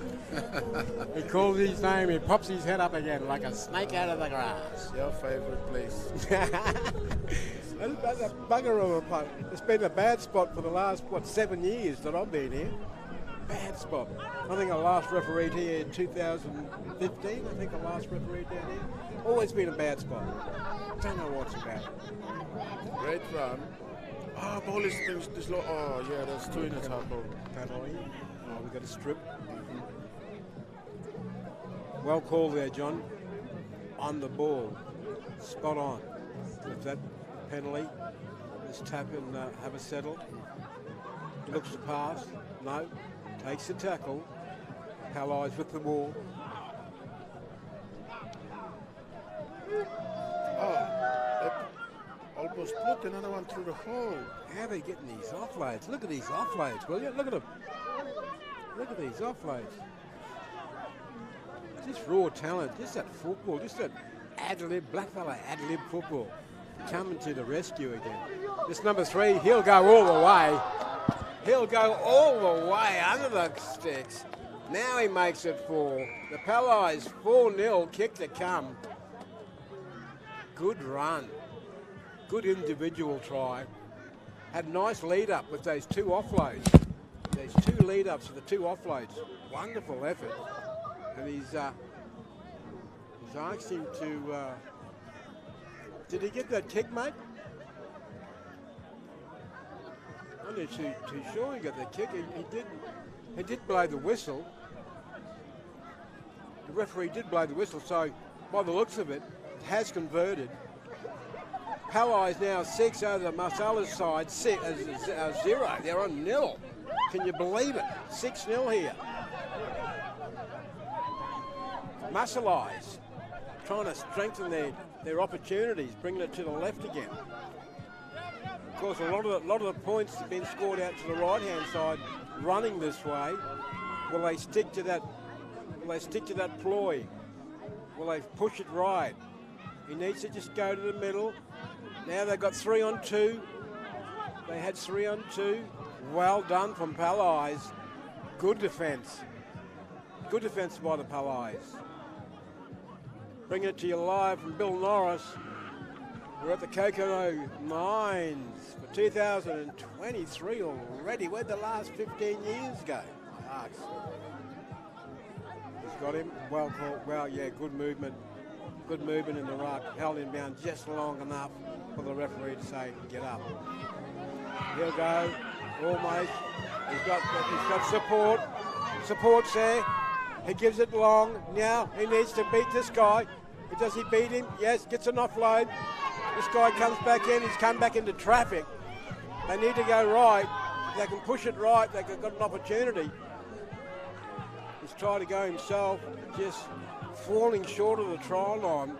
He calls his name, he pops his head up again like a snake out of the grass. Your favorite place. That's a bugger of a putt. It's been a bad spot for the last, 7 years that I've been here. Bad spot. I think I last refereed here in 2015. I think I last refereed down here. Always been a bad spot. Don't know what's about it. Great run. Ball is low. Oh, yeah, that's 2 in a tackle. Penalty. We got a strip. Well called there, John. On the ball. Spot on. With that penalty. Just tap and have a settle. Looks to pass. No. Takes the tackle. Palais with the ball. Almost put another one through the hole. How are they getting these offloads? Look at these offloads, will you? Look at them. Look at these offloads. just raw talent, just that football, just that ad-lib, blackfella ad-lib football coming to the rescue again. This number 3, he'll go all the way. He'll go all the way under the sticks. Now he makes it 4. The Palais 4-0, kick to come. Good run. Good individual try. Had a nice lead up with those 2 offloads. There's 2 lead ups to the 2 offloads. Wonderful effort. And he's asked him to, did he get that kick, mate? I'm not too sure he got the kick. He did blow the whistle. The referee did blow the whistle, so by the looks of it, it has converted. Palais now 6 over the Marcellus side, 0. They're on 0. Can you believe it? 6-0 here. Marcellus trying to strengthen their opportunities, bringing it to the left again. Of course, a lot of the points have been scored out to the right-hand side, running this way. Will they stick to that? Will they stick to that ploy? Will they push it right? He needs to just go to the middle. Now they've got 3 on 2. They had 3 on 2. Well done from Palais. Good defence. Good defence by the Palais. Bringing it to you live from Bill Norris. We're at the Kokomo Mines for 2023 already. Where'd the last 15 years go? I ask. He's got him. Well caught. Well, yeah, good movement. Good movement in the ruck. Held him down just long enough for the referee to say, get up. He'll go. Almost. He's got support. Support's there. He gives it long. Now he needs to beat this guy. Does he beat him? Yes, gets an offload. This guy comes back in. He's come back into traffic. They need to go right. If they can push it right, they've got an opportunity. He's trying to go himself, just falling short of the try line.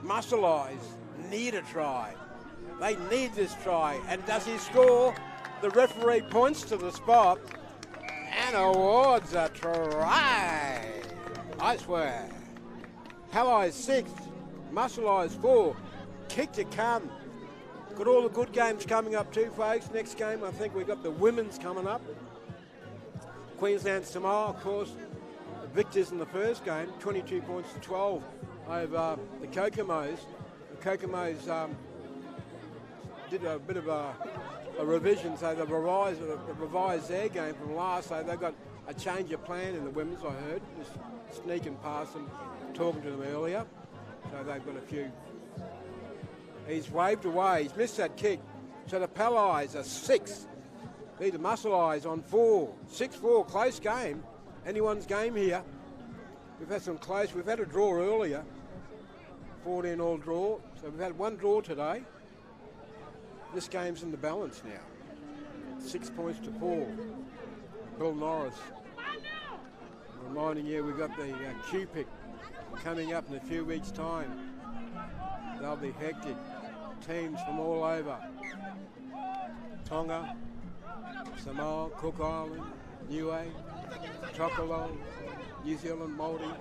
Muscle Eyes need a try. They need this try. And does he score? The referee points to the spot and awards a try. I swear. Palais 6, Muscle Eyes 4, kick to come. Got all the good games coming up too, folks. Next game, I think we've got the women's coming up. Queensland Samoa, of course, victors in the first game, 22 points to 12 over the Kokomos. The Kokomos did a bit of a revision, so they revised their game from last, so they've got a change of plan in the women's, I heard. Just sneaking past them, talking to them earlier. So they've got a few. He's waved away. He's missed that kick. So the Palais are 6. Beat the Muscle Eyes on 4. 6-4, close game. Anyone's game here. We've had some close. We've had a draw earlier. 14-all draw. So we've had one draw today. This game's in the balance now. 6 points to 4. Bill Norris. Reminding you, we've got the Q-pick coming up in a few weeks' time. They'll be hectic. Teams from all over. Tonga, Samoa, Cook Island, Niue, Tokelau, New Zealand, Māori.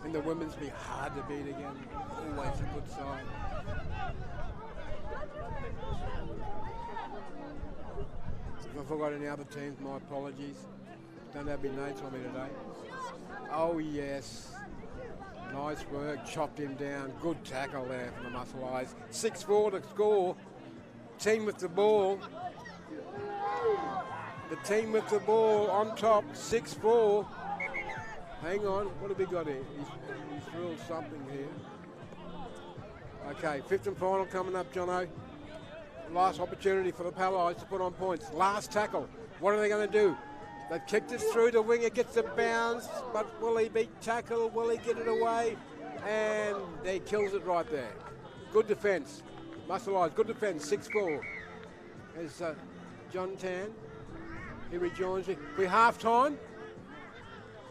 And the women's be hard to beat again. Always a good side. If I forgot any other teams, my apologies. Don't have any notes on me today. Oh yes. Nice work, chopped him down. Good tackle there from the Muscle Eyes. 6-4 to score. Team with the ball. The team with the ball on top, 6-4. Hang on, what have we got here? He's ruled something here. Okay, 5th and final coming up, Jono. Last opportunity for the Palais to put on points. Last tackle. What are they going to do? They've kicked it through. The winger gets a bounce, but will he beat tackle? Will he get it away? And he kills it right there. Good defence. Muscle Eyes, good defence, 6-4. There's John Tan. He rejoins me. We're half-time.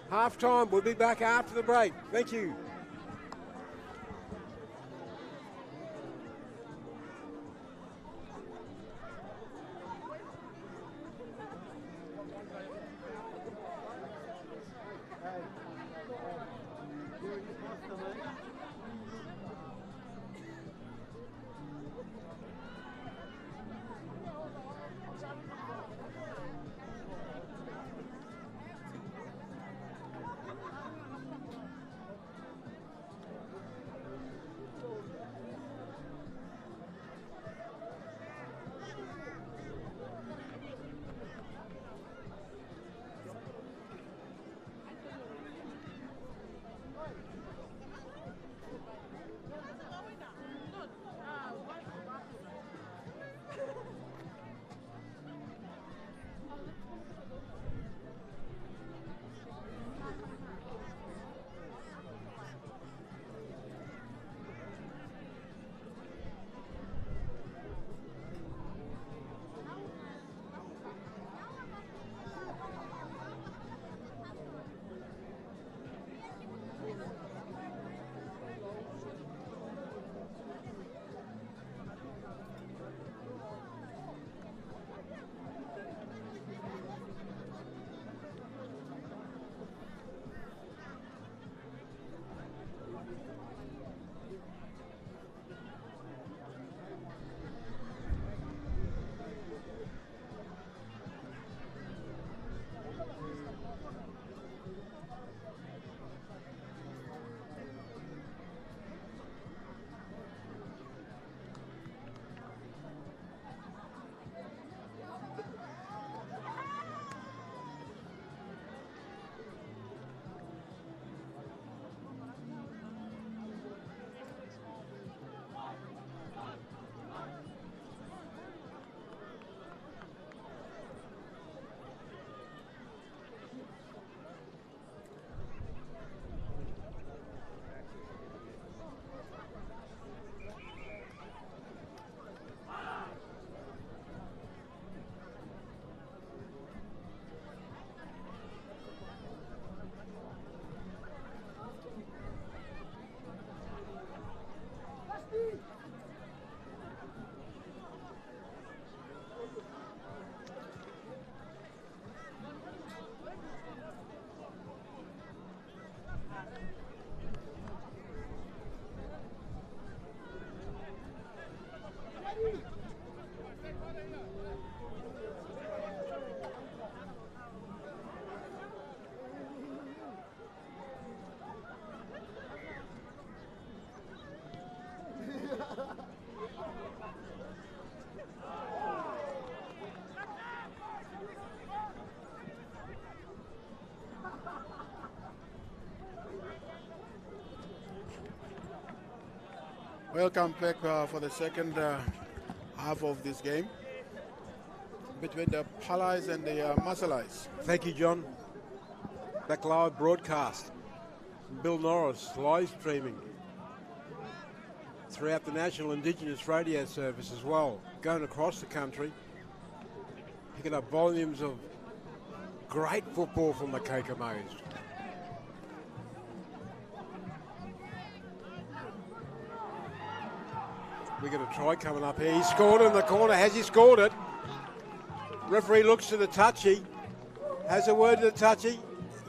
Half-time. We'll be back after the break. Thank you. Welcome back for the second half of this game between the Palais and the Masalais. Thank you, John. Back live broadcast. Bill Norris live streaming throughout the National Indigenous Radio Service as well, going across the country, picking up volumes of great football from the Kokomos. We got a try coming up here. He scored in the corner. Has he scored it? Referee looks to the touchy. Has a word to the touchy.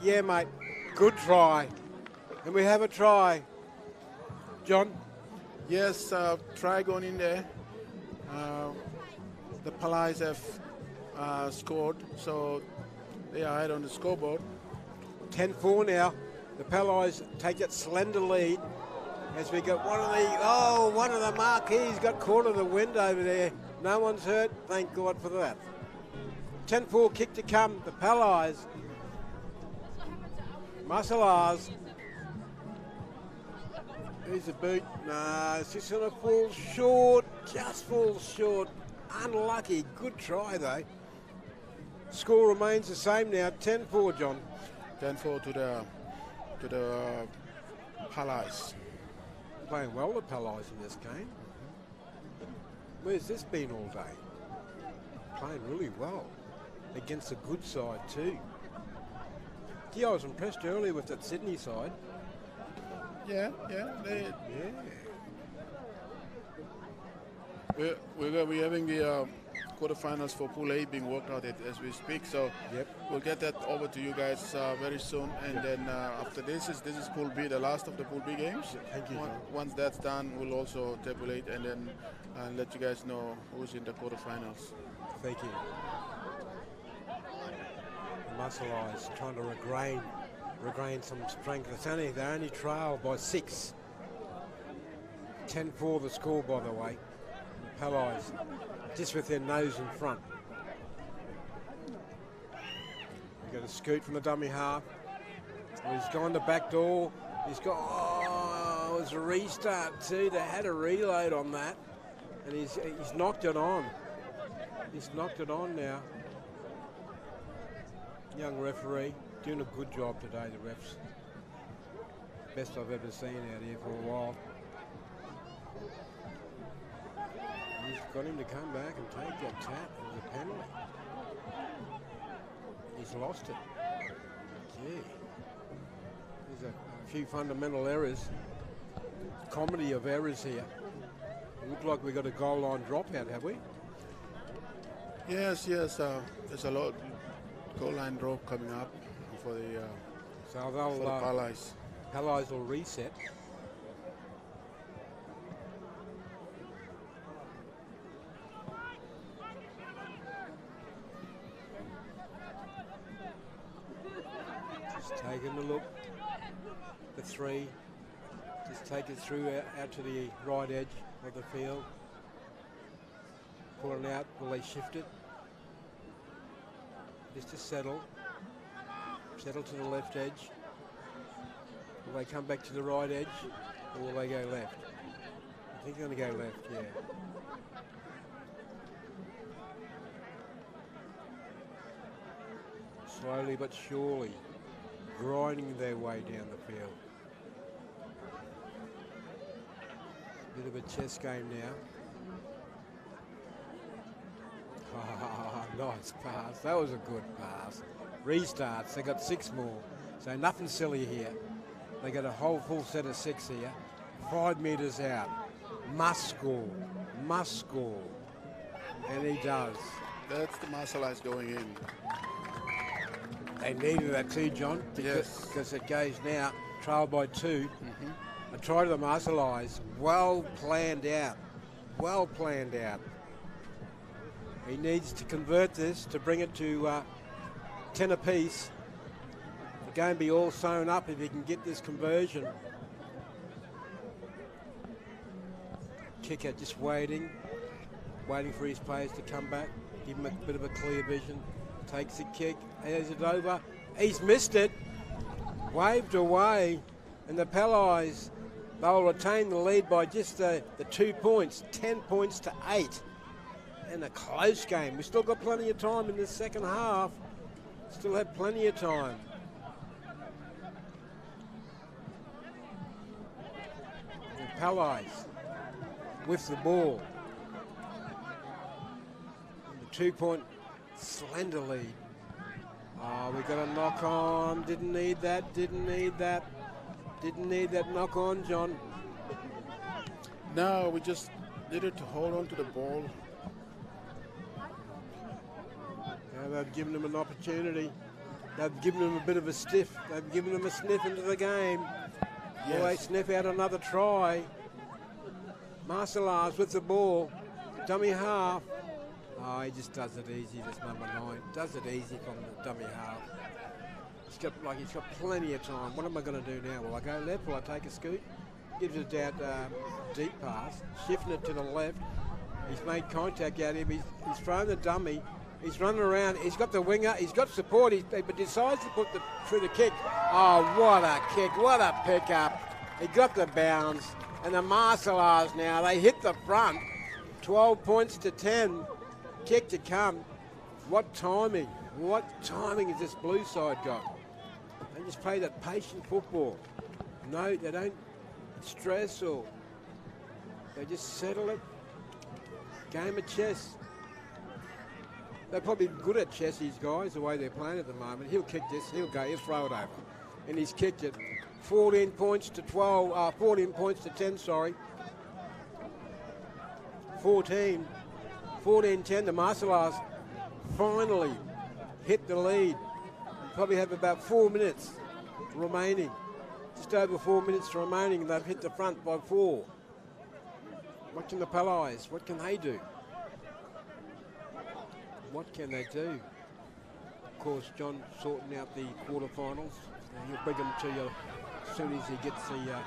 Yeah, mate. Good try. And we have a try. John? Yes, try going in there. The Palais have scored, so they are ahead on the scoreboard. 10-4 now. The Palais take that slender lead as we got one of the marquees got caught in the wind over there. No one's hurt. Thank God for that. 10-4 kick to come. The Palais. Masalars. Here's the boot. No, it's just going to fall short. Just falls short. Unlucky. Good try, though. Score remains the same now. 10-4, John. 10-4 to the Palais. Playing well, the Palais, in this game. Where's this been all day? Playing really well. Against a good side, too. Gee, I was impressed earlier with that Sydney side. Yeah. We're having the quarterfinals for Pool A being worked out as we speak. So we'll get that over to you guys very soon. And then after this is Pool B, the last of the Pool B games. Thank you, John. Once that's done, we'll also tabulate and then let you guys know who's in the quarterfinals. Thank you. The Muscle Eyes trying to regain some strength. They only trail by 6. 10-4 the score, by the way. The Palais just with their nose in front. We've got a scoot from the dummy half. He's gone the back door. He's got, it was a restart too. They had a reload on that. And he's knocked it on. He's knocked it on now. Young referee doing a good job today, the refs. Best I've ever seen out here for a while. He's got him to come back and take that tap as a penalty. He's lost it. Gee. There's a few fundamental errors. Comedy of errors here. It looked like we got a goal line dropout, have we? Yes. There's a lot goal line drop coming up for the Palais. Palais will reset. Just taking a look. The 3. Just take it through out to the right edge of the field. Pulling out, will they shift it? Just to settle. Settle to the left edge. Will they come back to the right edge or will they go left? I think they're going to go left, yeah. Slowly but surely, grinding their way down the field. Bit of a chess game now. Nice pass. That was a good pass. Restarts. They got 6 more. So nothing silly here. They got a whole full set of 6 here. 5 metres out. Must score. Must score. And he does. That's the Muscle Eyes going in. They needed that too, John. Because it goes now, trailed by 2. A try to the Muscle Eyes. Well planned out. Well planned out. He needs to convert this to bring it to 10 apiece. The game be all sewn up if he can get this conversion. Kicker just waiting for his players to come back, give him a bit of a clear vision. Takes the kick, is it over? He's missed it. Waved away, and the Palais, they'll retain the lead by just the 2 points, 10 points to 8. In a close game. We still got plenty of time in the second half. Still have plenty of time. And Palais with the ball. And the 2-point slender lead. Oh, we got a knock on. Didn't need that. Didn't need that knock on, John. No, we just needed to hold on to the ball. They've given him an opportunity. They've given him a bit of a stiff. They've given him a sniff into the game. Yes. Will they sniff out another try? Marcelars with the ball. Dummy half. Oh, he just does it easy, this number 9. Does it easy from the dummy half. He's got plenty of time. What am I going to do now? Will I go left? Will I take a scoot? Gives it out deep pass. Shifting it to the left. He's made contact out of him. He's thrown the dummy. He's running around. He's got the winger. He's got support. But decides to put through the kick. Oh, what a kick. What a pickup. He got the bounce. And the Marcelars now, they hit the front. 12 points to 10. Kick to come. What timing. What timing has this blue side got? They just play that patient football. No, they don't stress or they just settle it. Game of chess. They're probably good at chess, these guys, the way they're playing at the moment. He'll kick this, he'll throw it over. And he's kicked it. 14 points to 10, sorry. 14 14-10. The Marcellars finally hit the lead. Probably have about 4 minutes remaining. Just over 4 minutes remaining. They've hit the front by 4. What can the Palais? What can they do? What can they do? Of course, John sorting out the quarterfinals. He'll bring them to you as soon as he gets the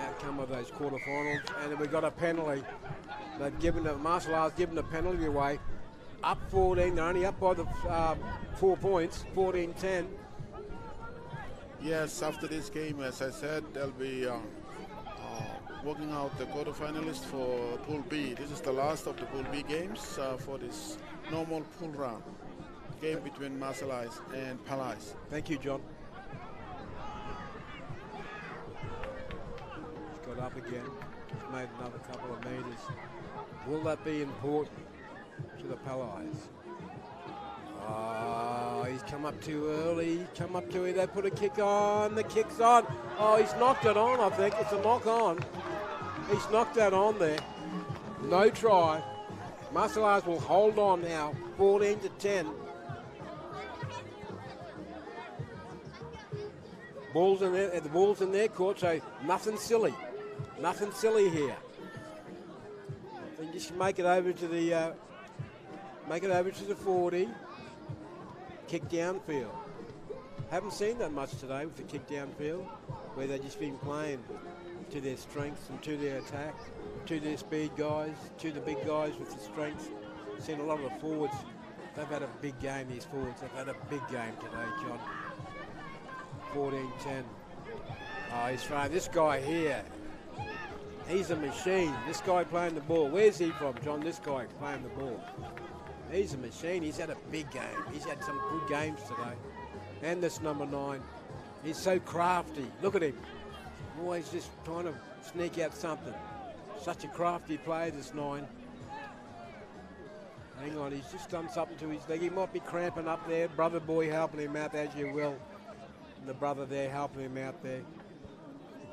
outcome of those quarterfinals. And then we've got a penalty. They've given the Marcellars given the penalty away. Up 14. They're only up by the 4 points. 14-10. Yes, after this game, as I said, they'll be working out the quarterfinalists for Pool B. This is the last of the Pool B games for this normal pool round. Game between Marcellars and Palais. Thank you, John. He's got up again. He's made another couple of metres. Will that be important to the Palais? Oh, he's come up too early. Come up too early. They put a kick on. The kick's on. Oh, he's knocked it on, I think. It's a knock on. He's knocked that on there. No try. Marcellars will hold on now. 14-10. Ball's in there, the ball's in their court, so nothing silly. Nothing silly here. They just make it over to the 40. Kick downfield. Haven't seen that much today with the kick downfield, where they've just been playing to their strengths and to their attack, to their speed guys, to the big guys with the strength. Seen a lot of the forwards. They've had a big game, these forwards. They've had a big game today, John. 14-10. Oh, he's throwing this guy here. He's a machine. This guy playing the ball. Where's he from, John? This guy playing the ball. He's a machine. He's had a big game. He's had some good games today. And this number 9. He's so crafty. Look at him. Always just trying to sneak out something. Such a crafty player, this 9. Hang on, he's just done something to his leg. He might be cramping up there. Brother boy helping him out as you will. And the brother there helping him out there.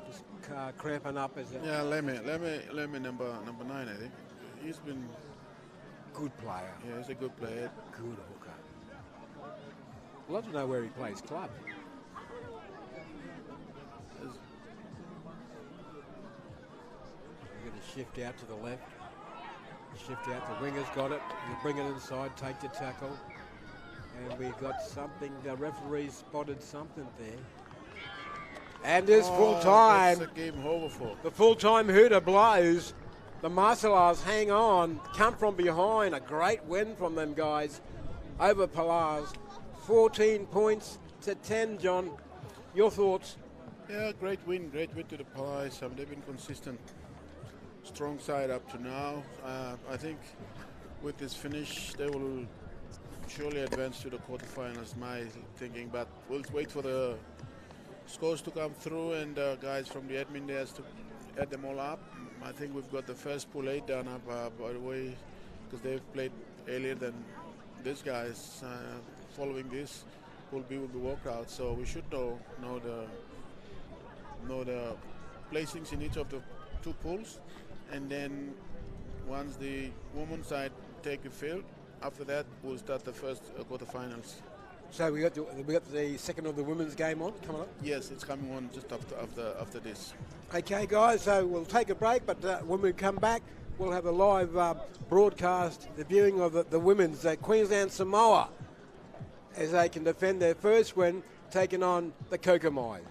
Just cramping up as a... Yeah, Lemmy number 9, I think. He's been... Good player. Yeah, he's a good player. Good hooker. I'd love to know where he plays club. We're going to shift out to the left. Shift out. The winger's got it. You bring it inside, take the tackle. And we've got something. The referee spotted something there. And there's full time. That's a game over for. The full-time hooter blows. The Marcellars hang on, come from behind. A great win from them guys over Palais. 14 points to 10, John. Your thoughts? Yeah, great win to the Palais. They've been consistent, strong side up to now. I think with this finish, they will surely advance to the quarterfinals, my thinking. But we'll wait for the scores to come through and guys from the admin there to add them all up. I think we've got the first pool 8 done up, by the way, because they've played earlier than these guys. Following this, pool B will be worked out, so we should know the placings in each of the 2 pools, and then once the women's side take the field, after that we'll start the first quarterfinals. So we got the second of the women's game on coming up. Yes, it's coming on just after this. Okay, guys. So we'll take a break, but when we come back, we'll have a live broadcast, the viewing of the women's Queensland Samoa, as they can defend their first win, taking on the Kokomos.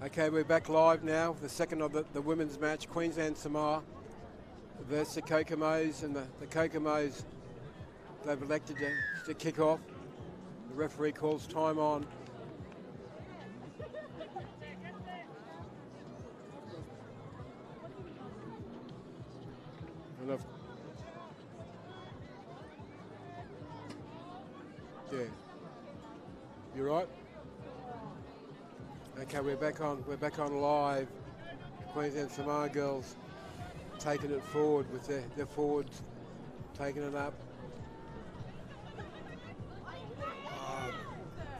Okay, we're back live now. The second of the women's match, Queensland Samoa versus the Kokomos, and the Kokomos, they've elected to kick off. The referee calls time on. Yeah. You right? Okay, we're back on live. Queensland Samoa girls taking it forward with their forwards taking it up.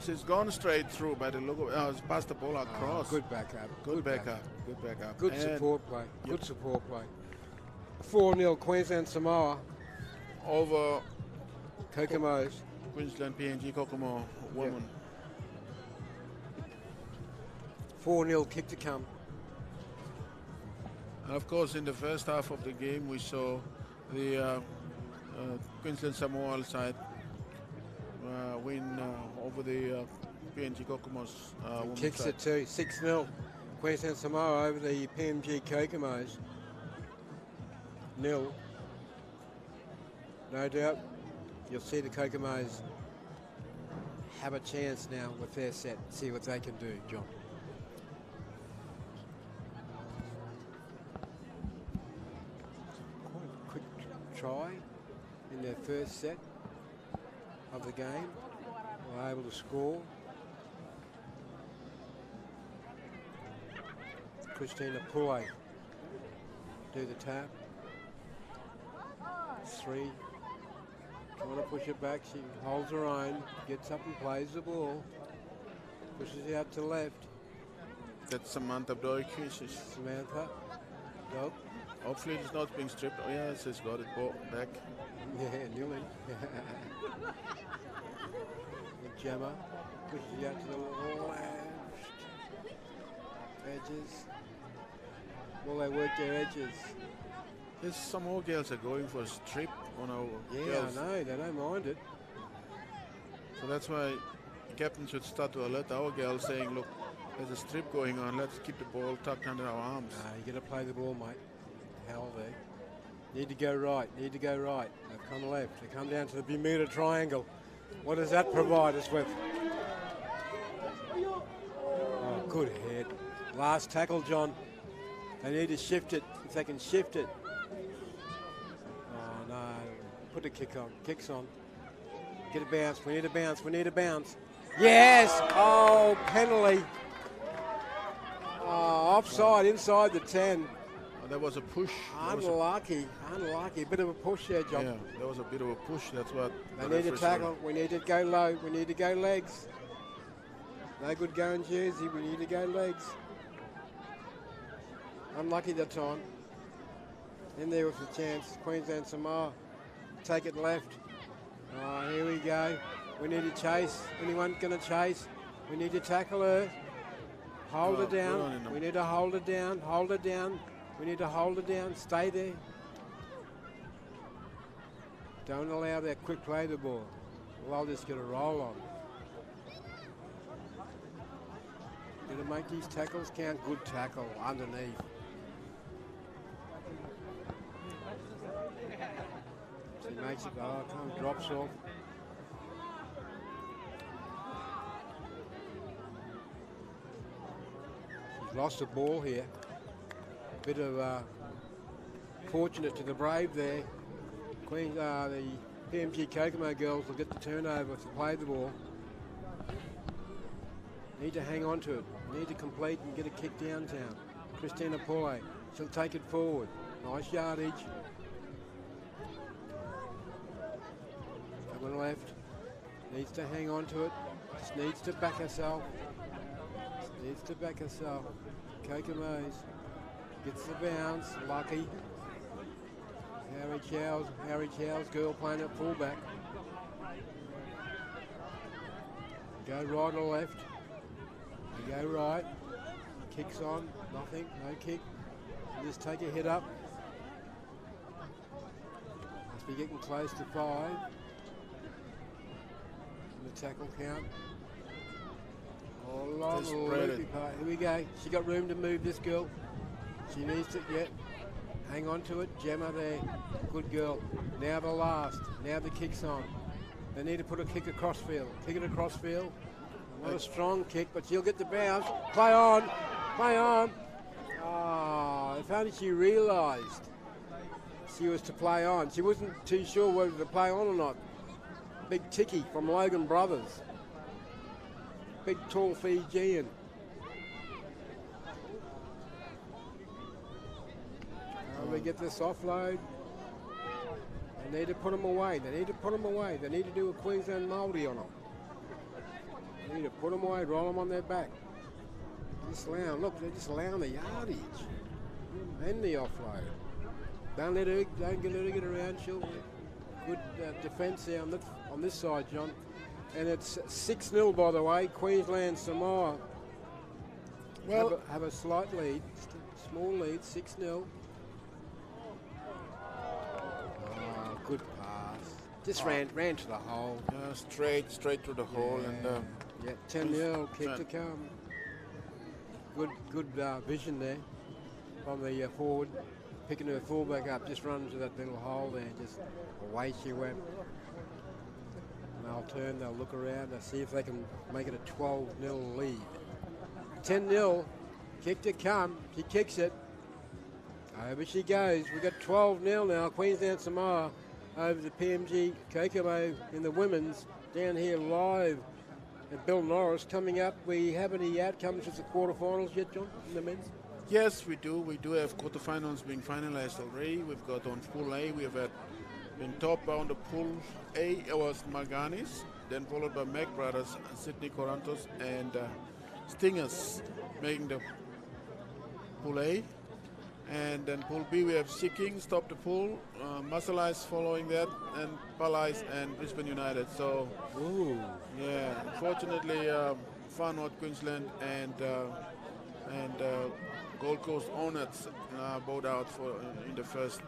She's gone straight through by the look of it's past the ball across. Good backup. Good backup. Good backup. Good support play. Yep. Good support play. 4-0 Queensland Samoa over Kokomos. Queensland PNG Kokomo women. Yep. 4-0 kick to come. And of course, in the first half of the game, we saw the Queensland Samoa side win over the PNG Kokomos. Kicks it too. 6-0 Queensland Samoa over the PNG Kokomos. 0. No doubt you'll see the Kokomos have a chance now with their set. See what they can do, John. Quite a quick try in their first set of the game. Were able to score. Christina Pule do the tap. 3. Trying to push it back. She holds her own, gets up and plays the ball. Pushes out to left. That's Samantha Doig. Samantha. Nope. Hopefully it's not being stripped. Oh yes, she's got it back. Yeah, nearly. Gemma pushes out to the left. Edges. Will they work their edges? There's some more girls are going for a strip on our I girls. know, they don't mind it. So that's why the captain should start to alert our girls saying, look, there's a strip going on, let's keep the ball tucked under our arms. You got to play the ball, mate. Hell there. Need to go right, need to go right. They've come left, they come down to the Bermuda Triangle. What does that provide us with? Oh, good head. Last tackle, John. They need to shift it. If they can shift it. Oh, no. Put the kick on. Kick's on. Get a bounce. We need a bounce. We need a bounce. Yes! Oh, penalty. Oh, offside inside the 10. Oh, that was a push. Unlucky. Unlucky. Bit of a push there, John. Yeah, that was a bit of a push. That's what They need to tackle. We need to go low. We need to go legs. No good going jersey. We need to go legs. Unlucky that time. In there with the chance. Queensland Samoa. Take it left. Oh, here we go. We need to chase. Anyone going to chase? We need to tackle her. Hold her down. We need to hold her down. Hold her down. We need to hold her down. Stay there. Don't allow that quick play the ball. Well, I'll just get a roll on. Got to make these tackles count. Good tackle underneath. She makes it. Oh, come drops off. She's lost the ball here. Bit of fortunate to the Brave there. The PMG Kokomo girls will get the turnover to play the ball. Need to hang on to it. Need to complete and get a kick downtown. Christina Paulet, she'll take it forward. Nice yardage. Coming left. Needs to hang on to it. Just needs to back herself. Just needs to back herself. Kokomos gets the bounce. Lucky. Harry Chow's girl playing at fullback. Go right or left. You go right. Kicks on. Nothing. No kick. You just take a hit up. Must be getting close to 5. The tackle count. Oh, long loopy part. Here we go. She got room to move, this girl. She needs to get. Hang on to it. Gemma there. Good girl. Now the last. Now the kick's on. They need to put a kick across field. Kick it across field. Not a strong kick, but she'll get the bounce. Play on. Play on. Oh, if only she realised she was to play on. She wasn't too sure whether to play on or not. Big Ticky from Logan Brothers. Big tall Fijian. We get this offload. They need to put them away. They need to put them away. They need to do a Queensland Māori on them. They need to put them away, roll them on their back. Just allow, look, they're just allowing the yardage and the offload. Don't let her get around. She'll good defence there on this side, John. And it's 6-0, by the way. Queensland Samoa. Well, have a slight lead, small lead, 6-0. Good pass. Just ran to the hole. Straight through the hole, and yeah, 10-0 kick to come. Good vision there from the forward, picking her fullback up, just running to that little hole there, just away she went. And they'll turn, they'll look around, they'll see if they can make it a 12-0 lead. 10-0, kick to come. She kicks it. Over she goes. We've got 12-0 now. Queensland Samoa over the PMG Kokomo in the women's. Down here live at Bill Norris. Coming up, we have any outcomes of the quarterfinals yet, John, in the men's? Yes, we do. We do have quarterfinals being finalized already. We've got on Pool A, we have been top on the Pool A. It was Maganies, then followed by Mac Brothers, Sydney Corantos, and Stingers making the Pool A. And then Pool B, we have Sea Kings top the pool, Muscle Eyes following that, and Palais and Brisbane United. So, yeah, fortunately, Far North Queensland and Gold Coast Hornets both out in the first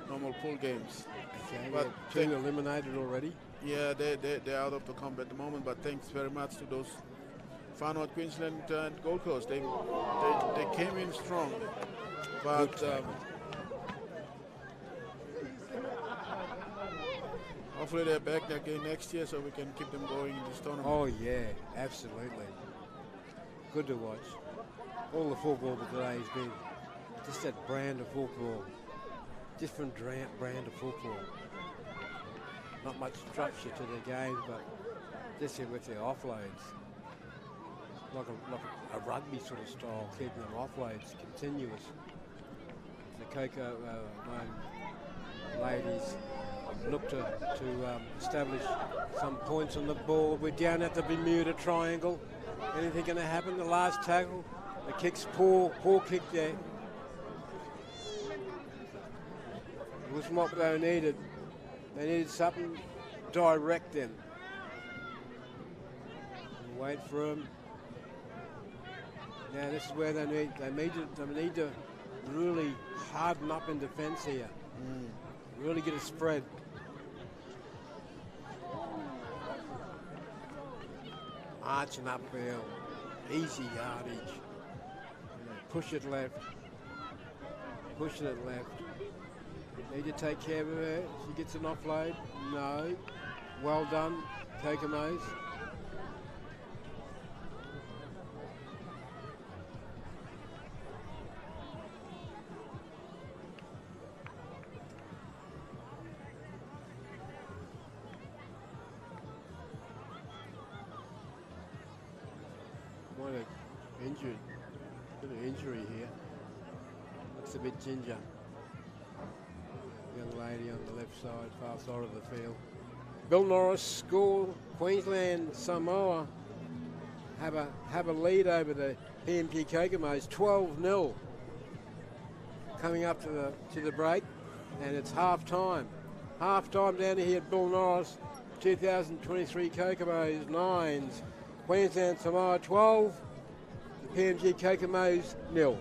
normal pool games. Okay, but two eliminated already. Yeah, they're out of the comp at the moment. But thanks very much to those Far North Queensland and Gold Coast. They came in strong. But hopefully they're back again next year so we can keep them going in this tournament. Oh, yeah, absolutely. Good to watch. all the football today has been just that brand of football, different brand of football. Not much structure to their games, but just with their offloads, like a rugby sort of style, keeping them offloads continuous. The Cocomo ladies look to establish some points on the ball. We're down at the Bermuda Triangle. Anything going to happen? The last tackle, the kick's poor kick there. It was what they needed. They needed something direct then. Wait for him. Now this is where they need to really harden up in defence here. Really get a spread. Arching upfield, easy yardage. Push it left. Pushing it left. Need to take care of her. She gets an offload. No. Well done, Kokomos. What an injury. Bit of injury here. Looks a bit ginger. Young lady on the left side, far side of the field. Bill Norris score. Queensland Samoa have a lead over the PMG Kokomos, 12-0. Coming up to the break, and it's half time. Half time down here at Bill Norris. 2023 Kokomos 9s. Queensland Samoa 12. The PMG Kokomos 0.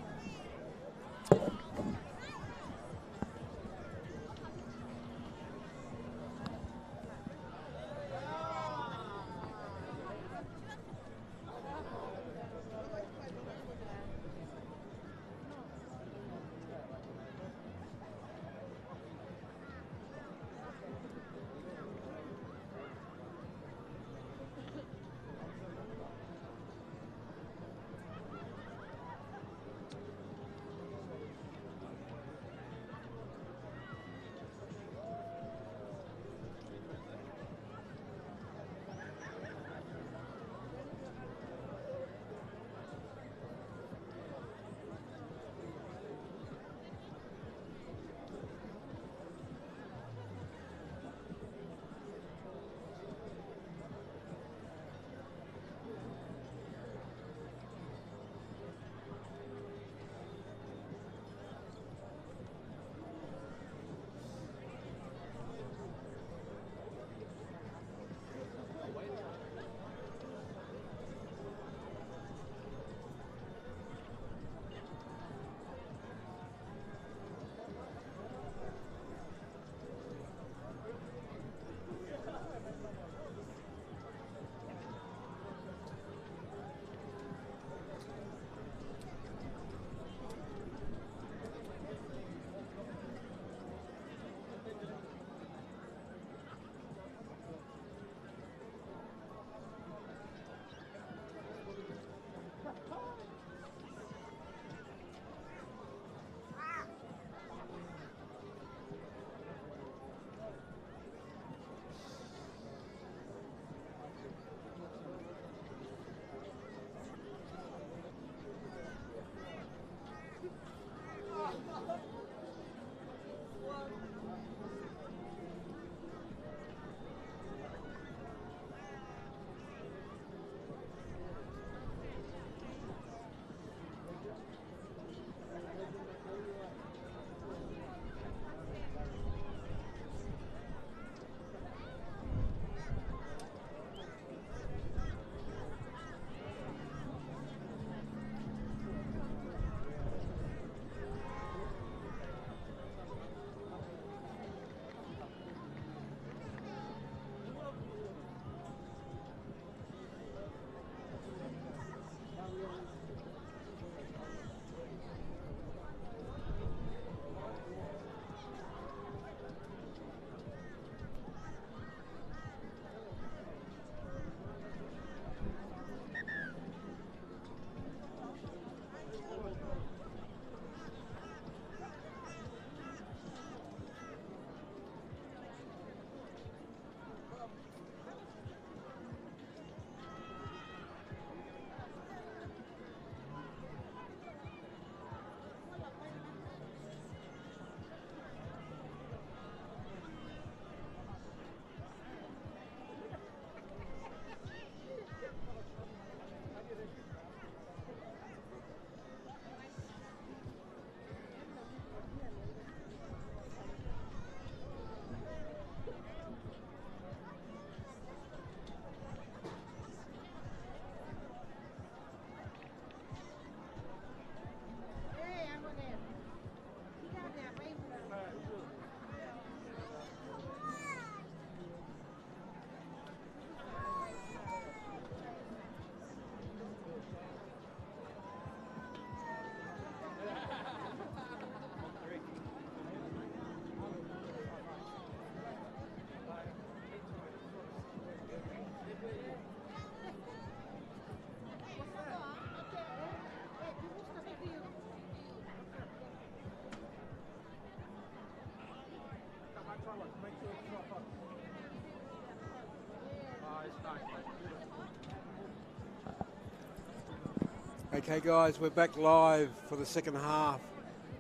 Okay, guys, we're back live for the second half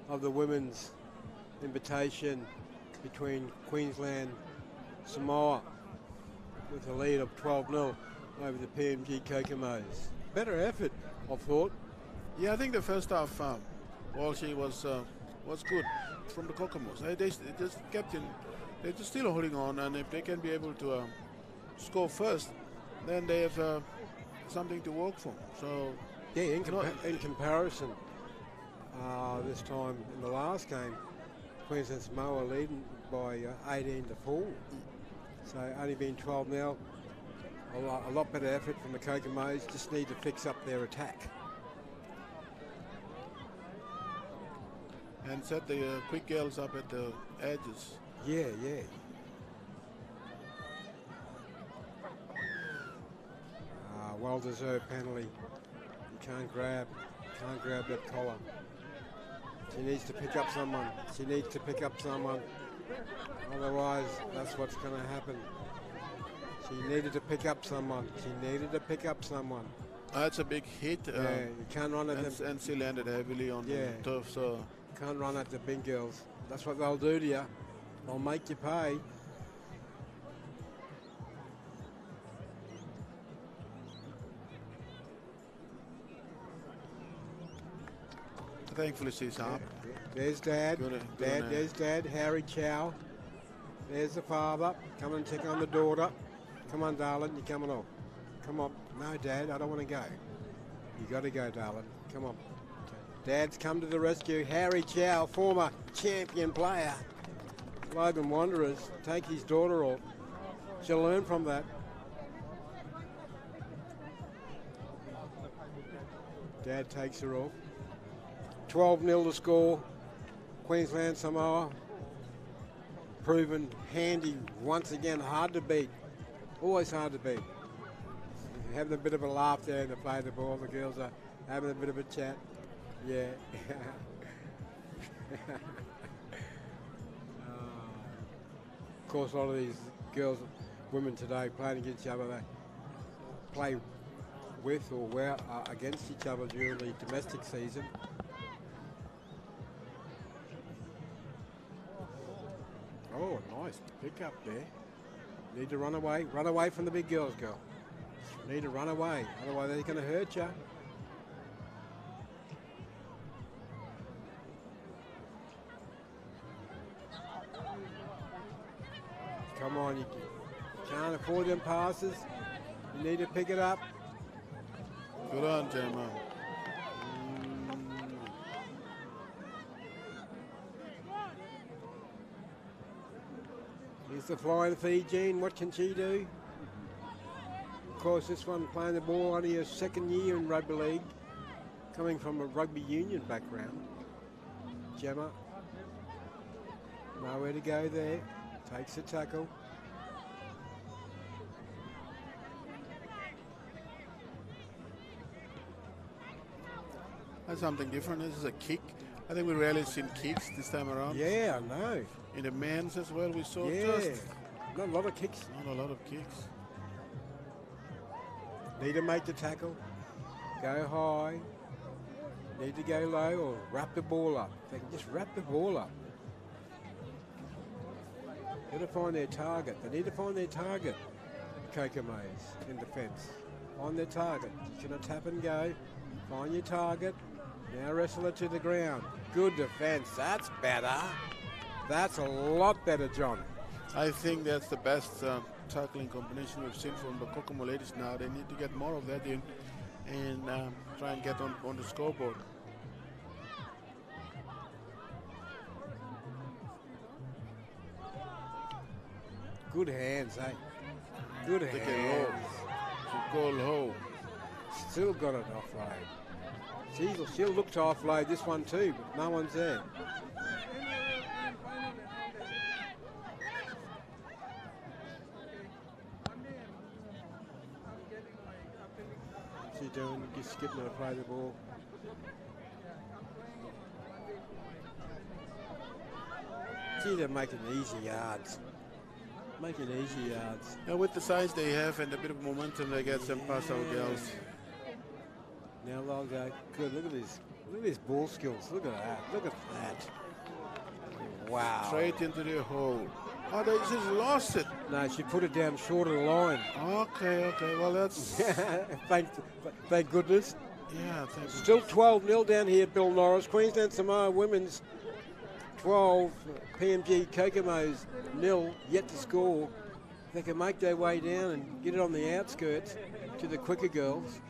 of the women's invitation between Queensland, Samoa, with a lead of 12-0 over the PMG Kokomos. Better effort, I thought. Yeah, I think the first half, Walshy was good from the Kokomos. They just kept in. They're just still holding on, and if they can be able to score first, then they have something to work for. So yeah, in comparison, this time in the last game, Queensland Samoa leading by 18-4. So only been 12-0. A lot better effort from the Kokomos. Just need to fix up their attack. And set the quick girls up at the edges. Yeah. Well-deserved penalty. You can't grab that collar. She needs to pick up someone. Otherwise, that's what's going to happen. She needed to pick up someone. That's a big hit. Yeah, you can't run at them. And she landed heavily on the turf. So can't run at the big girls. That's what they'll do to you. They'll make you pay. Thankfully she's up. There's Dad. Good There's Dad. Harry Chow. There's the father. Come and check on the daughter. Come on, darling. You're coming off. Come on. No, Dad. I don't want to go. You got to go, darling. Come on. Dad's come to the rescue. Harry Chow, former champion player. Logan Wanderers. Take his daughter off. She'll learn from that. Dad takes her off. 12-0 to score. Queensland Samoa. Proven handy once again. Hard to beat. Always hard to beat. Having a bit of a laugh there in the play of the ball. The girls are having a bit of a chat. Yeah. Of course, a lot of these girls, women today, playing against each other, they play with or against each other during the domestic season. Oh, nice pick up there. Need to run away from the big girls, girl. Need to run away, otherwise they're going to hurt you. Come on, you can't afford them passes. You need to pick it up. Good on, Gemma. Here's the flying Fijian. What can she do? Of course, this one playing the ball only her second year in rugby league, coming from a rugby union background. Gemma, nowhere to go there. Takes the tackle. That's something different. This is a kick. I think we rarely seen kicks this time around. Yeah, I know. In the men's as well, we saw just not a lot of kicks. Not a lot of kicks. Need to make the tackle. Go high. Need to go low or wrap the ball up. They can just wrap the ball up. Got to find their target. They need to find their target. Kokomos in defence. Find their target. Just gonna tap and go. Find your target. Now wrestle it to the ground. Good defence. That's better. That's a lot better, John. I think that's the best tackling combination we've seen from the Kokomo ladies now. They need to get more of that in and try and get on the scoreboard. Good hands, eh? Good hands. They can roll. Goal hole. Still got it offload. She'll look to offload this one too, but no one's there. What's she doing? Just getting her to play the ball. Gee, they're making easy yards. Making easy yards. Now with the size they have and a bit of momentum, they get some past our girls. Now they'll go. Good. Look at this. Look at his ball skills. Look at that. Look at that. Wow. Straight into the hole. Oh, they just lost it. No, she put it down short of the line. Okay. Well, that's... thank goodness. Yeah, thank you. Still 12-0 down here at Bill Norris. Queensland Samoa women's 12, PMG Kokomos 0, yet to score. They can make their way down and get it on the outskirts to the quicker girls.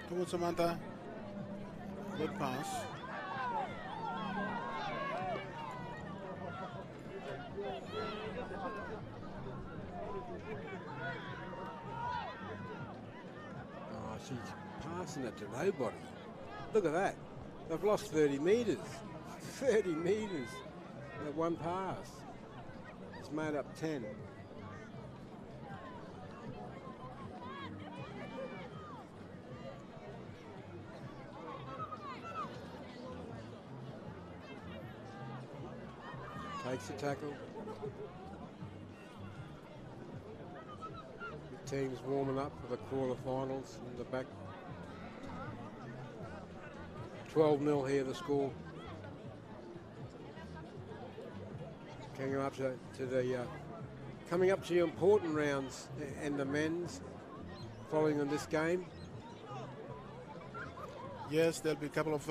Come on, Samantha. Good pass. Oh, she's passing it to nobody. Look at that. They've lost 30 metres. 30 metres. That one pass. It's made up 10. Takes the tackle. The team's warming up for the quarterfinals in the back. 12-0 here, the score. Coming up to the important rounds and the men's following on this game. Yes, there'll be a couple of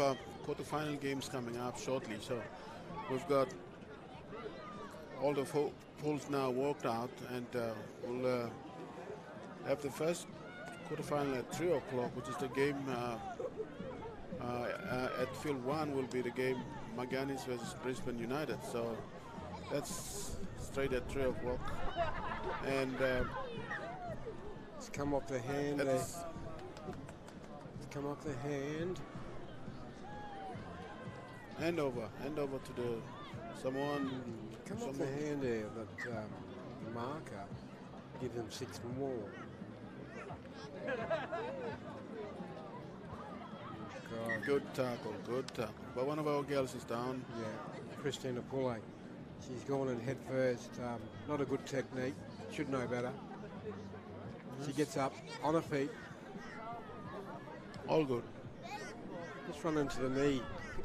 quarterfinal games coming up shortly. So we've got all the polls now worked out, and we'll have the first quarterfinal at 3 o'clock, which is the game at Field 1 will be the game Maganies versus Brisbane United. So that's straight at 3 o'clock. And it's come off the hand. It's come off the hand. Hand over to the someone. Come off the hand there, but the marker give them 6 more. God. Good tackle. But one of our girls is down. Yeah, Christina Poulet. She's gone in head first. Not a good technique. Should know better. She gets up on her feet. All good. Just run into the knee.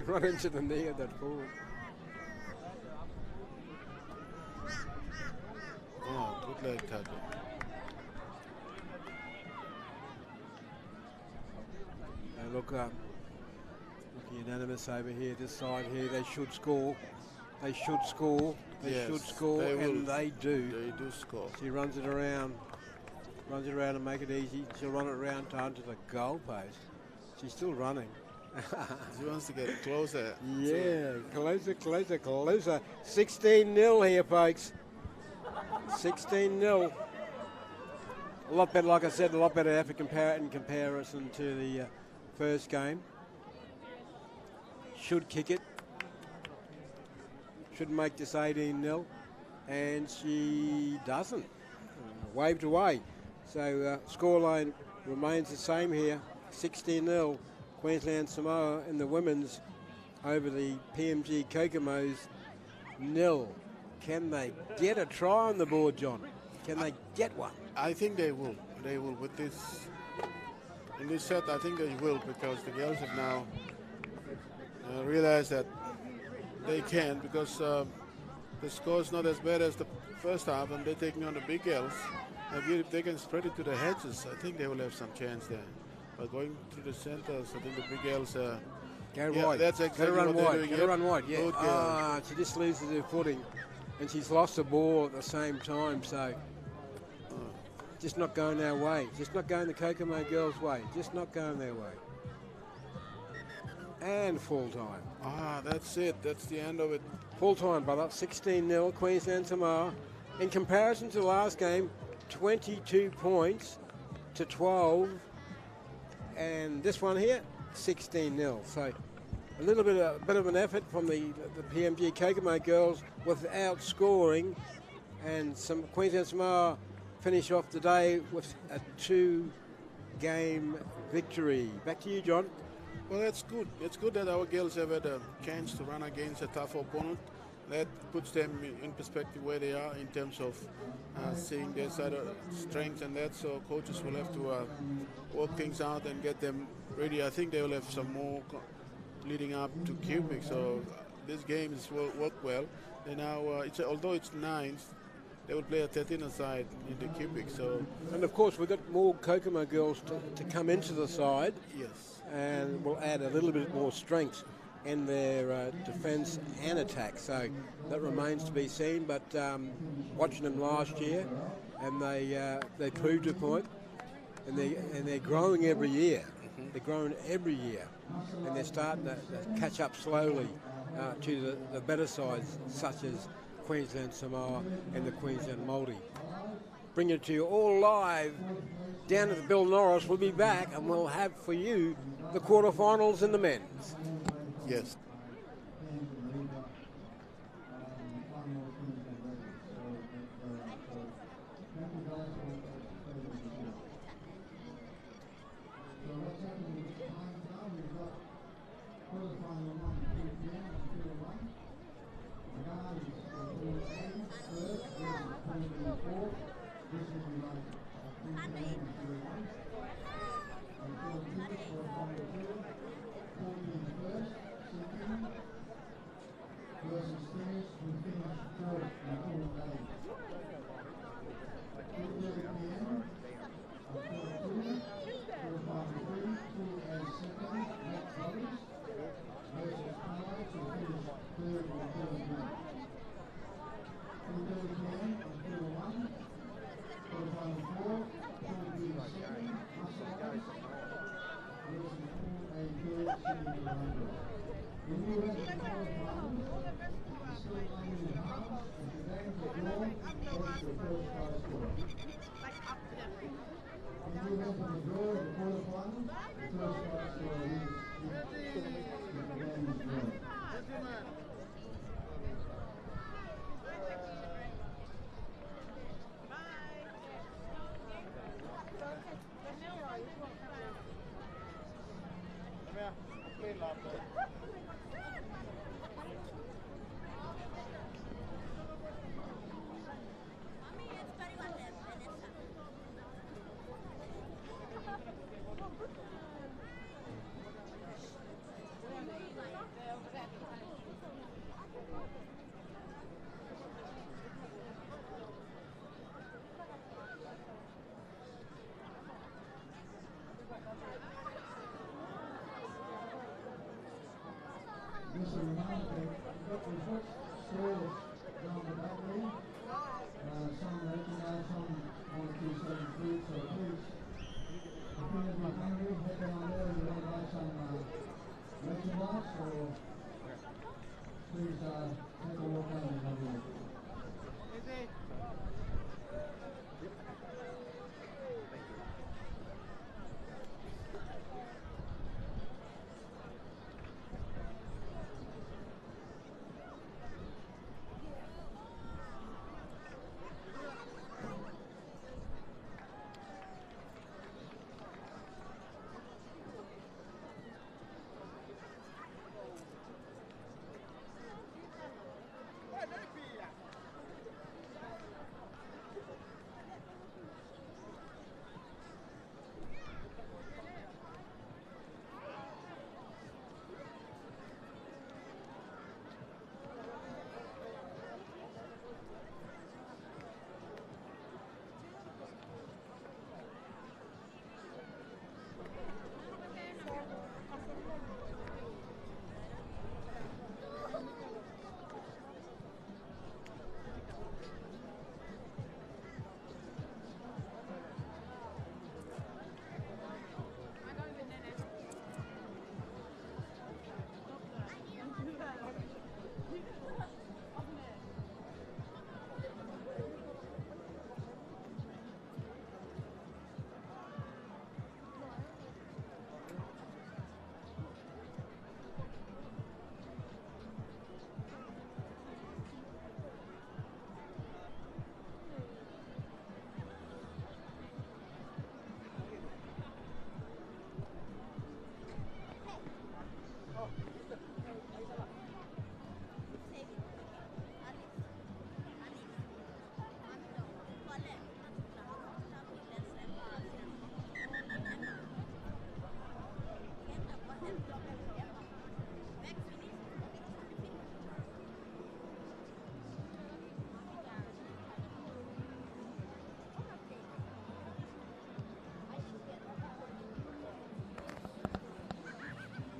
Run into the knee of that forward. Oh, good leg tackle. Now look unanimous over here. This side here, they should score. They should score. They should score, and they do. They do score. She runs it around and make it easy. She'll run it around down to the goal post. She's still running. She wants to get closer. Yeah, closer. 16-0 here, folks. 16-0. A lot better, like I said, a lot better effort in comparison to the first game. Should kick it. Should make this 18-0. And she doesn't. Waved away. So scoreline remains the same here. 16-0. Queensland Samoa in the women's over the PMG Kokomos 0. Can they get a try on the board, John? Can they get one? I think they will. They will with this. In this set, I think they will, because the girls have now realized that they can, because the score is not as bad as the first half, and they're taking on the big girls. And if they can spread it to the hedges, I think they will have some chance there. But going to the centers, I think the big girls go wide. That's exactly run what wide. they're doing. Gotta run wide. Yeah. She just loses her footing, and she's lost the ball at the same time. So just not going their way. Just not going the Kokomo girls' way. Just not going their way. And full time. That's it. That's the end of it. Full time, brother. 16-0 Queensland Samoa. In comparison to the last game, 22 points to 12. And this one here, 16-0. So a bit of an effort from the PMG Kokomo girls without scoring, and some Queensland Samoa finish off the day with a 2-game victory. Back to you, John. Well, that's good. It's good that our girls have had a chance to run against a tough opponent. That puts them in perspective where they are in terms of seeing their side of strength and that. So coaches will have to work things out and get them ready. I think they will have some more leading up to Cubic. So this game will work well. They now, although it's 9th, they will play a 13 side in the Cubic. So, and of course we've got more Kokomo girls to come into the side. Yes. And will add a little bit more strength in their defence and attack. So that remains to be seen. But watching them last year, and they proved a point, and they're growing every year. They're growing every year, and they're starting to catch up slowly to the better sides, such as Queensland Samoa and the Queensland Māori. Bring it to you all live down at the Bill Norris. We'll be back, and we'll have for you the quarterfinals in the men's. Yes. Just a reminder that we've got scores down the back there. Some recognised, some 1, 2, 7, 3, so please, if you're hungry, head down there and you want to buy some merchandise, or please take a walk down and have a look.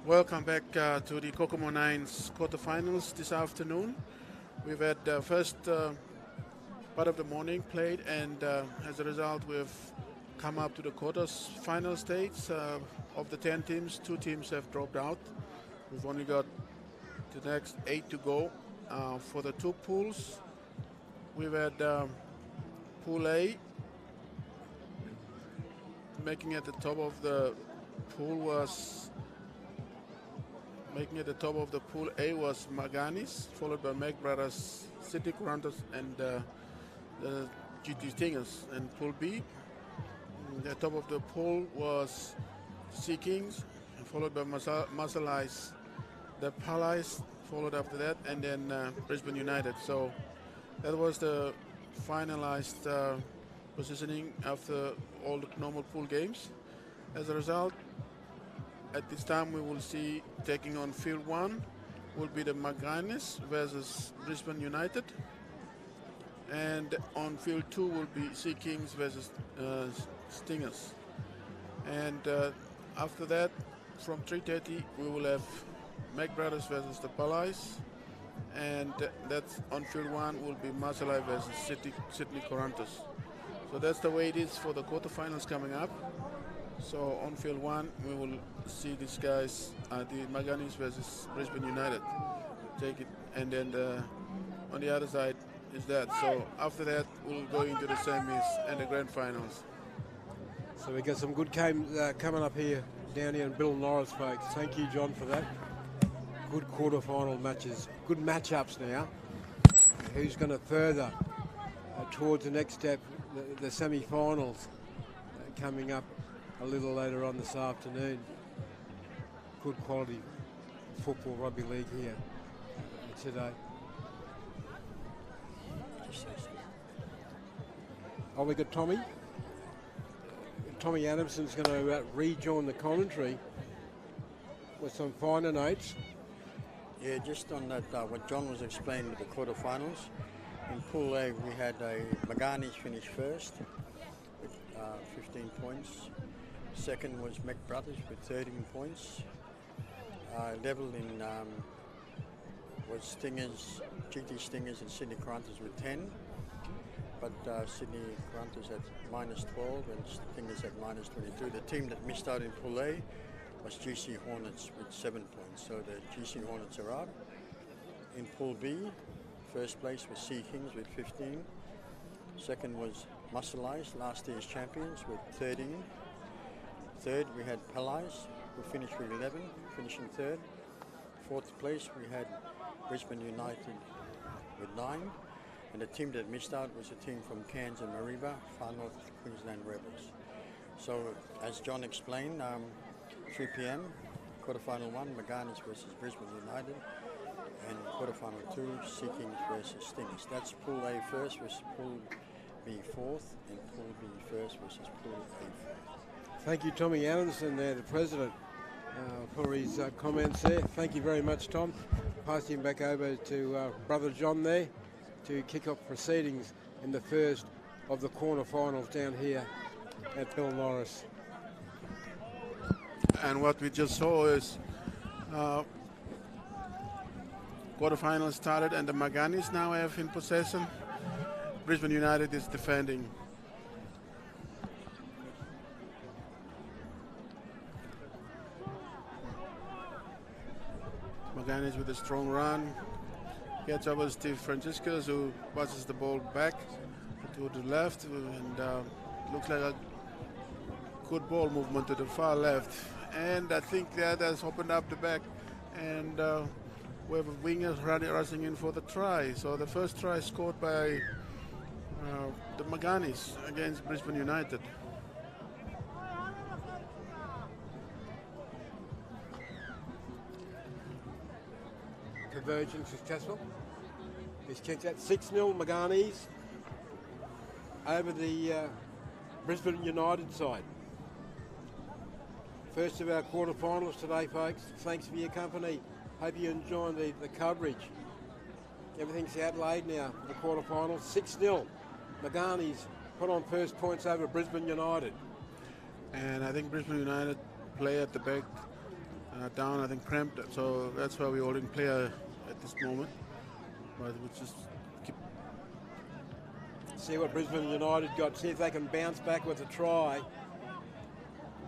Welcome back to the Kokomo 9's quarterfinals this afternoon. We've had the first part of the morning played, and as a result, we've come up to the quarters final stage. Of the 10 teams, 2 teams have dropped out. We've only got the next 8 to go. For the 2 pools, we've had Pool A. Making at the top of the pool A was Maganies, followed by Meg Brothers, City Corantos, and the GT Stingers. And Pool B, the top of the pool was Sea Kings, followed by Masalais, the Palais, followed after that, and then Brisbane United. So that was the finalized positioning after all the normal pool games. As a result, at this time we will see taking on field 1 will be the Maganies versus Brisbane United, and on field 2 will be Sea Kings versus Stingers. And after that, from 3:30 we will have Meg Brothers versus the Palais, and that's on field 1 will be Masalai versus Sydney Corantos. So that's the way it is for the quarterfinals coming up. So on field 1, we will see these guys, the Maganies versus Brisbane United, take it, and then on the other side is that. So after that, we'll go into the semis and the grand finals. So we got some good games coming up here, down here in Bill Norris, folks. Thank you, John, for that. Good quarterfinal matches, good matchups now. Who's going to further towards the next step, the semi-finals coming up a little later on this afternoon. Good quality football, rugby league here today. Oh, we got Tommy. Tommy Adamson's going to rejoin the commentary with some finer notes. Yeah, just on that, what John was explaining with the quarterfinals. In Pool A, we had a Maganies finish first with 15 points. Second was Mac Brothers with 13 points. Level in was Stingers, GT Stingers and Sydney Corantos with 10. But Sydney Corantos had minus 12 and Stingers had minus 22. The team that missed out in Pool A was GC Hornets with 7 points. So the GC Hornets are out. In Pool B, first place was Sea Kings with 15. Second was Musseleyes, last year's champions, with 13. Third, we had Palais, who finished with 11, finishing third. Fourth place, we had Brisbane United with 9. And the team that missed out was a team from Cairns and Mareeba, Far North Queensland Rebels. So, as John explained, 3 p.m, quarterfinal 1, Maganies versus Brisbane United. And quarterfinal 2, Sea Kings versus Stingers. That's Pool A first versus Pool B fourth, and Pool B first versus Pool A fourth. Thank you, Tommy Adamson, there, the president, for his comments there. Thank you very much, Tom. Pass him back over to Brother John there to kick off proceedings in the first of the quarterfinals down here at Bill Norris. And what we just saw is quarterfinals started, and the Maganies now have in possession. Brisbane United is defending. Maganies with a strong run. Gets over Steve Franciscus, who passes the ball back to the left, and looks like a good ball movement to the far left. And I think that has opened up the back, and we have a winger rushing in for the try. So the first try scored by the Maganies against Brisbane United. Conversion successful. He's kicked at 6-0 Maganies over the Brisbane United side. First of our quarterfinals today, folks. Thanks for your company. Hope you enjoyed the coverage. Everything's outlaid now for the quarterfinals. 6-0. Maganies put on first points over Brisbane United. And I think Brisbane United play at the back down, I think cramped. So that's why we're holding player at this moment. But we just keep. See what Brisbane United got. See if they can bounce back with a try.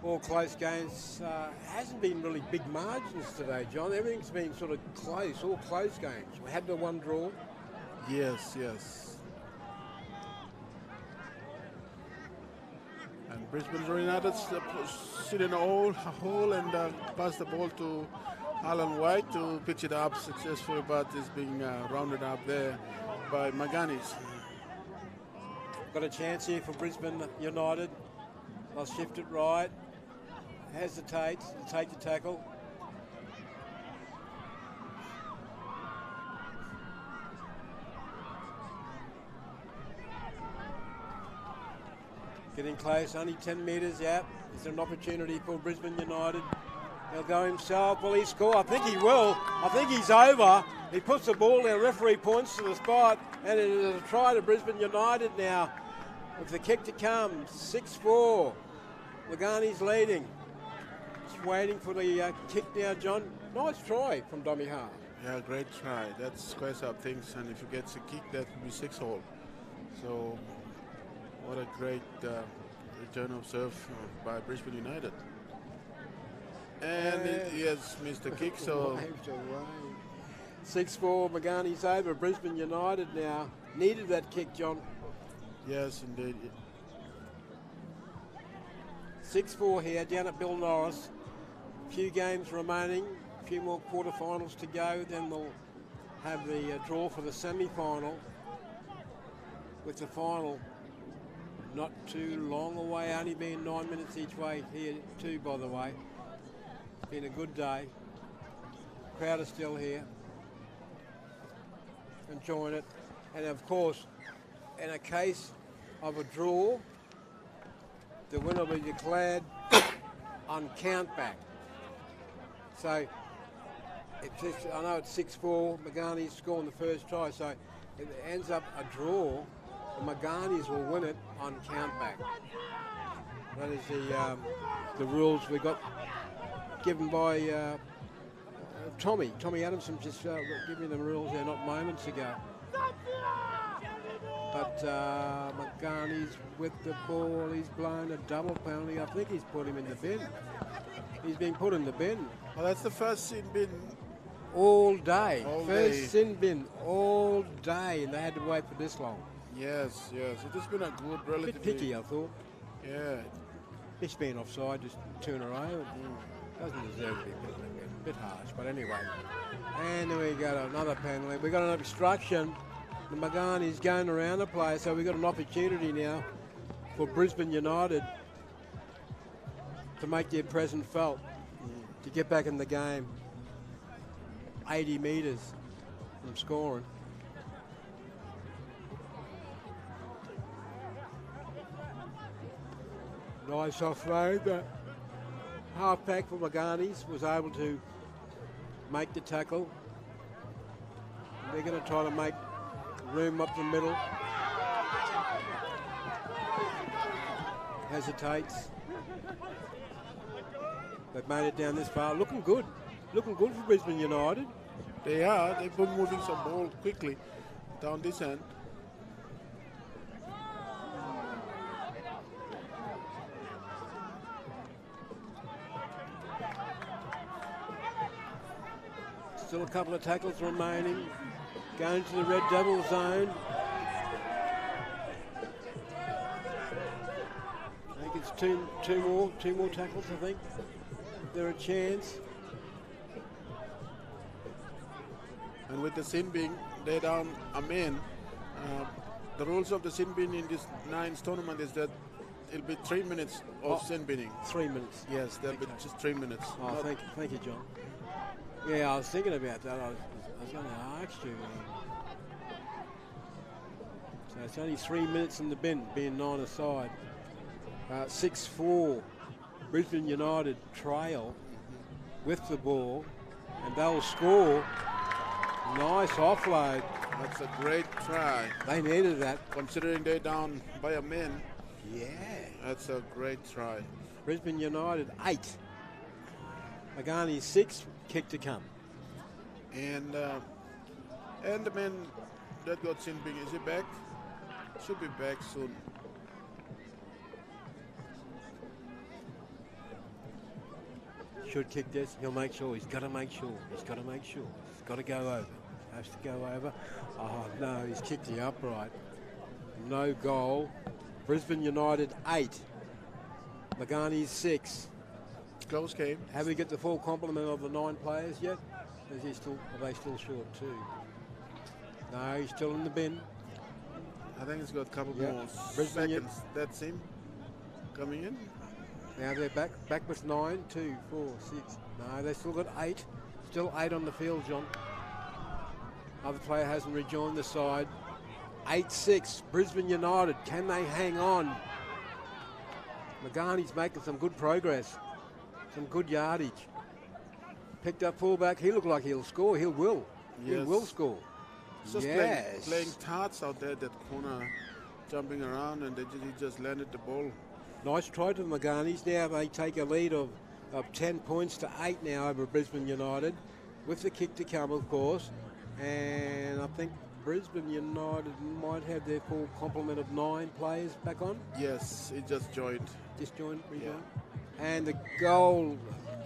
All close games. Hasn't been really big margins today, John. Everything's been sort of close, all close games. We had the one draw. Yes, yes. And Brisbane United sit in a hole and pass the ball to Alan White to pitch it up successfully, but it's being rounded up there by Maganies. Got a chance here for Brisbane United. They'll shift it right. Hesitates to take the tackle. Getting close, only 10 metres, yeah. Is there an opportunity for Brisbane United? He'll go himself. Will he score? I think he will. I think he's over. He puts the ball there. Referee points to the spot. And it is a try to Brisbane United now. With the kick to come. 6-4. Maganies leading. Just waiting for the kick now, John. Nice try from Dommy Hart. Yeah, great try. That squares up things. And if he gets a kick, that will be 6-all. So, what a great return of serve by Brisbane United. And he has missed the kick, so 6-4, Maganies over. Brisbane United now needed that kick, John. yes, indeed. 6-4 here down at Bill Norris. Few games remaining, a few more quarterfinals to go. Then we'll have the draw for the semi-final. With the final not too long away, only being 9 minutes each way here too, by the way. Been a good day. Crowd is still here, enjoying it. And of course, in a case of a draw, the winner will be declared on countback. So, I know it's 6-4, Maganies scoring the first try, so if it ends up a draw, the Maganies will win it on countback. That is the rules we got given by Tommy Adamson, just giving me the rules there not moments ago. But Maganies with the ball, he's blown a double penalty. I think he's put him in the bin. He's been put in the bin. Well, that's the first sin bin all day. day. First sin bin all day, and they had to wait for this long. Yes, yes. It has been a good, A relatively. bit picky, I thought. Yeah. This being offside, just turn around. Doesn't deserve to be a bit harsh, but anyway. And then we got another penalty. We got an obstruction. The Maganies going around the place, so we got an opportunity now for Brisbane United to make their presence felt, to get back in the game. 80 metres from scoring. Nice offload. The half-back for Maganies was able to make the tackle. They're going to try to make room up the middle. Hesitates. They've made it down this far. Looking good. Looking good for Brisbane United. They are. They've been moving some ball quickly down this end. Still a couple of tackles remaining. Going to the Red Devil zone. I think it's two more tackles, I think. They're a chance. And with the sin bin, they're down a man. The rules of the sin bin in this nines tournament is that it'll be 3 minutes of sin binning. 3 minutes. Yes, there'll be just 3 minutes. Oh, thank you, John. Yeah, I was thinking about that. I was going to ask you. So it's only 3 minutes in the bin, being 9 aside. 6-4, Brisbane United trail with the ball, and they'll score. Nice offload. That's a great try. They needed that. Considering they're down by a man. Yeah. That's a great try. Brisbane United 8. Maganies 6, kick to come. And the man that got sent big, is he back? Should be back soon. Should kick this. He'll make sure. He's got to make sure. He's got to make sure. He's got to go over. Has to go over. Oh, no, he's kicked the upright. No goal. Brisbane United 8. Maganies 6. Close game. Have we got the full complement of the 9 players yet? Are they still short too? No, he's still in the bin. I think it's got a couple Yep. more Brisbane seconds. That's him coming in. Now they're back with 9, 2, 4, 6. No, they still got 8. Still 8 on the field, John. Other player hasn't rejoined the side. 8-6, Brisbane United. Can they hang on? Magani's making some good progress. Some good yardage. Picked up fullback. He looked like he'll score. He will. He Yes. will score. Just Yes. playing tarts out there, that corner, jumping around, and he just landed the ball. Nice try to the Maganies. Now they take a lead of 10 points to 8 now over Brisbane United, with the kick to come, of course. And I think Brisbane United might have their full complement of 9 players back on. Yes, he just joined. Just rejoined. And the goal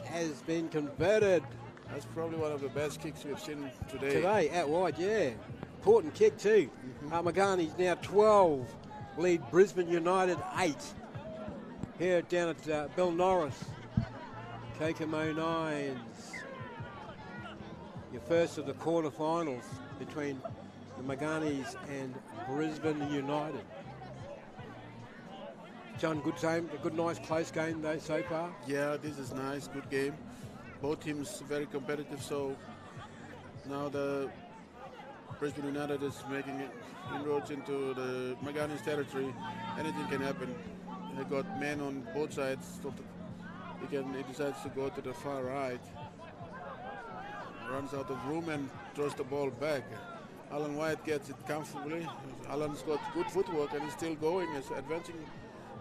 has been converted That's probably one of the best kicks we've seen today. out wide, yeah. Important kick too. Maganies now 12, lead Brisbane United 8. Here down at Bill Norris. Kokomo Nines. Your first of the quarterfinals between the Maganies and Brisbane United. John, good game, a good, nice, close game though so far. Yeah, this is nice, good game. Both teams very competitive, so now the Brisbane United is making inroads into the Maganies territory. Anything can happen. They got men on both sides. So he decides to go to the far right. Runs out of room and throws the ball back. Alan White gets it comfortably. Alan's got good footwork and he's still going, he's advancing.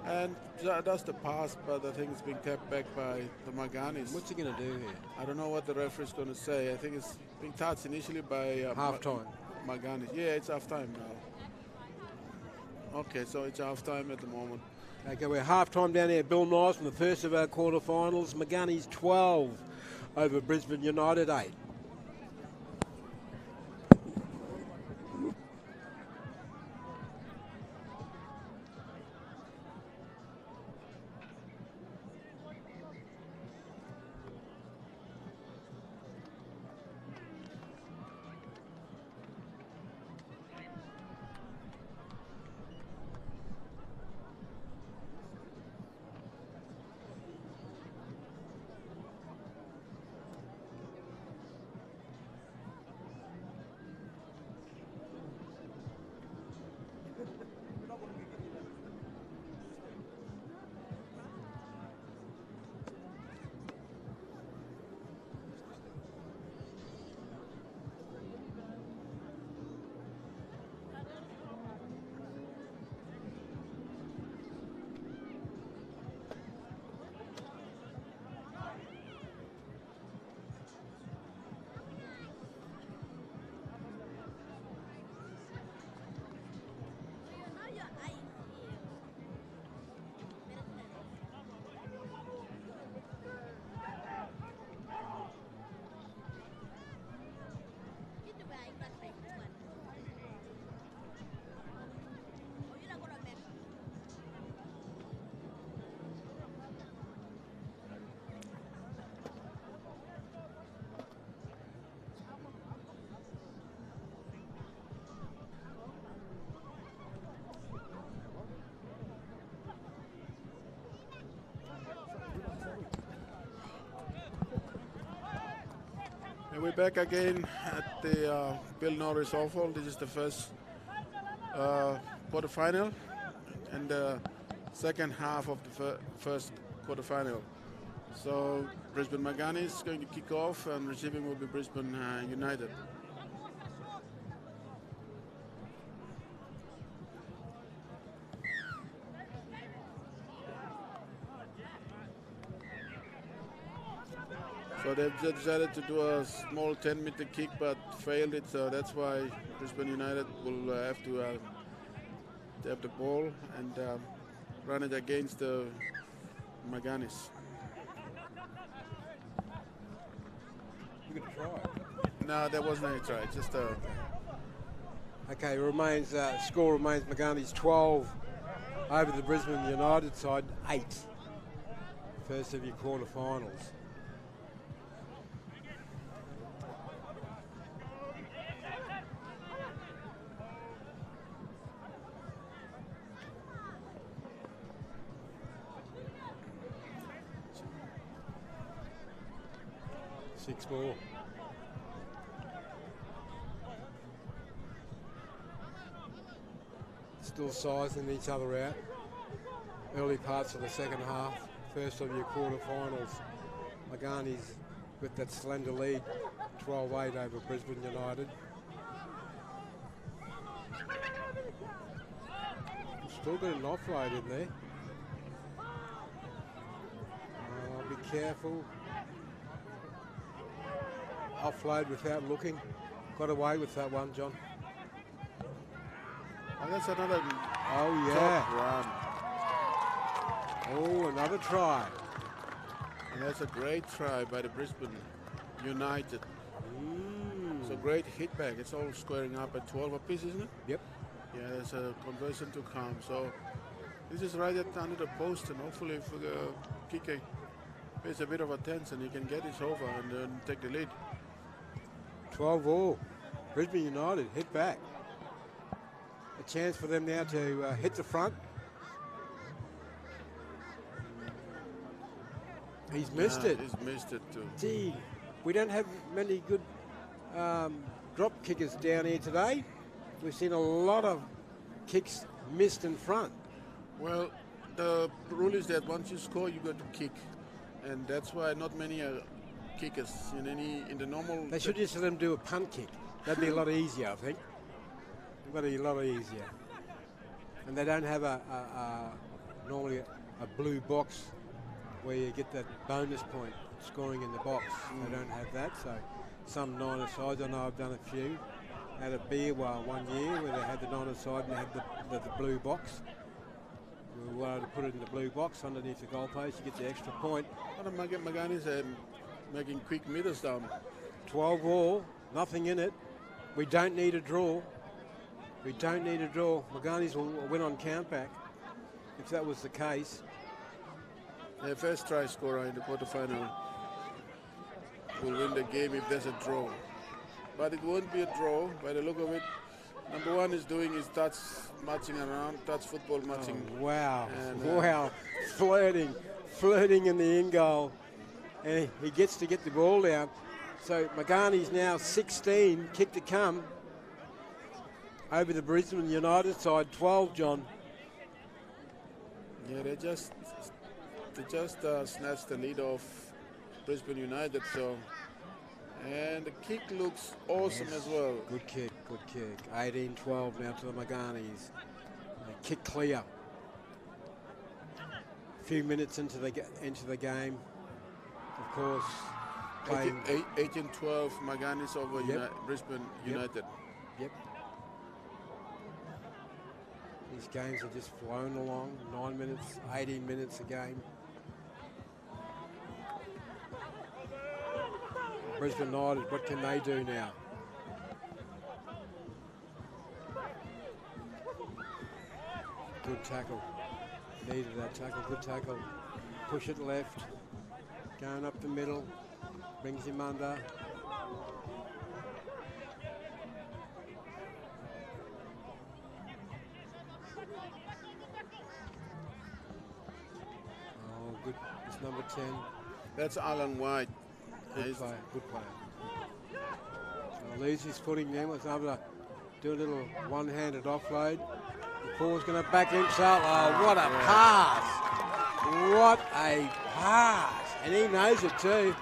And that's the pass, but I think it's been kept back by the Maganies. What's he going to do here? I don't know what the referee's going to say. I think it's being touched initially by Half-time. Maganies. Yeah, it's half-time now. Okay, so it's half-time at the moment. Okay, we're half-time down here at Bill Norris from the first of our quarterfinals. Maganies 12 over Brisbane United 8. And we're back again at the Bill Norris Oval. This is the first quarterfinal and the second half of the first quarterfinal. So Brisbane Maganies is going to kick off and receiving will be Brisbane United. So they've just decided to do a small 10-meter kick, but failed it. So that's why Brisbane United will have to have the ball and run it against the Maganies. You could try. No, there wasn't any try. Just Okay, score remains Maganies 12 over the Brisbane United side, 8. First of your quarterfinals. Six more. Still sizing each other out. Early parts of the second half. First of your quarterfinals. Maganies with that slender lead, 12-8 over Brisbane United. Still got an offload in there. Be careful. Offload without looking. Got away with that one, John. Oh, that's another yeah. Top run. Oh, another try. And that's a great try by the Brisbane United. It's a great hit back. It's all squaring up at 12 apiece, isn't it? Yep. Yeah, there's a conversion to come. So this is right under the post, and hopefully if the kicker pays a bit of attention, he can get this over and then take the lead. 12 all. Brisbane United hit back. A chance for them now to hit the front. He's missed it. He's missed it too. Gee, we don't have many good drop kickers down here today. We've seen a lot of kicks missed in front. Well, the rule is that once you score, you got to kick, and that's why not many kickers in the normal. They should just let them do a punt kick. That'd be a lot easier, I think. That'd be a lot easier. And they don't have normally a blue box where you get that bonus point scoring in the box. They don't have that, so some niner sides, I know I've done a few, had a beer one year where they had the niner side and they had the blue box. We were able to put it in the blue box underneath the goalpost, you get the extra point. Maganies are making quick meters down. 12 all, nothing in it. We don't need a draw. We don't need a draw. Maganies will win on countback if that was the case. Their first try scorer in the quarterfinal will win the game if there's a draw. But it won't be a draw by the look of it. Number one is doing his touch matching around, touch football matching. Oh, wow, and, wow, flirting in the in goal. And he gets to get the ball down. So Maganies now 16, kick to come. Over the Brisbane United side, 12, John. Yeah, they just snatched the lead off Brisbane United. So, and the kick looks awesome as well. Good kick, good kick. 18-12 now to the Maganies. They kick clear. A few minutes into the game, of course. 18-12 Maganies over Brisbane United. Yep. These games are just flown along. 9 minutes, 18 minutes a game. Brisbane United, what can they do now? Good tackle. Needed that tackle, good tackle. Push it left. Going up the middle. Brings him under. Oh, good. It's number 10. That's Alan White. Good player, good player. So leaves his footing then, was able to do a little one-handed offload. Paul's going to back himself. Oh, what a pass! What a pass! And he knows it too.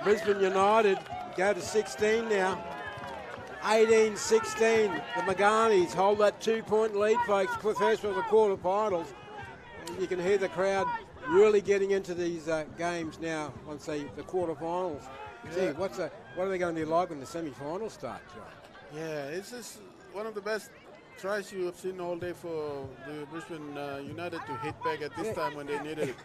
Brisbane United go to 16 now. 18-16. The Maganies hold that 2-point lead, folks, for first of the quarterfinals. And you can hear the crowd really getting into these games now on, say, the quarterfinals. Yeah. Gee, what are they going to be like when the semi-finals start, John? Yeah, it's just one of the best tries you have seen all day for the Brisbane United to hit back at this time when they needed it.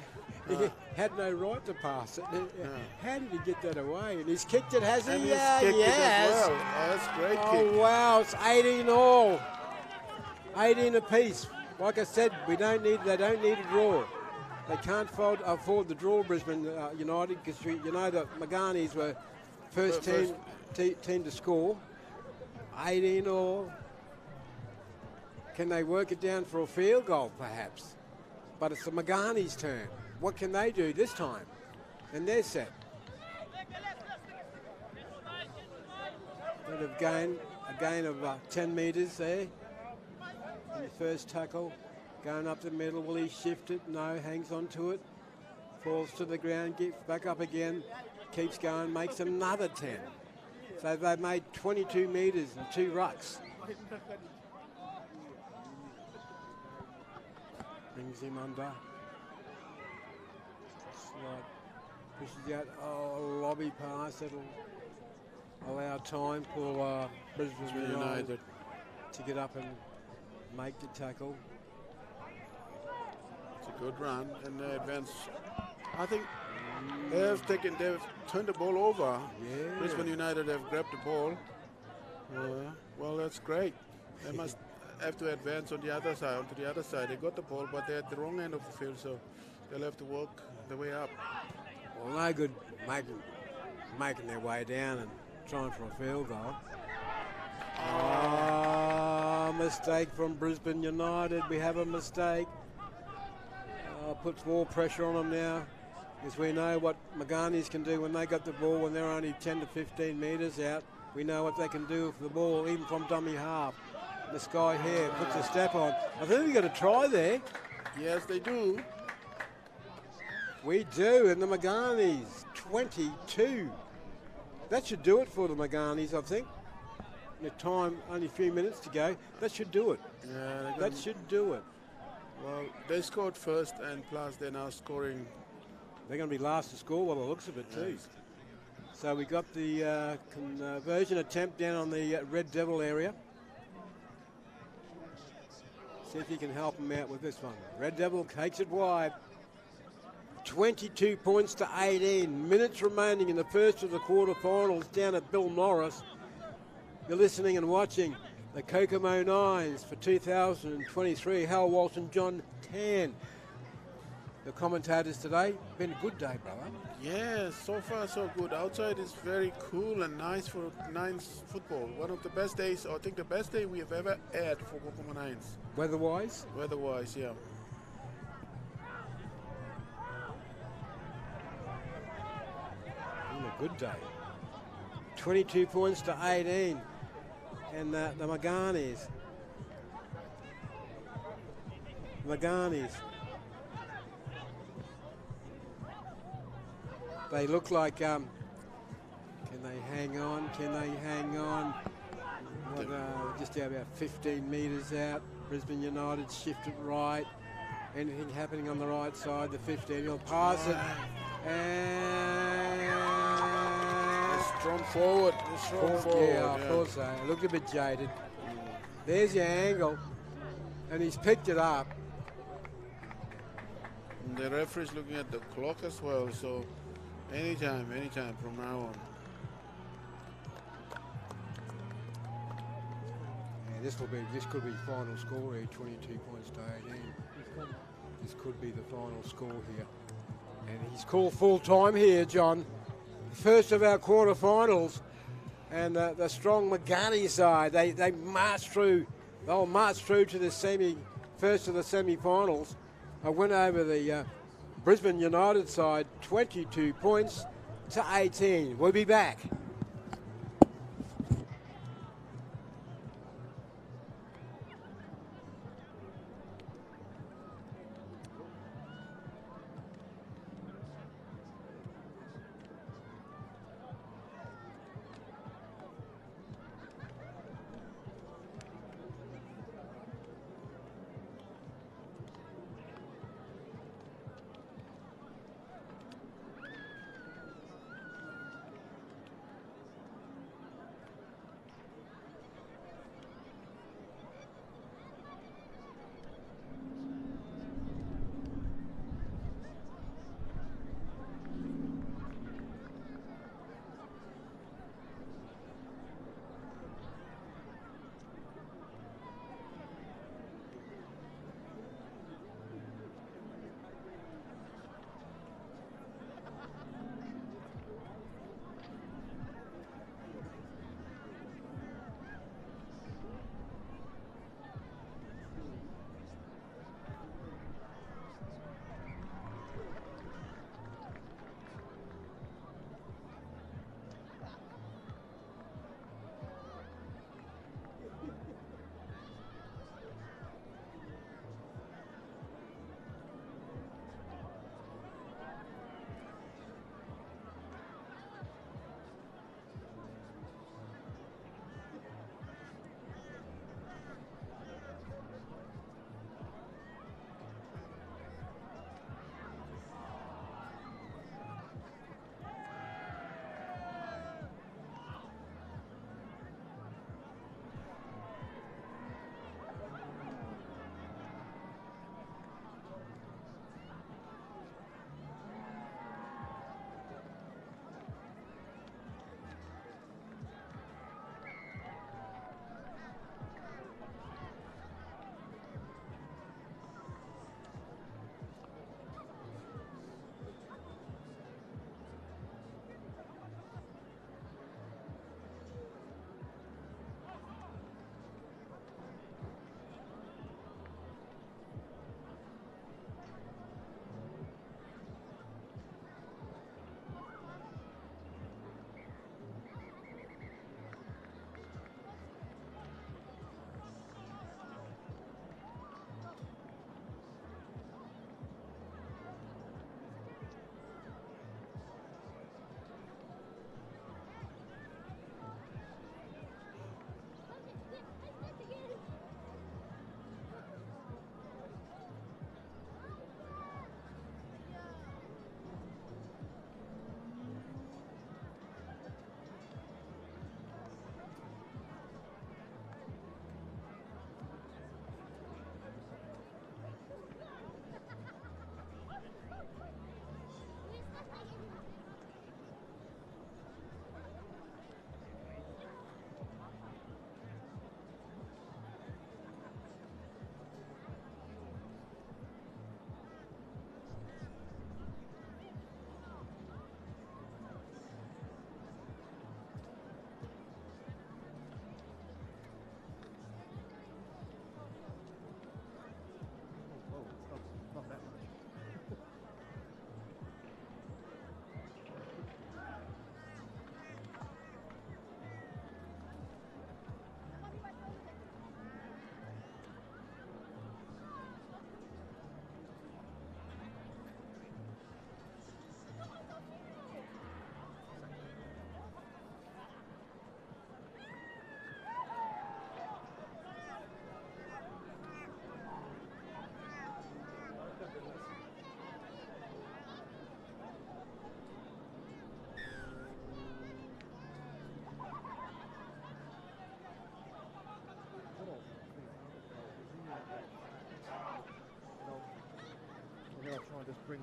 He had no right to pass it. Yeah. How did he get that away? And he's kicked it, has he? And he's Yeah, kicked it yes. as well. Oh, that's great Oh, kick. wow, it's 18 all. 18 apiece. Like I said, they don't need a draw. They can't afford the draw, Brisbane United, because you know that Maganies were first team to score. 18 all. Can they work it down for a field goal, perhaps? But it's the Maganies' turn. What can they do this time? And they're set. Bit of a gain of 10 metres there. In the first tackle, going up the middle. Will he shift it? No, hangs on to it. Falls to the ground, gets back up again. Keeps going, makes another 10. So they've made 22 metres and 2 rucks. Brings him under. Slide. Pushes out. Oh, lobby pass. It'll allow time for Brisbane United to get up and make the tackle. It's a good run and they advance. I think they've turned the ball over. Yeah. Brisbane United have grabbed the ball. Well, that's great. They must have to advance on the other side, onto the other side. They got the ball, but they're at the wrong end of the field, so they'll have to work their way up. Well, no good making their way down and trying for a field goal. Mistake from Brisbane United. We have a mistake. Puts more pressure on them now, because we know what Maganies can do when they got the ball, when they're only 10 to 15 metres out. We know what they can do for the ball, even from dummy half. This guy here puts a step on. I think we've got a try there. Yes, they do. We do, and the Maganies, 22. That should do it for the Maganies, I think. The time, only a few minutes to go. That should do it. Yeah, that should do it. Well, they scored first, and plus they're now scoring. They're going to be last to score by the looks of it, too. Yes. So we got the conversion attempt down on the Red Devil area. See if you can help them out with this one. Red Devil takes it wide. 22 points to 18. Minutes remaining in the first of the quarterfinals down at Bill Norris. You're listening and watching the Kokomo Nines for 2023. Hal Walsh and John Tan. The commentators today. Been a good day, brother. Yeah, so far so good. Outside is very cool and nice for Nines football. One of the best days, I think the best day we have ever had for Kokomo Nines. Weather-wise? Weather-wise, yeah. Been a good day. 22 points to 18. And the Maganies. They look like, can they hang on? Can they hang on? Just about 15 metres out. Brisbane United shifted right. Anything happening on the right side? The 15, he'll pass it. And It's drawn forward. It's drawn forward. Yeah, I thought so. It looked a bit jaded. There's your angle. And he's picked it up. And the referee's looking at the clock as well, so anytime from now on. Yeah, this could be final score here, 22 points to 18. This could be the final score here. And he's called full time here, John. First of our quarterfinals. And the strong Magani side, they march through. They'll march through to the first of the semi-finals. I went over the Brisbane United side, 22 points to 18. We'll be back.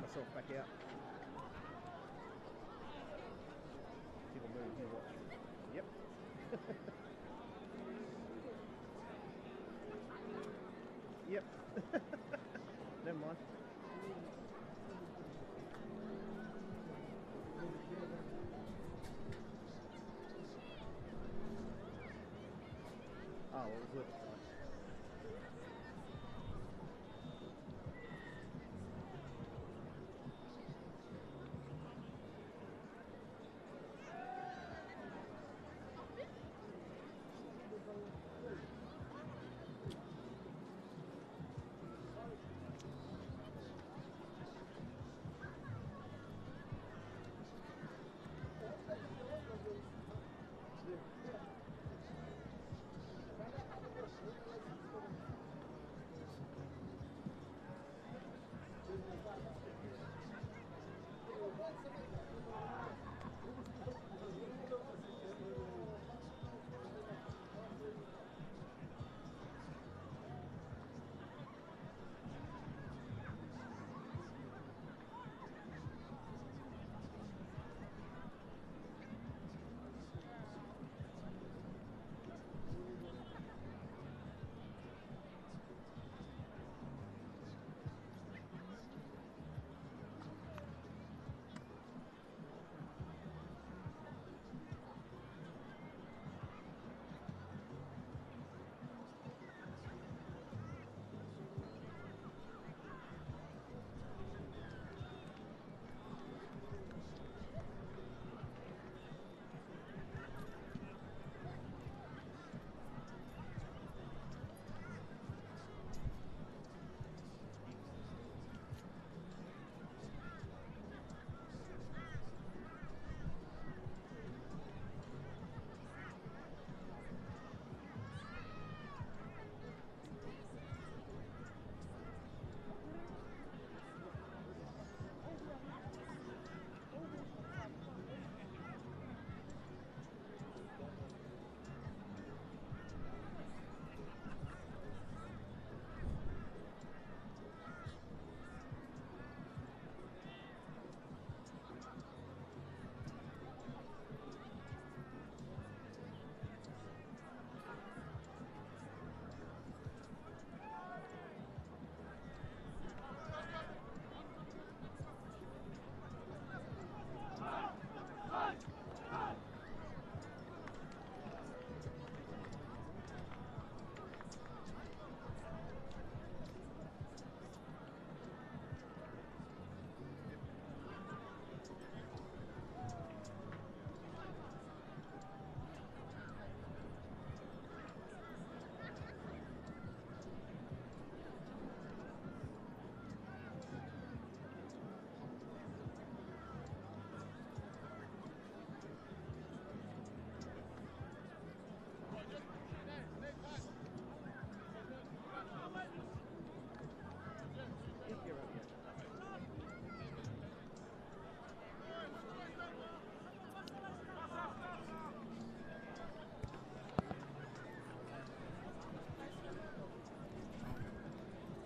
myself back out. People move, you watch. Yep. Yep. Never mind. Oh, well, it was worth it.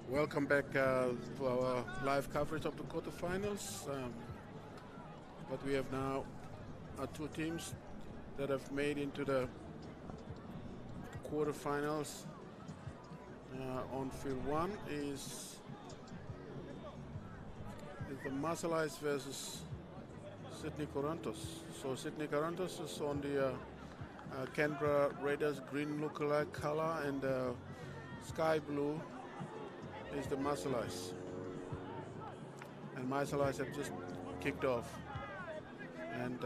Welcome back to our live coverage of the quarterfinals. What we have now are two teams that have made into the quarterfinals. On field one is the Maganies versus Sydney Corantos. So Sydney Corantos is on the Canberra Raiders green lookalike color, and sky blue is the Maganies. And Maganies have just kicked off and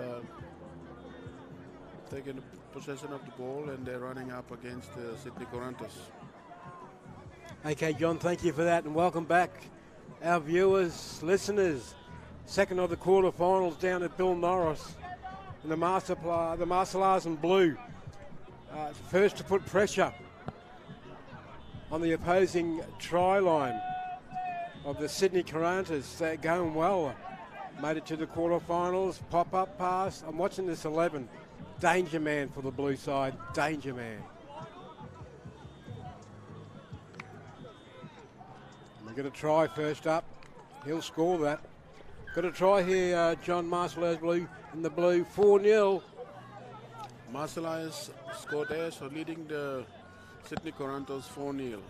taken possession of the ball, and they're running up against Sydney Corantos. Okay, John, thank you for that, and welcome back, our viewers, listeners. Second of the quarterfinals down at Bill Norris in the Marseillaise in blue. First to put pressure on the opposing try line of the Sydney Corantos. They're going well. Made it to the quarterfinals. Pop-up pass. I'm watching this 11. Danger man for the blue side. Danger man. We're going to try first up. He'll score that. Got a try here, John Marcellus blue in the blue, 4-0. Marcella has scored there, so leading the Sydney Corantos 4-0.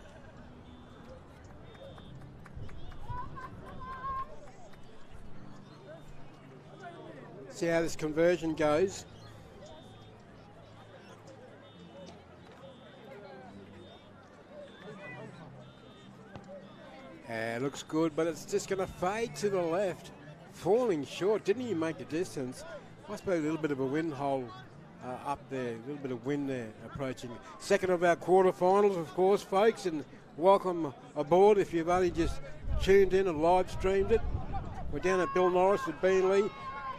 See how this conversion goes. Looks good, but it's just going to fade to the left. Falling short, didn't even make the distance. Must be a little bit of a wind hole up there, a little bit of wind there approaching. Second of our quarterfinals, of course, folks, and welcome aboard if you've only just tuned in and live streamed it. We're down at Bill Norris at Beanley,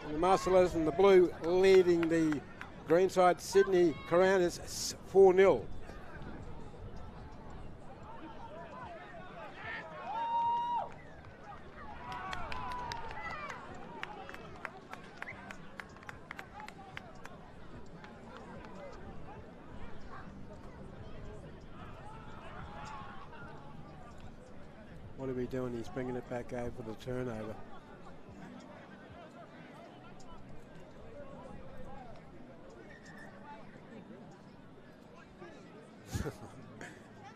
and the Marcellus and the blue leading the greenside Sydney Corantos 4-0. What are we doing? He's bringing it back over for the turnover.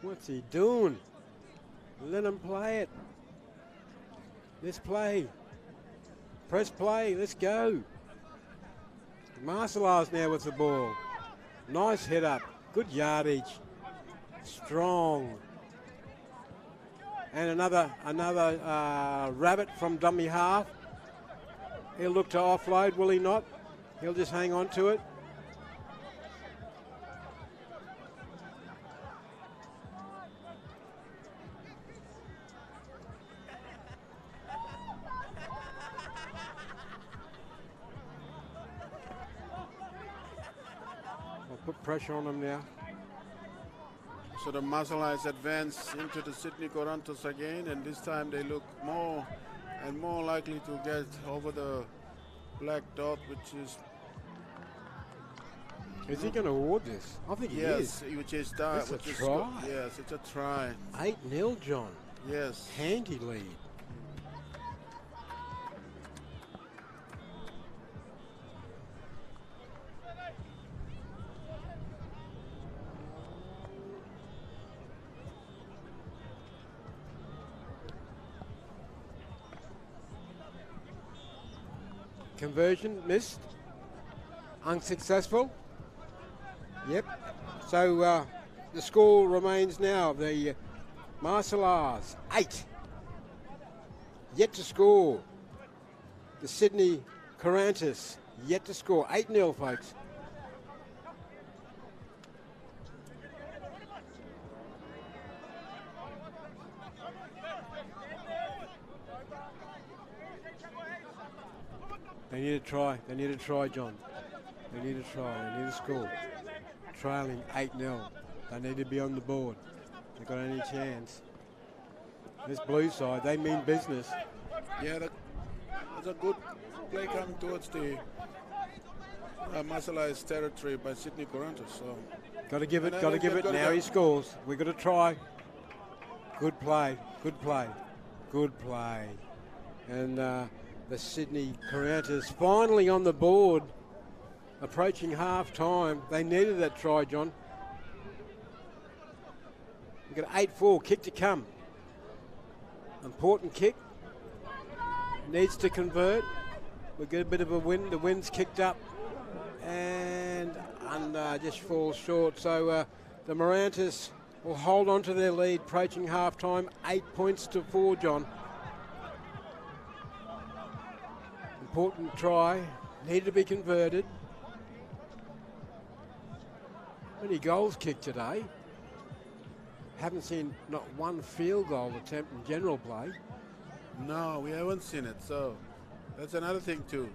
What's he doing? Let him play it. Let's play. Press play. Let's go. Marcellus now with the ball. Nice hit up. Good yardage. Strong. And another rabbit from dummy half. He'll look to offload, will he not? He'll just hang on to it. I'll put pressure on him now. So the Marcella has advanced into the Sydney Corantos again, and this time they look more and more likely to get over the black dot, which is... Is he going to award this? I think he is. Yes, which is that. It's a try. Yes, it's a try. 8-0, John. Yes. Handy lead. Conversion missed. Unsuccessful. Yep. So the score remains now the Marcellus 8. Yet to score. The Sydney Corantos yet to score. 8-0, folks. They need a try. They need a try, John. They need a try. They need a score. Trailing 8-0. They need to be on the board. They've got any chance. This blue side, they mean business. Yeah, that's a good play coming towards the Marcellus territory by Sydney Corantos. So got to give it. Got to give it. Now he scores. We've got to try. Good play. Good play. Good play. And the Sydney Corantos finally on the board, approaching half time. They needed that try, John. We've got 8-4, kick to come. Important kick. Needs to convert. We get a bit of a wind. The wind's kicked up and just falls short. So the Corantos will hold on to their lead, approaching half time. 8 points to 4, John. Important try, needed to be converted. Many goals kicked today. Haven't seen not one field goal attempt in general play. No, we haven't seen it, so that's another thing too.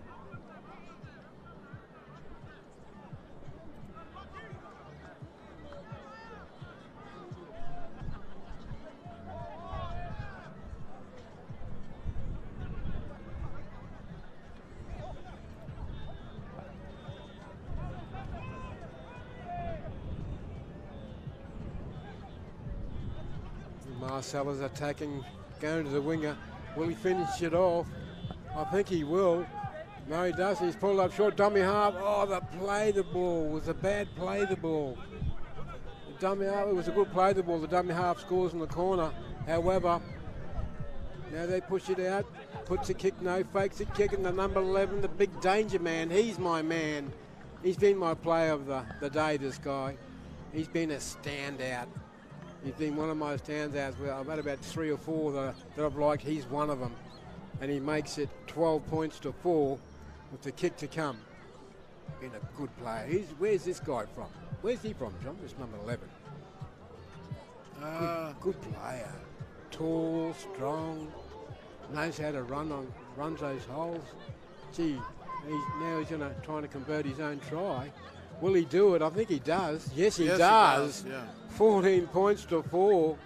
Marcella's attacking, going to the winger. Will he finish it off? I think he will. No, he doesn't. He's pulled up short. Dummy half. Oh, the ball was a bad play the ball. The dummy half, it was a good play the ball. The dummy half scores in the corner. However, now they push it out. Puts a kick, no, fakes a kick, and the number 11, the big danger man. He's my man. He's been my player of the day, this guy. He's been a standout. He's been one of my standouts. Well, I've had about 3 or 4 that I've liked. He's one of them. And he makes it 12 points to 4 with the kick to come. Been a good player. Where's this guy from? Where's he from, John? This number 11. Good player. Tall, strong, knows how to runs those holes. Gee, he's going to try to convert his own try. Will he do it? I think he does. Yes, he does. Yeah. 14 points to 4.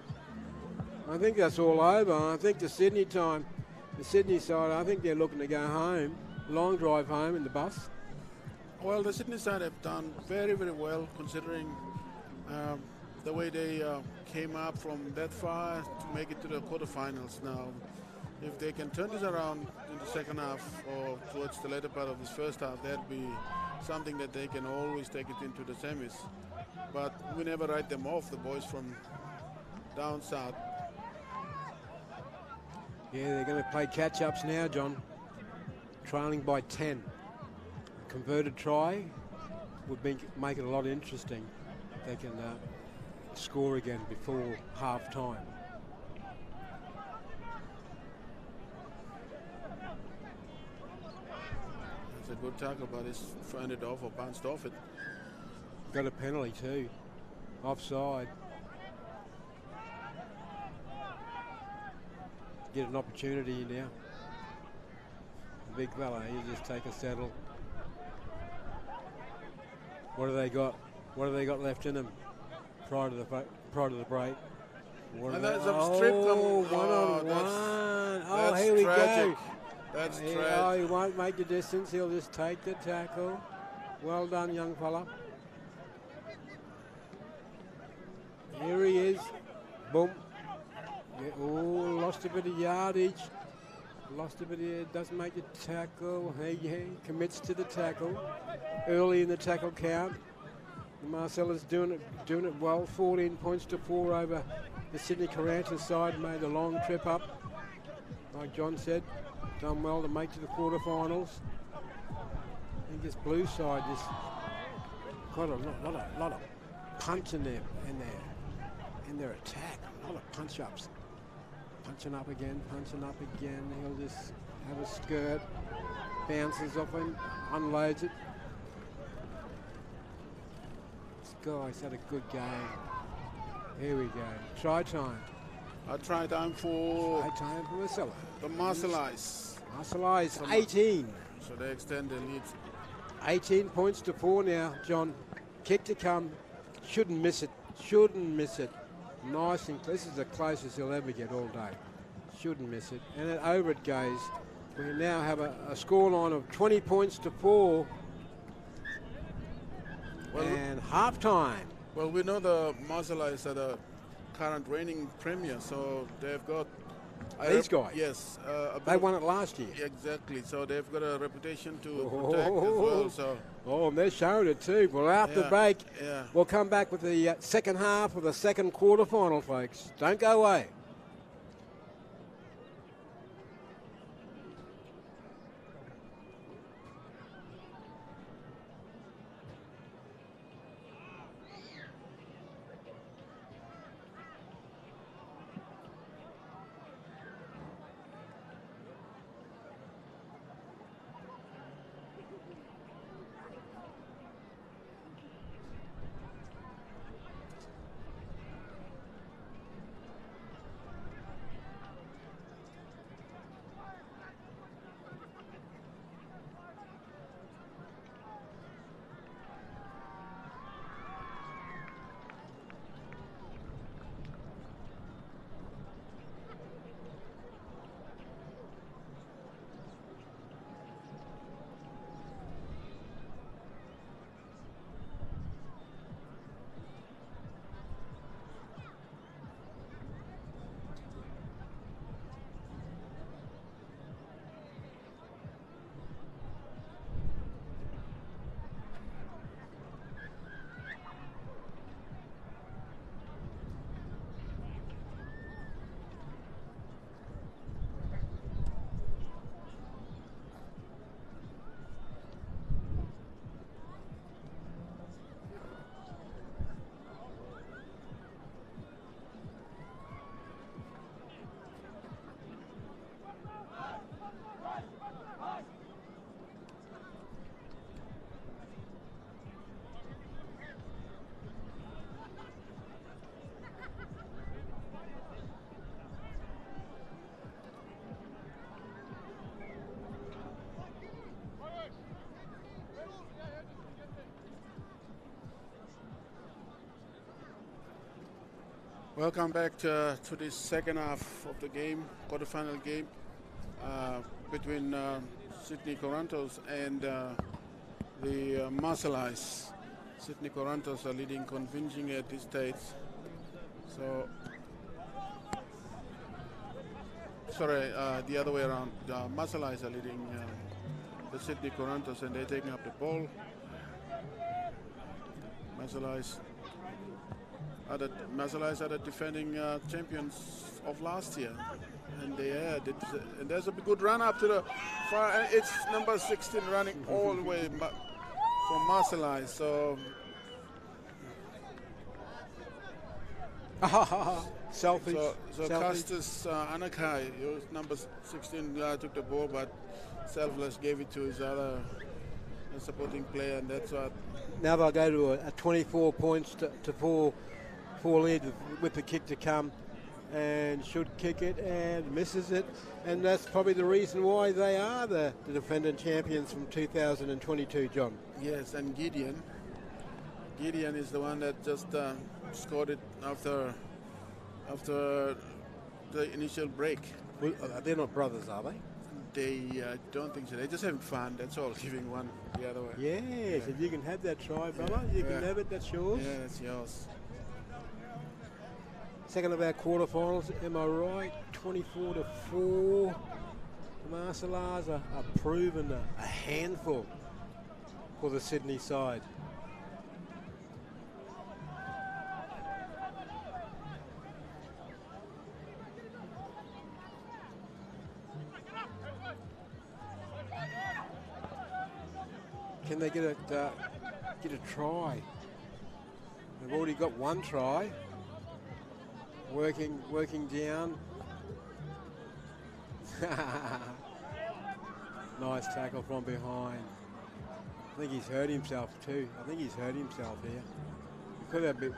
I think that's all over. I think the Sydney side, I think they're looking to go home. Long drive home in the bus. Well, the Sydney side have done very, very well considering the way they came up from that far to make it to the quarterfinals now. If they can turn this around in the second half or towards the later part of this first half, that'd be something that they can always take it into the semis. But we never write them off, the boys from down south. Yeah, they're going to play catch-ups now, John. Trailing by 10. Converted try would make it a lot interesting. They can score again before half-time. It's a good tackle, but he's thrown it off or bounced off it. Got a penalty too. Offside. Get an opportunity now. The big fella, he'll just take a saddle. What have they got? What have they got left in them prior to the break? And that's a strip. One on one. Oh, here we tragic. go. That's Oh, tragic. he won't make the distance. He'll just take the tackle. Well done, young fella. Here he is. Boom. Yeah, oh, lost a bit of yardage. Doesn't make the tackle. He commits to the tackle. Early in the tackle count. Marcella's doing it well. 14 points to 4 over the Sydney Corantos side. Made a long trip up. Like John said, done well to make to the quarterfinals. I think this blue side just got a lot of punch in their attack. A lot of punch ups. Punching up again. He'll just have a skirt, bounces off him, unloads it. This guy's had a good game. Here we go. Try time. A try time for Marcella. the Marcellites. Marcellites, 18. So they extend their lead. 18 points to 4 now, John. Kick to come. Shouldn't miss it. Nice and this is the closest he'll ever get all day. Shouldn't miss it. And then over it goes. We now have a scoreline of 20 points to 4. And half-time. Well, we know the Marcellites are the current reigning premier, so they've got... These guys? Yes. They won it last year. Exactly. So they've got a reputation to protect as well. So. Oh, and they're showing it too. Well, after the break, we'll come back with the second half of the second quarterfinal, folks. Don't go away. Welcome back to this second half of the game, quarterfinal game between Sydney Corantos and the Marseillaise. Sydney Corantos are leading convincingly at this stage. So, sorry, the other way around. The Marseillaise are leading the Sydney Corantos, and they're taking up the ball. Marseillaise are the defending champions of last year, and and there's a good run up to the far. And it's number 16 running all the way from Marseillaise. So selfish. So Costas Anakai, number 16 took the ball, but selfless gave it to his other supporting player, and that's what. Now they'll go to a 24 points to four lead with the kick to come, and should kick it and misses it, and that's probably the reason why they are the defending champions from 2022, John. Yes, and Gideon is the one that just scored it after the initial break. Well, they're not brothers, are they? They don't think so. They're just having fun. That's all. Giving one the other way. Yes, if you can have that try, brother, you can have it. That's yours. Yeah, that's yours. Second of our quarterfinals, am I right? 24-4. The Marseillaise are proven a handful for the Sydney side. Can they get a try? They've already got one try. Working down. Nice tackle from behind. I think he's hurt himself too. I think he's hurt himself here. He could have a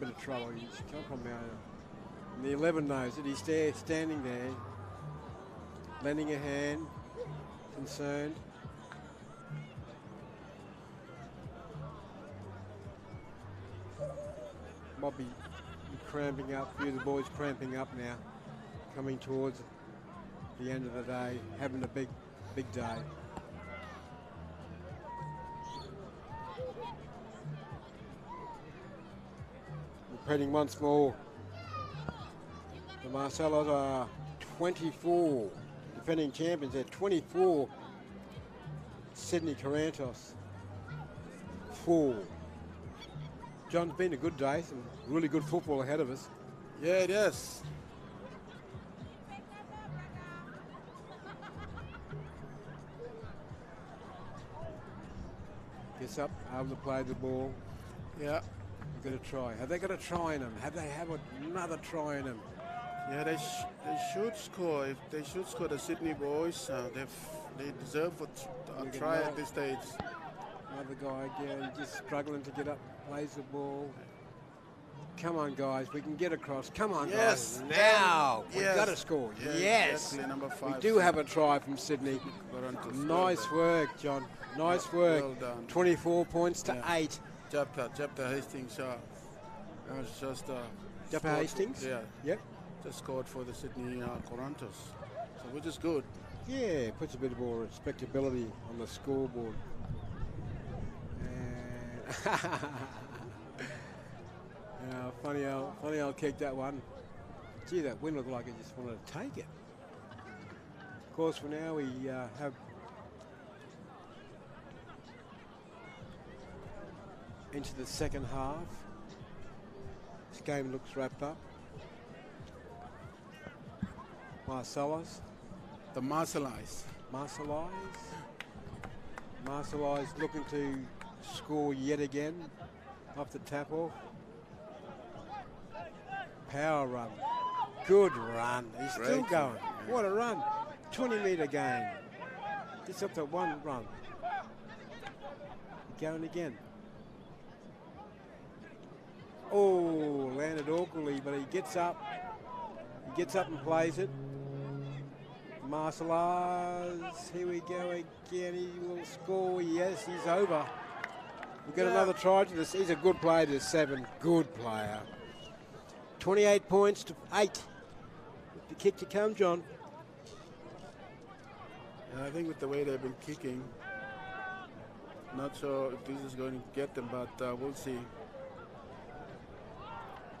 bit of trouble. He's come from out. And the 11 knows it. He's there, standing there, lending a hand, concerned. Might be cramping up, a few of the boys cramping up now, coming towards the end of the day, having a big day. Repeating once more, the Marcellos are 24, defending champions. They're 24, Sydney Corantos 4. John's been a good day, some really good football ahead of us. Yeah, it is. Gets up, able to play the ball. Yeah. Got a try. Have they got a try in them? Have they have another try in them? Yeah, they should score. If they should score, the Sydney boys, they deserve a try at this stage. Another guy again, just struggling to get up, plays the ball. Come on, guys, we can get across. Come on, guys. Now, we've got to score. Yes. Exactly, number 5. We do have a try from Sydney. Nice work, John. Nice work. Well done. 24 points to 8. Japta Hastings. That was just Japta Hastings? Yeah. Yep. Just scored for the Sydney Corantos. So which is good. Yeah, puts a bit more respectability on the scoreboard. Funny how kicked that one. Gee, that wind looked like it just wanted to take it. Of course, for now we have into the second half. This game looks wrapped up. Marcellus. The Marseillaise looking to score yet again off the tap off. Power run. Good run. He's still going. What a run. 20-metre gain. Gets up to one run. Going again. Oh, landed awkwardly, but he gets up. He gets up and plays it. Marcellus, here we go again. He will score. Yes, he's over. We've got another try to this. He's a good player to 7. Good player. 28 points to 8. The kick to come, John. And I think with the way they've been kicking, not sure if this is going to get them, but we'll see.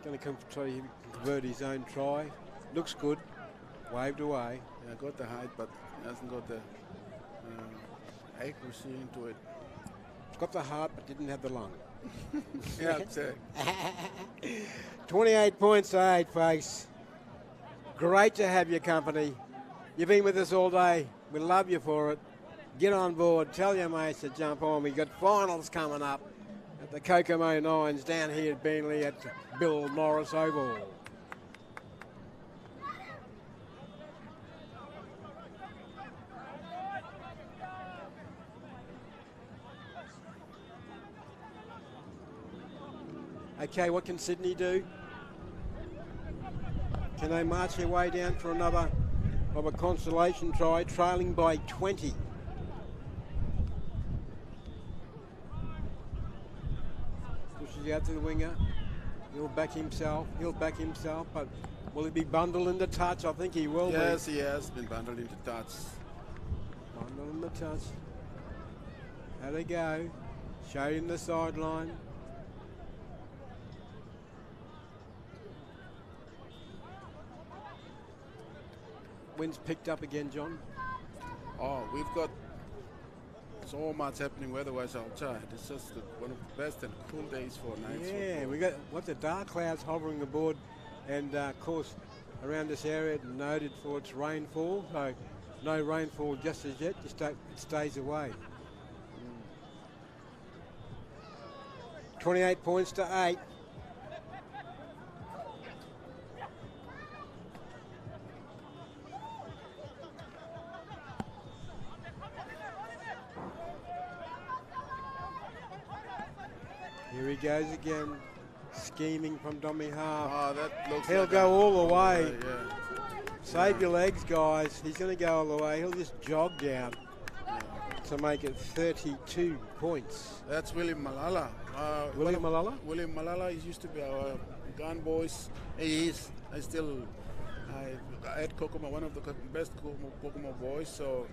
Going to come try to convert his own try. Looks good. Waved away. Yeah, got the height, but hasn't got the accuracy into it. Got the heart, but didn't have the lung. Yeah, that's it. 28 points to 8, folks. Great to have your company. You've been with us all day. We love you for it. Get on board. Tell your mates to jump on. We've got finals coming up at the Kokomo Nines down here at Beenleigh at Bill Norris Oval. Okay, what can Sydney do? Can they march their way down for another of a consolation try, trailing by 20? Pushes out to the winger. He'll back himself, but will he be bundled into touch? I think he will be. Yes, he has been bundled into touch. Bundled into touch. How they go? Showed him the sideline. Wind's picked up again, John. Oh, we've got so much happening weather-wise outside. It's just one of the best and cool days for nights. Yeah, we got the dark clouds hovering aboard, and of course around this area noted for its rainfall. So no rainfall just as yet. Just it stays away. 28 points to 8. Here he goes again, scheming from dummy half. Oh, that looks He'll like go all the way. Yeah. Save your legs, guys. He's going to go all the way. He'll just jog down to make it 32 points. That's William Malala. William Malala? William Malala used to be our gun boys. He is. I had Kokomo, one of the best Kokomo boys. So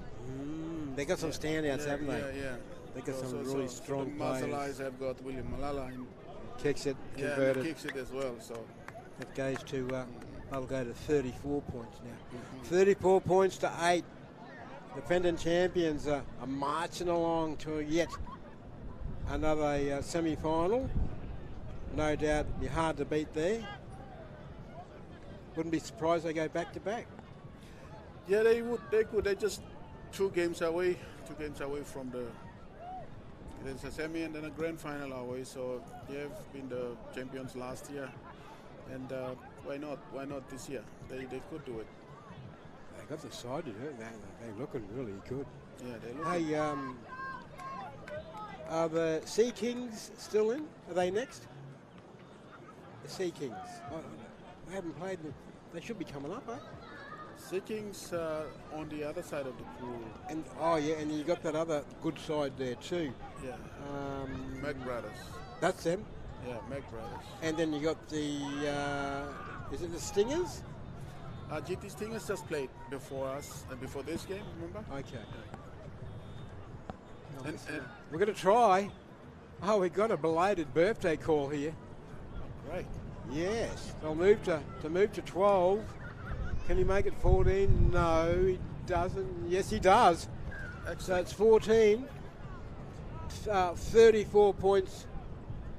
they got some standouts, haven't they? Yeah. They got some really strong the muscle players. eyes have got William Malala. Kicks it, Yeah, converted. and he kicks it as well. So That goes to, they'll go to 34 points now. 34 points to 8. Defending champions are marching along to yet another semi-final. No doubt it'd be hard to beat there. Wouldn't be surprised they go back to back. yeah, they would. They could. They're just 2 games away. 2 games away from the. There's a semi and then a grand final away. So they've been the champions last year, and why not? Why not this year? They could do it. They got the side to do it. They're looking really good. Yeah, they look. Hey, are the Sea Kings still in? Are they next? The Sea Kings. They haven't played. They should be coming up, eh? Sickings on the other side of the pool. And and you got that other good side there too. Yeah. Mac Brothers. That's them. Yeah, Mac Brothers. And then you got the is it the Stingers? GT Stingers just played before us and before this game. Remember? Okay. And We're going to try. Oh, we got a belated birthday call here. right. Yes. They'll move to 12. Can he make it 14? No, he doesn't. Yes, he does. So it's 14. 34 points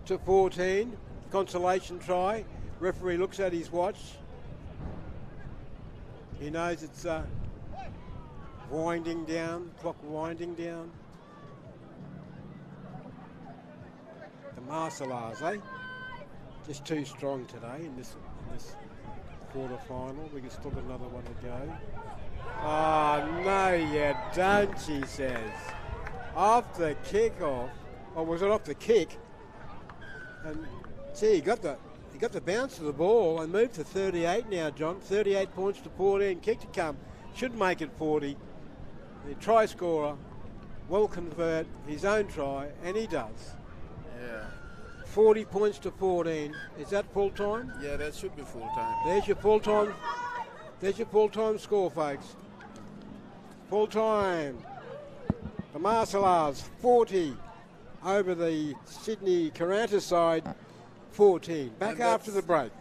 to 14. Consolation try. Referee looks at his watch. He knows it's winding down, clock winding down. The Marcelars, eh? Just too strong today in this quarter-final. We can still got another one to go. Oh, no, you don't, she says. Off the kick-off. Or was it off the kick? And, gee, he got the bounce of the ball and moved to 38 now, John. 38 points to 14. Kick to come. Should make it 40. The try scorer will convert his own try, and he does. Yeah. 40 points to 14. Is that full time? Yeah, that should be full time. There's your full time. There's your full time score, folks. Full time. The Marcellars 40 over the Sydney Corantos side 14. Back And after the break.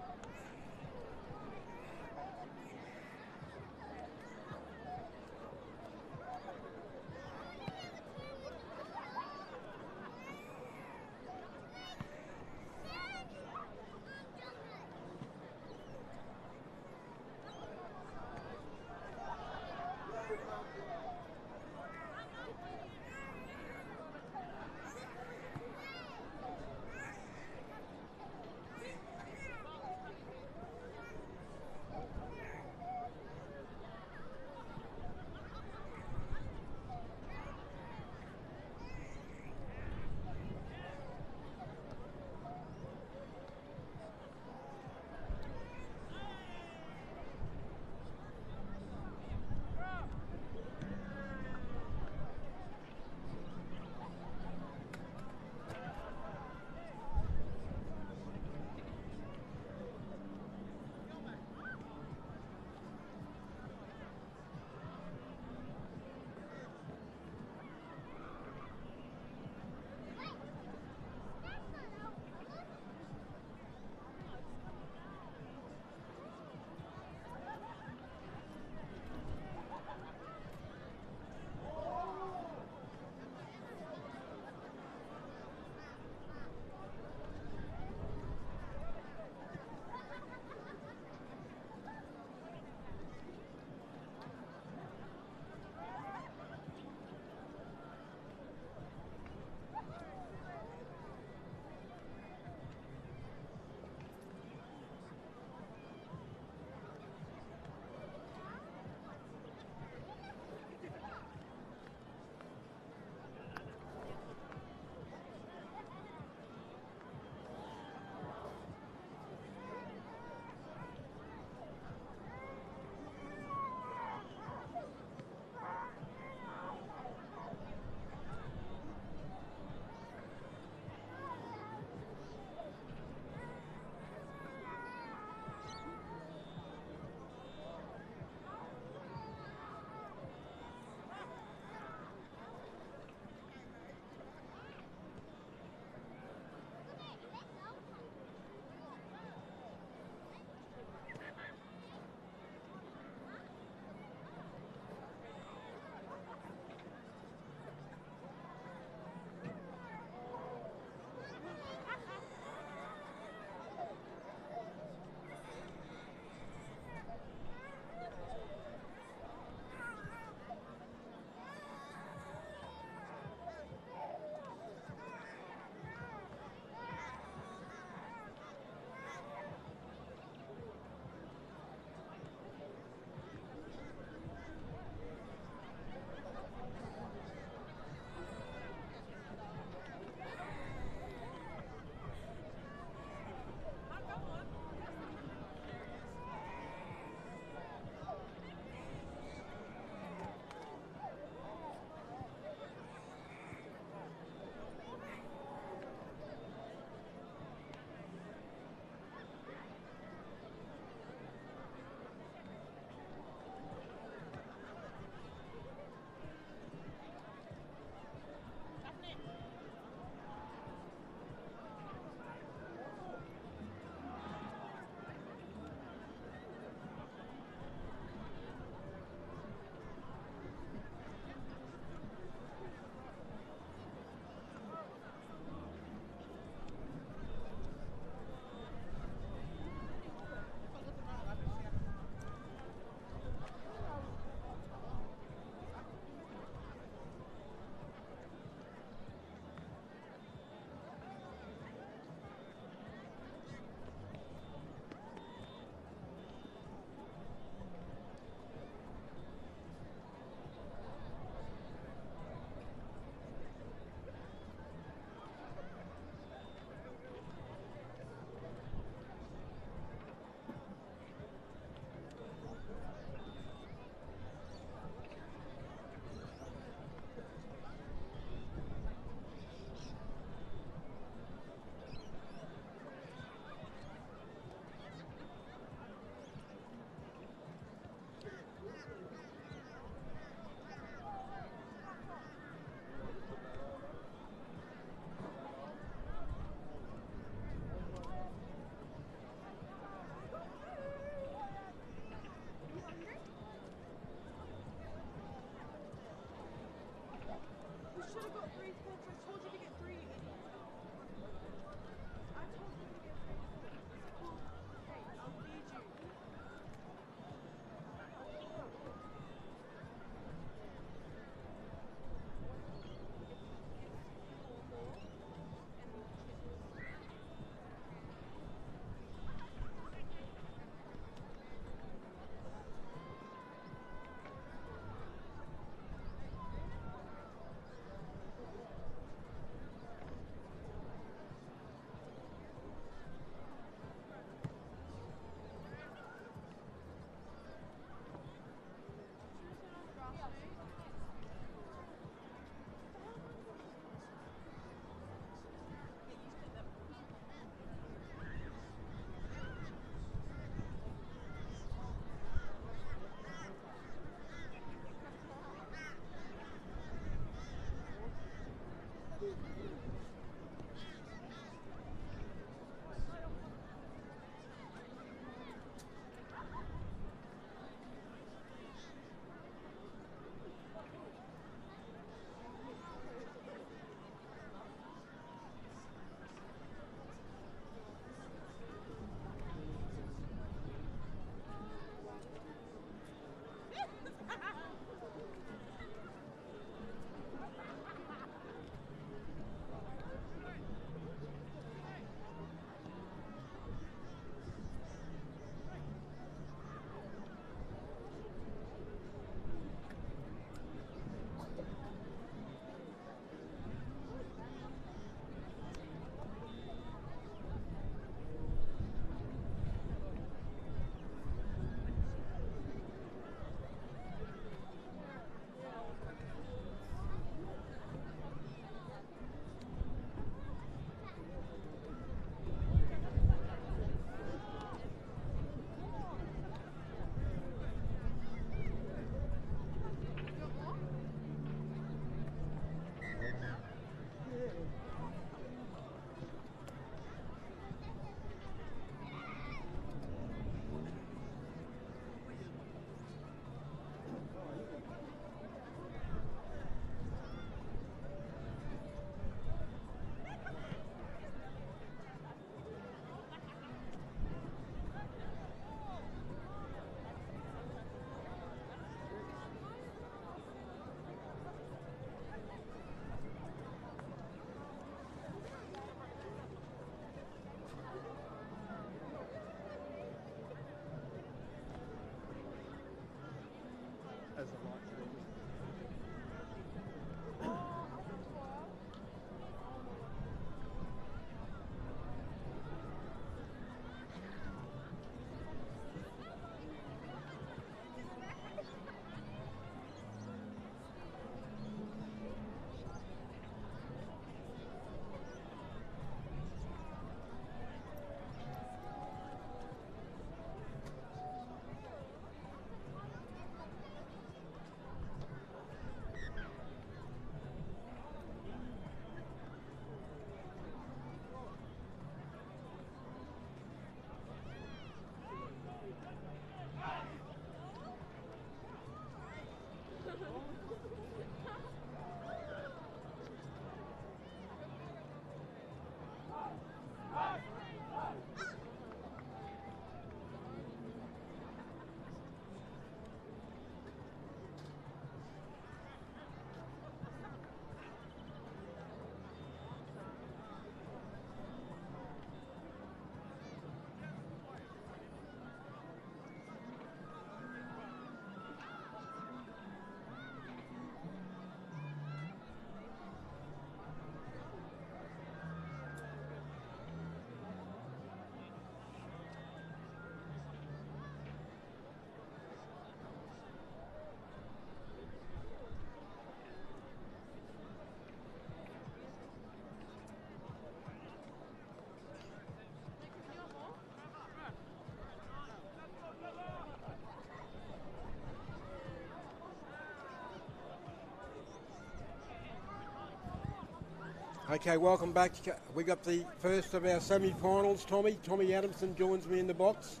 Okay, welcome back. We got the first of our semi-finals. Tommy Adamson joins me in the box.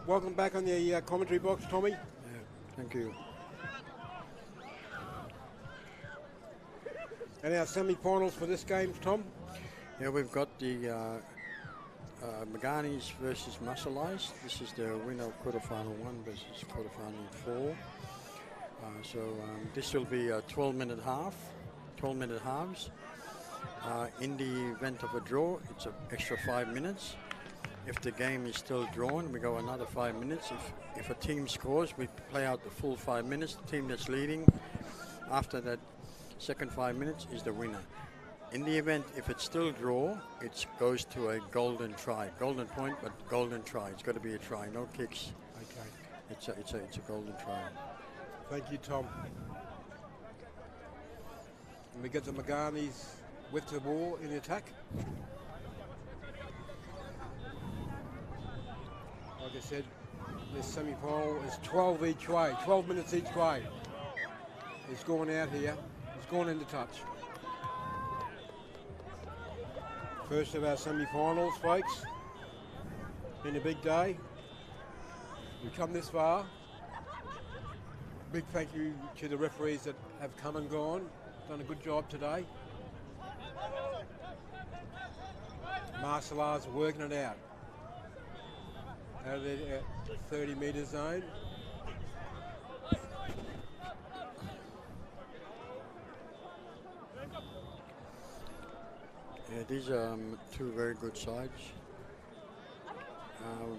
Welcome back on the commentary box, Tommy. Yeah, thank you. And our semi-finals for this game, Tom? Yeah, we've got the Maganies versus Muscleized. This is the winner of quarterfinal 1 versus quarterfinal 4. This will be a 12-minute halves. In the event of a draw, it's an extra 5 minutes. If the game is still drawn, we go another 5 minutes. If a team scores, we play out the full 5 minutes. The team that's leading after that second 5 minutes is the winner. In the event, if it's still draw, it goes to a golden try. Golden point, but golden try. It's got to be a try, no kicks. Okay. It's a golden try. Thank you, Tom. And we get the Maganies with the ball in the attack. Like I said, this semi-final is 12 each way, 12 minutes each way. He's gone out here. He's gone into touch. First of our semi-finals, folks. Been a big day. We've come this far. Big thank you to the referees that have come and gone. Done a good job today. Martial arts working it out. Out of the 30-metre zone. Yeah, these are two very good sides.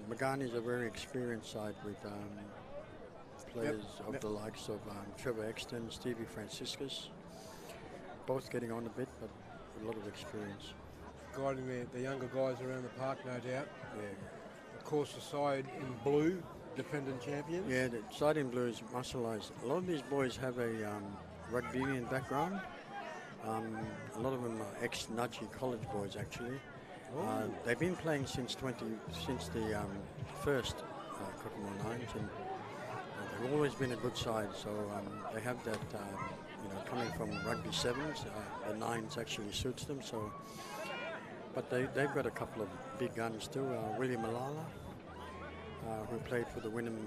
Maganies is a very experienced side with players of the likes of Trevor Exton, Stevie Franciscus. Both getting on a bit, but a lot of experience. Guiding the younger guys around the park, no doubt. Yeah. Of course, the side in blue, defending champions. Yeah, the side in blue is Muscleized. A lot of these boys have a rugby union background. A lot of them are ex-Nudgee college boys, actually. They've been playing since the first Kokomo Nines, and they've always been a good side. So they have that, coming from rugby sevens, the nines actually suits them. So, but they've got a couple of big guns too. William Malala, who played for the Wynnum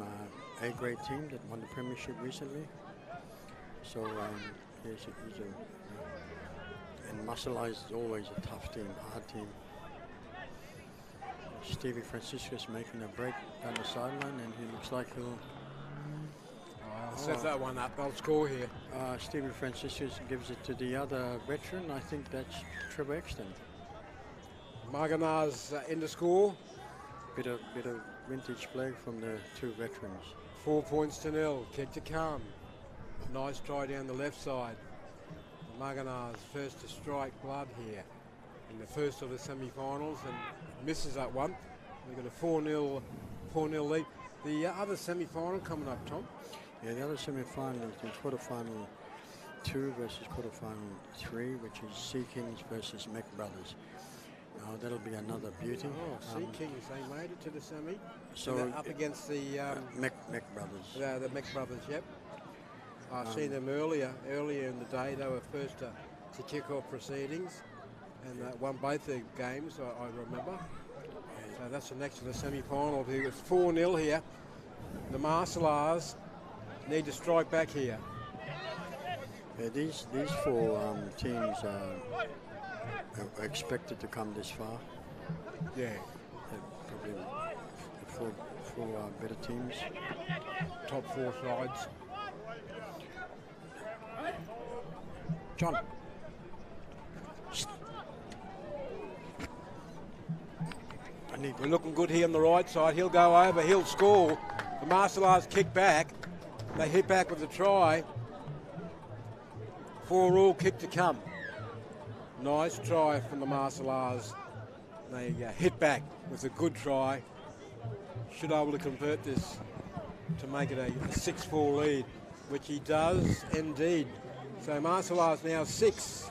A-grade team that won the premiership recently. So he's and Muscleized is always a tough team, hard team. Stevie Franciscus making a break down the sideline, and he looks like he'll set that one up. They'll score here. Stevie Franciscus gives it to the other veteran. I think that's Trevor Exton. Maganies in the score. Bit of vintage play from the two veterans. 4 points to 0. Kick to come. Nice try down the left side. Maganies first to strike blood here in the first of the semi-finals and misses that one. We've got a 4-0 lead. The other semi-final coming up, Tom. Yeah, the other semi-final is the quarterfinal 2 versus quarterfinal 3, which is Sea Kings versus Mech Brothers. That'll be another beauty. Sea Kings, they made it to the semi. So up against the Mech Brothers. The Mech Brothers, yep. I've seen them earlier in the day. They were first to kick off proceedings and won both their games, I remember. So that's the next to the semi-final. It's 4-0 here. The Marcelars need to strike back here. Yeah, these four teams are expected to come this far. Yeah. Probably four better teams. Top 4 sides. John. We're looking good here on the right side. He'll go over. He'll score. The Marcelars kick back. They hit back with the try. 4-all, kick to come. Nice try from the Marcelars. They hit back with a good try. Should be able to convert this to make it a 6-4 lead, which he does indeed. So Marcelars now 6.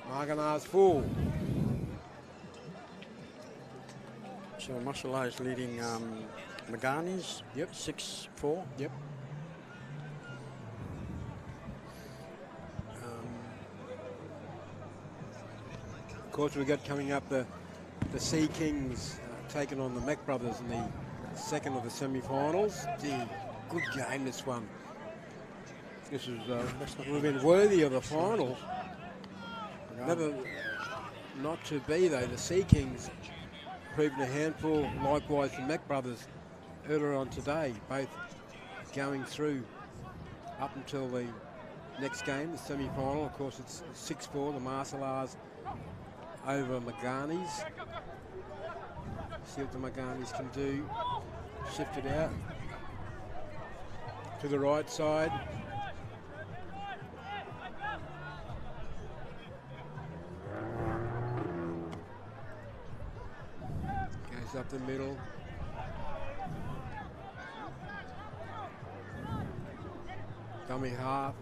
Maganies 4. So Muscleized leading Maganies. Yep. 6-4. Yep. course, we've got coming up the Sea Kings taking on the Mac Brothers in the second of the semi-finals. Gee, good game, this one. This is would have been worthy of the final. Never not to be, though. The Sea Kings proving a handful, likewise the Mac Brothers earlier on today, both going through up until the next game, the semi-final. Of course, it's 6-4, the Marcellars over Maganies. See what the Maganies can do. Shift it out to the right side. Goes up the middle. Dummy half.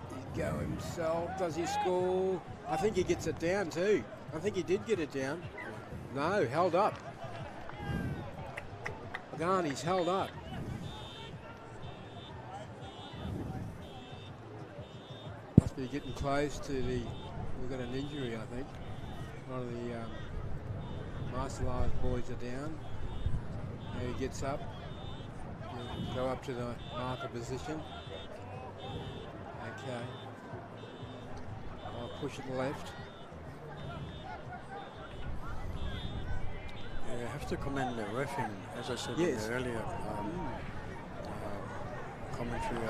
He go himself. Does he score? I think he gets it down too. I think he did get it down. No, held up. Maganies held up. Must be getting close to the. We've got an injury, I think. One of the Marcellars boys are down. Now he gets up. He'll go up to the marker position. Okay. I'll push it left. Yeah, I have to commend the reffing, as I said Yes. in the earlier commentary. I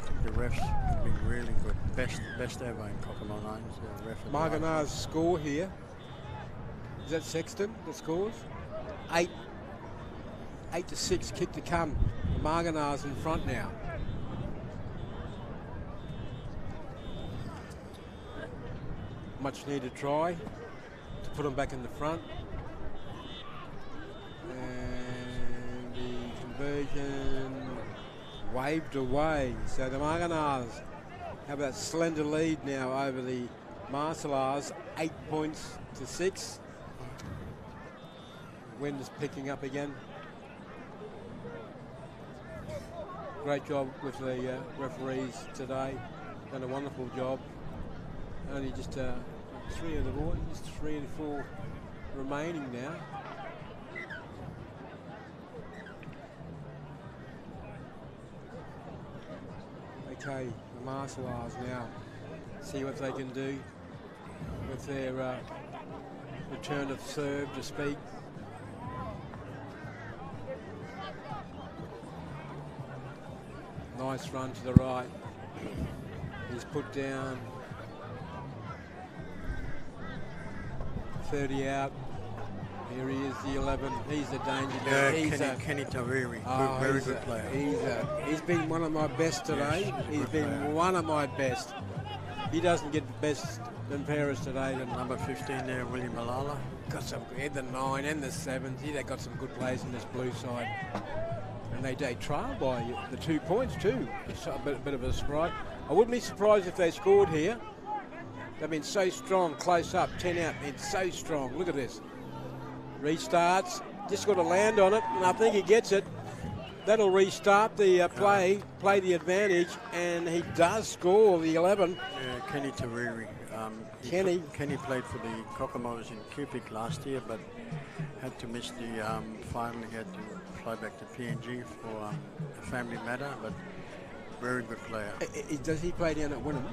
think the refs have been really good. Best ever in Kokomo Nines. Maganar's score here. Is that Sexton that scores? 8 to 6, kick to come. Maganar's in front now. Much needed try to put them back in the front. And the conversion waved away. So the Maganars have that slender lead now over the Marcellars, 8 points to 6. Wind is picking up again. Great job with the referees today. Done a wonderful job. Only just 3 of the boys, just 3 and 4 remaining now. Okay, the Marcellars now see what they can do with their return of serve to speak. Nice run to the right. He's put down. 30 out. Here he is, the 11. He's a danger man. Yeah, Kenny Tawiri, very good player. He's been one of my best today. Yes, he's been player. one of my best. He doesn't get best than Paris today. Than Number 15 there, William Malala. got some, and the 9 and the 7. They got some good players in this blue side. And they trail by the 2 points too. It's a bit of a surprise. I wouldn't be surprised if they scored here. They've been so strong, close up, 10 out, been so strong. Look at this. Restarts, just got to land on it, and I think he gets it. That'll restart the play the advantage, and he does score the 11. Yeah, Kenny Tawiri. Kenny played for the Kokomos in Cupid last year, but had to miss the final. He had to fly back to PNG for a family matter, but very good player. Does he play down at Wynnum?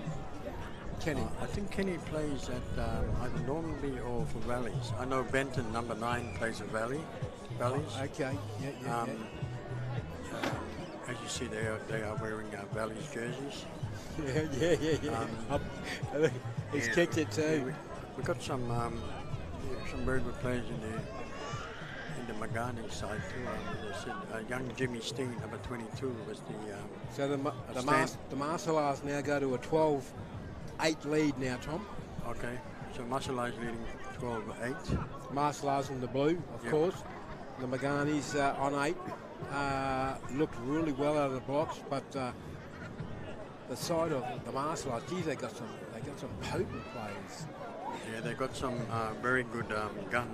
Kenny? I think Kenny plays at either Normanby or for Valleys. I know Benton, number 9, plays at Valleys. Okay, yeah. As you see, they are wearing Valleys jerseys. Yeah. He's kicked it too. We've got some very good players in the Maganies side too. As I said, young Jimmy Steen, number 22, was the. So the Marcellars now go to a 12-8 lead now, Tom. Okay, so Marcellars leading 12-8. Marcellars in the blue, of course. The Maganies on 8. Looked really well out of the blocks, but the side of the Marcellars, geez, they got some potent players. Yeah, they got some very good gun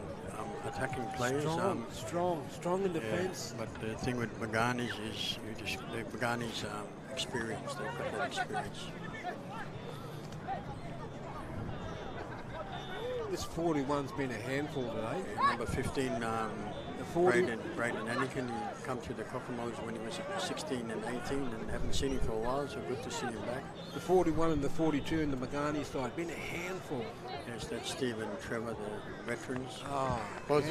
attacking players. Strong in defence. Yeah, but the thing with Maganies is the Maganies experience. They've got that experience. This 41's been a handful today. Number 15, The 40. Braden Anakin, he come to the Kokomos when he was 16 and 18 and haven't seen him for a while, so good to see him back. The 41 and the 42 in the Maganies side, been a handful. Yes, that's Steve and Trevor, the veterans. Ah, Both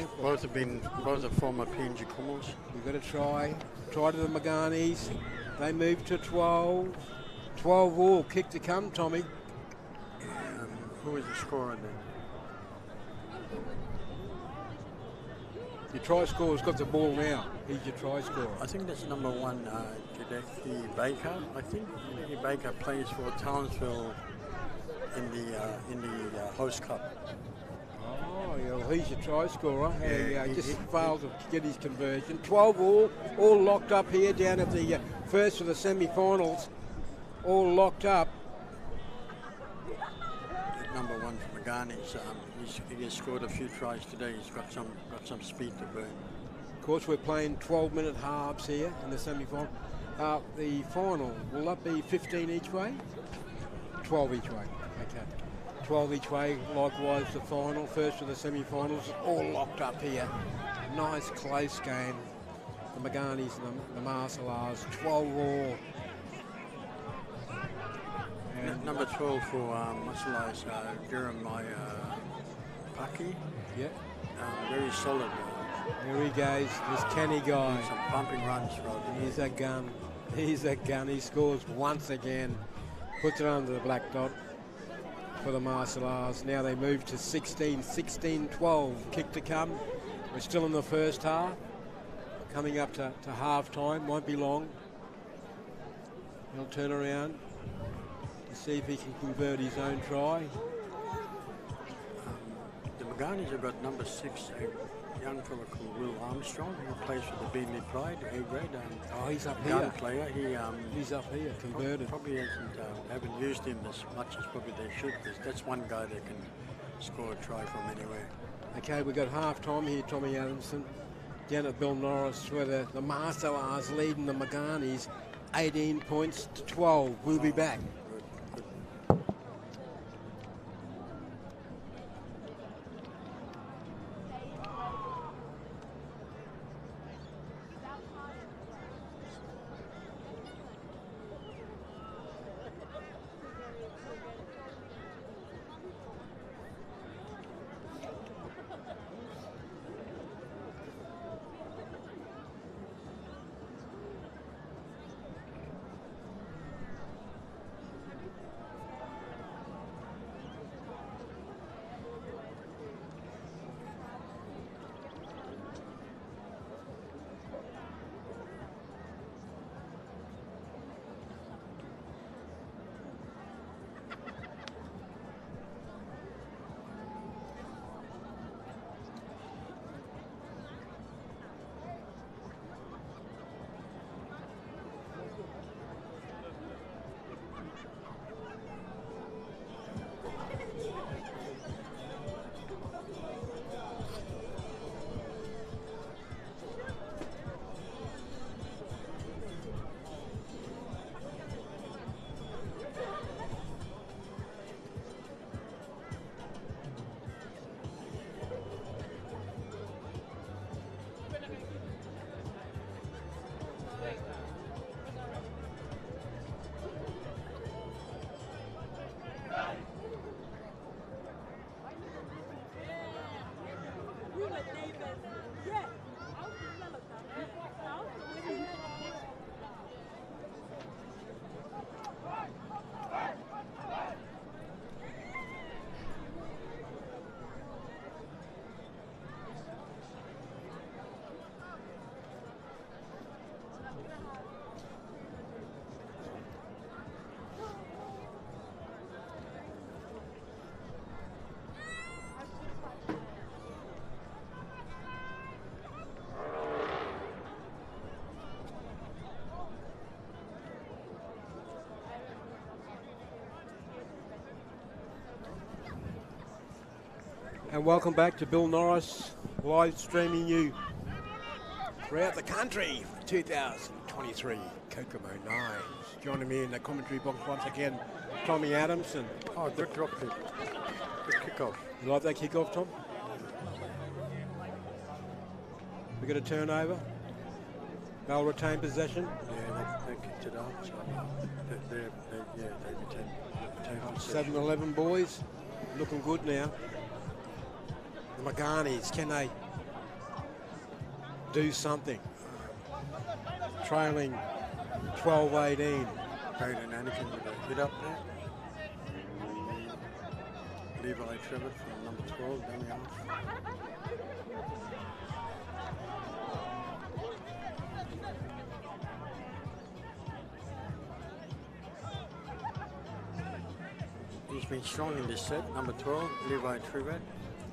are former PNG Comos. we've got to try to the Maganies. They move to 12. 12 all, kick to come, Tommy. Who is the scorer then? Your try scorer's got the ball now. He's your try scorer. I think that's number 1, Judeki Baker. I think Judeki Baker plays for Townsville in the host club. Oh, yeah, well, he's your try scorer. Yeah, He he- just he- failed to get his conversion. 12 all locked up here down at the first of the semi-finals. All locked up. Number 1 for Maganies. He has scored a few tries today. He's got some speed to burn. Of course, we're playing 12-minute halves here in the semi-final. The final, will that be 15 each way? 12 each way, okay. 12 each way, likewise the final, first of the semi-finals, all locked up here. Nice close game. The Maganies and the Marcelars, 12 all. And Number 12 for Muscle is Jeremiah Paki. yeah, Very solid. there he goes, this canny guy. Some pumping runs, Rod. He's a gun. He's a gun. He scores once again. Puts it under the black dot for the Marcelars. Now they move to 16-12. Kick to come. We're still in the first half. Coming up to half time. Won't be long. He'll turn around to see if he can convert his own try. The Maganies have got number 6, a young fella called Will Armstrong, who plays for the Beanley Pride, A grade. Oh, he's up Young here. player. He's up here, converted. Probably haven't used him as much as probably they should, because that's one guy that can score a try from anywhere. Okay, we've got half time here, Tommy Adamson. Down at Bill Norris, where the Marcelars leading the Maganies 18 points to 12. We'll be back. Good. And welcome back to Bill Norris, live streaming you throughout the country for 2023 Kokomo Nines. Joining me in the commentary box once again, Tommy Adamson. Oh, good drop kick. Good kick kickoff. You like that kickoff, Tom? We got a turnover. They'll retain possession. Yeah, they kicked it out. So they retain possession. 7-11 boys, looking good now. The Maganies, can they do something? Trailing 12-18. Braden Anakin with a hit up there. Levi Trevor from number 12, dummy off. He's been strong in this set, number 12, Levi Trevor.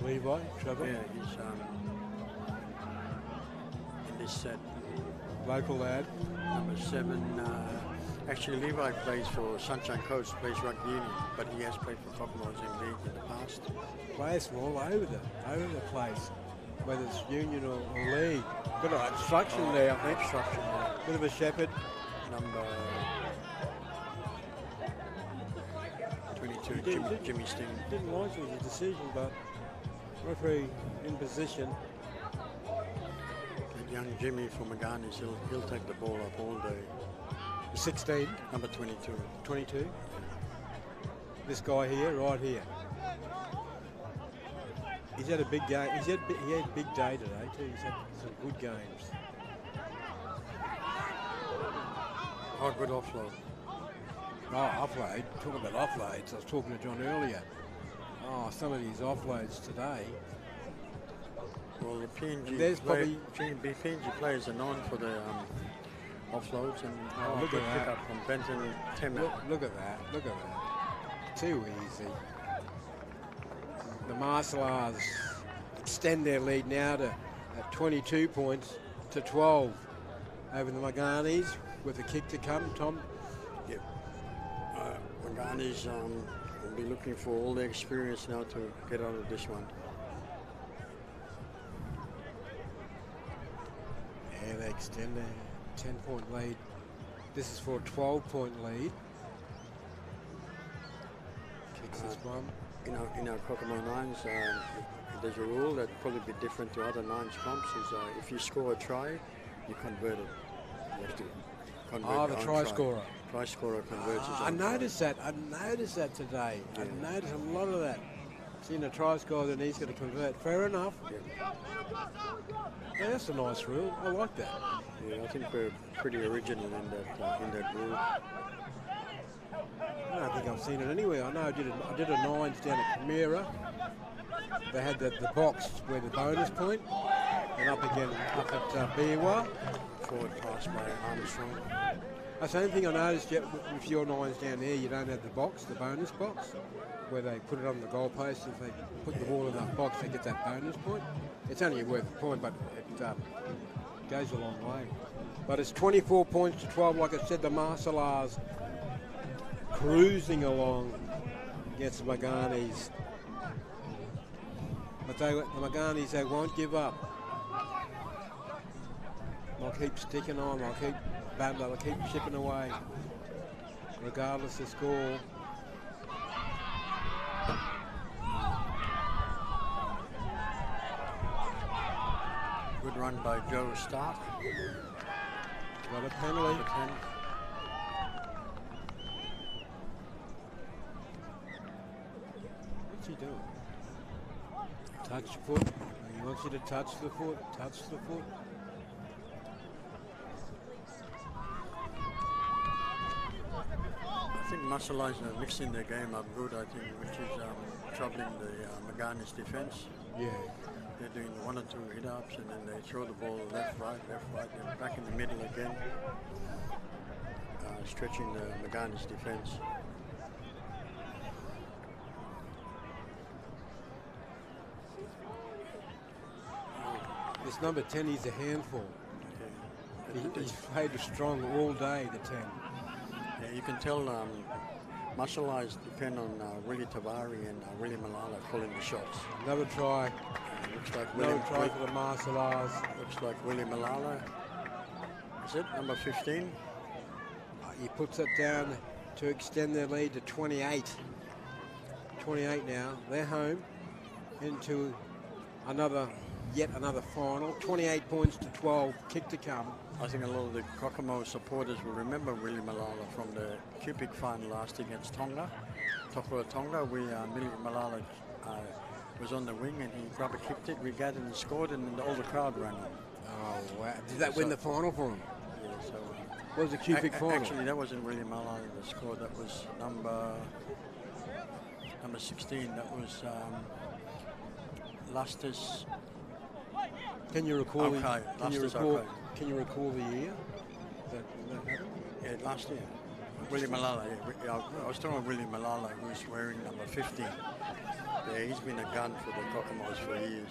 Levi Trevor. Yeah, he's in this set. Local lad. Number 7, actually Levi plays for Sunshine Coast, plays rugby union, but he has played for Kokomo in league in the past. Players from all over the place, whether it's union or league. Bit of obstruction there, I think. Obstruction there. Bit of a shepherd. Number 22, Jimmy Sting. Didn't like it was a decision, but referee in position. Young Jimmy from Maganies, he'll take the ball up all day. 16. Number 22. 22. This guy here, right here. He's had a big game. He had a big day today too. He's had some good games. Oh, good offload. Oh, offload. Talking about offloads, I was talking to John earlier. Oh, some of these offloads today. Well, the There's probably PNG players are known for their offloads and look good at that. pickup from Benton Tim. Look at that. Look at that. Too easy. The Marcelars extend their lead now to 22 points to 12 over the Maganies with a kick to come. Tom. Yep. Maganies will be looking for all the experience now to get out of this one. And they extend a 10-point lead. This is for a 12-point lead. Kicks this one. In our Kokomo nines, there's a rule that probably be different to other nines clubs. Is if you score a try, you convert it. You have to convert. Oh, the try scorer. Try scorer converts. I noticed that. I noticed that today. Yeah. I noticed a lot of that. Seen a try scorer, then he's going to convert. Fair enough. Yeah. Yeah, that's a nice rule. I like that. Yeah, I think we're pretty original in that rule. I don't think I've seen it anywhere. I know I did a nines down at Camera. They had the box where the bonus point, and up again up at Biwa. Forward pass by Armstrong. That's the only thing I noticed yet with your nines down there. You don't have the box, the bonus box, where they put it on the goalpost. If they put the ball in that box, they get that bonus point. It's only worth a point, but it goes a long way. But it's 24 points to 12. Like I said, the Marcelars cruising along against the Maganies. But the Maganies, they won't give up. They'll keep sticking on. They'll keep battling. They'll keep chipping away, regardless of score. Good run by Joe Stark. Got a penalty. What's he doing? Touch foot. He wants you to touch the foot. Touch the foot. I think Marcelars are mixing their game up good, I think, which is troubling the Maganies defense. Yeah. They're doing one or two hit-ups and then they throw the ball left, right, then back in the middle again, stretching the Maganies defense. This number 10, he's a handful. Yeah. He's played strong all day, the 10. Yeah, you can tell Marcelars depend on Willie Tavari and Willie Malala calling the shots. Another try. Looks like Another try for the Marcelars. Looks like Willie Malala. Is it number 15? He puts it down to extend their lead to 28. 28 now. They're home into yet another final. 28 points to 12. Kick to come. I think a lot of the Kokomo supporters will remember Willie Malala from the Cupic final last against Tonga. Tonga, Willie Malala was on the wing and he rubber kicked it. We gathered and scored, and all the crowd ran on. Oh, wow. Did that win the final for him? Yeah, so. What was the Cupic final? Actually, that wasn't Willie Malala that scored. That was number 16. That was Lustus. Can you recall? Okay. Can you recall the year that happened? Yeah, last year. Willie Malala. Yeah, I was talking about Willie Malala, who's wearing number 15. Yeah, he's been a gun for the Kokomos for years.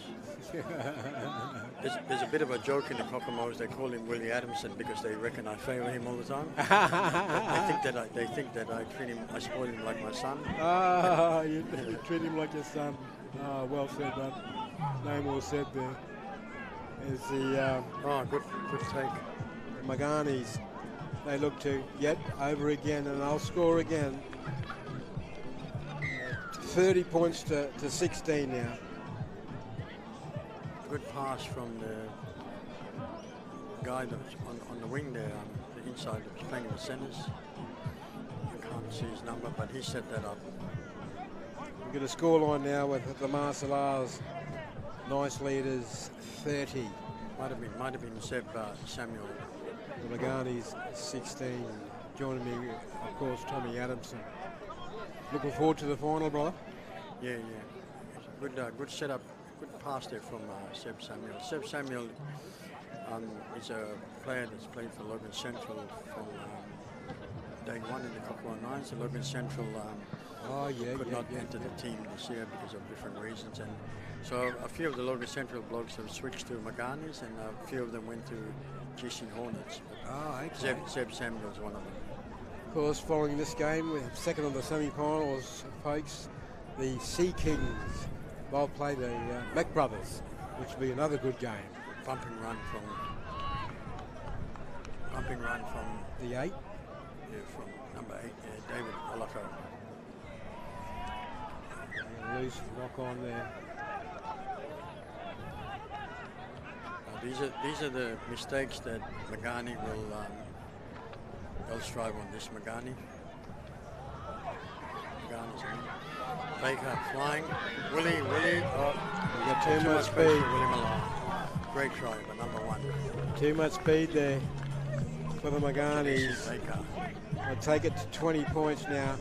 There's a bit of a joke in the Kokomos. They call him Willie Adamson because they reckon I favour him all the time. they think that I spoil him like my son. You treat him like your son. Well said, bud. No more said there. Is the good take. Maganies. They look to get over again, and they'll score again. 30 points to 16 now. Good pass from the guy that's on the wing there, the inside that's playing in the centres. I can't see his number, but he set that up. We've got a scoreline now with the Marcellars. Nice leaders, 30. Might have been Seb Samuel. The Maganies, 16. Joining me, of course, Tommy Adamson. Looking forward to the final, brother. Yeah. Good setup, good pass there from Seb Samuel. Seb Samuel is a player that's played for Logan Central from day one in the Kokomo Nines. So Logan Central could not enter the team this year because of different reasons, and so a few of the Logan Central blokes have switched to Maganies, and a few of them went to GC Hornets. Okay. Seb Samuel is one of them. Of course, following this game, with second of the semi-finals, folks, the Sea Kings. They'll play the Mac Brothers, which will be another good game. Bumping run from the 8. Yeah, from number 8, David Olako. Loose knock on there. These are the mistakes that Magani will they'll strive on. This Magani's in. Baker flying. Willie. Oh, you got too much speed. Willie Malone. Great try, but number 1. Too much speed there for the Maganies. Baker. I'll take it to 20 points now.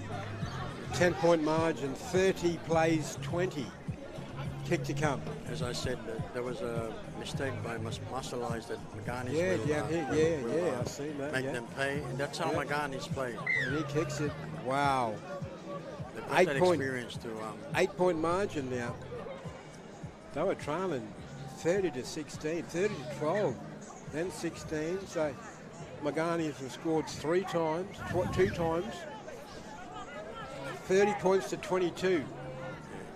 10-point margin, 30 plays 20. Kick to come. As I said, there was a mistake by Marcellais that Magani's will I've seen that. Make them pay, and that's how Magani's play. And he kicks it. Wow. They've got that experience to 8-point margin now. They were trailing 30 to 16, 30 to 12, then 16. So Magani's have scored 2 times. 30 points to 22.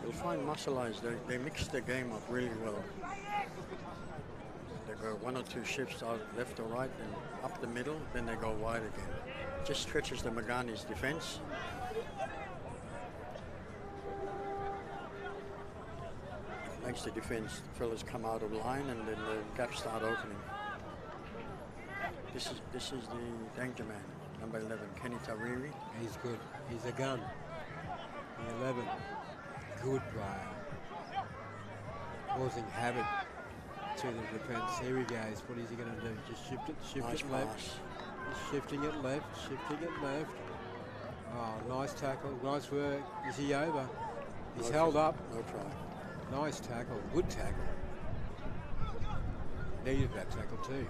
You'll find Marcellais, they mix the game up really well. They go 1 or 2 shifts out left or right and up the middle, then they go wide again. Just stretches the Magani's defense. Makes the defense fellas come out of line, and then the gaps start opening. This is the danger man, number 11, Kenny Tariri. He's good. He's a gun. The 11. Good player. Causing havoc to the defence. Here he goes. What is he going to do? Just shift it left. He's shifting it left. Oh, nice tackle. Nice work. Is he over? He's held up. No try. Nice tackle. Good tackle. Needed that tackle too.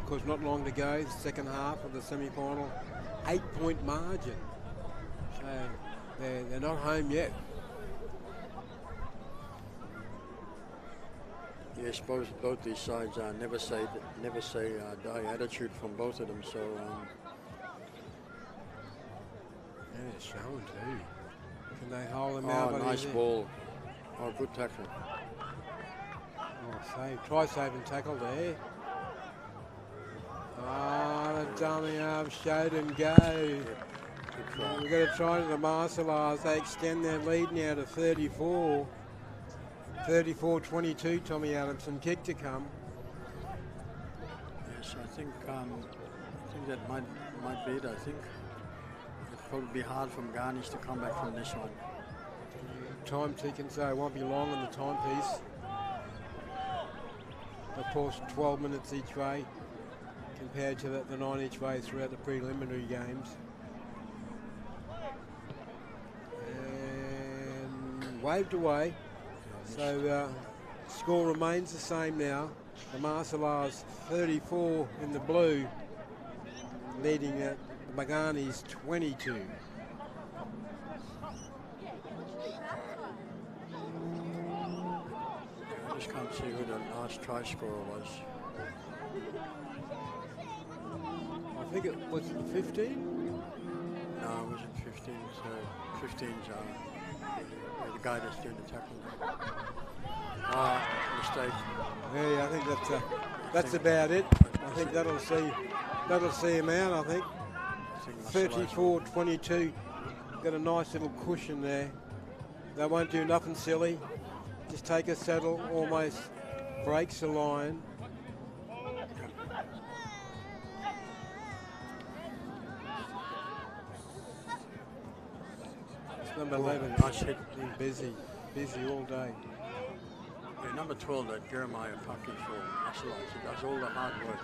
Of course, not long to go. The second half of the semi-final. 8-point margin. So they're not home yet. Yeah, I suppose both these sides never say die attitude from both of them. So. Yeah, showing too. Can they hold them out? Oh, nice ball. Oh, good tackle. Oh, save. Try save and tackle there. Dummy arm, showed and go. Good try. We're going to try to the Marcelars. They extend their lead now to 34. 34-22, Tommy Adamson. Kick to come. Yes, I think that might be it. I think it'll probably be hard for Maganies to come back from this one. Time ticking, so it won't be long on the timepiece. Of course, 12 minutes each way compared to the 9 each way throughout the preliminary games. And waved away. So score remains the same now. The Marcelars 34 in the blue, leading the Maganies 22. I just can't see who the last try scorer was. I think it was 15. No, it wasn't 15. So 15's the guy that's doing the tackling. Mistake. Yeah, I think that's about it. I think that'll see him out. I think 34-22. Got a nice little cushion there. They won't do nothing silly. Just take a saddle, almost breaks the line. It's number 11. Nice hit. Busy all day. Yeah, number 12, that Jeremiah Pucky for Marcelars. He does all the hard work.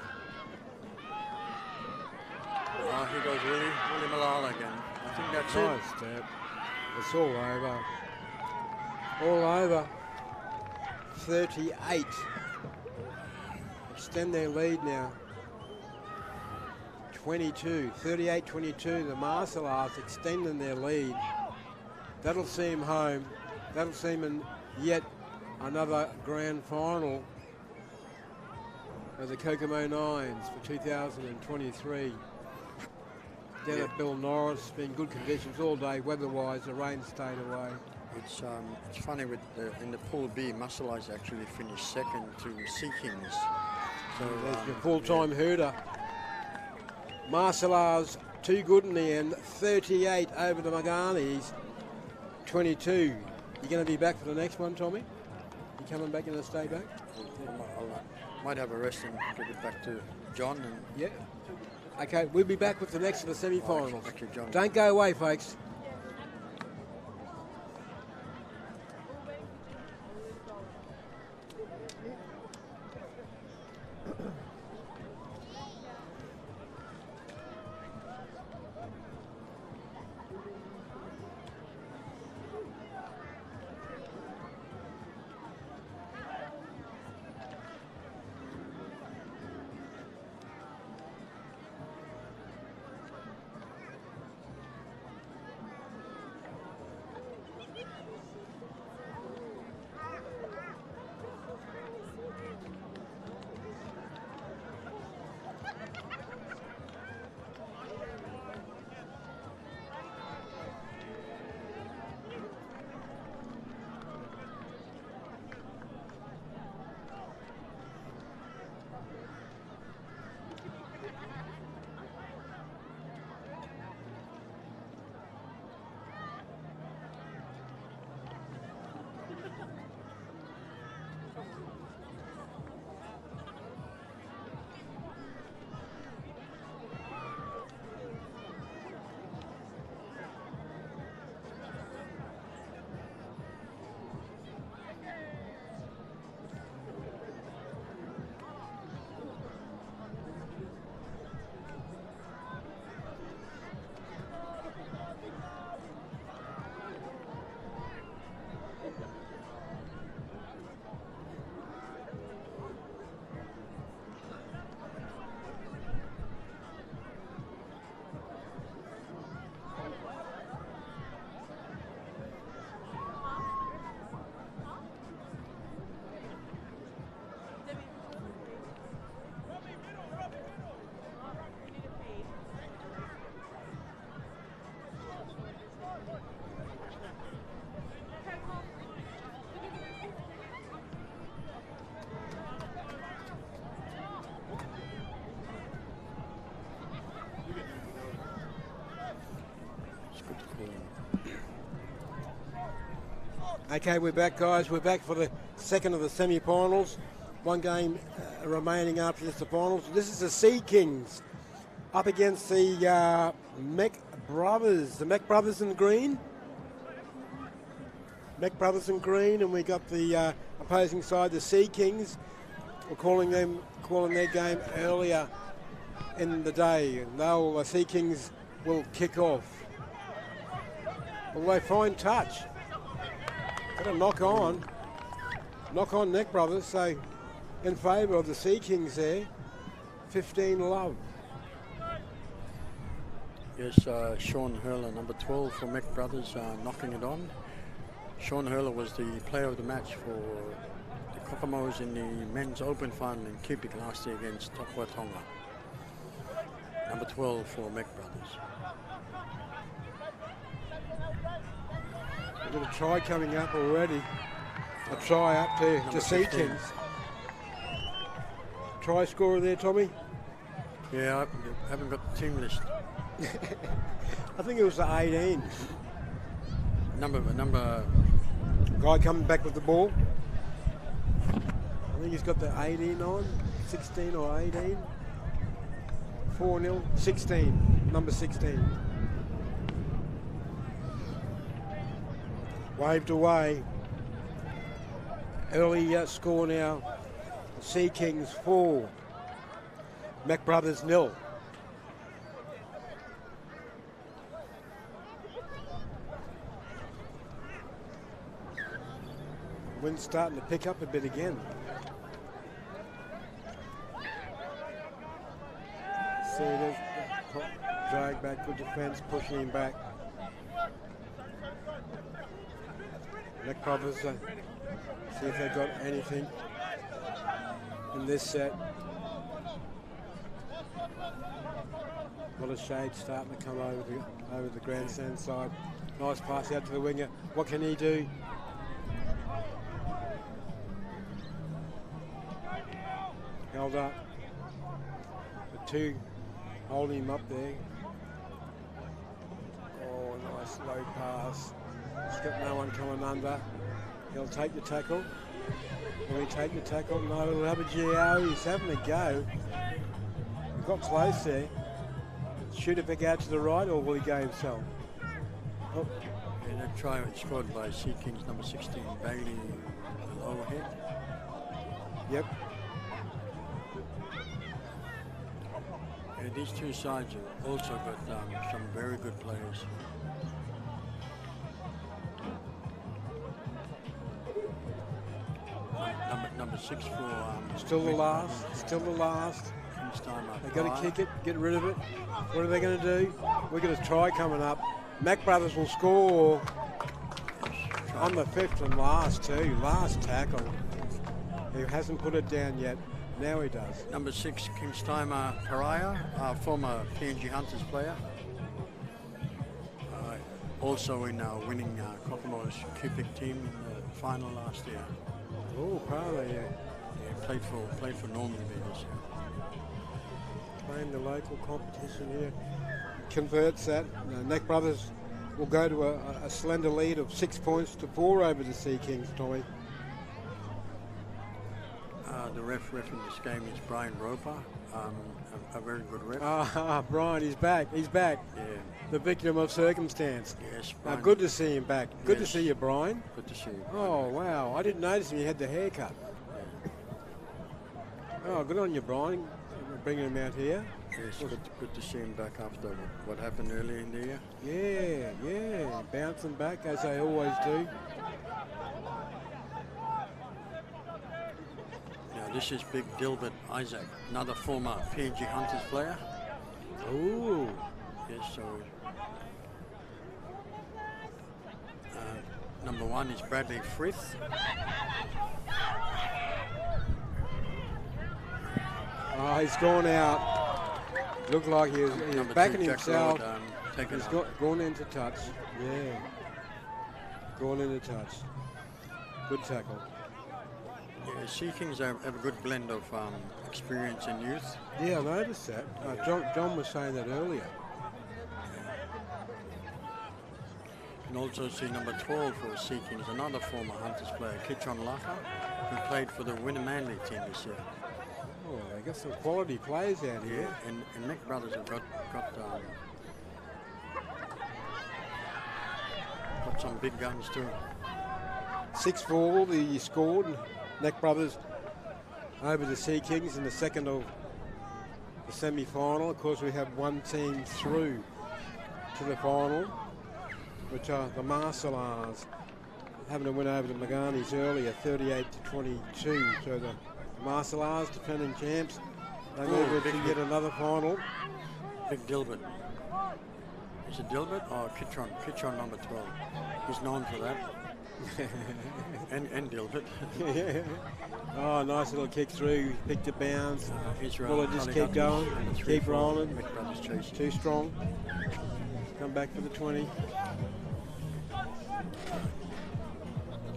Oh, here goes Willie Malala again. I think that's Nice it. step. It's all over. All over. 38. Extend their lead now. 22. 38-22. The Marcelars extending their lead. That'll see him home. That'll see him in yet another grand final of the Kokomo Nines for 2023. Down at Bill Norris, been good conditions all day, weather-wise. The rain stayed away. It's funny with in the Pool B, Marcelars actually finished second to Sea Kings. So there's your full-time hooter. Marcelars too good in the end. 38 over the Maganies. 22. You going to be back for the next one, Tommy? You coming back and stay back? I might have a rest and give it back to John. And yeah. Okay, we'll be back with the next of the semi-finals. John. Don't go away, folks. Okay, we're back, guys. We're back for the second of the semi-finals. One game remaining after this, the finals. This is the Sea Kings up against the Mac Brothers. The Mac Brothers in green. Mac Brothers in green, and we got the opposing side, the Sea Kings. We're calling their game earlier in the day. And the Sea Kings will kick off. Will they find touch? Got a knock on Mac Brothers, so in favour of the Sea Kings there. 15 love. Yes, Sean Hurler, number 12 for Mac Brothers, knocking it on. Sean Hurler was the player of the match for the Kokomos in the men's open final in Kipik last year against Tonga. Number 12 for Mac Brothers. We've got a try coming up already. A try up to Sea Kings. Try scorer there, Tommy? Yeah, I haven't got the team list. I think it was the 18. Number. Guy coming back with the ball. I think he's got the 18 on, 16 or 18. 4-0, 16, number 16. Waved away. Early score now. Sea Kings 4, Mac Brothers 0. Wind's starting to pick up a bit again. See, there's drag back, good defence, pushing him back. Mac Brothers, see if they've got anything in this set. A lot of shade starting to come over the grandstand side. Nice pass out to the winger. What can he do? Held up. The two holding him up there. Oh, nice low pass. He's got no one coming under. He'll take the tackle. Will he take the tackle? No, he'll have a GO. He's having a go. He got close there. Shoot it back out to the right, or will he go himself? Oh. And a try was scored by Sea Kings number 16, Bailey, the overhead. Yep. And these two sides have also got some very good players. Number 6 for... still the last. They've got to kick it, get rid of it. What are they going to do? We've got a try coming up. Mac Brothers will score on the 5th and last too. Last tackle. He hasn't put it down yet. Now he does. Number 6, Kingstimer Pariah, former PNG Hunters player. Also in our winning Kokomo's Kipik team in the final last year. Oh, Pariah, yeah. Yeah, played for Northern this year. Playing the local competition here. Converts that. Mac Brothers will go to a slender lead of 6 points to 4 over the Sea Kings, Tommy. The ref in this game is Brian Roper, a very good ref. Brian, he's back. He's back. Yeah. The victim of circumstance. Yes, Brian. Good to see him back. Good to Yes. see you, Brian. Good to see you. Oh, wow. I didn't notice him. He had the haircut. Oh, good on you, Brian. Bringing him out here. Yes, good to see him back after what happened earlier in the year. Yeah. Bouncing back as they always do. Now this is Big Dilbert Isaac, another former PNG Hunters player. Ooh. Yes, so number 1 is Bradley Frith. Oh, he's gone out. Looked like he was Number backing 2, Jack himself. Lord, taken He's out. gone into touch. Yeah. Gone into touch. Good tackle. Yeah, Sea Kings have a good blend of experience and youth. Yeah, I noticed that. John was saying that earlier. And also see number 12 for Sea Kings, another former Hunters player, Kitron Laka, who played for the Winner-Manly team this year. Oh, they got some quality players out here. Yeah, and Mac Brothers have got some big guns too. 6-4 the scored. Neck Brothers over the Sea Kings in the second of the semi-final. Of course, we have one team through to the final, which are the Marcellars, having a win over the Maganies earlier, 38-22. So the Marcellars, defending champs, they move to get another final. Big Dilbert. Is it Dilbert or Kitron? Kitron number 12. He's known for that. and Dilbert. Oh, nice little kick through, picked a bounce. Bullet just keep going, keep rolling. Too strong. Come back for the 20. You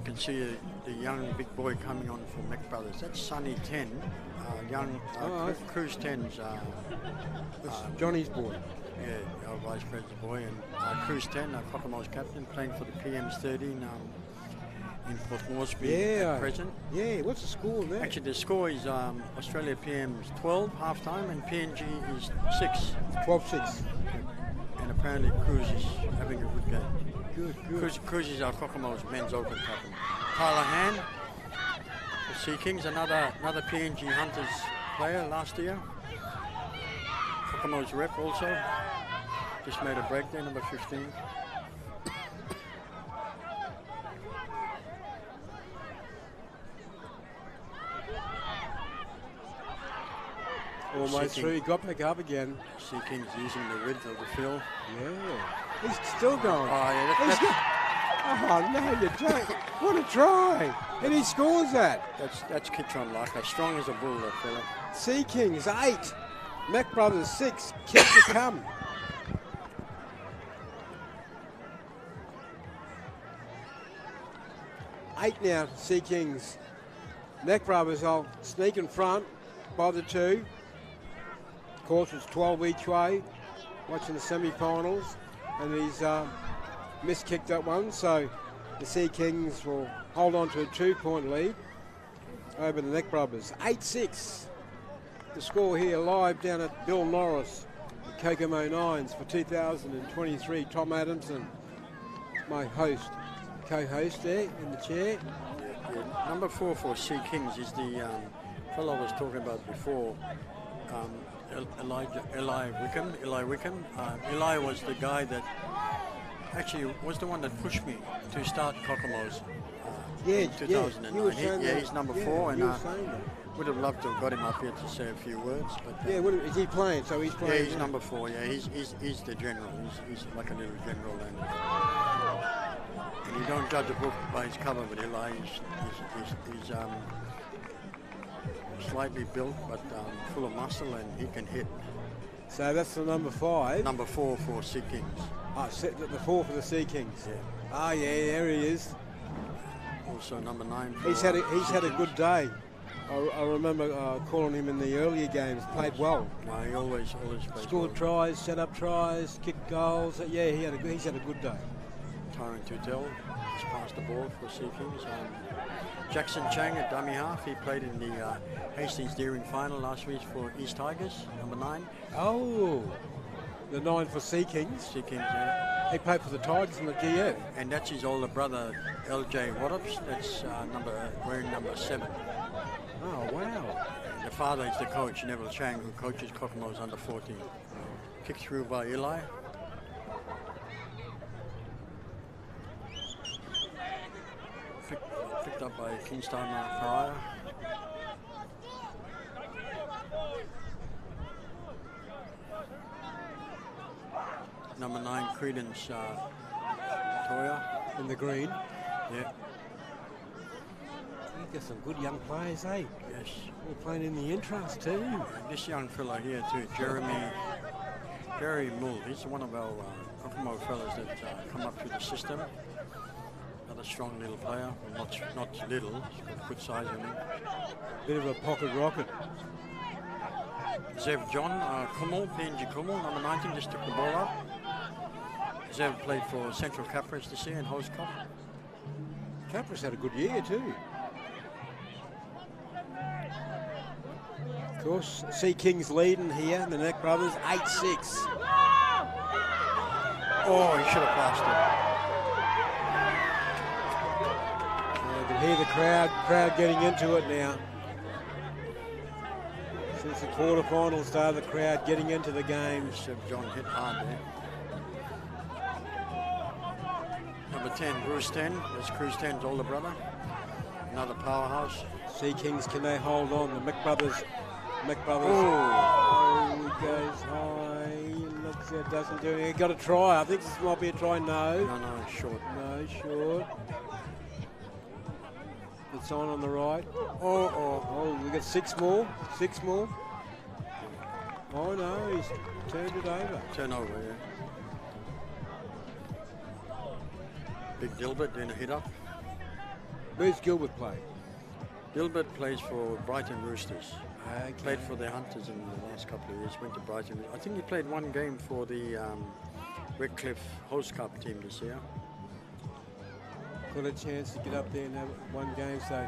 can see the young big boy coming on for Mac Brothers. That's Sonny 10. Cruz 10's Johnny's boy. Yeah, our vice president boy, and Cruz 10, Kokomo's captain, playing for the PM's 13 in Port Moresby at present. Yeah, what's the score there? Actually, the score is Australia PM's 12 half time, and PNG is 6. 12-6. And apparently Cruz is having a good game. Good. Cruz is our Kokomo's men's open captain. Tyler Han, the Sea Kings, another PNG Hunters player last year. Kokomo's rep also. Just made a break there, number 15. Almost through, he got back up again. Sea Kings using the width of the field. Yeah. He's still going. Oh, yeah, oh, no, you don't. What a try. And he scores that. That's Kitron Laka, strong as a bull, that fella. Sea Kings, 8. Mac Brothers, 6. Kick to come. Eight now, Sea Kings. Mac Brothers will sneak in front by the 2. Of course, it's 12 each way. Watching the semi-finals. And he's miskicked that one. So the Sea Kings will hold on to a 2-point lead over the Neck Brothers. 8-6. The score here live down at Bill Norris, the Kokomo Nines for 2023. Tom Adamson, my host, co-host there in the chair. Yeah. Number 4 for Sea Kings is the fellow I was talking about before, Eli Wickham. Eli was the guy that actually was the one that pushed me to start Kokomo's in 2009. He's number 4, and would have loved to have got him up here to say a few words. But is he playing? So he's playing. Yeah, he's number 4. Yeah, he's the general. He's like a little general, and you don't judge a book by his cover. But Eli, he's slightly built, but full of muscle, and he can hit. So that's the number 5. Number 4 for Sea Kings. The 4 for the Sea Kings. Yeah. Ah, yeah, there he is. Also number 9. For he's had a good day. I remember calling him in the earlier games. Played well. No, he always plays scored well. tries, set up tries, kicked goals. Yeah, he's had a good day. Tyron Tutel just passed the ball for Sea Kings. Jackson Chang at dummy half. He played in the Hastings Deering final last week for East Tigers, number 9. Oh, the 9 for Sea Kings. Sea Kings, yeah. He played for the Tigers in the GF. And that's his older brother, LJ Wattops. That's wearing number 7. Oh, wow. The father is the coach, Neville Chang, who coaches Kokomo's under 14. Kicked through by Eli. Picked up by Kingsteimer Pariah. Number 9, Credence Toya. In the green. Yeah. You've got some good young players, eh? Yes. All playing in the Intras too. And this young fella here too, Jerry Mull. He's one of our Kokomo fellas that come up through the system. Another strong little player. Well, not little. He's got good size in him. Bit of a pocket rocket. Zev John Kummel, PNG Kummel, number 19, just took the ball up. Kids ever played for Central Capras this year in Host Cup? Capras had a good year too. Of course, Sea Kings leading here, the Neck Brothers, 8-6. Oh, he should have passed it. You can hear the crowd getting into it now. Since the quarterfinal started, the crowd getting into the game. Seb John hit hard there. Number 10, Bruce 10. That's Cruz 10's older brother. Another powerhouse. Sea Kings, can they hold on? The McBrothers. Oh. He goes high. Looks it doesn't do anything. Got to try. I think this might be a try. No. No, short. No, short. It's on the right. Oh, we got 6 more. 6 more. Oh no, he's turned it over. Turnover, yeah. Big Gilbert doing a hit up. Where's Gilbert play? Gilbert plays for Brighton Roosters. Okay. Played for the Hunters in the last couple of years. Went to Brighton. I think he played 1 game for the Redcliffe Host Cup team this year. Got a chance to get up there and have 1 game, so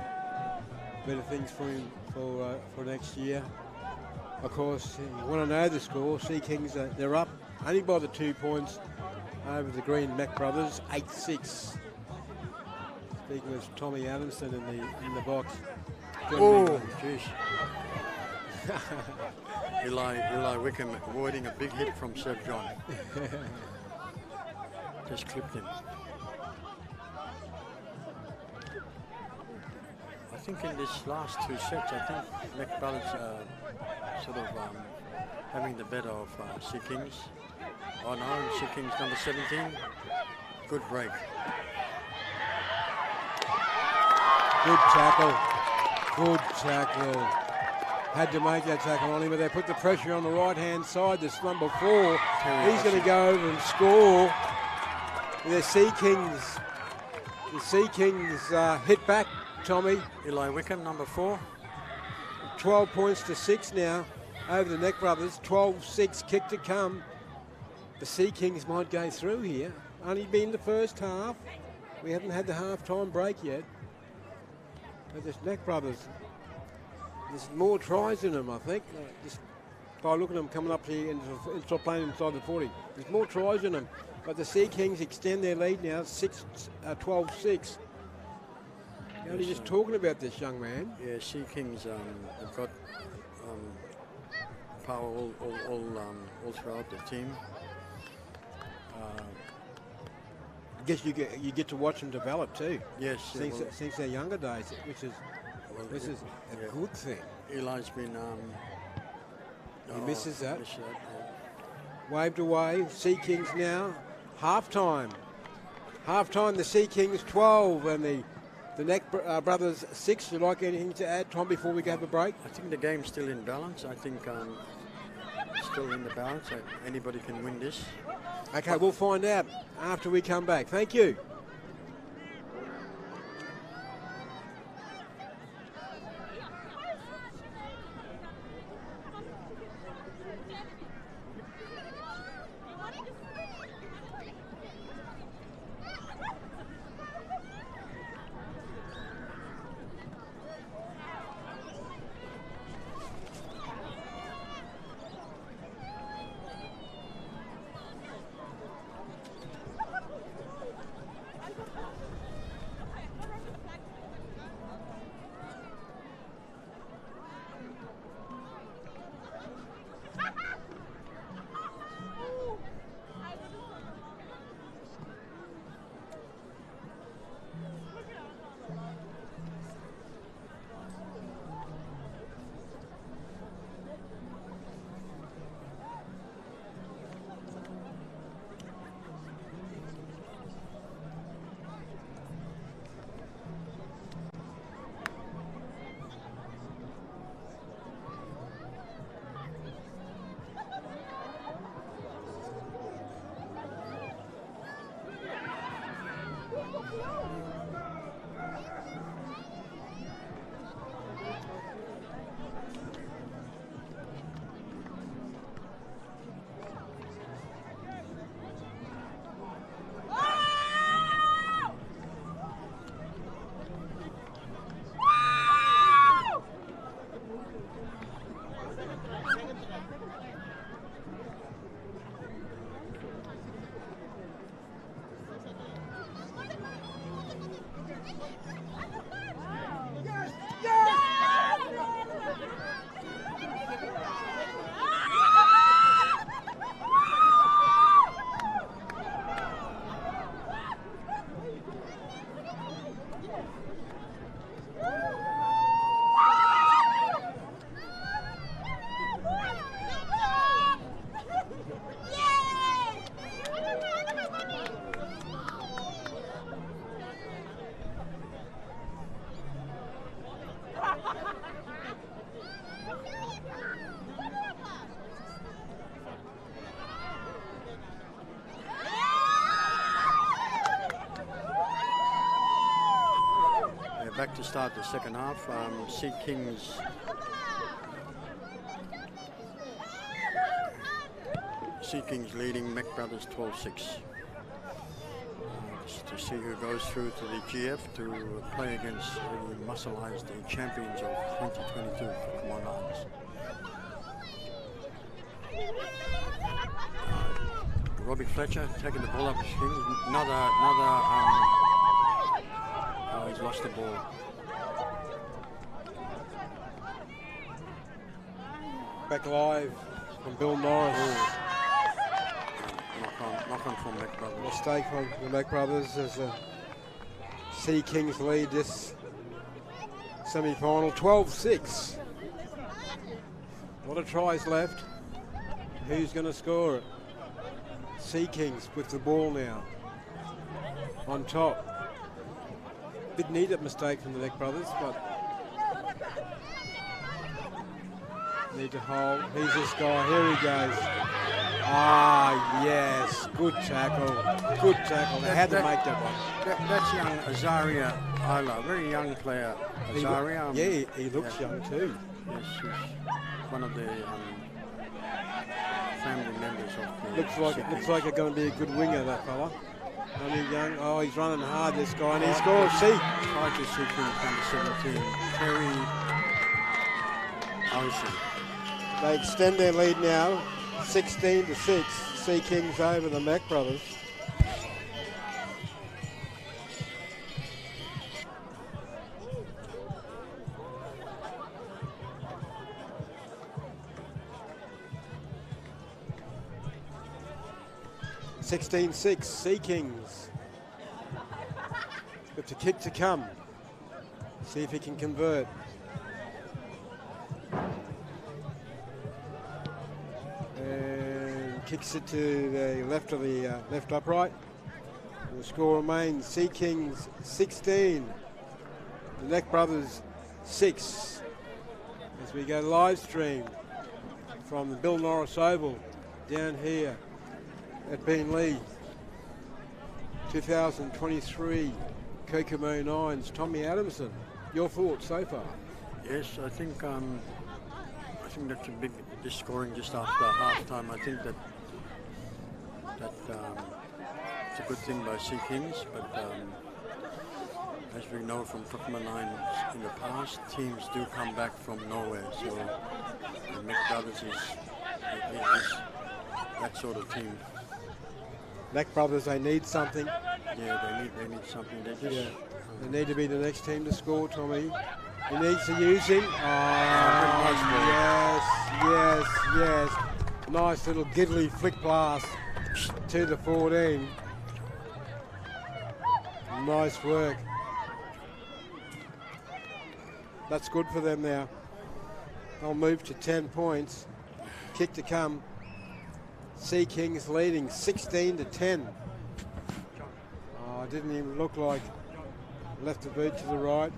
better things for him for next year. Of course, you want to know the score. Sea Kings, they're up only by the 2 points over the Green Mac Brothers, 8-6. Speaking of Tommy Adamson in the box. Oh, jeez. Eli Wickham avoiding a big hit from Seb John. Just clipped him. I think in this last 2 sets, I think Mac Brothers sort of having the better of Sea Kings. Oh no, Sea Kings number 17. Good break. Good tackle. Good tackle. Had to make that tackle on him, but they put the pressure on the right-hand side. This number 4. He's going to go over and score. The Sea Kings hit back, Tommy. Eli Wickham, number 4. 12 points to 6 now over the Neck Brothers. 12-6, kick to come. The Sea Kings might go through here. Only been the first half. We haven't had the half-time break yet. But this Neck Brothers, there's more tries in them, I think. Just by looking at them coming up here and start playing inside the 40. There's more tries in them. But the Sea Kings extend their lead now, 12-6. You're only just talking about this young man. Yeah, Sea Kings have got power all throughout the team. I guess you get to watch them develop too. Yes, since their younger days, which is a good thing. Eli's been. He misses that. Yeah. Waved away. Sea Kings now. Half-time. Half-time. The Sea Kings 12 and the Neck Brothers 6. You like anything to add, Tom, before we have a break? I think the game's still in balance. I think still in the balance. Anybody can win this. Okay, we'll find out after we come back. Thank you. back to start the second half. Sea Kings leading Mac Brothers 12-6. Just to see who goes through to the GF to play against the muscleized champions of 2022, Kokomo Nines. Robbie Fletcher taking the ball up his string. Oh, he's lost the ball. Back live from Bill Norris. Oh. Knock on from Mac Brothers. Mistake from the Mac Brothers as the Sea Kings lead this semi-final, 12-6. A lot of tries left. Who's going to score it? Sea Kings with the ball now. On top. Didn't need that mistake from the Mac Brothers, but need to hold. Here's this guy. Here he goes. Ah, yes. Good tackle. Good tackle. They had to make that one. That's young Azaria Isla. Very young player. Azaria. He looks young too. Yes, he's one of the family members of the Looks like it's going to be a good winger, that fella. Only young. Oh, he's running hard, this guy, and he scores. See? Tried to see number 17, Terry Owsley. They extend their lead now, 16-6. Sea Kings over the Mac Brothers. Sea Kings. Got the kick to come. See if he can convert. And kicks it to the left of the left upright. And the score remains Sea Kings 16, the Mac Brothers 6. As we go live stream from the Bill Norris Oval down here at Beenleigh, 2023 Kokomo Nines. Tommy Adamson, your thoughts so far? Yes, I think that's a big scoring just after half-time. I think that it's a good thing by Sea Kings, but as we know from Kokomo Nines in the past, teams do come back from nowhere. So the Mac Brothers is that sort of team. Mac Brothers, they need something. Yeah, they need something. They just they need to be the next team to score, Tommy. He needs to use him. Yes. Nice little giddly flick pass to the 14. Nice work. That's good for them now. They'll move to 10 points. Kick to come. Sea Kings leading 16-10. Oh, didn't even look like left the boot to the right.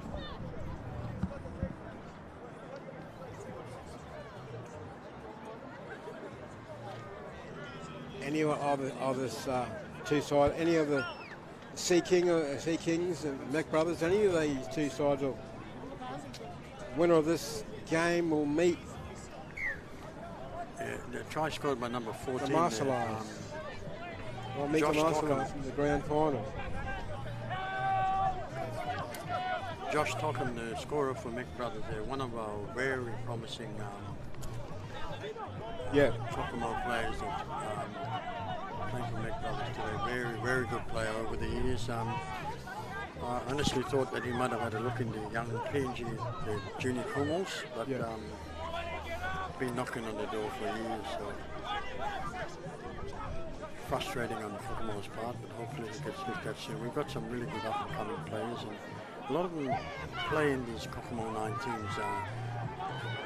Any of this two sides, any of the Sea Kings and Mac Brothers, any of these two sides, will winner of this game will meet. The try scored by number 14. The Marcellars. Well, meet the Marcellars in the grand final. Josh Tockham, the scorer for Mac Brothers, they're one of our very promising Kokomo players that playing for Mac Brothers today. Very, very good player over the years. I honestly thought that he might have had a look in the young PNG, the junior Kumals, but been knocking on the door for years. So frustrating on Kokomo's part, but hopefully he gets looked at soon. We've got some really good up-and-coming players, and a lot of them play in these Kokomo 9 teams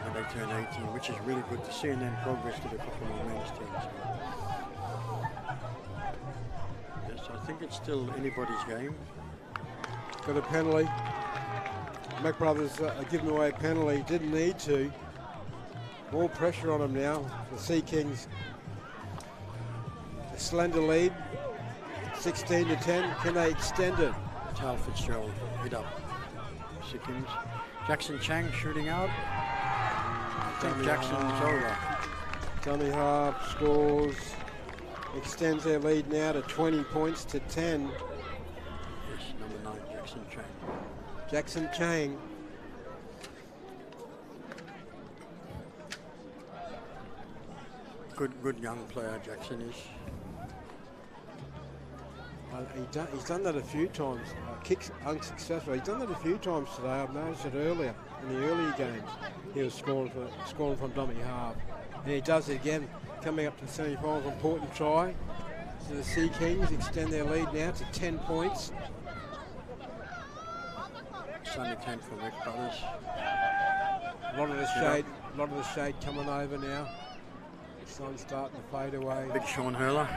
when they turn 18, which is really good to see, and then progress to the Kokomo men's teams. Yes, I think it's still anybody's game. Got a penalty. Mac Brothers are giving away a penalty. Didn't need to. More pressure on them now. The Sea Kings, a slender lead, 16-10. Can they extend it? Tal Fitzgerald hit up. Sea Kings. Jackson Chang shooting out. I think Dummy Jackson's half. over. Dummy half scores, extends their lead now to 20 points to 10. Yes, number 9, Jackson Chang. Jackson Chang. Good young player, Jackson is. He's done that a few times. Kicks unsuccessful. He's done that a few times today. I've noticed it earlier in the earlier games. He was scoring from dummy half, and he does it again, coming up to the semi-finals. Important try. So the Sea Kings extend their lead now to 10 points. Sunny 10 for Rick Brothers. A lot of the shade coming over now. The sun's starting to fade away. Big Sean Hurler.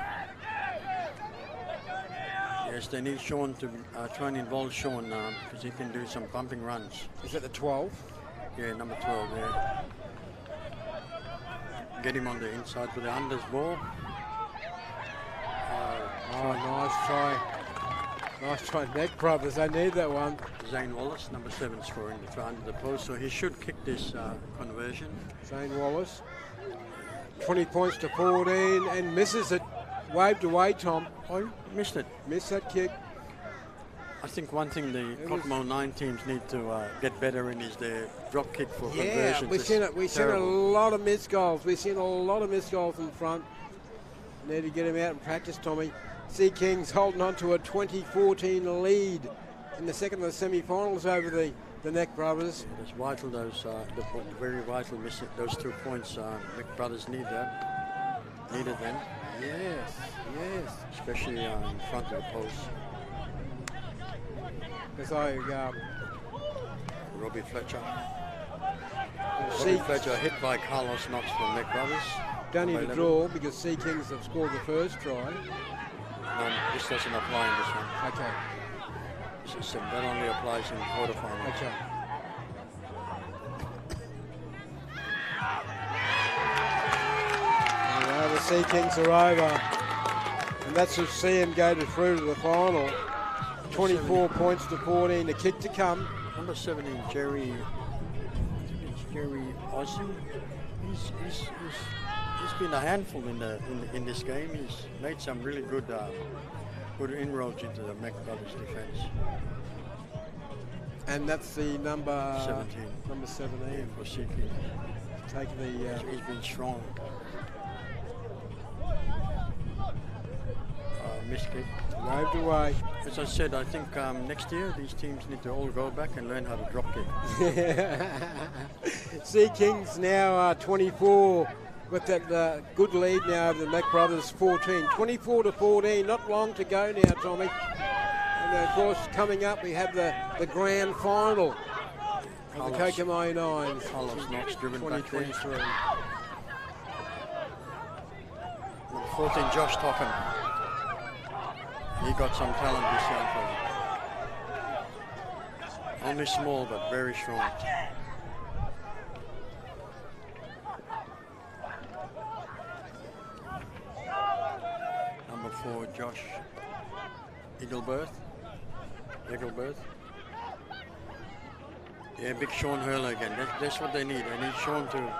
Yes, they need Sean to try and involve Sean because he can do some bumping runs. Is that the 12? Yeah, number 12 there. Get him on the inside with the unders ball. Oh, nice try. Nice try, Neck Brothers. They need that one. Zane Wallace, number 7, scoring the try under the post, so he should kick this conversion. Zane Wallace. 20 points to 14 and misses it. Waved away, Tom. Oh, missed it. Missed that kick. I think one thing the Kokomo 9 teams need to get better in is their drop kick for Yeah, conversions. we've seen it. We've seen a lot of missed goals. We've seen a lot of missed goals in front. Need to get him out and practice, Tommy. Sea Kings holding on to a 2014 lead in the second of the semi-finals over the Neck Brothers. Yeah, it's vital, very vital missing those 2 points. Neck Brothers need that. Needed them. Yes, yes. Especially in front of the post. Because I Robbie Fletcher. Sea Robbie Fletcher hit by Carlos Knox from Neck Brothers. don't need Number to 11. draw because Sea Kings have scored the first try. No, this doesn't apply in this one. Okay, That only applies in quarterfinals. okay. Well, the Sea Kings are over. And that's to see him go through to the final. 24 points to 14. The kick to come. Number 17, Jerry. I think it's Jerry Ozzy. He's been a handful in this game. He's made some really good inroads into the Mac Brothers defense. And that's the number 17. Number 17 for Sea Kings. taking the. He's been strong. Missed kick. Waved away. As I said, I think next year these teams need to all go back and learn how to drop kick. Sea Kings now 24 with that good lead now of the Mac Brothers 14. 24 to 14, not long to go now, Tommy. And then, of course, coming up we have the grand final of the Kokomo 9s. Carlos Knox driven back there. 2023. 14, Josh Topham. He got some talent this young fella. Only small but very strong. Number 4, Josh Eagleberth. Yeah, big Sean Hurler again. That's what they need. They need Sean to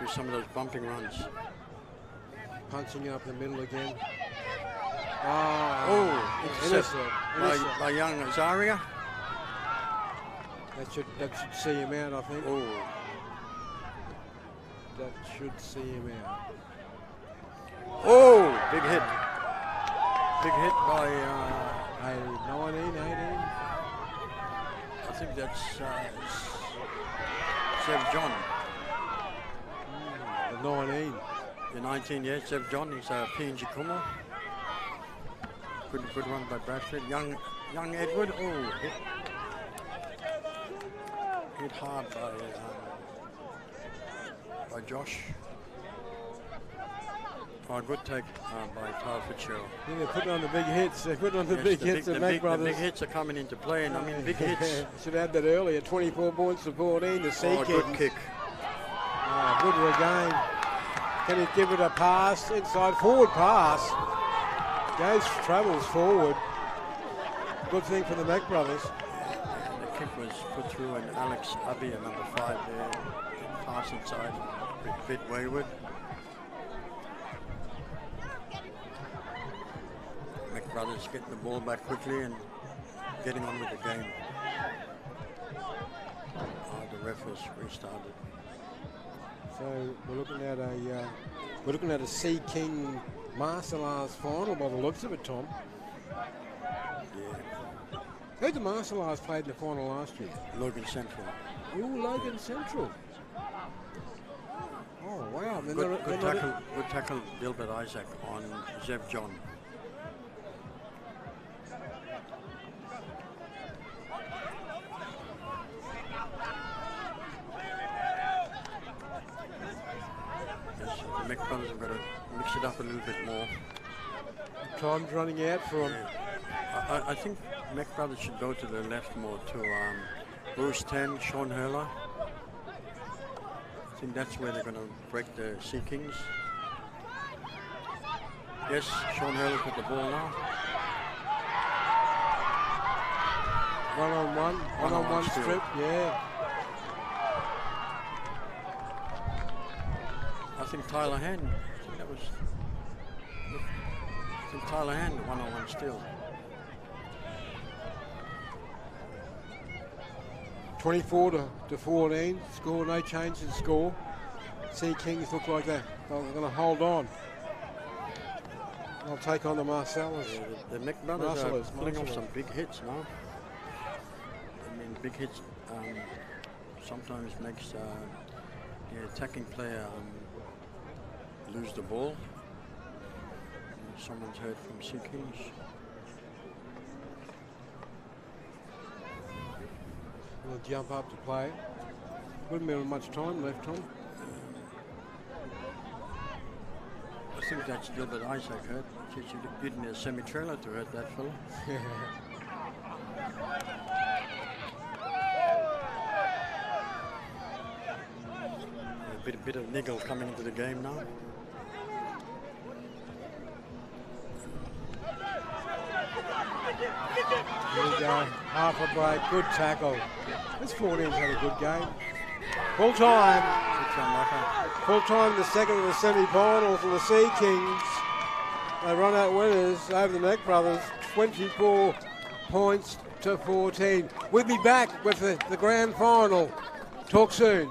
do some of those bumping runs. Punching up the middle again. Oh, intercept. by young Azaria. That should see him out, I think. Oh, That should see him out. oh, big hit. Big hit by, 19, 18. I think that's Sev John. The 19. The 19, yeah, Sev John. He's a PNG Kumo. Good run by Bradford. Young Edward. Oh, hit hard by Josh. Oh, good take by Tyler Fitzgerald. Yeah, they're putting on the big hits. They're putting on the Yes, big hits of Mac Brothers. The big hits are coming into play, and I mean big hits. Should have had that earlier. 24 points to 14. The Sea Oh, Kings. good kick. Oh, good regain. Can he give it a pass? Inside forward pass. Travels forward. Good thing for the Mac Brothers. The kick was put through and Alex Abbey, a number 5 there, pass inside, a bit wayward. McBrothers getting the ball back quickly and getting on with the game. The ref has restarted. So we're looking at a Sea King Marcellars final by the looks of it, Tom. Yeah. Who the Marcellars played in the final last year? Logan Central. Oh, Logan Central. Oh wow! Good tackle, Gilbert Isaac on Zev John. McBrothers have got to mix it up a little bit more. Time's running out for him. Yeah. I think McBrothers should go to the left more to Bruce 10, Sean Hurler. I think that's where they're going to break the Sea Kings. Yes, Sean Hurler's got the ball now. One-on-one strip, yeah. I think Tyler Hand, Tyler Hand, the one-on-one steal. 24 to 14, score, no change in score. Sea Kings look like they're going to hold on. They'll take on the Marcellars. Yeah, the McBrothers are pulling off some big hits now. I mean, big hits sometimes makes the attacking player lose the ball. Someone's hurt from Sea Kings. We'll jump up to play. Wouldn't be much time left, Tom. I think that's Gilbert Isaac hurt. You didn't need a semi-trailer to hurt that fellow. A bit of niggle coming into the game now. Here we go, half a break, good tackle. This 14's had a good game. Full time. Full time, the second of the semi-finals, and the Sea Kings, they run out winners over the McBrothers, 24 points to 14. We'll be back with the grand final. Talk soon.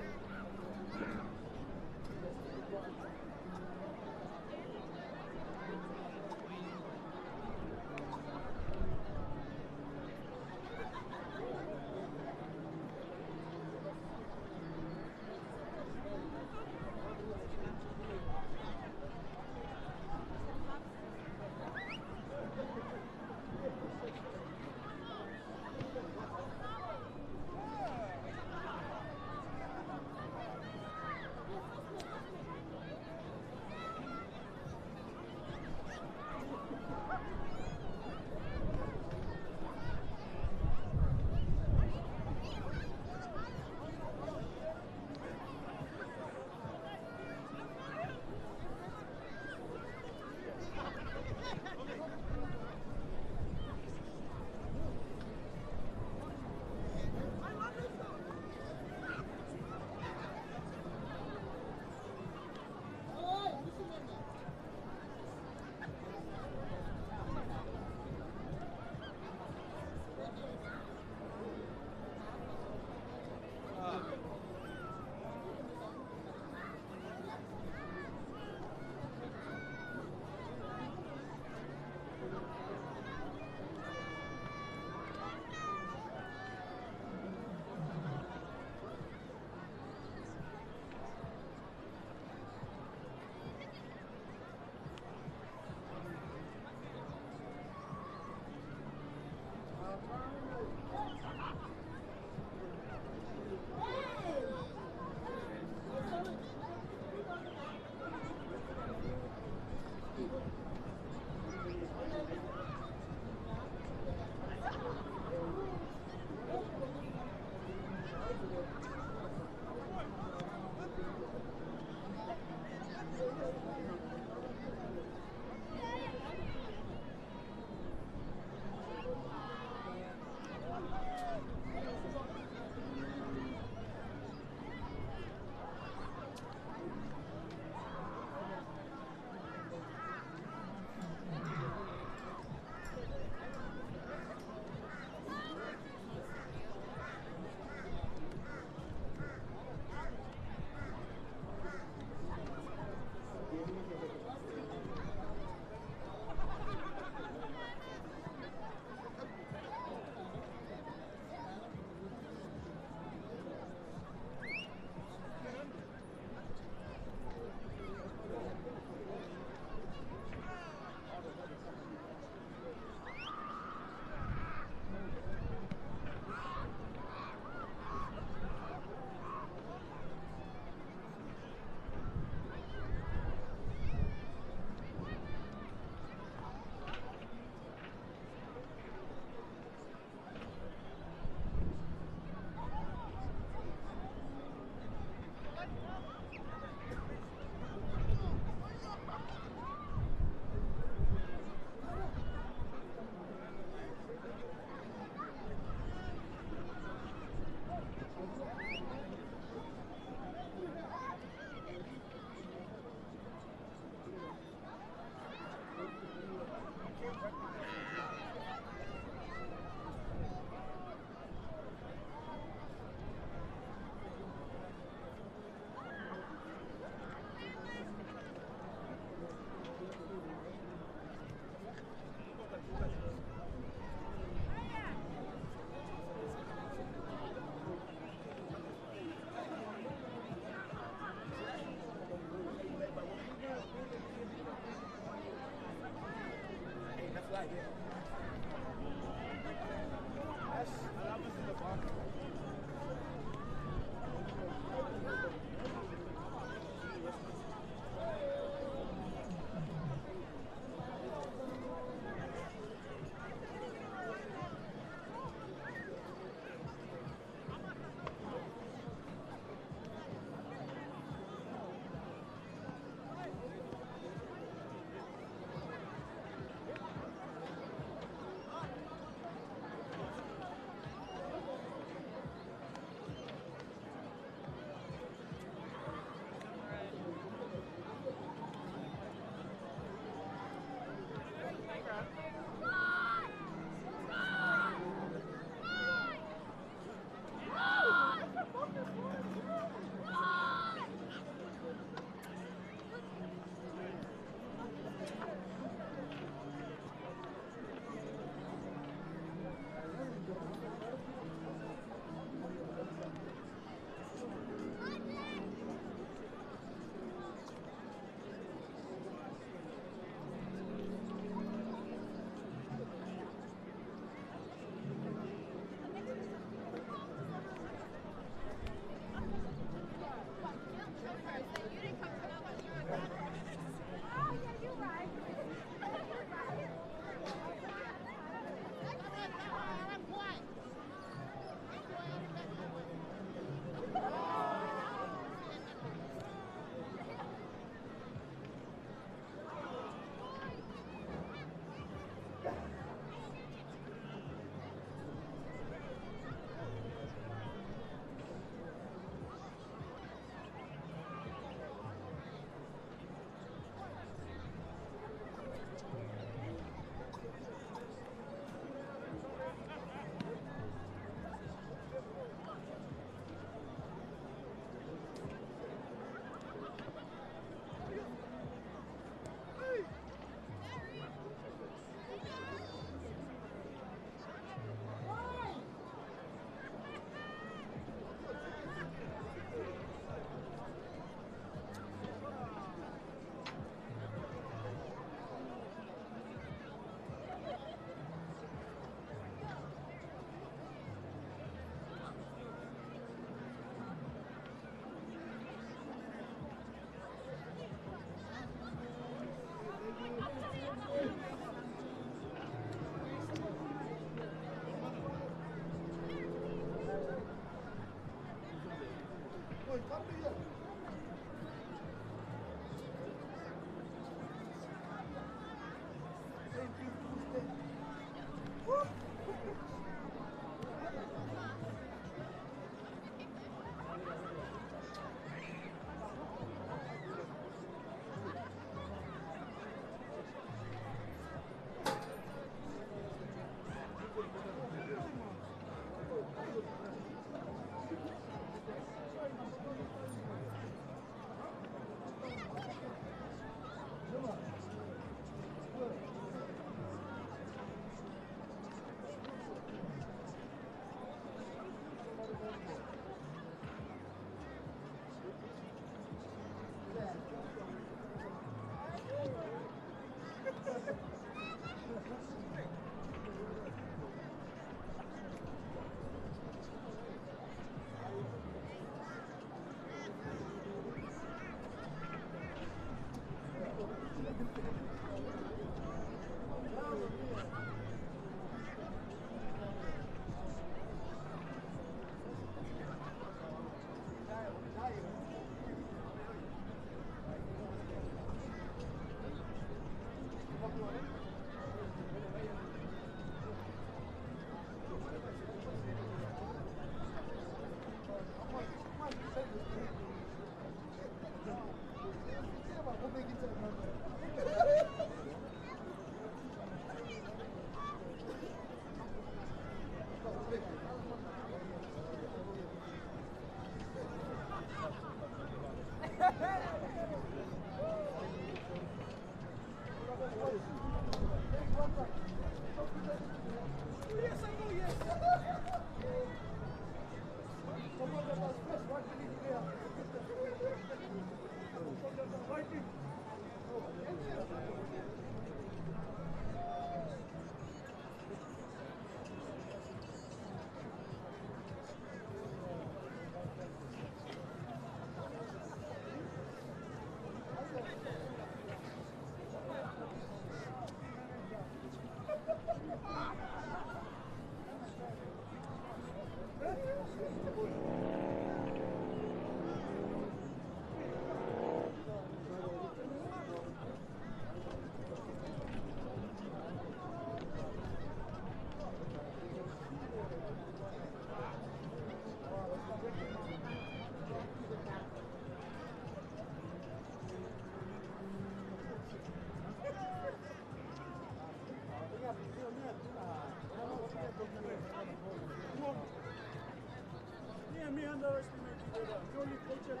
Yeah, me underestimate you. You only coach it.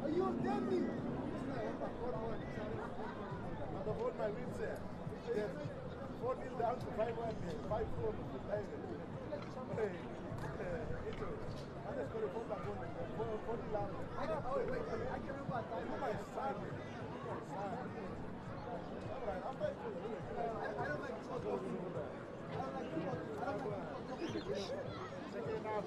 Are you deadly? I hold my wins there. 4-0 down to 5-1, 5-4 to 5. I scored a 4 back one, 40 down. I can remember that time. My son. Alright, after I don't like football. I don't like football. Second half,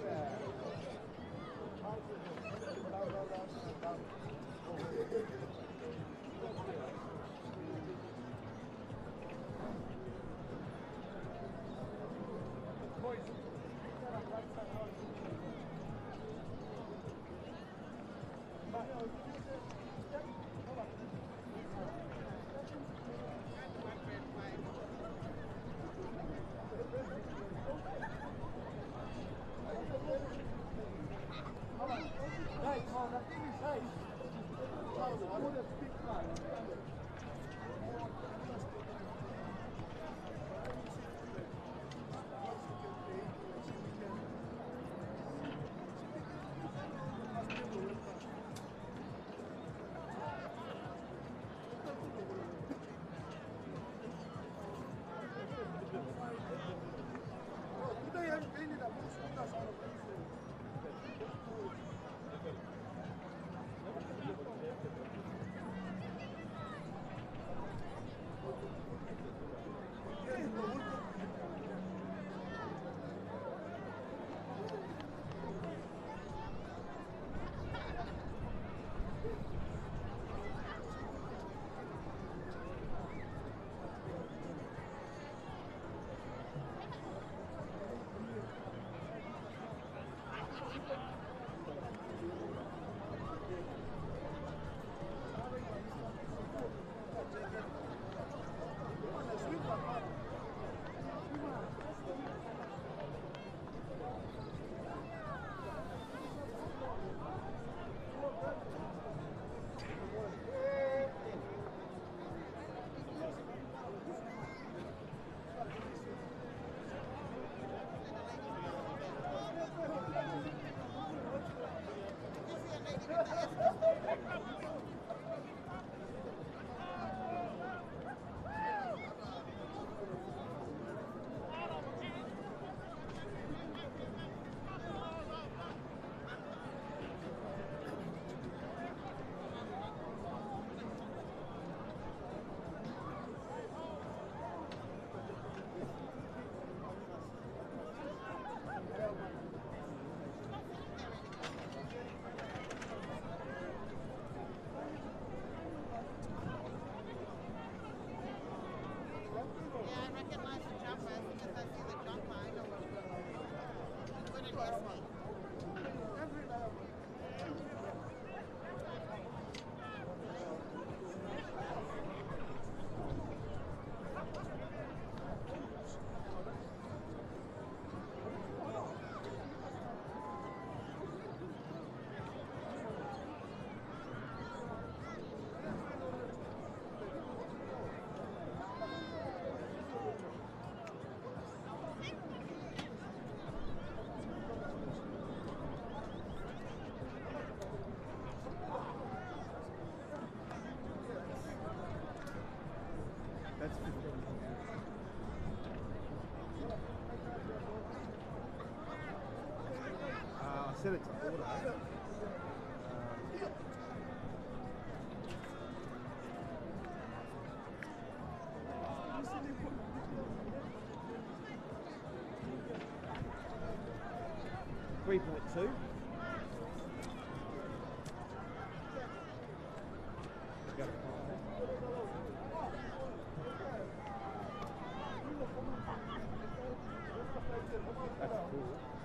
said it's a quarter. 3.2. That's cool.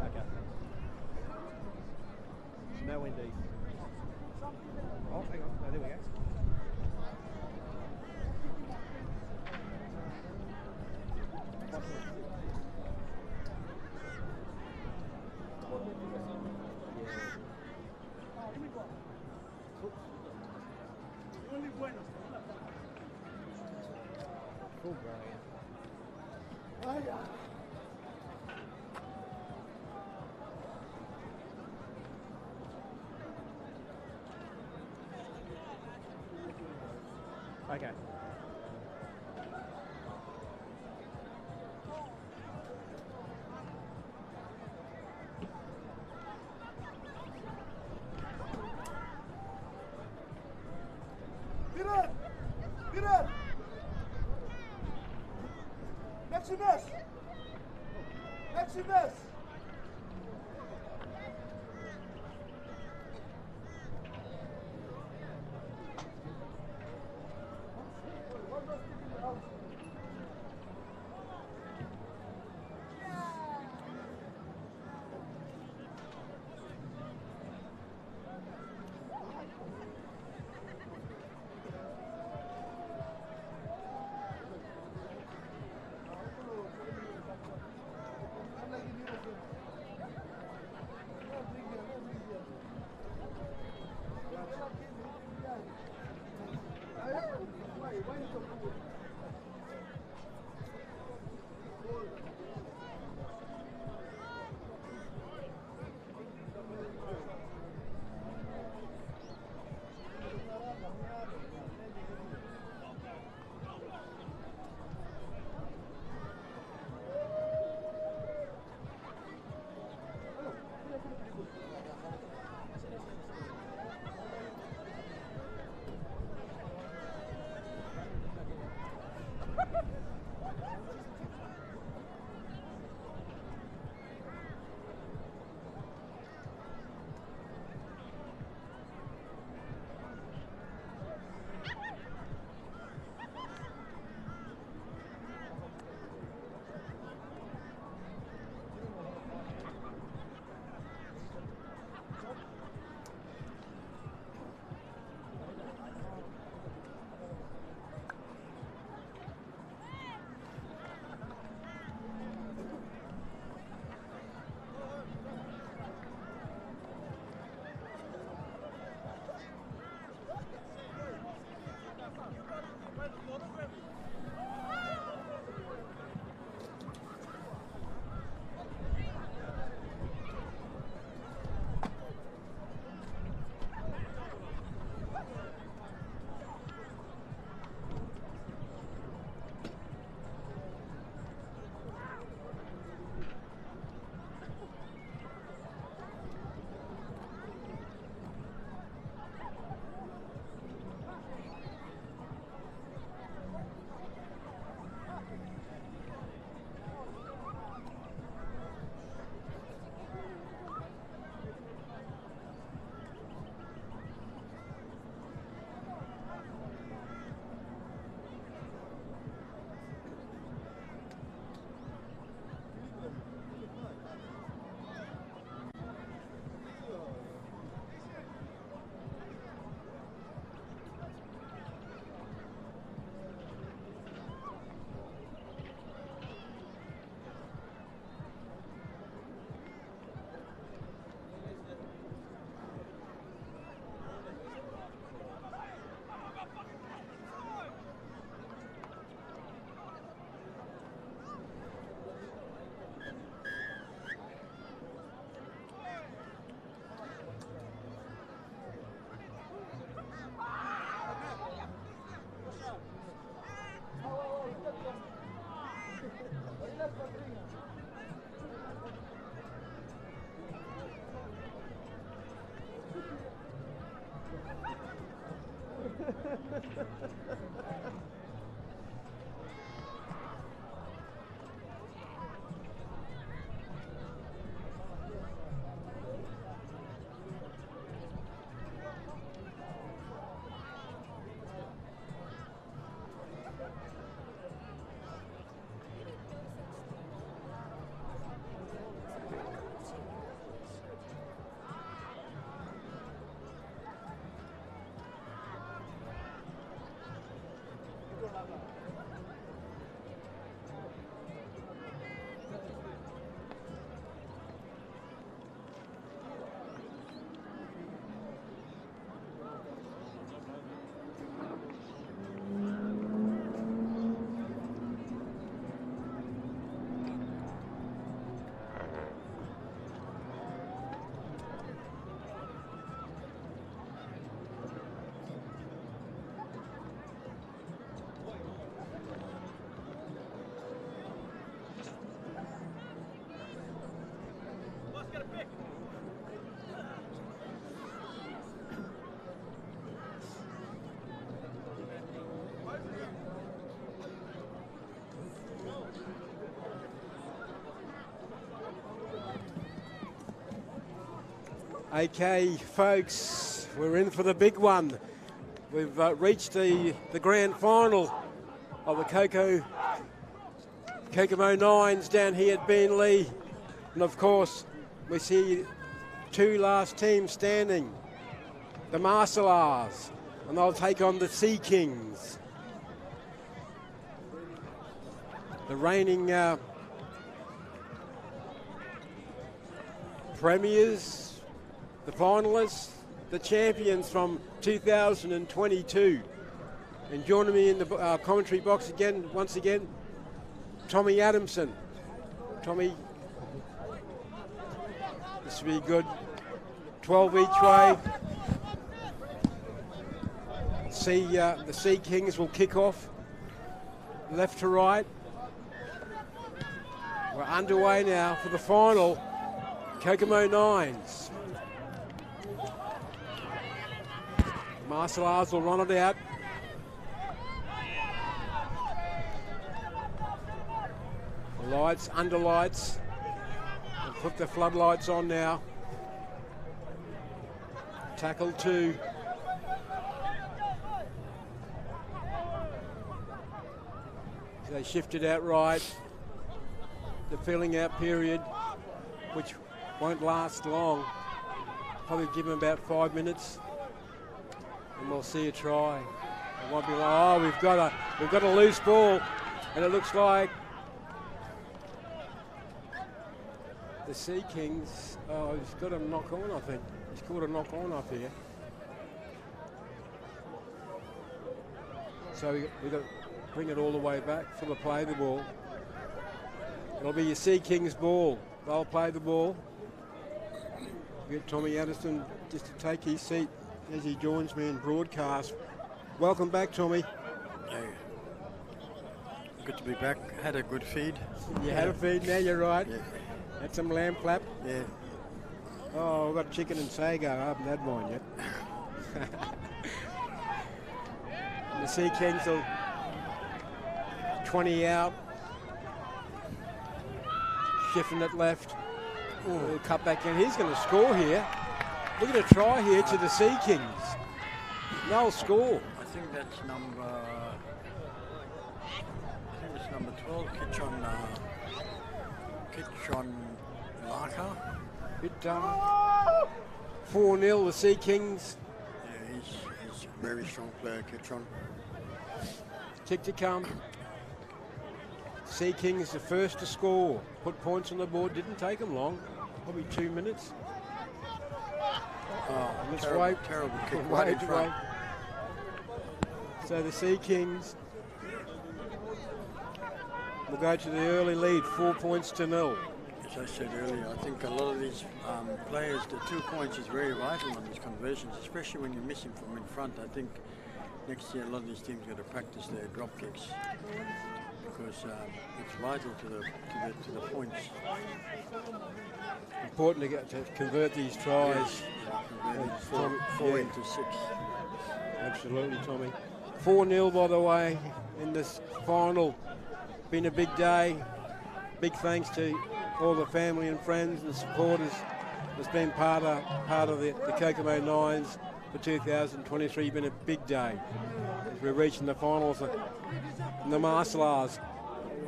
Okay. No indeed. Oh, hang on. No, there we go. Full grain. Okay. Virar! Virar! Maximus! Maximus! Okay, folks, we're in for the big one. We've reached the grand final of the Kokomo Nines down here at Beenleigh. And of course, we see two last teams standing. The Marcelars, and they'll take on the Sea Kings. The reigning premiers, the finalists, the champions from 2022. And joining me in the commentary box once again, Tommy Adamson. Tommy, this will be good. 12 each way. The Sea Kings will kick off left to right. We're underway now for the final. Kokomo Nines. Marcelars will run it out. The lights, under lights. We'll put the floodlights on now. Tackle 2. They shifted out right. The filling out period, which won't last long. Probably give them about 5 minutes. And we'll see a try. It won't be like, oh, we've got a loose ball, and it looks like the Sea Kings. Oh, he's got a knock on, I think. He's caught a knock on up here. So we've got to bring it all the way back for the play the ball. It'll be your Sea Kings ball. They'll play the ball. Get Tommy Addison just to take his seat as he joins me in broadcast. Welcome back, Tommy. Hey. Good to be back. Had a good feed. You had a feed, now you're right. Yeah. Had some lamb flap. Yeah. Oh, we've got chicken and sago. I haven't had mine yet. The Sea Kings will 20 out. Shifting it left. We'll cut back in. He's going to score here. Look at a try here to the Sea Kings. They'll score. I think that's number 12, Kitchon Laka. Bit 4-0 the Sea Kings. Yeah, he's a very strong player, Kitchon. Kick to come. Sea Kings the first to score. Put points on the board. Didn't take them long. Probably 2 minutes. Oh, let's terrible, wait. terrible kick. Wait. So the Sea Kings will go to the early lead, 4 points to 0. As I said earlier, I think a lot of these players, the 2 points is very vital on these conversions, especially when you're missing from in front. I think next year a lot of these teams got to practice their drop kicks because it's vital to the points. Important to convert these tries. Four into 6. Absolutely, Tommy. 4-0, by the way, in this final. Been a big day. Big thanks to all the family and friends and supporters that's been part of the Kokomo Nines for 2023. Been a big day as we're reaching the finals. And the Marcelars,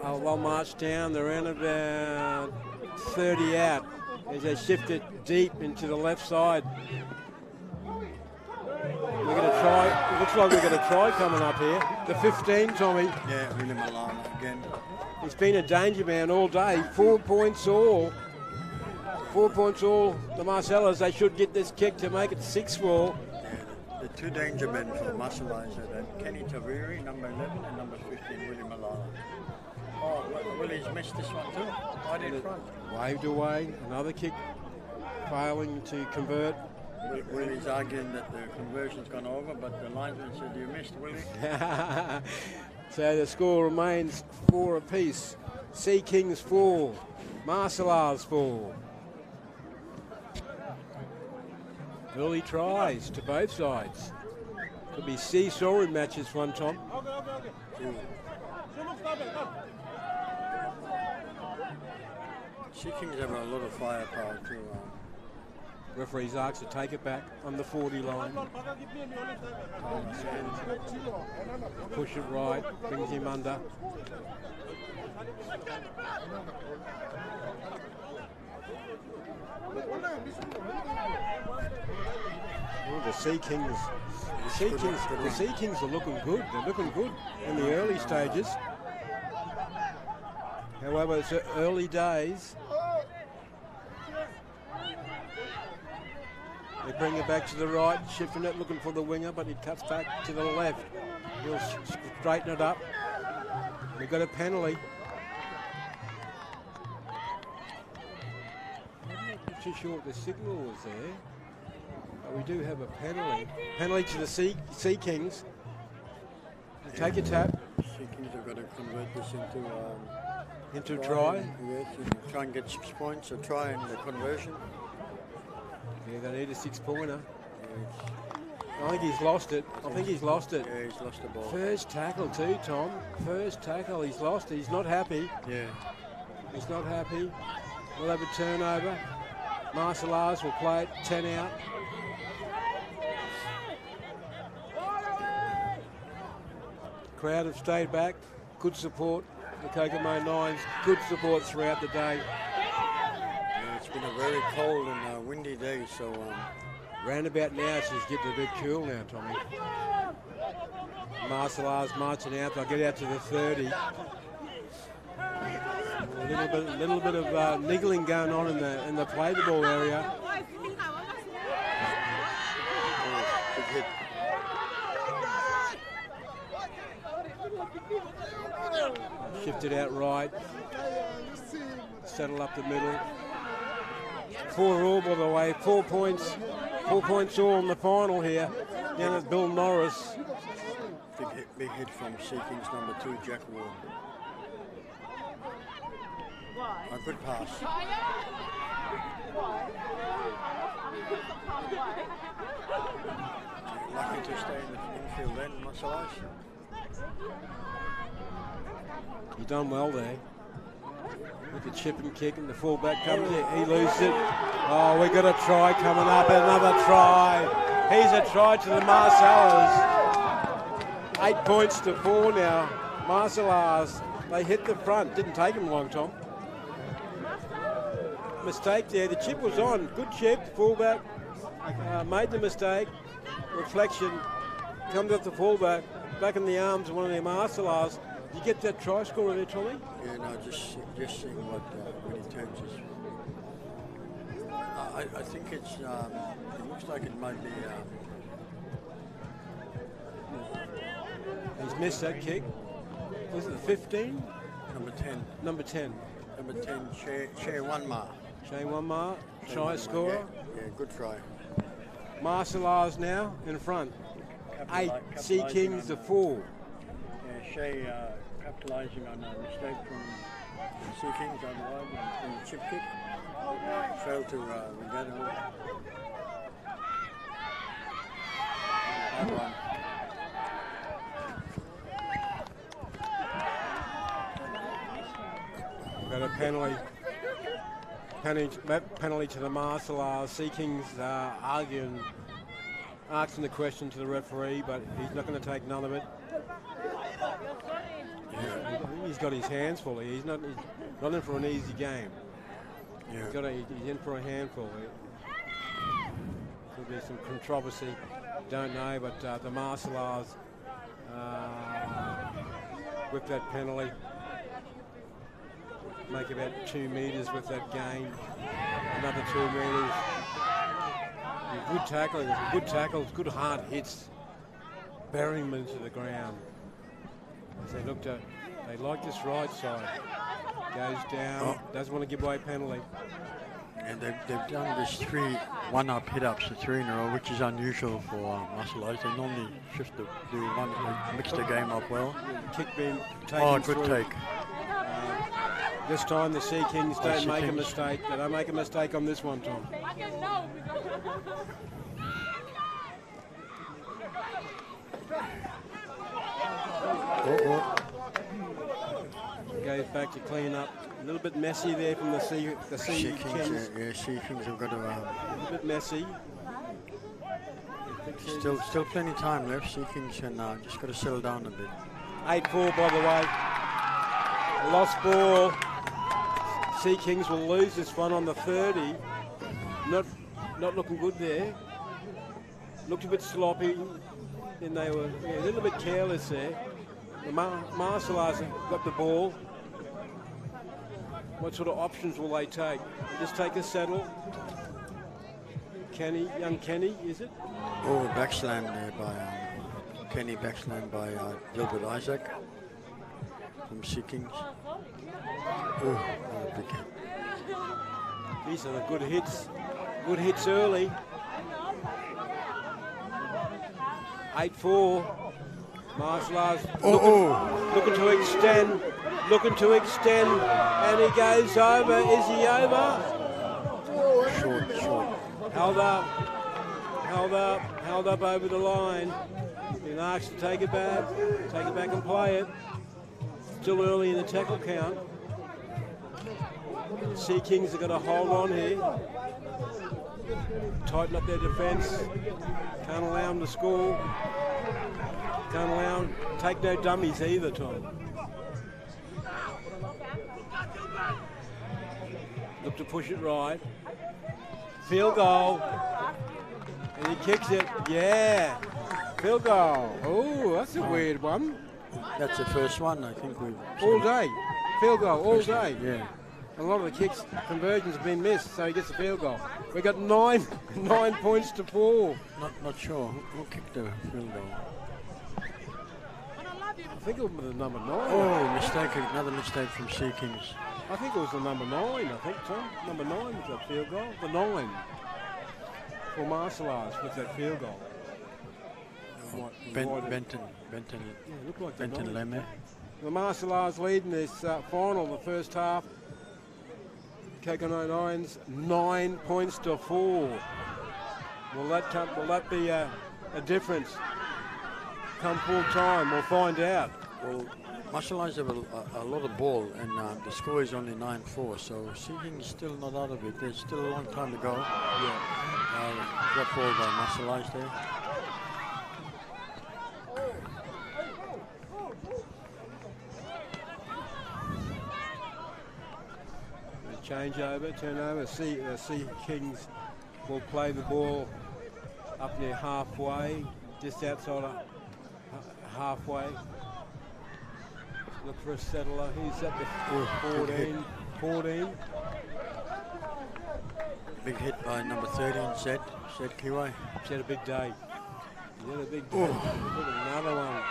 they'll march down. They're around about 30 out as they shift it deep into the left side. We're going to try. It looks like we've got a try coming up here. The 15, Tommy. Yeah, Willie Malala again. He's been a danger man all day. 4 points all. 4 points all. The Marcellas, they should get this kick to make it 6-4. Yeah, the two danger men for Marcellais are that Kenny Taviri, number 11, and number 15, Willie Malala. Oh, Willie's missed this one too. Right in front. Waved away. Another kick failing to convert. Willie's arguing that the conversion's gone over, but the linesman said, you missed, Willie. So the score remains 4 apiece. Sea Kings 4, Marcellars 4. Early tries to both sides. Could be seesawing matches one, Tom. Sea Kings have a lot of firepower too. Referee's asked to take it back on the 40 line. Push it right, brings him under. Oh, the Sea Kings are looking good. They're looking good in the early stages. However, it's early days. They bring it back to the right, shifting it, looking for the winger, but he cuts back to the left. He'll straighten it up. We've got a penalty. I'm not too sure what the signal was there. But we do have a penalty. Penalty to the Sea Kings. Take a tap. Sea Kings have got to convert this into a try. Yes, and try and get 6 points, a try and the conversion. Yeah, they need a 6-pointer. I think he's lost it. Yeah, he's lost the ball. First tackle too, Tom. First tackle, he's lost it. He's not happy. Yeah. He's not happy. We'll have a turnover. Marcellars will play it, 10 out. Crowd have stayed back. Good support. The Kokomo Nines, good support throughout the day. Yeah, it's been a very cold and windy day, so... Round about now, it's just getting a bit cool now, Tommy. Marcellars marching out. They'll get out to the 30. A little bit of niggling going on in the play the ball area. Good hit. Shifted out right. Settle up the middle. 4 all by the way. 4 points. 4 points all in the final here. Down at Bill Norris. Big hit from Sea Kings number 2, Jack Ward. A good pass. Lucky to stay in the infield then, Marcellais. He done well there. With the chip and kick and the fullback comes in. He loses it. Oh, we got a try coming up. Another try. He's a try to the Marcellars. 8 points to 4 now. Marcellars. They hit the front. Didn't take him long, Tom. Mistake there. The chip was on. Good chip. Fullback made the mistake. Reflection. Comes up the fullback. Back in the arms of one of the Marcellars. You get that try scorer there, Tommy? Yeah, no, just seeing what when he turns his. I think it's. It looks like it might be. He's missed that kick. Was it the 15? Number 10. Number 10. Number 10, Shea Wanma. Shea Wanma, try scorer. Yeah, good try. Marcellars now in front. 8, Sea Kings to 4. Yeah, Shea capitalising on a mistake from the Sea Kings on the line in the chip kick. Failed to regain it. Hard one. We've got a penalty to the Marcellars. Sea Kings arguing, asking the question to the referee, but he's not going to take none of it. Yeah. He's got his hands full. He's not in for an easy game. Yeah. He's in for a handful. Could be some controversy. Don't know, but the Marcellars with that penalty make about 2 metres with that gain. Another 2 metres. Good tackles, good hard hits, burying them into the ground. As they looked at, they like this right side. Goes down, doesn't want to give away penalty. And they've done this 3 1-up hit-ups, the 3 in a row, which is unusual for Marcellars. They normally shift to do one, they mix the game up well. Kick being taken good through. take. This time the Sea Kings don't make a mistake. They don't make a mistake on this one, Tom. Goes back to clean up. A little bit messy there from the Sea Kings. Yeah, Sea Kings have got to... a little bit messy. Still plenty of time left. Sea Kings can just got to settle down a bit. 8-4 by the way. Lost ball. Sea Kings will lose this one on the 30. Not looking good there. Looked a bit sloppy. And they were a little bit careless there. The Marcellars have got the ball. What sort of options will they take? Just take a settle. Young Kenny, is it? Oh, backslam there by Kenny, backslam by Gilbert Isaac from Sea Kings. Oh, big hit. These are the good hits. Good hits early. 8-4. Marcellars looking to extend, and he goes over. Is he over? Short. Held up over the line. Been asked to take it back and play it. Still early in the tackle count. Sea Kings have got to hold on here. Tighten up their defence. Can't allow them to score. Can't allow them to take no dummies either, Tom. Look to push it right. Field goal. And he kicks it. Yeah. Field goal. Oh, that's a weird one. That's the first one, I think we've all day. Field goal all day. Yeah. A lot of the kicks, conversions have been missed, so he gets a field goal. We got 9 points to 4. Not sure. Who kicked the field goal? I think it was the number 9. Oh, mistake! Another mistake from Sea Kings. I think it was the number 9. I think, Tom. Number 9 with that field goal. The 9 for Marcellars with that field goal. Benton. Yeah, looked like Benton Lemme. The Marcellars leading this final, the first half. Kokomo Nines 9 points to 4. Will that be a difference come full time? We'll find out. Well, Marcellars have a lot of ball, and the score is only 9-4. So Sea Kings is still not out of it. There's still a long time to go. Yeah. Drop ball by Marcellars there. Turnover. Sea Kings will play the ball up near halfway, just outside of halfway. Look for a settler. He's at the 14. Big hit by number 13, Zed Kiwai. He's had a big day. Look at another one.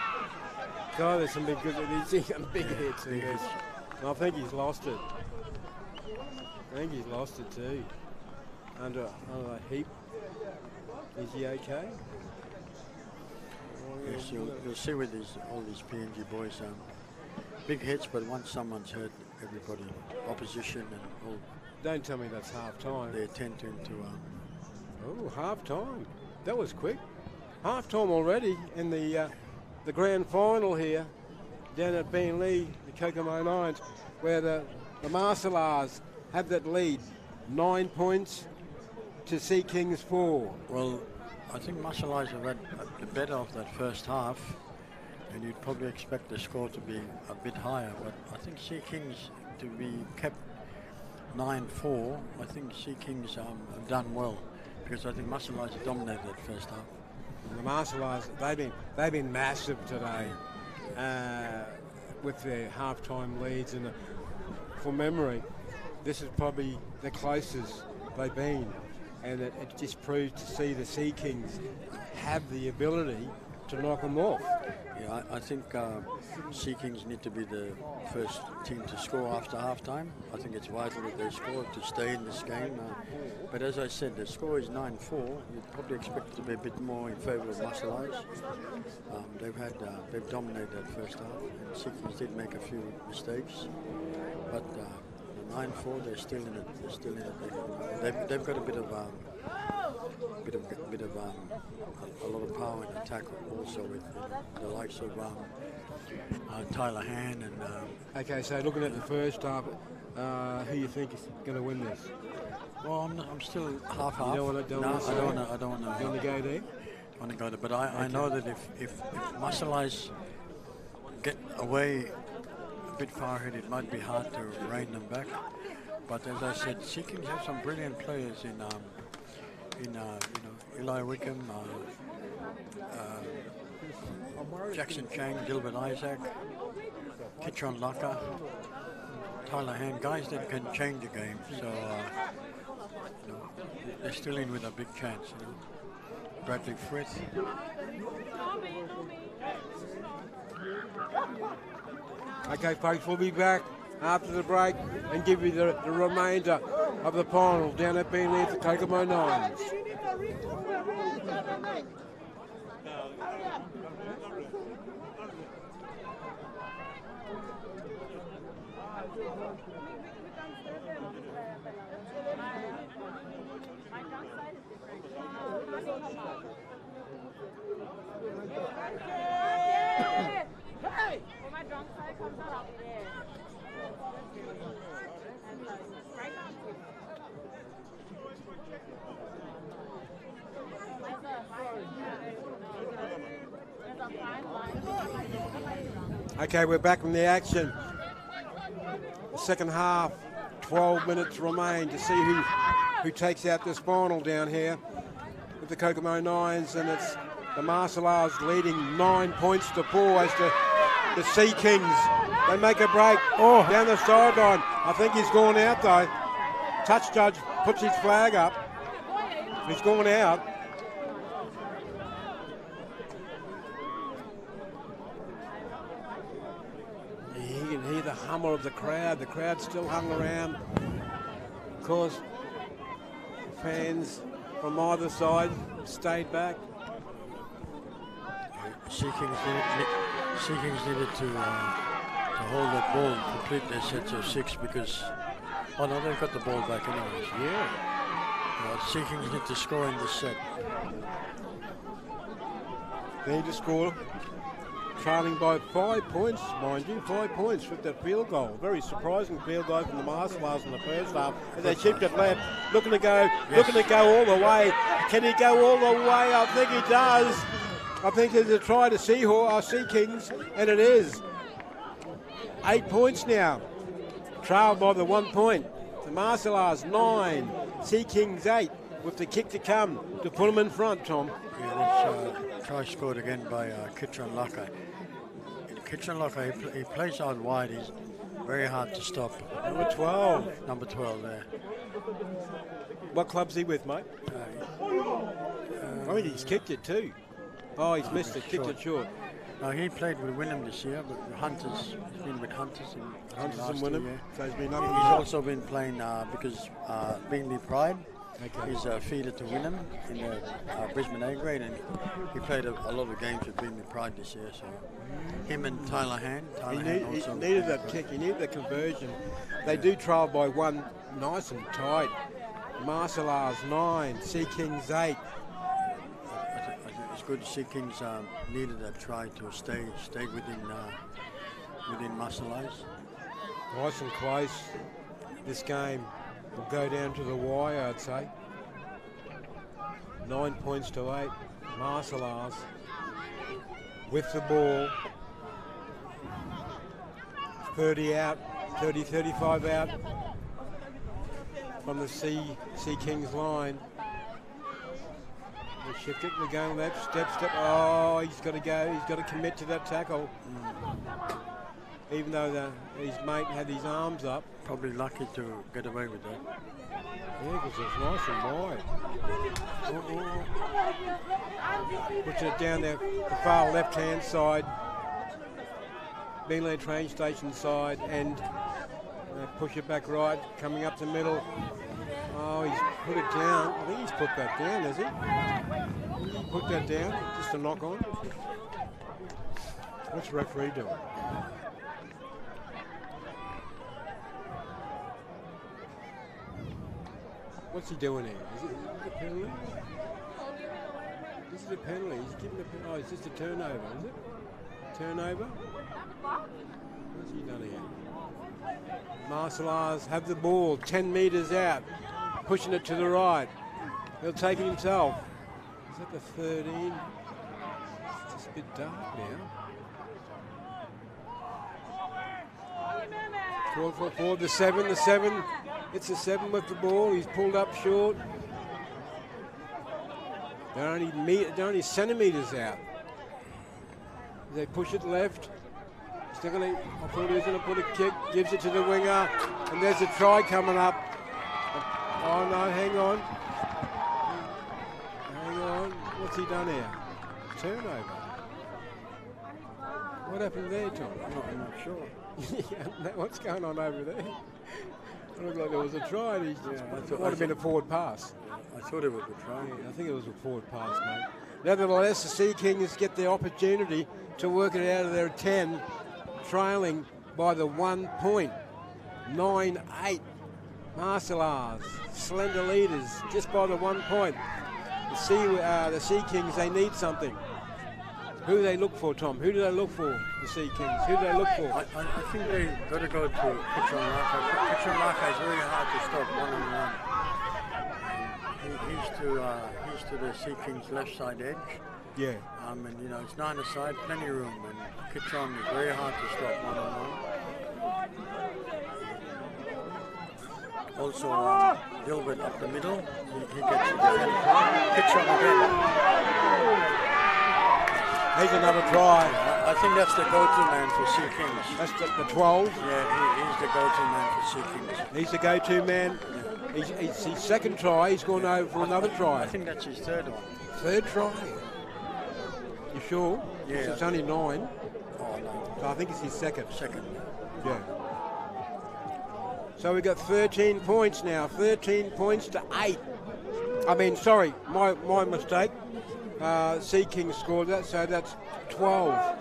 God, there's some big hits. Yes. I think he's lost it. Too. Under a heap. Is he okay? Yes, you'll see with all these PNG boys, big hits, but once someone's hurt, everybody, opposition and all. Don't tell me that's half time. They tend to half time. That was quick. Half time already in the grand final here down at Beenleigh, the Kokomo Nines, where the Marcellars have that lead. 9 points to Sea Kings 4. Well, I think Marcellars have had the better of that first half, and you'd probably expect the score to be a bit higher, but I think Sea Kings to be kept 9-4. I think Sea Kings have done well, because I think Marcellars dominated that first half. The martial arts, they've been massive today with their half-time leads, and from memory, this is probably the closest they've been, and it just proves to see the Sea Kings have the ability to knock them off. Yeah, I think Sea Kings need to be the first team to score after half-time. I think it's vital that they score to stay in this game. But as I said, the score is 9-4. You'd probably expect it to be a bit more in favour of Muscle Eyes. They've dominated that first half, and Sea Kings did make a few mistakes. But the 9-4, they're still in it. They're still in it. They've got a lot of power in attack also with the likes of Tyler Hand and. Okay, so looking at the first half, who you think is going to win this? Well, I'm still half. You don't want to. I don't want to. You want to go there? I want to go there, but I know that if Muscle Eyes get away a bit far ahead, it might be hard to rein them back. But as I said, Sea Kings have some brilliant players in Eli Wickham, Jackson Chang, Gilbert Isaac, Kitron Laka, Tyler Hand, guys that can change a game. So they're still in with a big chance. Bradley Frith. Okay, folks, we'll be back after the break and give you the remainder of the final down at Beneath the Kokomo Nines. Okay, we're back in the action. The second half, 12 minutes remain to see who takes out this final down here with the Kokomo Nines, and it's the Marcellars leading 9 points to 4 as the Sea Kings. They make a break down the sideline. I think he's gone out though. Touch judge puts his flag up. He's gone out. You can hear the hum of the crowd. The crowd still hung around. Of course, fans from either side stayed back. Sea Kings needed to hold that ball and complete their sets of 6 because, oh no, they've got the ball back anyways. Yeah. Sea Kings need to score in this set. They need to score, trailing by 5 points, mind you, 5 points with that field goal. Very surprising field goal from the Marcellars in the first half. As they chipped it left, looking to go all the way. Can he go all the way? I think he does. I think there's a try to Sea Kings, and it is. 8 points now, trailed by the 1 point. The Marcellars 9, Sea Kings 8, with the kick to come to put them in front, Tom. Yeah, that's try scored again by Kitron Laka. Kitron Laka, he plays out wide. He's very hard to stop. Number 12. Number 12 there. What club's he with, mate? I mean, he's kicked it too. Oh, he's missed it, kicked it short. No, he played with Wynnum this year, but Hunters, he's been with Hunters Hunters and Wynnum, year. So he's been He's up. also been playing because Bingley Pride. Okay. He's a feeder to Wynnum in the Brisbane A grade, and he played a lot of games with Bingley Pride this year. So him and Tyler Hand. He needed that kick, he needed the conversion. They do trail by 1, nice and tight. Marcellars 9, Sea Kings 8. It's good to see Kings needed a try to stay within Muscle Eyes. Nice and close. This game will go down to the wire, I'd say. 9 points to 8. Marcellars with the ball. 35 out from the Sea Kings line. They shift it, we're going left, step. Oh, he's got to go, he's got to commit to that tackle. Even though his mate had his arms up. Probably lucky to get away with that. Yeah, because it's nice and wide. Puts it down there, the far left-hand side, Beanland train station side, and push it back right, coming up the middle. Oh, he's put it down. I think he's put that down, has he? Put that down, just a knock on. What's the referee doing? What's he doing here? Is it a penalty? This is a penalty. He's giving a penalty. Oh, it's just a turnover, is it? Turnover? What's he done here? Marcelars have the ball, 10 metres out, pushing it to the right. He'll take it himself. Is that the 13? It's just a bit dark now. Forward, the 7. It's the 7 with the ball. He's pulled up short. They're only centimetres out. They push it left. I thought he was going to put a kick. Gives it to the winger, and there's a try coming up. Oh no! Hang on. What's he done here? Turnover. What happened there, Tom? I'm not sure. What's going on over there? It looked like there was a try. It might have been a forward pass. I thought it was a try. Yeah, I think it was a forward pass, mate. Nevertheless, the Sea Kings get the opportunity to work it out of their 10, trailing by the 1 point. 9-8. Marcelars, slender leaders, just by the 1 point. The Sea Kings, they need something. Who do they look for, Tom? Who do they look for, the Sea Kings? Who do they look for? I think they've got to go to Kitchenlaka. Kitchenlaka is very hard to stop one-on-one. He's to the Sea Kings' left side edge. Yeah. And it's 9-a-side, plenty of room. And Kitchen is very hard to stop one-on-one. Also, Gilbert up the middle. He gets the defending. Kitchen again. Here's another try. I think that's the go-to man for Sea Kings. That's the 12. Yeah, he's the go-to man for Sea Kings. He's the go-to man. Yeah. It's his second try. He's gone over for another try. I think that's his third one. Third try. You sure? Yeah. It's only 9. Oh, no. So I think it's his second. Second. Yeah. So we've got 13 points now. 13 points to 8. I mean, sorry, my mistake. Sea Kings scored that, so that's 12.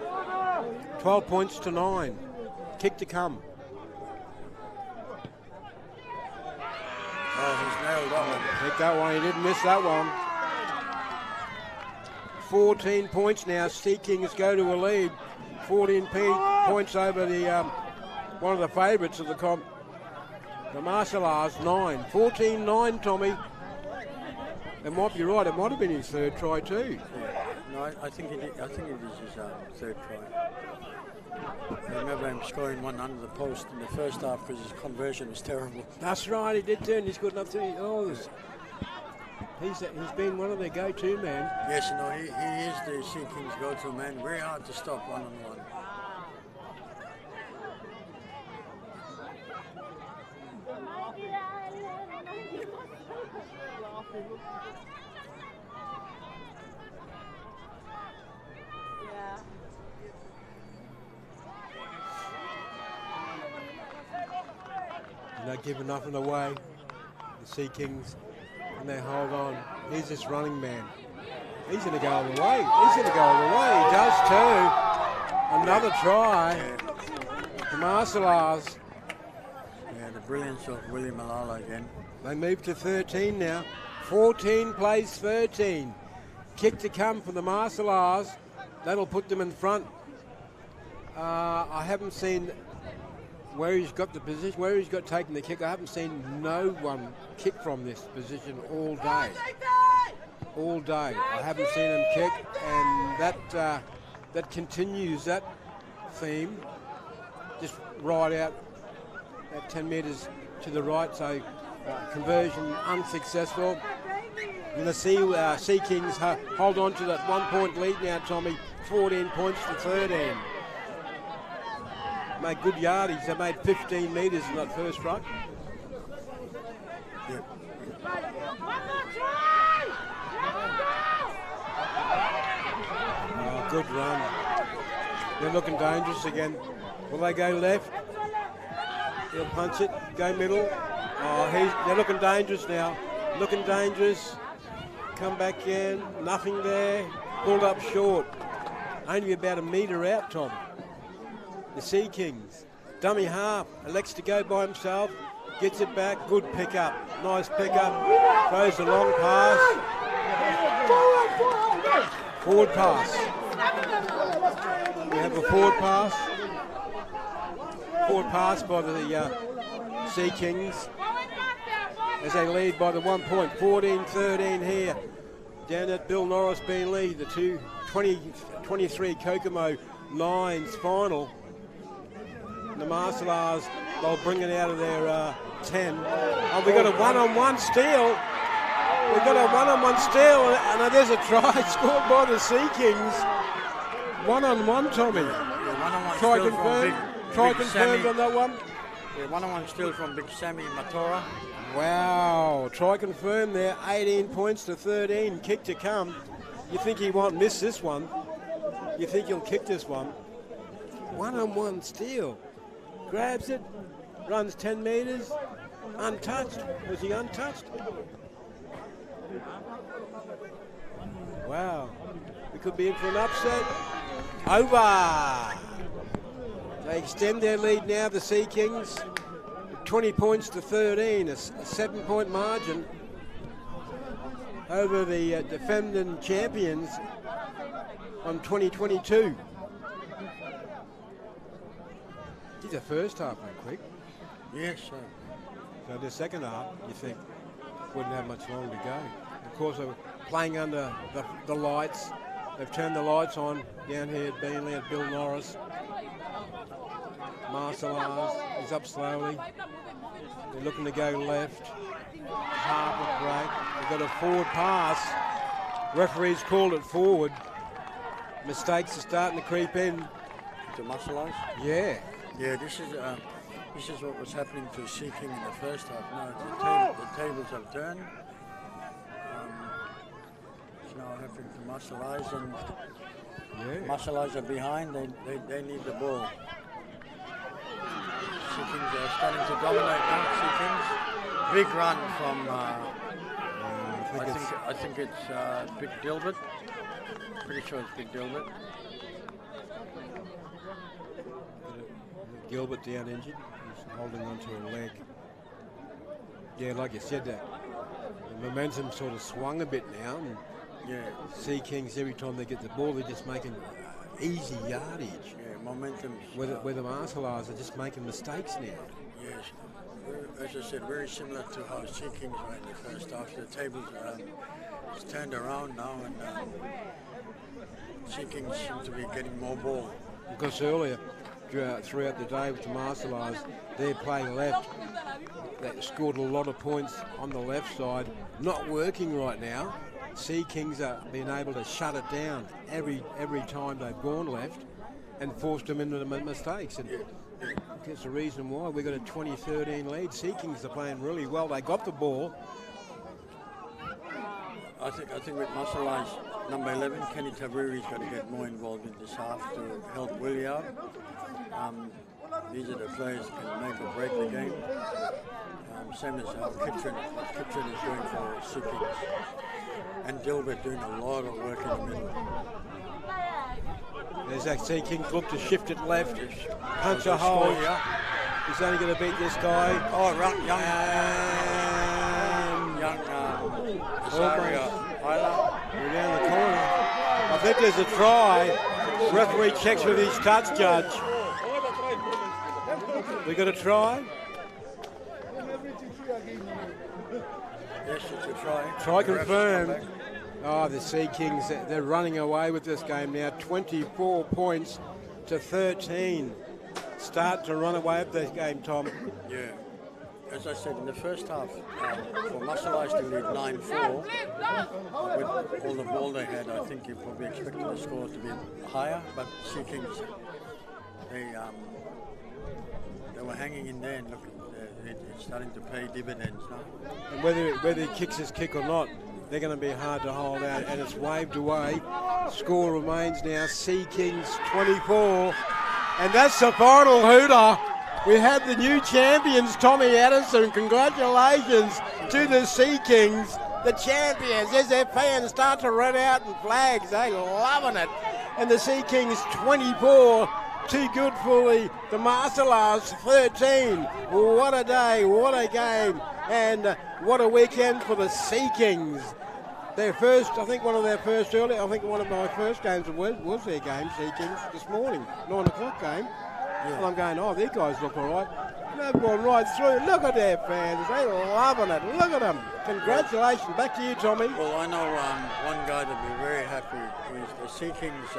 12 points to 9. Kick to come. Oh, he's nailed that one. Take that one, he didn't miss that one. 14 points now, Sea Kings go to a lead. 14 points over the one of the favourites of the comp. The Marcelars, 9. 14-9, Tommy. It might be right, it might have been his third try too. Yeah. No, I think it is his third try. I remember him scoring one under the post in the first half because his conversion was terrible. That's right, he did turn. He's good enough to. Oh, he's been one of their go-to men. Yes, he is the Sea Kings' go-to man. Very hard to stop one-on-one. Not giving nothing away. The Sea Kings, and they hold on. He's this running man. He's going to go all the way. He's going to go all the way. He does too. Another try. The Marcelars. Yeah, the brilliance of William Malala again. They move to 13 now. 14 plays 13. Kick to come for the Marcelars. That'll put them in front. I haven't seen where he's got the position, where he's got taken the kick. I haven't seen no one kick from this position all day. All day. I haven't seen him kick, and that continues that theme. Just right out at 10 metres to the right, so conversion unsuccessful. And the Sea Kings hold on to that 1 point lead now, Tommy. 14 points to 13. Made good yardage. They made 15 metres in that first ruck. Yeah. Oh, good run. They're looking dangerous again. Will they go left? He'll punch it. Go middle. Oh, they're looking dangerous now. Looking dangerous. Come back in. Nothing there. Pulled up short. Only about a metre out, Tom. The Sea Kings. Dummy half. Elects to go by himself. Gets it back. Good pickup. Nice pickup. Throws a long pass. Forward pass. We have a forward pass. Forward pass by the Sea Kings as they lead by the 1 point. 14-13 here. Down at Bill Norris being lead. The 23 Kokomo Lions final. The Marcellars, they'll bring it out of their 10. Oh, we got a one-on-one steal. We've got a one-on-one steal, and there's a try scored by the Sea Kings. One-on-one, Tommy. Yeah, one-on-one Try steal confirmed. from Try Big confirmed Sammy. on that one. Yeah, one-on-one steal from Big Sammy Matora. Wow, try confirmed there. 18 points to 13. Kick to come. You think he won't miss this one? You think he'll kick this one? One-on-one steal. Grabs it, runs 10 metres, untouched. Was he untouched? Wow, we could be in for an upset. Over. They extend their lead now, the Sea Kings. 20 points to 13, a 7-point margin over the defending champions on 2022. The first half went quick. Yes, sir. So the second half, you think, wouldn't have much longer to go. Of course, they were playing under the lights. They've turned the lights on down here at Beenleigh at Bill Norris. Marcellars is up slowly. They're looking to go left. Half a break. They've got a forward pass. Referees called it forward. Mistakes are starting to creep in. To Marcellars? Yeah. Yeah, this is what was happening to Sea King in the first half. Now the tables have turned. It's now happening to Marcellars, and Marcellars are behind. They need the ball. Sea Kings are starting to dominate now. Sea Kings, big run from. I think it's Big Gilbert. Pretty sure it's Big Gilbert. Gilbert down injured. He's holding onto a leg. Yeah, like you said, that the momentum sort of swung a bit now. And Yeah. Sea Kings, every time they get the ball, they're just making easy yardage. Yeah, momentum. Where the Marcellars are just making mistakes now. Yes. As I said, very similar to how Sea Kings were in the first half. The tables it's turned around now, and Sea Kings seem to be getting more ball. Because earlier, throughout the day with the Marcellars, they're playing left. They scored a lot of points on the left side. Not working right now. Sea Kings are being able to shut it down every time they've gone left and forced them into the mistakes. And that's the reason why we've got a 20-13 lead. Sea Kings are playing really well. They got the ball. I think with Marcellars, number 11, Kenny Taviri's got to get more involved in this half to help Willie out. These are the players that can make or break the game. Same as how Kitchen is doing for Sea Kings. And Gilbert doing a lot of work in the middle. There's that Sea Kings look to shift it left. Punch a hole. He's only going to beat this guy. Oh, young We're down the corner. I think there's a try. Referee checks with his touch judge. We got a try. Yes, it's a try. Try confirmed. Oh, the Sea Kings, they're running away with this game now. 24 points to 13. Start to run away with this game, Tom. Yeah. as I said, in the first half, for Muscle Eyes to lead 9-4, with all the ball they had, I think you probably expected the score to be higher, but Sea Kings, they were hanging in there, and look, it's starting to pay dividends now. And whether he kicks his kick or not, they're going to be hard to hold out, and it's waved away. Score remains now Sea Kings 24, and that's the final hooter. We had the new champions, Tommy Addison. Congratulations to the Sea Kings, the champions. As their fans start to run out in flags, they loving it. And the Sea Kings 24, too good for the Marcellars 13. What a day, what a game, and what a weekend for the Sea Kings. Their first, I think one of their first early, I think one of my first games was their game, Sea Kings, this morning, 9 o'clock game. Yeah. And I'm going, oh, these guys look all right. They've gone right through. Look at their fans. They're loving it. Look at them. Congratulations. Back to you, Tommy. Well, I know one guy that'd be very happy. The Sea Kings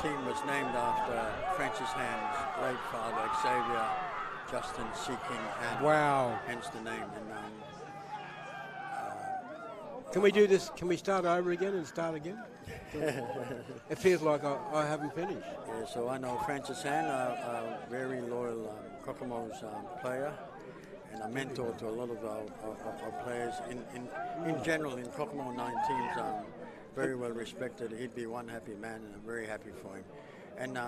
team was named after Francis Hand's late father, Xavier Justin Sea King Hand. Wow. Hence the name. And, can we do this? Can we start over again and start again? It feels like I haven't finished. Yeah, so I know Francis Hand, a very loyal Kokomo's player, and a mentor to a lot of our players. In general, in Kokomo 9 teams, very well respected. He'd be one happy man, and I'm very happy for him. And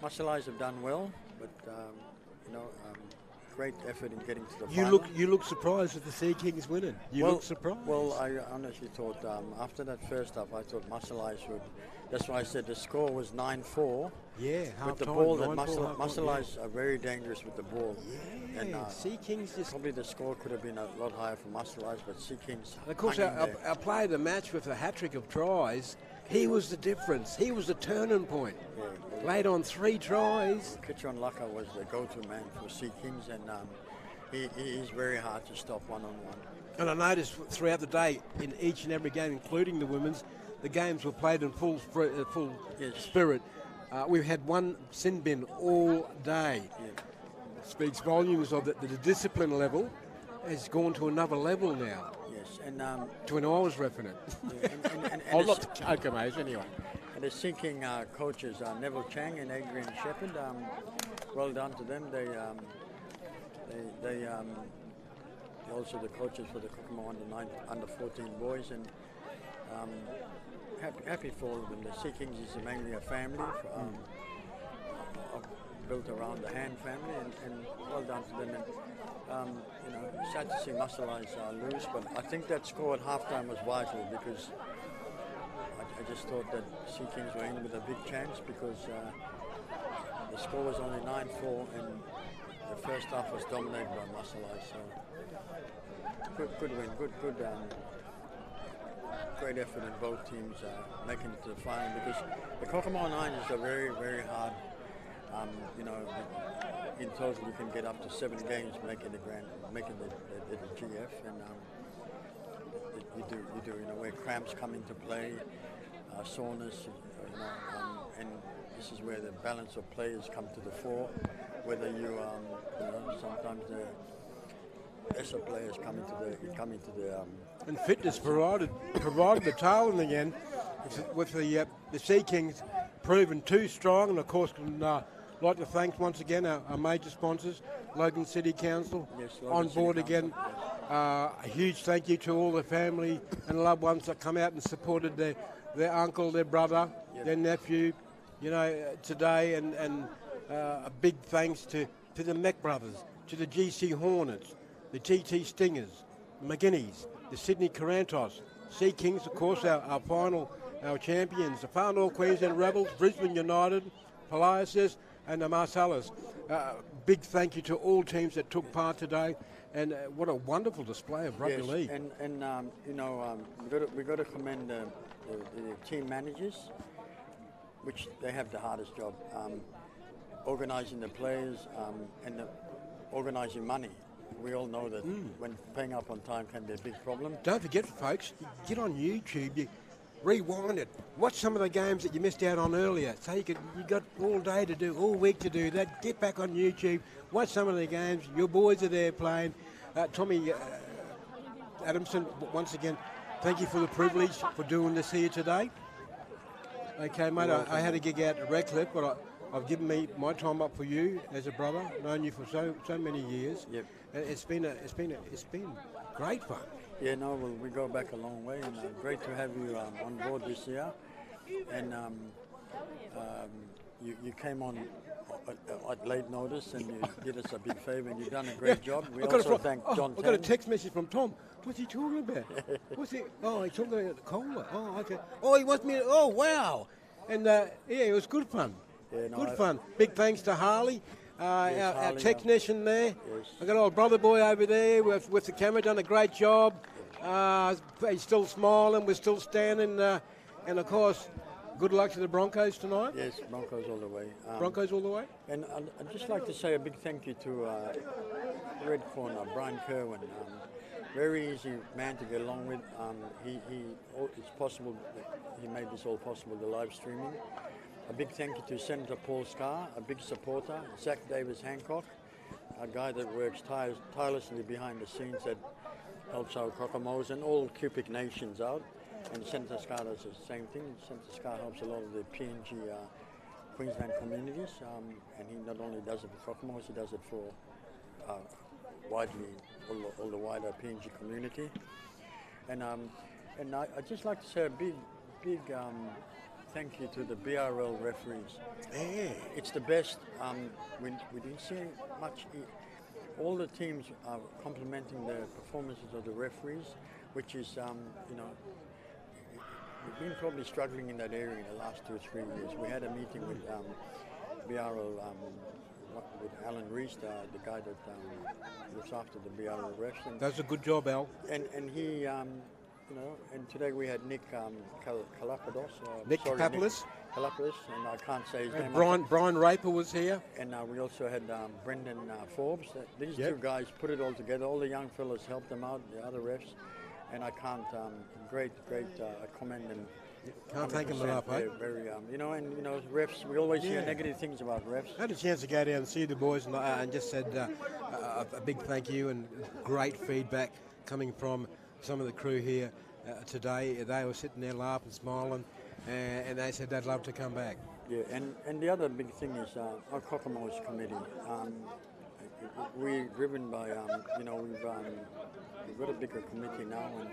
Muscle Eyes have done well, but great effort in getting to the final. You look surprised at the Sea Kings winning. You look surprised. Well, I honestly thought after that first half, I thought Muscle Eyes would. That's why I said the score was 9-4. Yeah, with the ball, that Muscle Eyes are very dangerous with the ball. Yeah, and Sea Kings just probably the score could have been a lot higher for Muscle Eyes, but Sea Kings. And of course, our player of the match with a hat-trick of tries. He was the difference. He was the turning point. Yeah. Laid on 3 tries. Kitron Laka was the go-to man for Sea Kings, and he is very hard to stop one-on-one. And I noticed throughout the day, in each and every game, including the women's, the games were played in full spirit. We've had one sin bin all day. Yeah. It speaks volumes of that the discipline level has gone to another level now. And to when I was repping it. Yeah, not the Kokomos anyway. And the Sea King coaches, Neville Chang and Adrian Shepherd, well done to them. They also the coaches for the Kokomo under 14 boys, and happy for all of them. The Sea Kings is mainly a family built around the Hand family, and well done to them. And sad to see Muscle Eyes lose, but I think that score at halftime was vital, because I just thought that Sea Kings were in with a big chance, because the score was only 9-4, and the first half was dominated by Muscle Eyes. So good win, good great effort in both teams making it to the final, because the Kokomo 9 is a very, very hard. In total, you can get up to 7 games making the GF, and you do where cramps come into play, soreness, and this is where the balance of players come to the fore. Whether sometimes the lesser players come into the and fitness provided the tailwind again, with the Sea Kings proven too strong, and of course. Like to thank once again our major sponsors, Logan City Council, on board again. A huge thank you to all the family and loved ones that come out and supported their uncle, their brother, their nephew, today, and a big thanks to the Mac brothers, to the GC Hornets, the TT Stingers, the Maganies, the Sydney Corantos, Sea Kings, of course, our champions, the Far North Queensland Rebels, Brisbane United, Palacios, and the Marcellus. Big thank you to all teams that took part today, and what a wonderful display of rugby league. And we've got to commend the team managers, which they have the hardest job, organising the players and organising money. We all know that when paying up on time can be a big problem. Don't forget, folks, get on YouTube. rewind it. Watch some of the games that you missed out on earlier. So you got all day to do, all week to do that. Get back on YouTube, watch some of the games. Your boys are there playing. Tommy Adamson, once again, thank you for the privilege for doing this here today. Okay, mate, I had a gig out at Redcliffe, but I've given my time up for you as a brother. Known you for so many years. Yep. It's been great fun. Yeah, no, well, we go back a long way, and great to have you on board this year. And you came on at late notice, and you did us a big favour, and you've done a great job. We also thank John. I got a text message from Tom. What's he talking about? What's he? Oh, he's talking about the cola. Oh, okay. Oh, he wants me. Oh, wow. And yeah, it was good fun. Yeah, no, good fun. Big thanks to Harley. Yes, our Harley, technician there. Yes. I got old brother boy over there with the camera, done a great job. He's still smiling, we're still standing, and of course, good luck to the Broncos tonight. Yes, Broncos all the way. Broncos all the way. And I'd just like to say a big thank you to Red Corner, Brian Kerwin. Very easy man to get along with. It's possible that he made this all possible, the live streaming. A big thank you to Senator Paul Scar, a big supporter, Zach Davis Hancock, a guy that works tirelessly behind the scenes that helps our Kokomos and all Cupic nations out. And Senator Scar does the same thing. Senator Scar helps a lot of the PNG Queensland communities, and he not only does it for Kokomos, he does it for widely all the wider PNG community. And I'd just like to say a big thank you to the BRL referees. Yeah. It's the best. We didn't see much. All the teams are complimenting the performances of the referees, which is, we've been probably struggling in that area in the last 2 or 3 years. We had a meeting with BRL, with Alan Rees, the guy that looks after the BRL refs. That's a good job, Al. And he, and today we had Nick Kalapados. Nick Kapoulis. Kalapoulos, and I can't say his name. Brian Raper was here. And we also had Brendan Forbes. These two guys put it all together. All the young fellas helped them out, the other refs. And I can't, great, I commend them. Can't thank them enough, eh? Very, refs, we always hear negative things about refs. I had a chance to go down and see the boys and just said a big thank you and great feedback coming from some of the crew here today. They were sitting there laughing, smiling, and they said they'd love to come back. Yeah, and the other big thing is our Kokomos committee. We're driven by, we've got a bigger committee now, and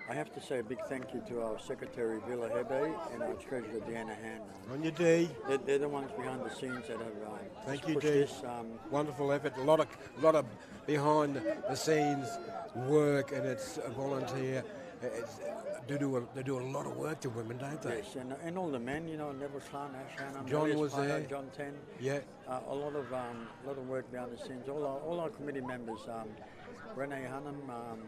I have to say a big thank you to our Secretary Villa Hebe and our Treasurer Deanna Han. On your D. They're the ones behind the scenes that have thank you, pushed D. this. Wonderful effort, a lot of behind the scenes work, and it's a volunteer. They do a lot of work to women, don't they? Yes, and all the men, Neville Khan, Ashan, John was there. John Ten. Yeah. A lot of work behind the scenes. All our committee members, Renee Hunnam,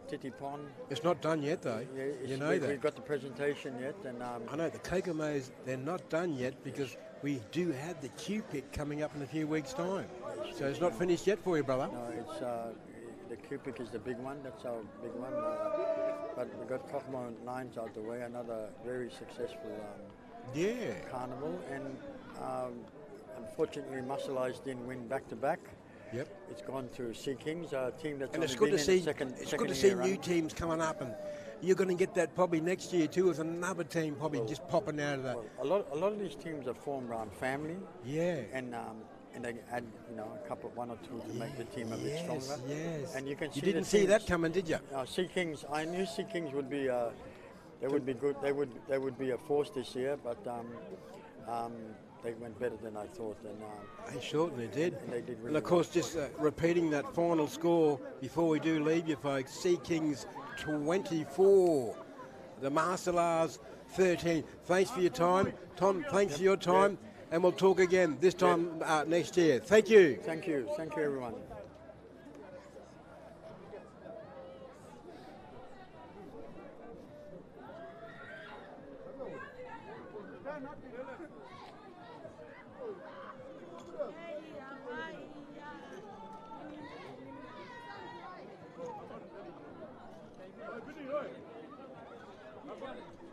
Titi Pond. It's not done yet, though. Yeah, you know that. We've got the presentation yet, and I know the Kokomos. They're not done yet because we do have the Q-pick coming up in a few weeks' time. So it's not finished yet for you, brother. No, it's the Q-pick is the big one. That's our big one. But we've got Kokomo Nines out the way. Another very successful carnival, and unfortunately, Muscle Eyes didn't win back-to-back. Yep. It's gone to Sea Kings, a team that's and only been in the second it's good to see year new teams coming up, and you're going to get that probably next year too with another team probably just popping out of that. Well, a lot of these teams are formed around family. Yeah. And they add a couple, one or two to make the team a bit stronger. Yes. And you can see didn't see that coming, did you? Sea Kings. I knew Sea Kings would be. They would be good. They would be a force this year, but they went better than I thought. And they certainly did. And they did really and of course, just repeating that final score before we do leave you folks, Sea Kings 24, the Marcelars 13. Thanks for your time. Tom, thanks for your time. And we'll talk again this time next year. Thank you. Thank you. Thank you, everyone. Hey,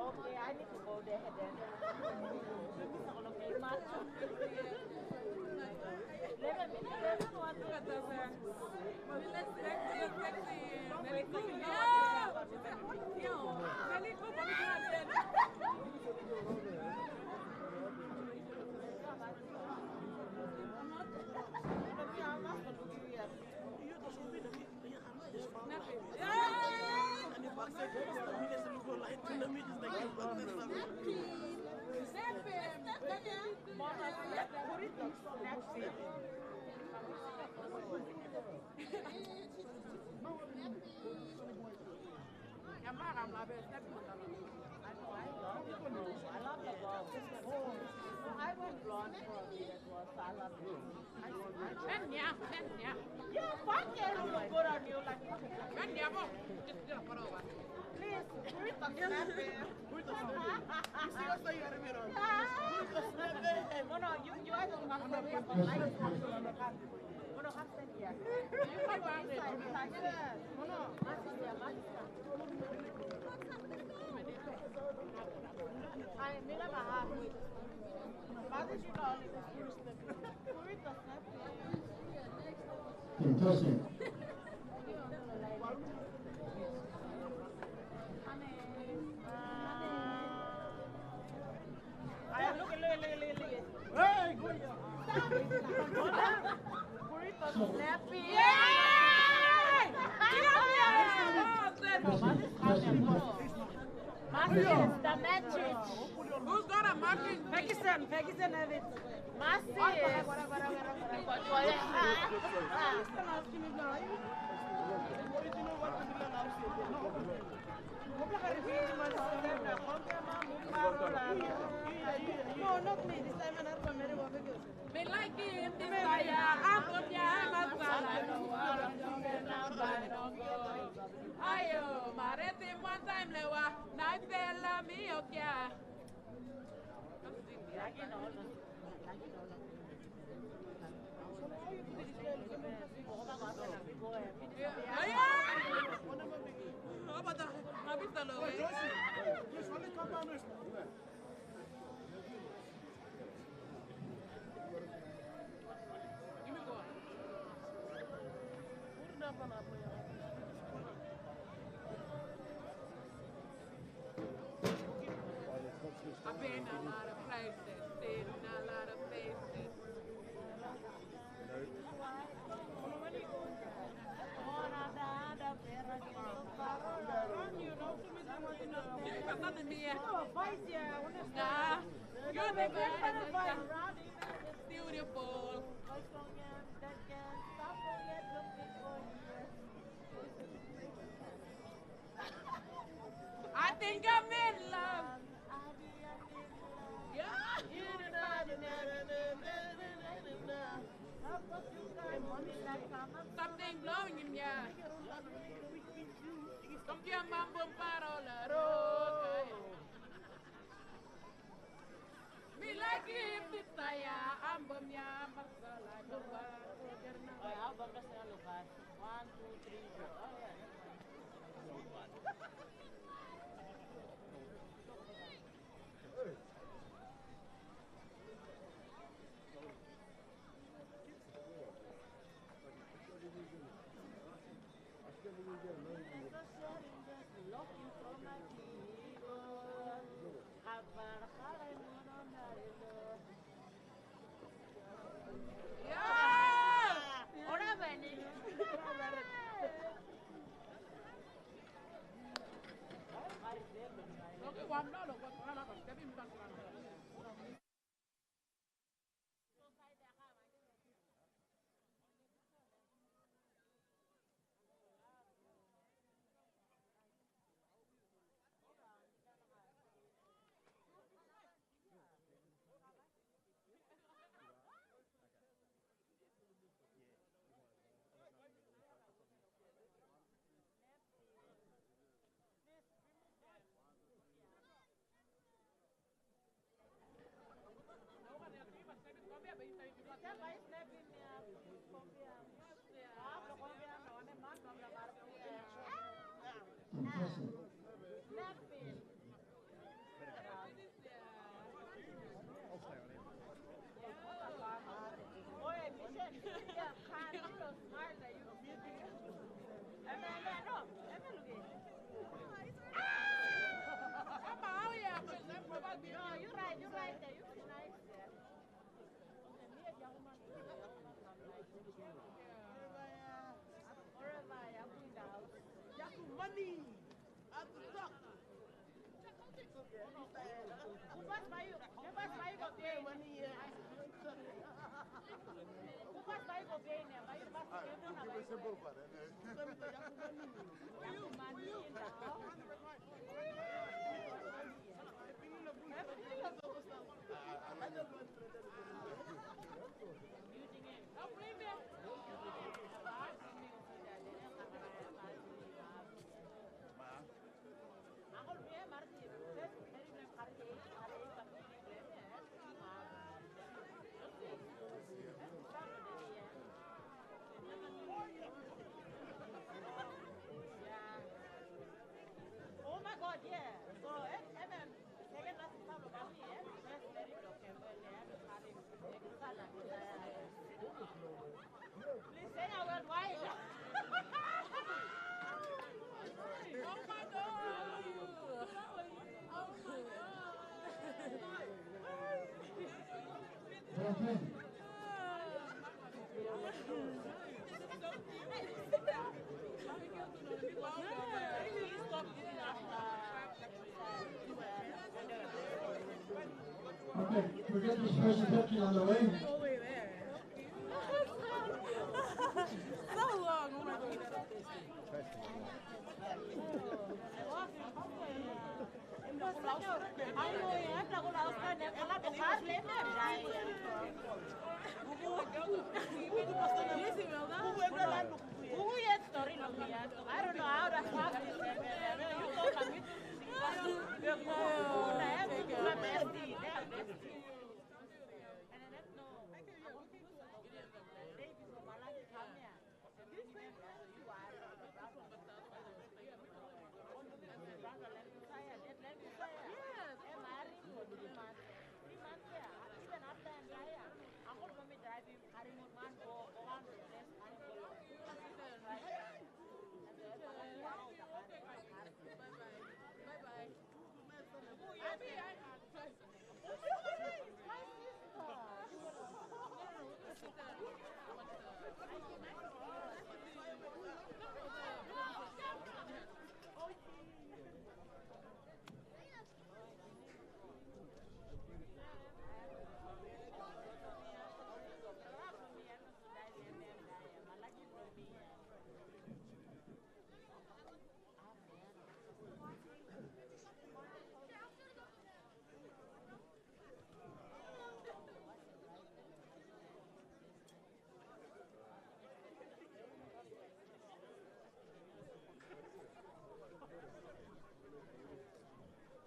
Okay, I need to go there then. I went blonde for a bit. It was salad. Yeah, fuck yeah, it look good on you. Like, please, read the snappy. No, you guys don't have to be a nice one. No, have to here. You can go inside. No, I mila mahal. Bakit you know only this first step? Read the snappy. Interesting. Look. Hey, go Burrito snappy. Massive, the matrix. Who's got a marking? Pakistan have it. Massive. No, not me. This time I'm not from America. Me like it. I'm from Ayo, marete one time lewa. Na bella mi okya. I've been a lot of places, stayed in a lot of places. You got nothing here. Nah, you're the guy. Beautiful. I think I'm in love. Something blowing in ya. Come mambo parola roca. Me like him this saya ambom ya masala dua. Album kasi na lugar. 1, 2, 3, 4. Impressive. You're right there. You feel nice there. Money at the top. Oh my God, yeah. So, second last time, that's very broken. Please say a word wide. Oh my God! Oh my God! Okay. Okay, we get this person picture on the way. So long. I don't know how to stop this.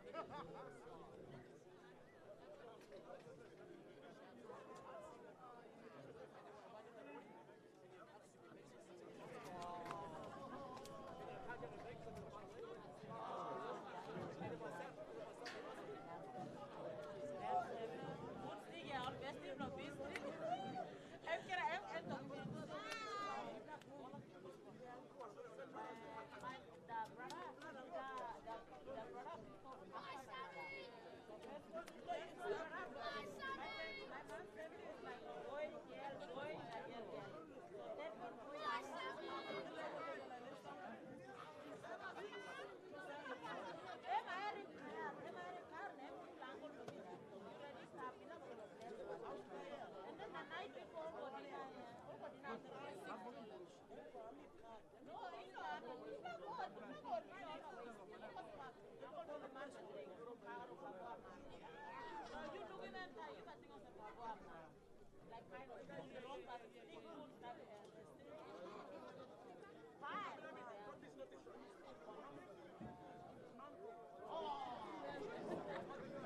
You talk about it.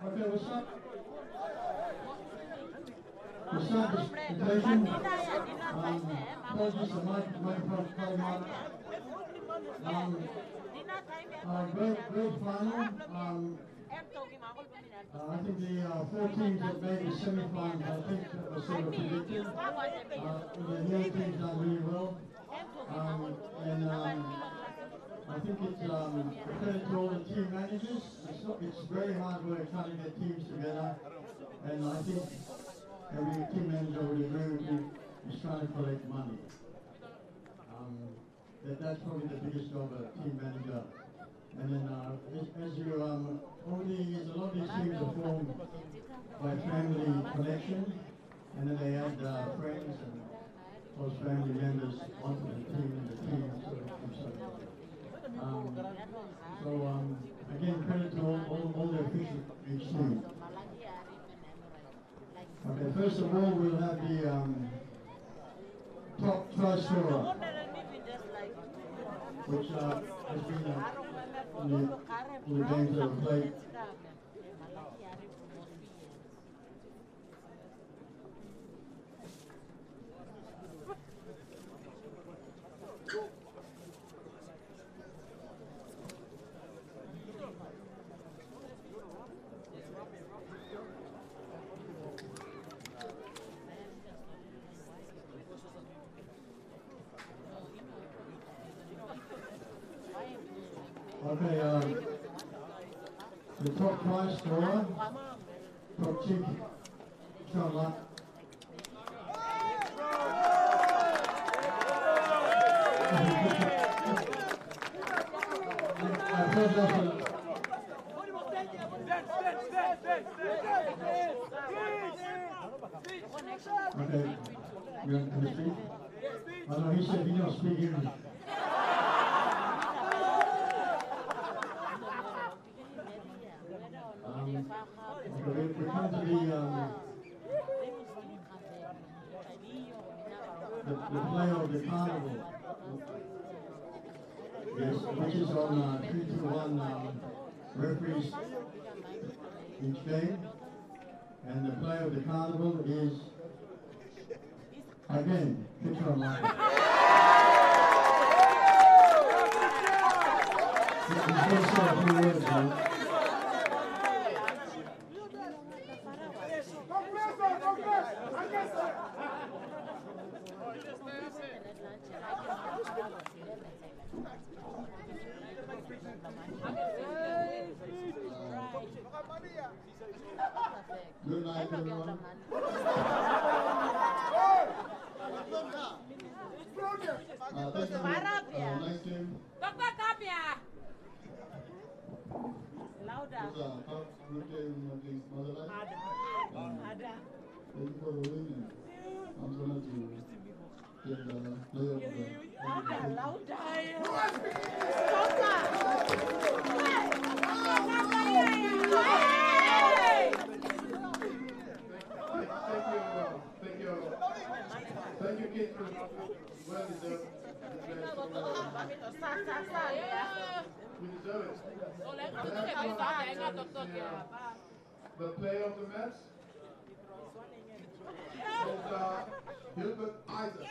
Okay, what's up? What's up? Presentation. Apologies, the microphone came on. Great final. I think the 4 teams that made the semi-finals, I think that was sort of predicted. The new team's done really well. I think it's credit to all the team managers. It's very hard work trying to get teams together. And I think every team manager would agree with me is trying to collect money. That's probably the biggest job of a team manager. And then as you, over the years, a lot of these teams are formed by family connection, and then they add friends and close family members onto the team, and the team sort of keeps up. Again, credit to all the officials of each team. Okay, first of all, we'll have the top try scorer, which has been in the games that have played. Okay, the top try scorer, top chick, Charlotte. Okay, you want to speak? I know he said he don't speak English. We come to the play of the carnival, yes, which is on 3-2-1 referees each game, and the play of the carnival is again picture online. Just say a few words, man. Good night, everyone. Nice game. Louder. Good game against Motherland. Thank you for the win. I'm going to get the player of the Louder. Thank you, kids. Well deserved. We deserve it. The player of the match is Gilbert Isaac.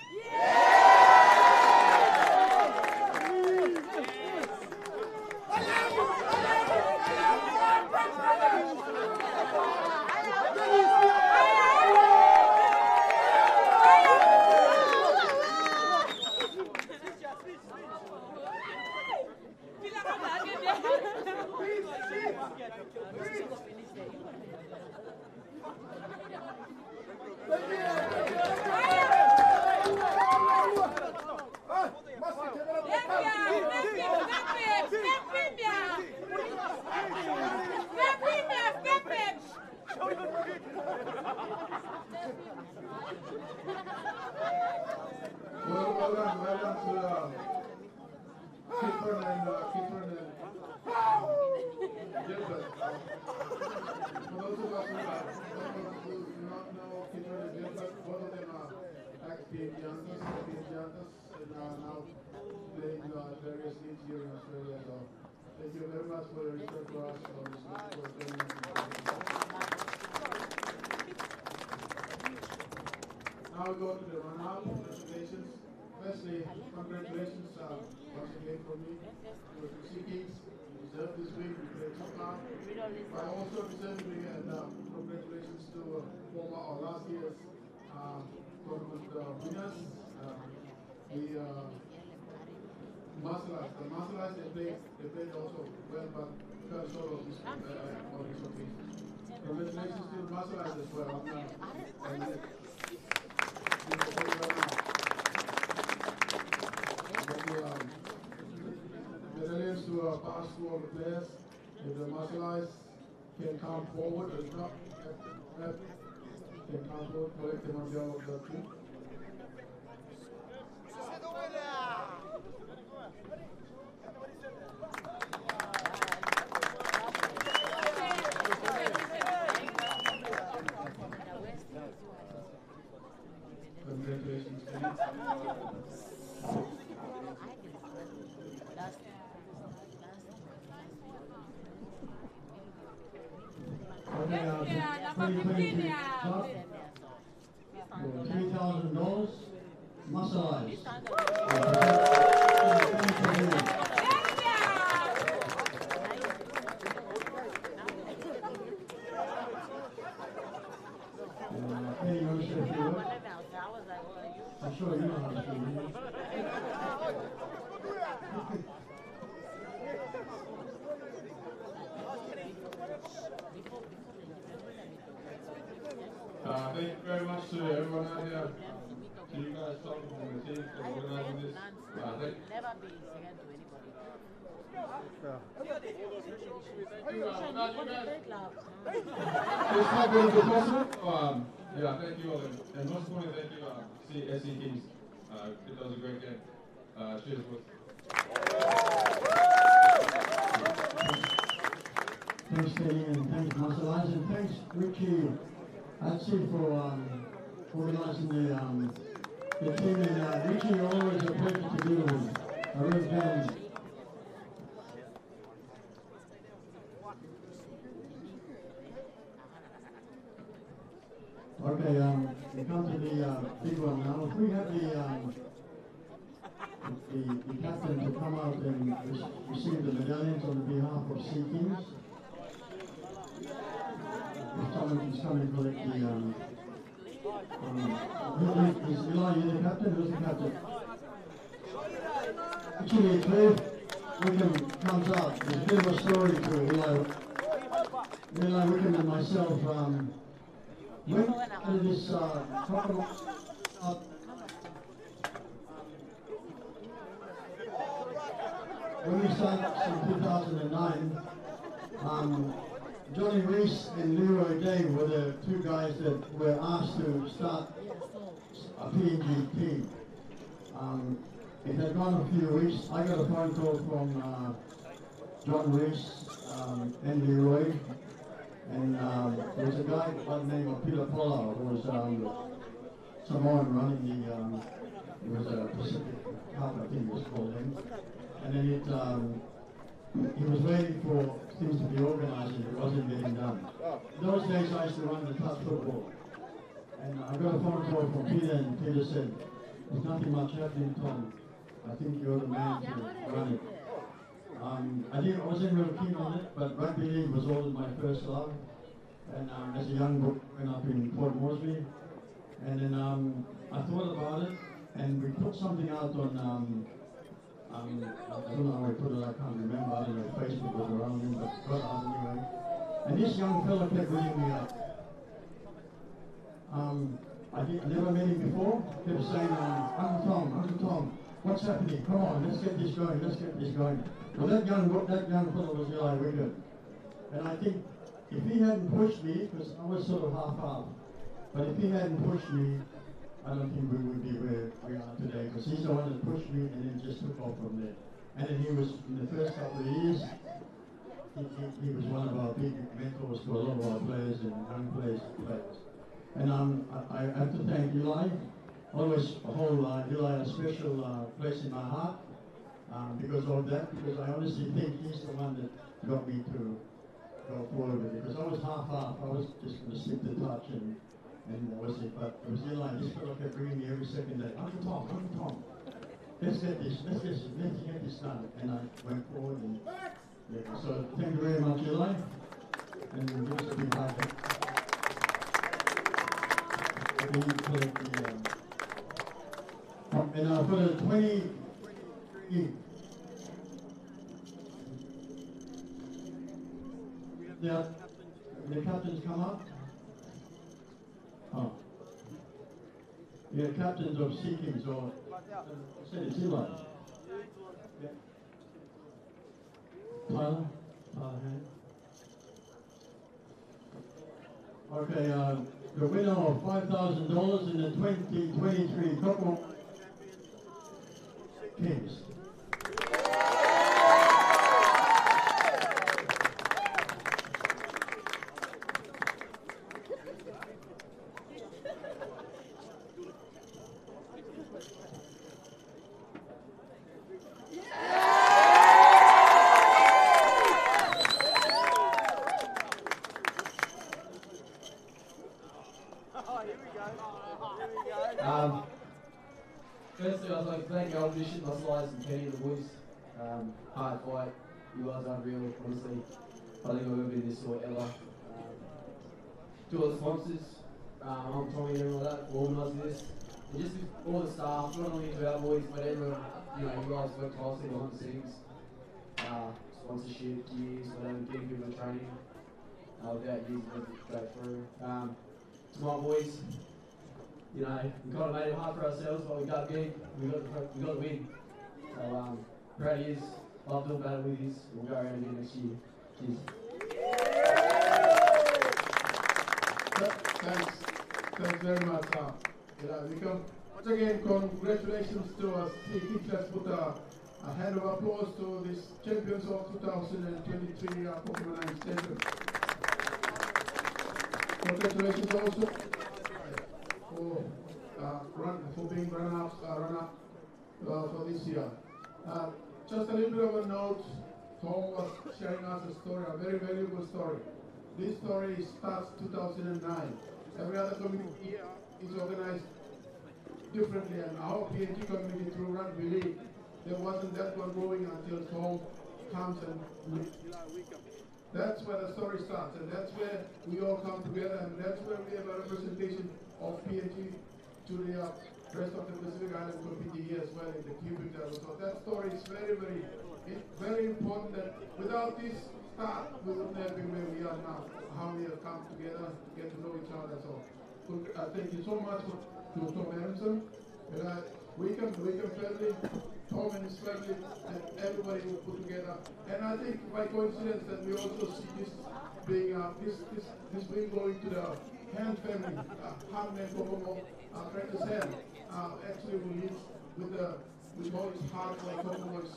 Well done to Keeper and Gilbert. For those of us who do not know Keeper and Gilbert, both of them are ex-team youngsters, and are now playing various leagues here in Australia. So thank you very much for your respect for us, for training us. Now we go to the run-out presentations. Firstly, congratulations once again from me to the Sea Kings. I also recently and congratulations to former or last year's tournament winners. The Marcelites. The Marcelites they played also well, but fell short of this occasion. Congratulations to the Marcelites as well. Medallions to pass to all the players. If the Marcelites can come forward, or not, can come forward, collect them on behalf of the team. Congratulations, team. $3,000, Marcelites. Hey, you want to say a few words? I'm sure you know how to speak English. Thank you very much to everyone out here, to you guys talking from the team for organizing this. Thank you. Never be second to anybody. This might be a little possible. Yeah, thank you all. And most importantly, thank you, SC Kings. It was a great game. Cheers, boys. Thanks, Kenny, and thanks, Marcelites, and thanks, Richie, actually, for organising the team. And Richie, always a pleasure to deal with. I really can. Okay, we come to the big one now. If we have the captain to come out and receive the medallions on behalf of Sea Kings. If someone can come and collect the is Eli, you the captain? Who's the captain? Actually, Cliff Wickham comes out. There's a bit of a story to Eli Wickham and myself. When this Kokomo when we started in 2009, Johnny Reese and Leroy Day were the two guys that were asked to start a PNG team. It had gone a few weeks. I got a phone call from John Reese and Leroy. And there was a guy by the name of Peter Pollard who was Samoan running the, it was a Pacific Cup, I think it was called then. And then he was waiting for things to be organised and it wasn't getting done. In those days I used to run the touch football. And I got a phone call from Peter and Peter said, there's nothing much happening, Tom. I think you're the man to run it. I wasn't real keen on it, but rugby league was always my first love. And as a young boy, I went up in Port Moresby. And then I thought about it, and we put something out on, I don't know how we put it, I can't remember, I don't know if Facebook was around then, but got out anyway. And this young fella kept ringing me up. I never met him before, kept saying, Uncle Tom, what's happening? Come on, let's get this going, Well, that young fellow was Eli Wickham. And I think if he hadn't pushed me, because I was sort of half-half, but if he hadn't pushed me, I don't think we would be where we are today, because he's the one that pushed me and then just took off from there. And then he was, in the first couple of years, he was one of our big mentors for a lot of our players and young players. And I have to thank Eli. Always hold Eli a special place in my heart because of that, because I honestly think he's the one that got me to go forward with it. Because I was half-half, I was just going to stick the touch and that was it. But it was Eli, this fellow kept bringing me every second day, Uncle Tom, let's get this done. And I went forward and Yeah, so thank you very much, Eli. And give us a big hand. And for the 20. The captains come up. Oh. Yeah, captains of Sea Kings, or said it's Eli. Yeah. Tyler hand. Okay, the winner of $5,000 in the 2023 Kokomo Kings. Firstly, I'd like to thank our audition, my slides and Kenny and the boys. Hard fight, you guys are unreal, honestly. I think I've ever been this sort ever. To all the sponsors, I'm Tommy and everyone like that, for organising this. And just all the staff, not only to our boys, but everyone, you guys work closely behind the scenes. Sponsorship, gears, whatever, getting people in training. Without you, it doesn't go through. To my boys, we kind of made it hard for ourselves, but we got big, we got the win. So proud of yous, love doing better with yous. We'll go around again next year. Cheers. Thanks very much. Once again, congratulations to us. Let's put a hand of applause to these champions of 2023 Kokomo 9 Stadium. Congratulations also for being run-up for this year. Just a little bit of a note, Tom was sharing us a story, a very valuable story. This story starts 2009. Every other community here is organized differently, and our PNG community through Rugby League, there wasn't that one going until Tom comes and that's where the story starts, and that's where we all come together, and that's where we have a representation of PNG to the rest of the Pacific Island community here as well in the Cubic level. So that story is very, very important, that without this start, we wouldn't have been where we are now, how we have come together to get to know each other. So thank you so much to Tom Emerson. Wickham family, Tom and his family, and everybody who put together. And I think by coincidence that we also see this being this being going to the Hand family, Han and Kokomo, Prentice Hand, actually who lives with all his heart like Kokomo is.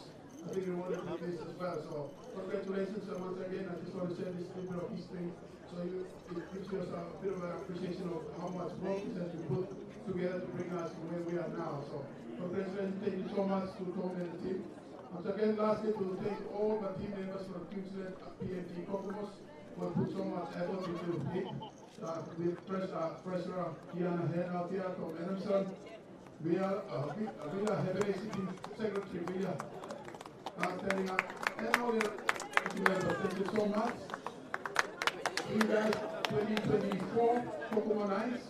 I think we wanted to do this as well. So congratulations once again. I just want to share this little bit of history. So it gives us a bit of an appreciation of how much work this has been put together to bring us to where we are now. So congratulations, thank you so much to Tom and the team. Once again, lastly, to thank all the team members from Queensland PNG Kokomos who have put so much effort into it. With Treasurer Kiana Hen out here, Tom Adamson, Villa Hebere City Secretary Villa standing up, and all the members. Thank you so much. You guys, 2024 Kokomo Nights.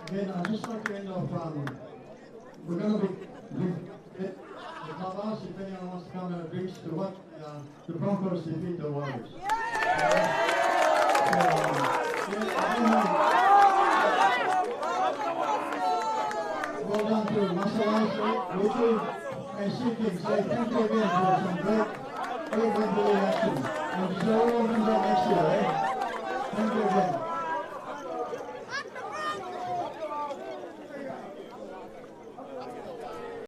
Again, I'd just like to end off, we're going to be the clubhouse, if anyone wants to come and reach to what the Broncos defeat the Warriors. Well done to Masalai, Richie, and Sea Kings. Thank you again for some great